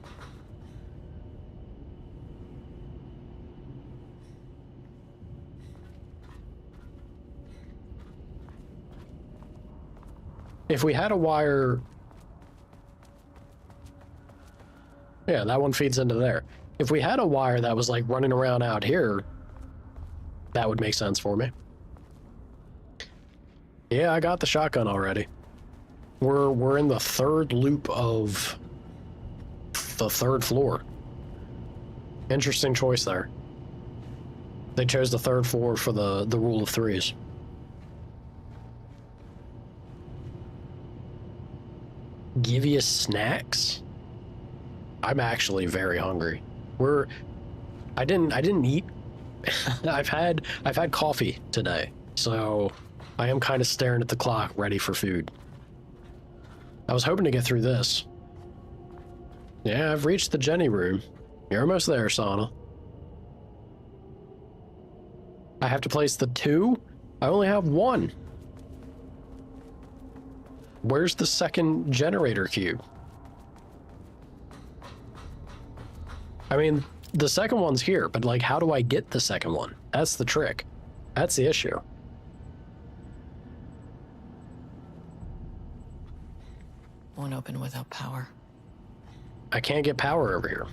If we had a wire... Yeah, that one feeds into there. If we had a wire that was like running around out here, that would make sense for me. Yeah, I got the shotgun already. We're in the third loop of the third floor. Interesting choice there. They chose the third floor for the rule of threes. Give you snacks? I'm actually very hungry. I didn't eat. I've had coffee today, so I am kind of staring at the clock, ready for food. I was hoping to get through this. Yeah, I've reached the Jenny room. You're almost there, Sana. I have to place the 2? I only have 1. Where's the second generator cube? I mean, the second one's here, but like, how do I get the second one? That's the trick. That's the issue. Won't open without power. I can't get power over here.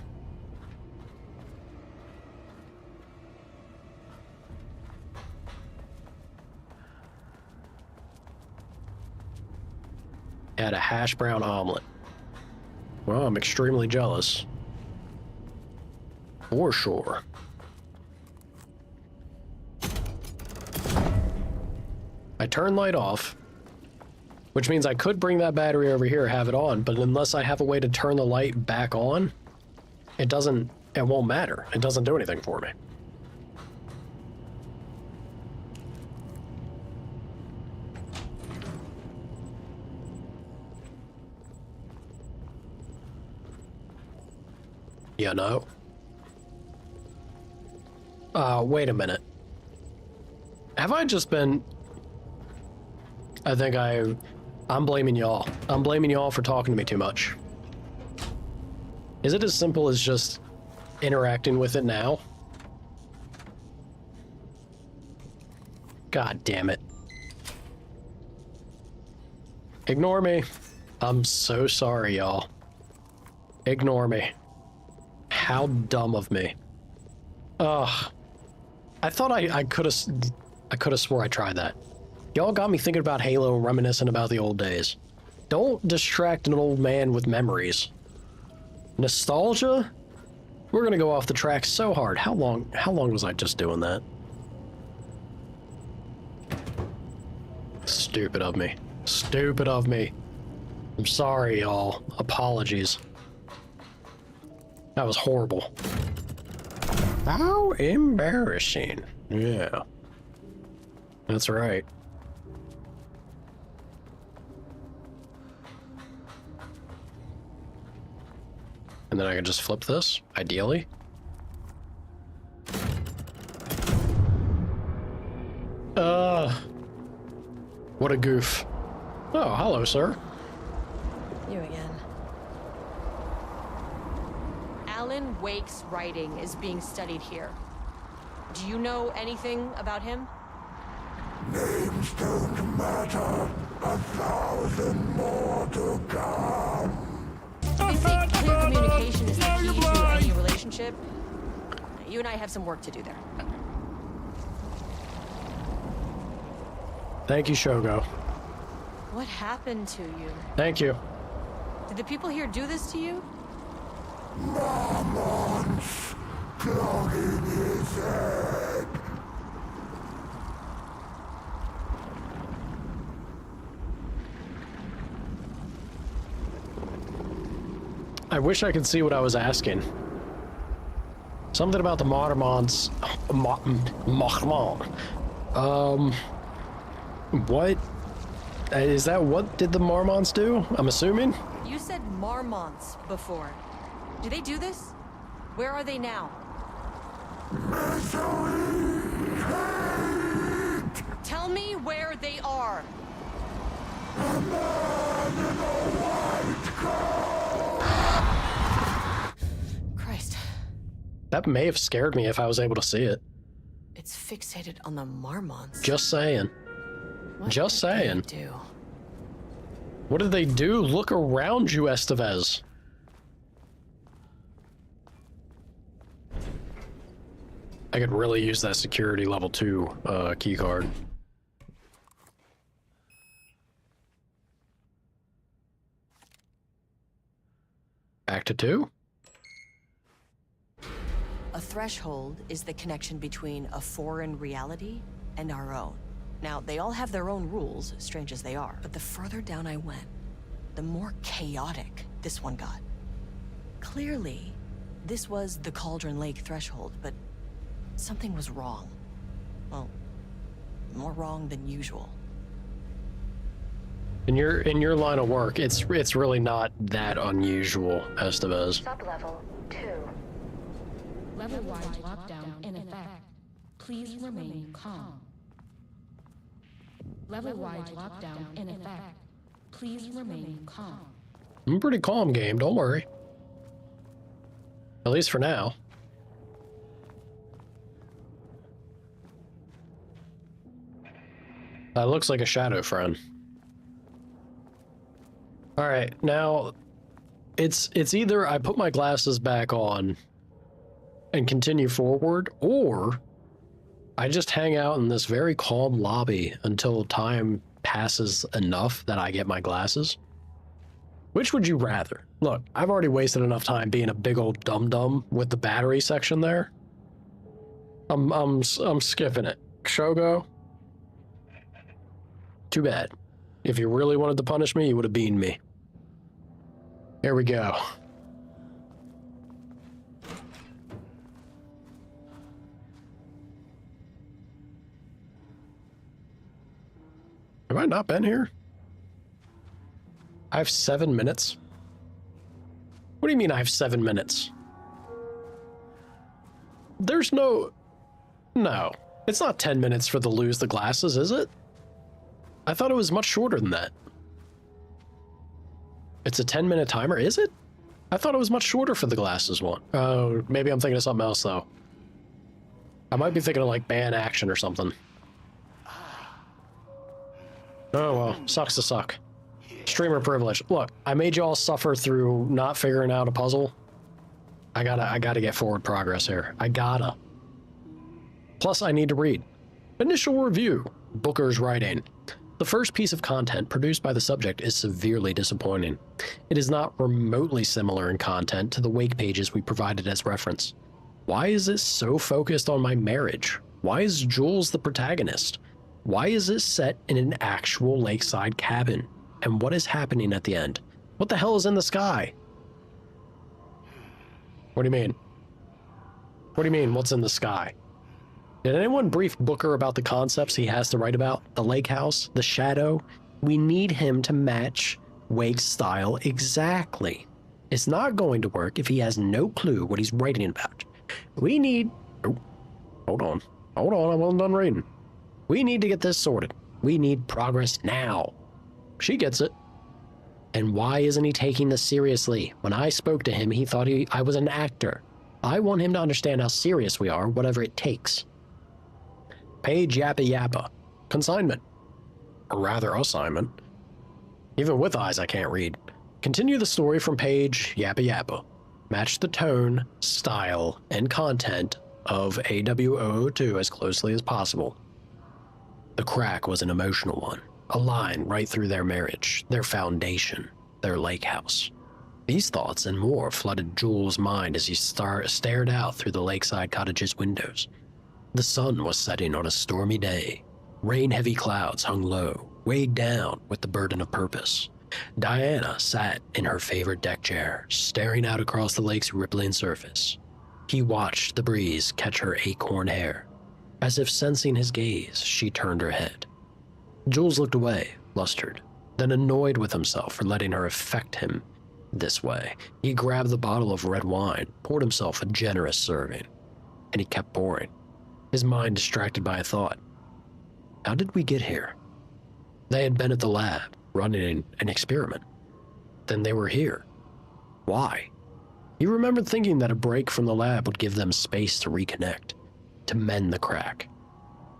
Had a hash brown omelet. Well, I'm extremely jealous. For sure. I turn light off, which means I could bring that battery over here, have it on, but unless I have a way to turn the light back on, it won't matter. It doesn't do anything for me. You know? Wait a minute. Have I just been... I think I'm blaming y'all. I'm blaming y'all for talking to me too much. Is it as simple as just interacting with it now? God damn it. Ignore me. I'm so sorry, y'all. Ignore me. How dumb of me. Ugh. I thought I could have swore I tried that. Y'all got me thinking about Halo and reminiscing about the old days. Don't distract an old man with memories. Nostalgia? We're gonna go off the track so hard. How long was I just doing that? Stupid of me. Stupid of me. I'm sorry, y'all. Apologies. That was horrible. How embarrassing. Yeah. That's right. And then I can just flip this, ideally. What a goof. Oh, hello, sir. You again. Alan Wake's writing is being studied here. Do you know anything about him? Names don't matter. 1,000 more to come. They say clear communication is the key to any relationship. You and I have some work to do there. Thank you, Shogo. What happened to you? Thank you. Did the people here do this to you? Mormons clogging his head. I wish I could see what I was asking. Something about the Mormons. What? Is that what did the Mormons do? I'm assuming? You said marmonts before. Do they do this? Where are they now? Tell me where they are. Christ. That may have scared me if I was able to see it. It's fixated on the Marmons. Just saying. Just saying. What did they do? What did they do? Look around you, Estevez. I could really use that security level 2 key card. Back to 2? A threshold is the connection between a foreign reality and our own. Now, they all have their own rules, strange as they are, but the further down I went, the more chaotic this one got. Clearly, this was the Cauldron Lake threshold, but something was wrong. Well, more wrong than usual. In your line of work, it's really not that unusual, Estevez. Sublevel 2. Level-wide lockdown in effect. Please remain calm. Level-wide lockdown in effect. Please remain calm. I'm pretty calm, game. Don't worry. At least for now. That looks like a shadow friend. All right, now it's either I put my glasses back on and continue forward, or I just hang out in this very calm lobby until time passes enough that I get my glasses. Which would you rather? Look, I've already wasted enough time being a big old dum-dum with the battery section there. I'm skipping it. Shogo? Too bad. If you really wanted to punish me, you would have beaten me. Here we go. Have I not been here? I have 7 minutes. What do you mean I have 7 minutes? There's no... No. It's not 10 minutes for the lose the glasses, is it? I thought it was much shorter than that. It's a 10-minute timer, is it? I thought it was much shorter for the glasses one. Oh, maybe I'm thinking of something else, though. I might be thinking of, like, ban action or something. Oh, well, sucks to suck. Streamer privilege. Look, I made you all suffer through not figuring out a puzzle. I gotta get forward progress here. I gotta. Plus, I need to read. Initial review. Booker's writing. The first piece of content produced by the subject is severely disappointing. It is not remotely similar in content to the wake pages we provided as reference. Why is this so focused on my marriage? Why is Jules the protagonist? Why is this set in an actual lakeside cabin? And what is happening at the end? What the hell is in the sky? What do you mean? What do you mean, what's in the sky? Did anyone brief Booker about the concepts he has to write about? The lake house, the shadow? We need him to match Wake's style exactly. It's not going to work if he has no clue what he's writing about. We need... Oh, hold on, I wasn't done reading. We need to get this sorted. We need progress now. She gets it. And why isn't he taking this seriously? When I spoke to him, he thought I was an actor. I want him to understand how serious we are, whatever it takes. Page yappa yappa. Consignment. Or rather, assignment. Even with eyes, I can't read. Continue the story from page yappa yappa. Match the tone, style, and content of AW002 as closely as possible. The crack was an emotional one, a line right through their marriage, their foundation, their lake house. These thoughts and more flooded Jules' mind as he stared out through the lakeside cottage's windows. The sun was setting on a stormy day. Rain-heavy clouds hung low, weighed down with the burden of purpose. Diana sat in her favorite deck chair, staring out across the lake's rippling surface. He watched the breeze catch her acorn hair. As if sensing his gaze, she turned her head. Jules looked away, flustered, then annoyed with himself for letting her affect him this way. He grabbed the bottle of red wine, poured himself a generous serving, and he kept pouring, his mind distracted by a thought. How did we get here? They had been at the lab, running an experiment. Then they were here. Why? He remembered thinking that a break from the lab would give them space to reconnect, to mend the crack.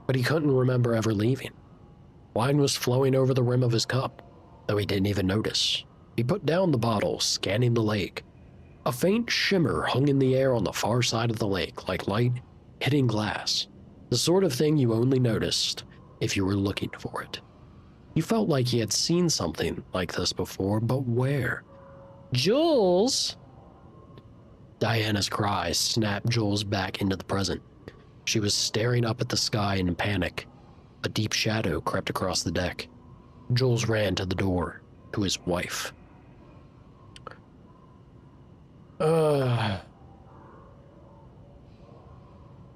But he couldn't remember ever leaving. Wine was flowing over the rim of his cup, though he didn't even notice. He put down the bottle, scanning the lake. A faint shimmer hung in the air on the far side of the lake, like light hitting glass. The sort of thing you only noticed if you were looking for it. He felt like he had seen something like this before, but where? Jules! Diana's cries snapped Jules back into the present. She was staring up at the sky in panic. A deep shadow crept across the deck. Jules ran to the door, to his wife.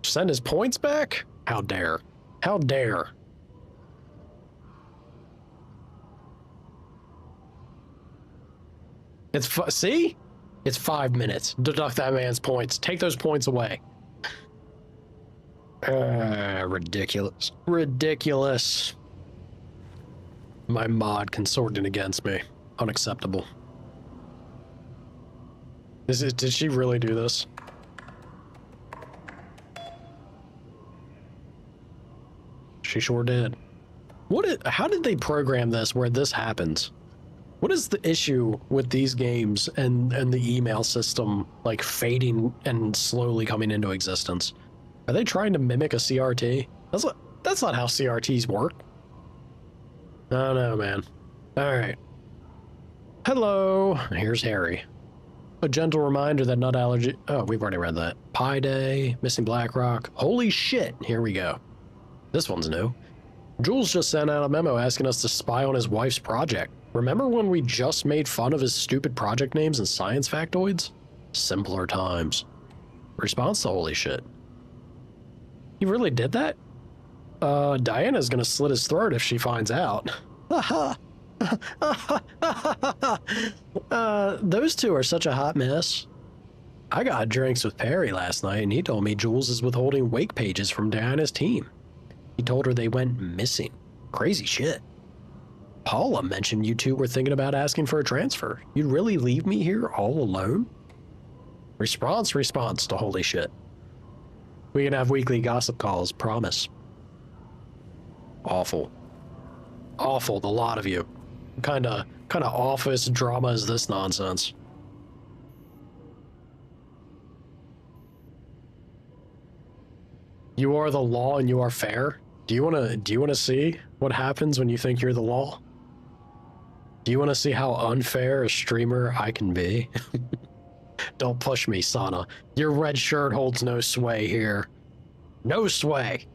Send his points back? How dare. How dare. See? It's 5 minutes. Deduct that man's points. Take those points away. Ridiculous. Ridiculous. My mod consorting against me. Unacceptable. Did she really do this? She sure did. How did they program this where this happens? What is the issue with these games and the email system like fading and slowly coming into existence? Are they trying to mimic a CRT? That's not how CRTs work. I don't know, man. Alright. Hello. Here's Harry. A gentle reminder that nut allergy... Oh, we've already read that. Pi Day, Missing Blackrock. Holy shit. Here we go. This one's new. Jules just sent out a memo asking us to spy on his wife's project. Remember when we just made fun of his stupid project names and science factoids? Simpler times. Response to holy shit. He really did that? Diana's gonna slit his throat if she finds out. Those two are such a hot mess. I got drinks with Perry last night and he told me Jules is withholding wake pages from Diana's team. He told her they went missing. Crazy shit. Paula mentioned you two were thinking about asking for a transfer. You'd really leave me here all alone? Response to holy shit. We can have weekly gossip calls, promise. Awful. Awful, the lot of you. What kind of office drama is this nonsense? You are the law and you are fair? Do you wanna see what happens when you think you're the law? Do you wanna see how unfair a streamer I can be? Don't push me, Sana. Your red shirt holds no sway here. No sway.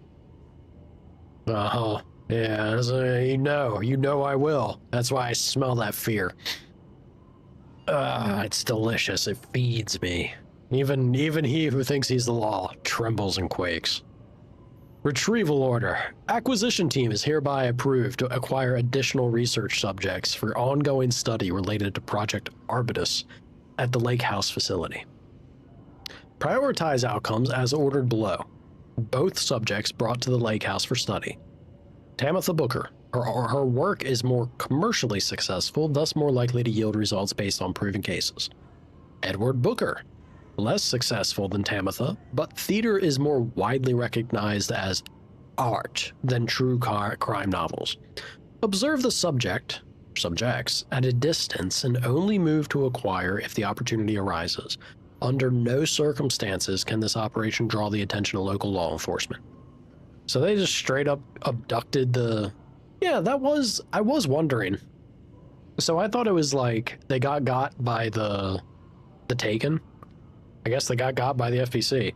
Uh-huh. Yeah, you know I will. That's why I smell that fear. It's delicious. It feeds me. Even he who thinks he's the law trembles and quakes. Retrieval order. Acquisition team is hereby approved to acquire additional research subjects for ongoing study related to Project Arbutus at the Lake House facility. Prioritize outcomes as ordered below. Both subjects brought to the Lake House for study. Tamitha Booker. Her work is more commercially successful, thus more likely to yield results based on proven cases. Edward Booker. Less successful than Tamitha, but theater is more widely recognized as art than true crime novels. Observe the subject subjects at a distance and only move to acquire if the opportunity arises. Under no circumstances can this operation draw the attention of local law enforcement. So they just straight up abducted the... Yeah, I was wondering. So I thought it was like they got by the Taken. I guess they got by the FBC.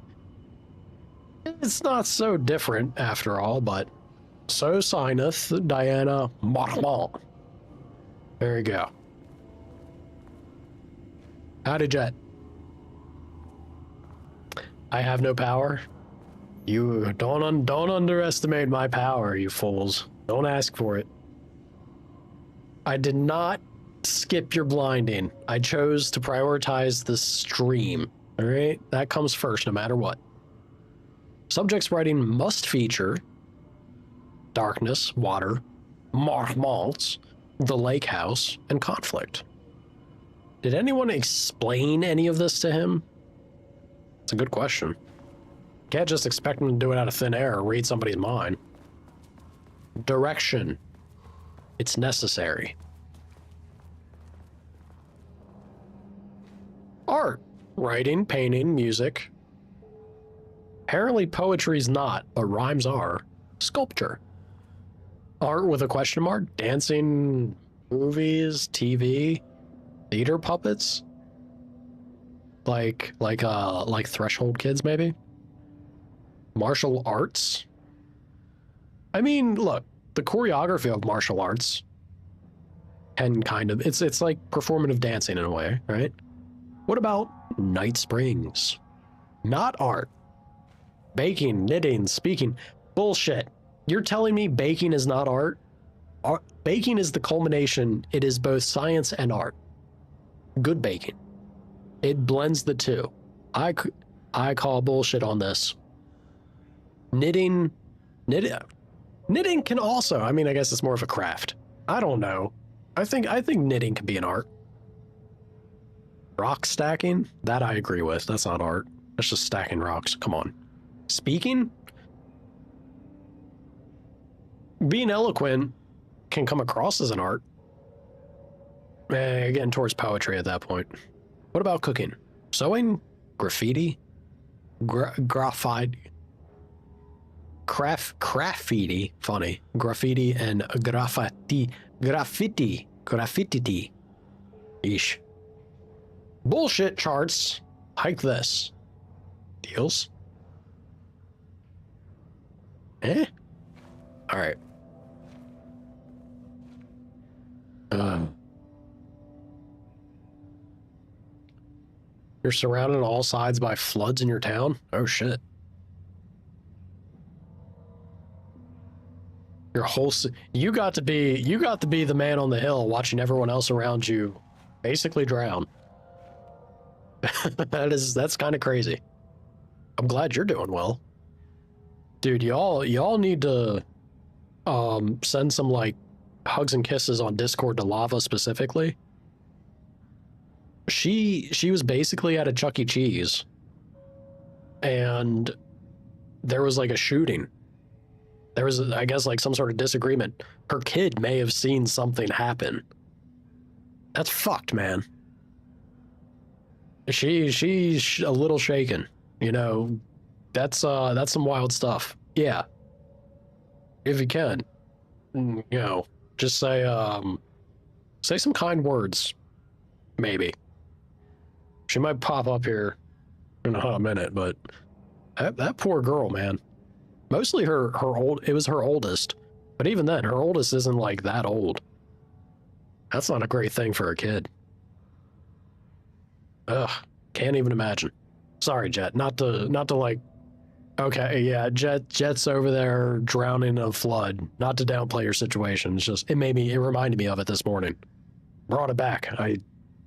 It's not so different after all, but so signeth Diana Marmont. There you go. Howdy, Jet. I have no power. You don't underestimate my power, you fools. Don't ask for it. I did not skip your blinding. I chose to prioritize the stream. All right, that comes first, no matter what. Subject's writing must feature darkness, water, Marmonts, the lake house, and conflict. Did anyone explain any of this to him? It's a good question. Can't just expect him to do it out of thin air or read somebody's mind. Direction. It's necessary. Art. Writing, painting, music. Apparently poetry's not, but rhymes are. Sculpture. Art with a question mark. Dancing, movies, TV, theater puppets. Like Threshold Kids, maybe? Martial arts? I mean, look, the choreography of martial arts can kind of... It's like performative dancing in a way, right? What about Night Springs? Not art. Baking, knitting, speaking. Bullshit. You're telling me baking is not art? Baking is the culmination. It is both science and art. Good baking. It blends the two. I call bullshit on this. Knitting can also, I mean, I guess it's more of a craft. I don't know. I think knitting can be an art. Rock stacking? That I agree with. That's not art. That's just stacking rocks. Come on. Speaking? Being eloquent can come across as an art. Again, towards poetry at that point. What about cooking? Sewing? Graffiti? Graffiti? Funny. Graffiti and graffiti. Graffiti. Eesh. Bullshit charts. Hike this. Deals? Alright. You're surrounded on all sides by floods in your town? Oh shit. Your whole you got to be the man on the hill watching everyone else around you basically drown. That's kind of crazy. I'm glad you're doing well. Dude, y'all need to send some like hugs and kisses on Discord to Lava specifically. She was basically at a Chuck E. Cheese and there was like a shooting. There was, I guess, like some sort of disagreement. Her kid may have seen something happen. That's fucked, man. She's a little shaken, you know. That's some wild stuff. Yeah. If you can, you know, just say some kind words, maybe. She might pop up here in a hot minute, but that poor girl, man. Mostly it was her oldest, but even then, her oldest isn't like that old. That's not a great thing for a kid. Ugh, can't even imagine. Sorry, Jet, not to like, okay, yeah, Jet's over there drowning in a flood. Not to downplay your situation. It's just, it reminded me of it this morning. Brought it back. I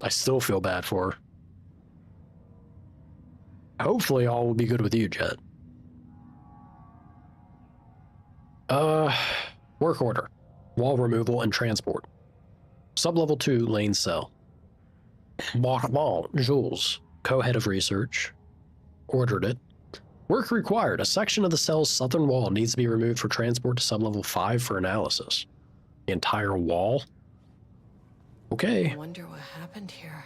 still feel bad for her. Hopefully all will be good with you, Jet. Work order. Wall removal and transport. Sublevel 2 lane cell. Marmont, Jules, co-head of research, ordered it. Work required. A section of the cell's southern wall needs to be removed for transport to sublevel 5 for analysis. The entire wall? Okay. I wonder what happened here.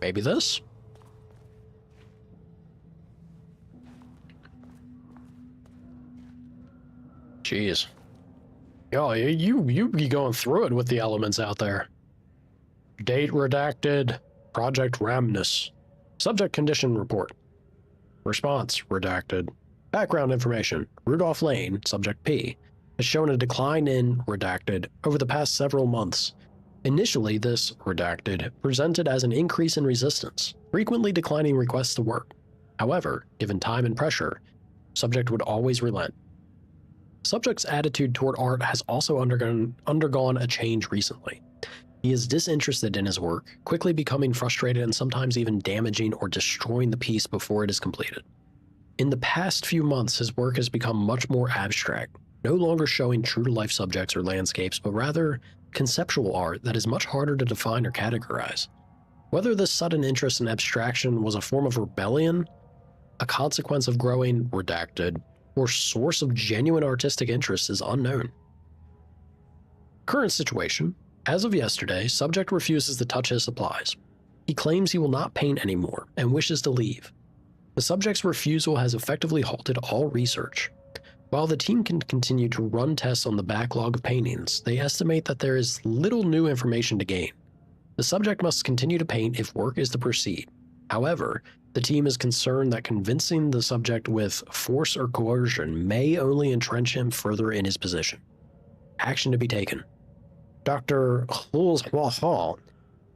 Maybe this? Jeez. Yo, you be going through it with the elements out there. Date redacted. Project Ramnus. Subject condition report. Response redacted. Background information. Rudolph Lane, subject P, has shown a decline in redacted over the past several months. Initially, this redacted presented as an increase in resistance, frequently declining requests to work. However, given time and pressure, subject would always relent. Subject's attitude toward art has also undergone a change recently. He is disinterested in his work, quickly becoming frustrated and sometimes even damaging or destroying the piece before it is completed. In the past few months, his work has become much more abstract, no longer showing true-to-life subjects or landscapes, but rather conceptual art that is much harder to define or categorize. Whether this sudden interest in abstraction was a form of rebellion, a consequence of growing redacted, or source of genuine artistic interest is unknown. Current situation. As of yesterday, subject refuses to touch his supplies. He claims he will not paint anymore and wishes to leave. The subject's refusal has effectively halted all research. While the team can continue to run tests on the backlog of paintings, they estimate that there is little new information to gain. The subject must continue to paint if work is to proceed. However, the team is concerned that convincing the subject with force or coercion may only entrench him further in his position. Action to be taken. Dr. Hulswahal,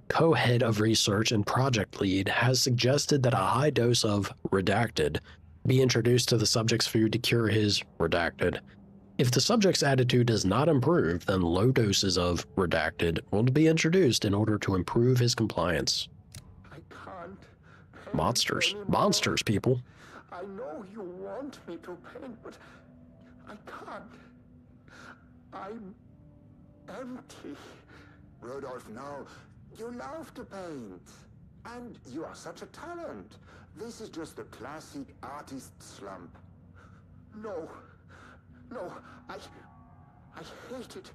co-head of research and project lead, has suggested that a high dose of redacted be introduced to the subject's food to cure his redacted. If the subject's attitude does not improve, then low doses of redacted will be introduced in order to improve his compliance. I can't. Monsters, people. I know you want me to paint, but I can't. I'm empty. Rudolph, no. You love to paint. And you are such a talent. This is just the classic artist slump. No. No, I hate it.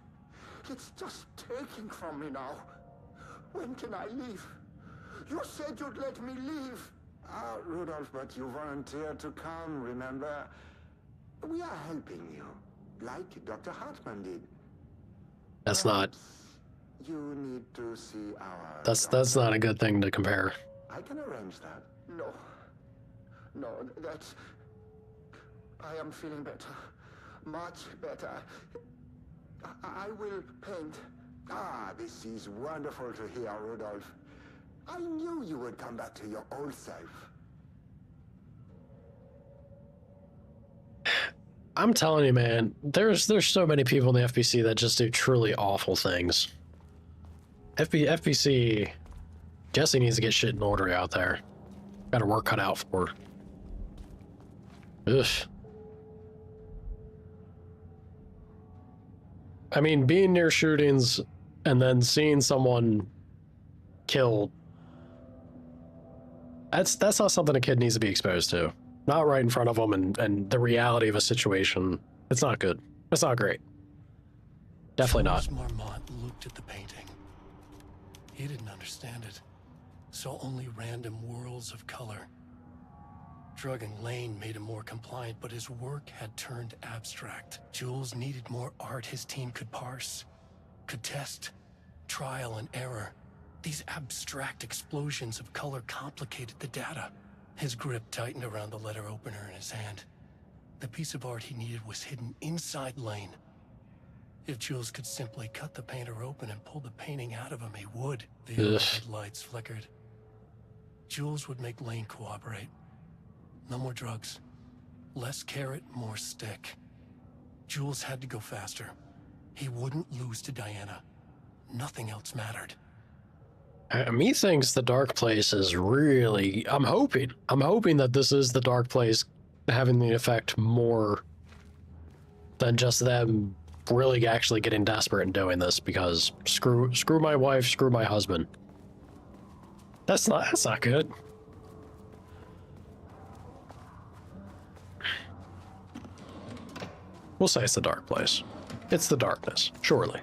It's just taking from me now. When can I leave? You said you'd let me leave. Ah, Rudolph, but you volunteered to come, remember? We are helping you, like Dr. Hartman did. That's not... You need to see our... That's not a good thing to compare. I can arrange that. No. No, that's... I am feeling better. Much better. I will paint. Ah, this is wonderful to hear, Rudolph. I knew you would come back to your old self. I'm telling you, man, there's so many people in the FBC that just do truly awful things. FBC, Jesse needs to get shit in order out there. Got her work cut out for her. Ugh. I mean, being near shootings and then seeing someone killed, that's not something a kid needs to be exposed to. Not right in front of them, and the reality of a situation. It's not good. It's not great. Definitely not. Marmont looked at the painting. He didn't understand it. Saw only random whirls of color. Drugging Lane made him more compliant, but his work had turned abstract. Jules needed more art his team could parse, could test, trial and error. These abstract explosions of color complicated the data. His grip tightened around the letter opener in his hand. The piece of art he needed was hidden inside Lane. If Jules could simply cut the painter open and pull the painting out of him, he would. The overhead lights flickered. Jules would make Lane cooperate. No more drugs. Less carrot, more stick. Jules had to go faster. He wouldn't lose to Diana. Nothing else mattered. Me thinks the Dark Place is really... I'm hoping that this is the Dark Place having the effect more than just them really actually getting desperate and doing this, because screw my wife, screw my husband. That's not good. We'll say it's the Dark Place. It's the darkness, surely.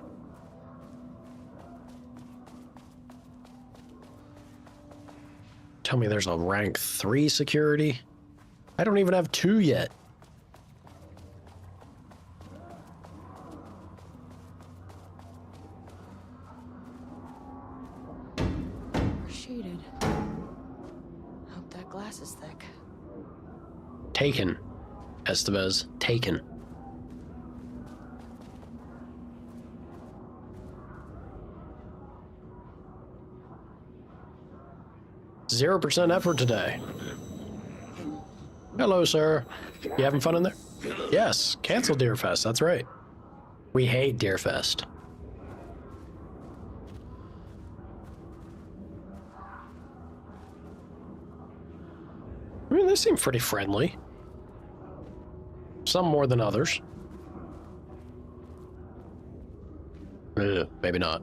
tell me there's a rank 3 security? I don't even have 2 yet. We're shaded. Hope that glass is thick. Taken. Estevez, taken. %0 effort today. Hello, sir. You having fun in there? Yes, cancel Deerfest, that's right. We hate Deerfest. I mean, they seem pretty friendly. Some more than others. Maybe not.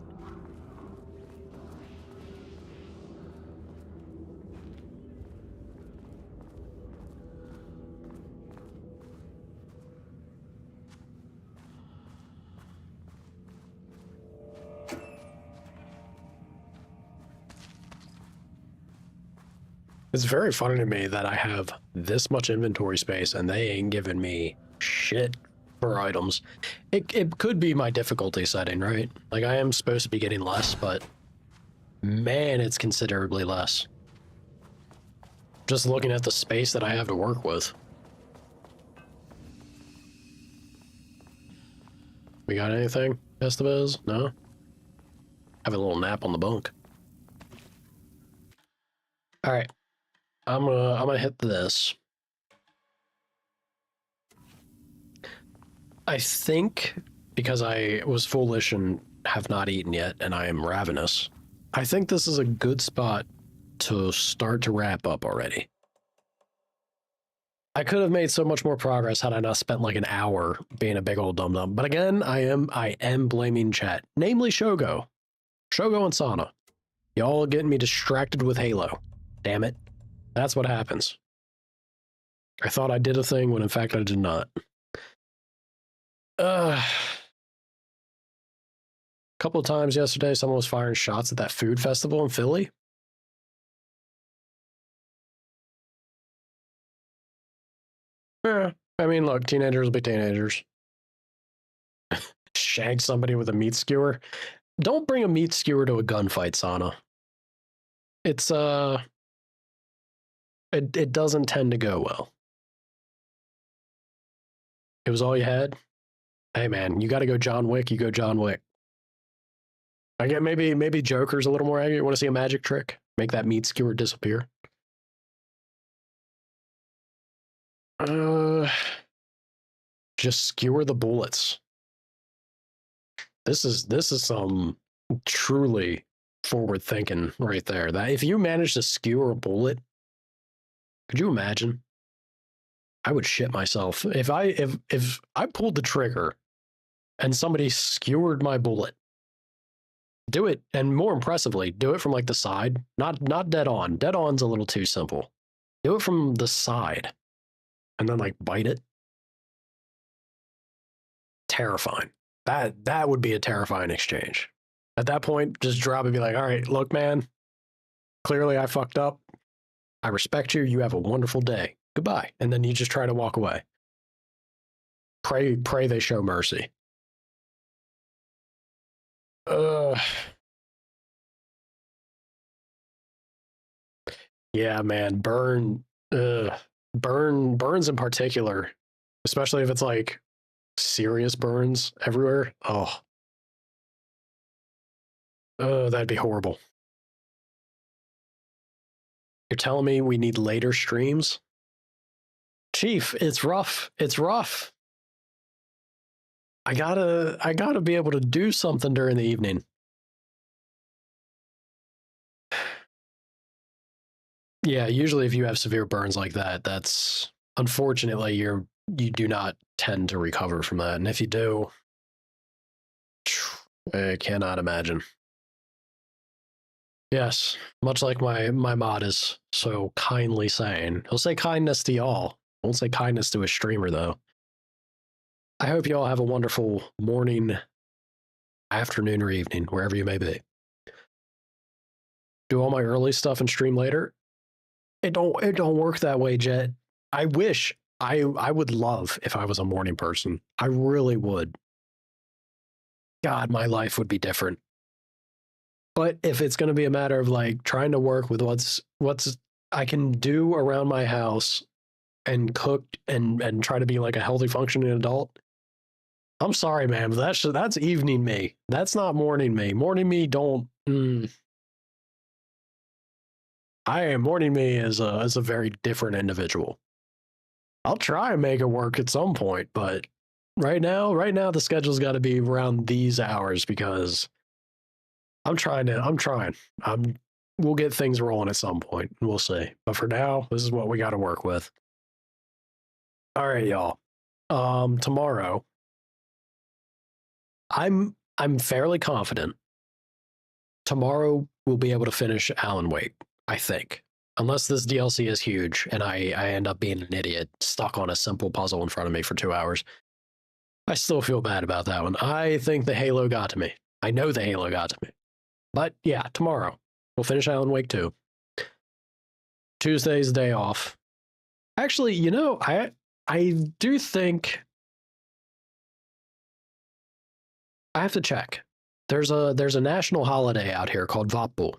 It's very funny to me that I have this much inventory space and they ain't giving me shit for items. It could be my difficulty setting, right? Like, I am supposed to be getting less, but man, it's considerably less. Just looking at the space that I have to work with. We got anything, Estevez? No? Have a little nap on the bunk. All right. I'm gonna hit this. I think because I was foolish and have not eaten yet, and I am ravenous, I think this is a good spot to start to wrap up already. I could have made so much more progress had I not spent like an hour being a big old dum-dum. But again, I am blaming chat, namely Shogo. Shogo and Sana. Y'all getting me distracted with Halo. Damn it. That's what happens. I thought I did a thing when in fact I did not. A couple of times yesterday, someone was firing shots at that food festival in Philly. Yeah, I mean, look, teenagers will be teenagers. Shag somebody with a meat skewer. Don't bring a meat skewer to a gunfight, Sana. It's, it doesn't tend to go well. It was all you had? Hey, man, you got to go John Wick, you go John Wick. I get maybe Joker's a little more accurate. You want to see a magic trick? Make that meat skewer disappear. Just skewer the bullets. This is some truly forward thinking right there. That if you manage to skewer a bullet, could you imagine? I would shit myself if I pulled the trigger and somebody skewered my bullet. Do it, and more impressively, do it from like the side, not dead on. Dead on's a little too simple. Do it from the side, and then like bite it. Terrifying. That would be a terrifying exchange. At that point, just drop and be like, all right, look, man, clearly I fucked up. I respect you. You have a wonderful day. Goodbye. And then you just try to walk away. Pray they show mercy. Yeah, man, burns in particular, especially if it's like serious burns everywhere. Oh, that'd be horrible. You're telling me we need later streams? Chief, it's rough. It's rough. I gotta be able to do something during the evening. Yeah, usually if you have severe burns like that, that's unfortunately you do not tend to recover from that. And if you do, I cannot imagine. Yes, much like my mod is so kindly saying. He'll say kindness to y'all. Won't say kindness to a streamer though. I hope you all have a wonderful morning, afternoon, or evening, wherever you may be. Do all my early stuff and stream later? It don't work that way, Jet. I wish I would love if I was a morning person. I really would. God, my life would be different. But if it's going to be a matter of like trying to work with what's I can do around my house and cook and try to be like a healthy functioning adult, I'm sorry, man, but that's evening me. That's not morning me. Morning me don't. Morning me is a very different individual. I'll try and make it work at some point, but right now the schedule's got to be around these hours because I'm trying. We'll get things rolling at some point. We'll see. But for now, this is what we got to work with. All right, y'all. Tomorrow, I'm fairly confident. Tomorrow we'll be able to finish Alan Wake. I think, unless this DLC is huge and I end up being an idiot stuck on a simple puzzle in front of me for 2 hours. I still feel bad about that one. I think the Halo got to me. I know the Halo got to me. But yeah, tomorrow we'll finish Alan Wake 2. Tuesday's day off. Actually, you know, I do think I have to check. There's a national holiday out here called Vappu.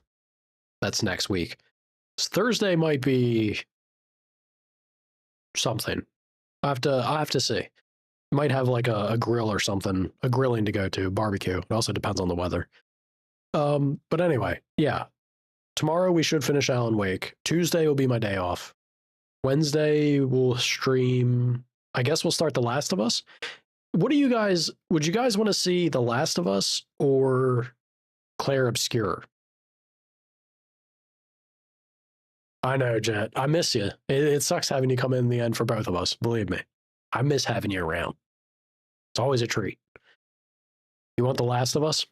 That's next week. Thursday might be something. I have to see. Might have like a grill or something, a grilling to go to, barbecue. It also depends on the weather. But anyway, yeah. Tomorrow we should finish Alan Wake. Tuesday will be my day off. Wednesday we'll stream. I guess we'll start The Last of Us. Would you guys want to see The Last of Us or Claire Obscure? I know, Jet. I miss you. It sucks having you come in the end for both of us. Believe me. I miss having you around. It's always a treat. You want The Last of Us?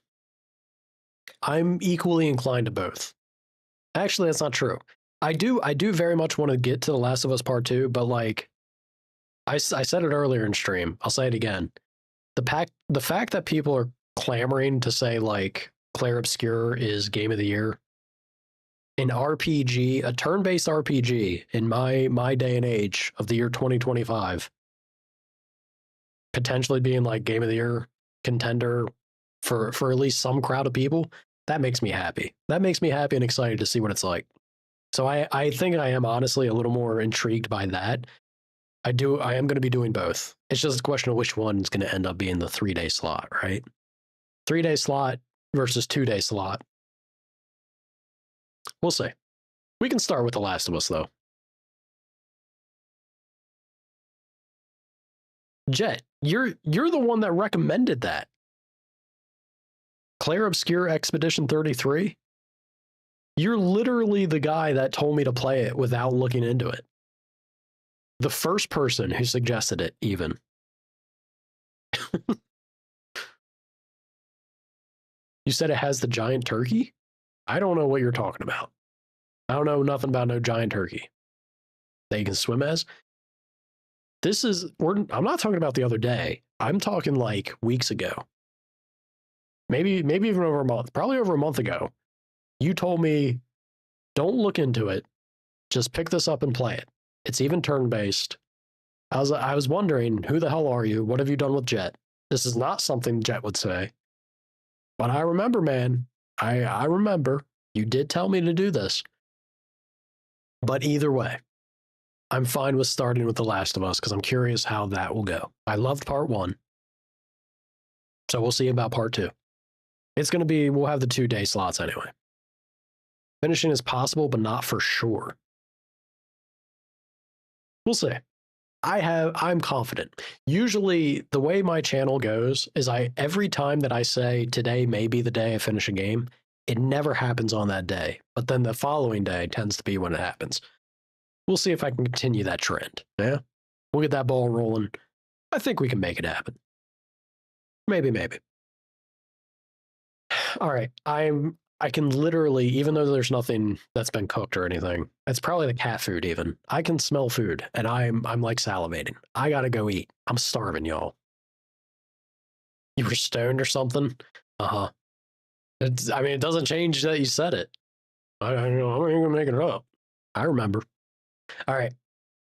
I'm equally inclined to both. Actually, that's not true. I do very much want to get to The Last of Us Part 2, but like I said it earlier in stream, I'll say it again. The fact that people are clamoring to say like Claire Obscure is Game of the Year, an RPG, a turn-based RPG in my day and age of the year 2025, potentially being like Game of the Year contender for at least some crowd of people, that makes me happy. That makes me happy and excited to see what it's like. So I think I am honestly a little more intrigued by that. I am going to be doing both. It's just a question of which one's going to end up being the 3-day slot, right? 3-day slot versus 2-day slot. We'll see. We can start with The Last of Us, though. Jet, you're the one that recommended that. Claire Obscure Expedition 33? You're literally the guy that told me to play it without looking into it. The first person who suggested it, even. You said it has the giant turkey? I don't know what you're talking about. I don't know nothing about no giant turkey that you can swim as. I'm not talking about the other day. I'm talking like weeks ago. Maybe even over a month. Probably over a month ago. You told me, don't look into it. Just pick this up and play it. It's even turn-based. I was wondering, who the hell are you? What have you done with Jet? This is not something Jet would say. But I remember, man. I remember. You did tell me to do this. But either way, I'm fine with starting with The Last of Us because I'm curious how that will go. I loved part 1. So we'll see about part 2. It's going to be, we'll have the 2-day slots anyway. Finishing is possible, but not for sure. We'll see. I'm confident. Usually the way my channel goes is every time that I say today may be the day I finish a game, it never happens on that day. But then the following day tends to be when it happens. We'll see if I can continue that trend. Yeah. We'll get that ball rolling. I think we can make it happen. Maybe. All right. I can literally, even though there's nothing that's been cooked or anything, it's probably the cat food even. I can smell food and I'm like salivating. I gotta go eat. I'm starving, y'all. You were stoned or something? Uh-huh. It doesn't change that you said it. I don't know. I'm not even gonna make it up. I remember. All right.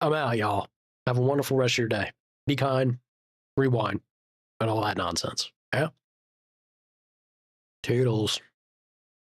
I'm out, y'all. Have a wonderful rest of your day. Be kind, rewind, and all that nonsense. Yeah. Toodles.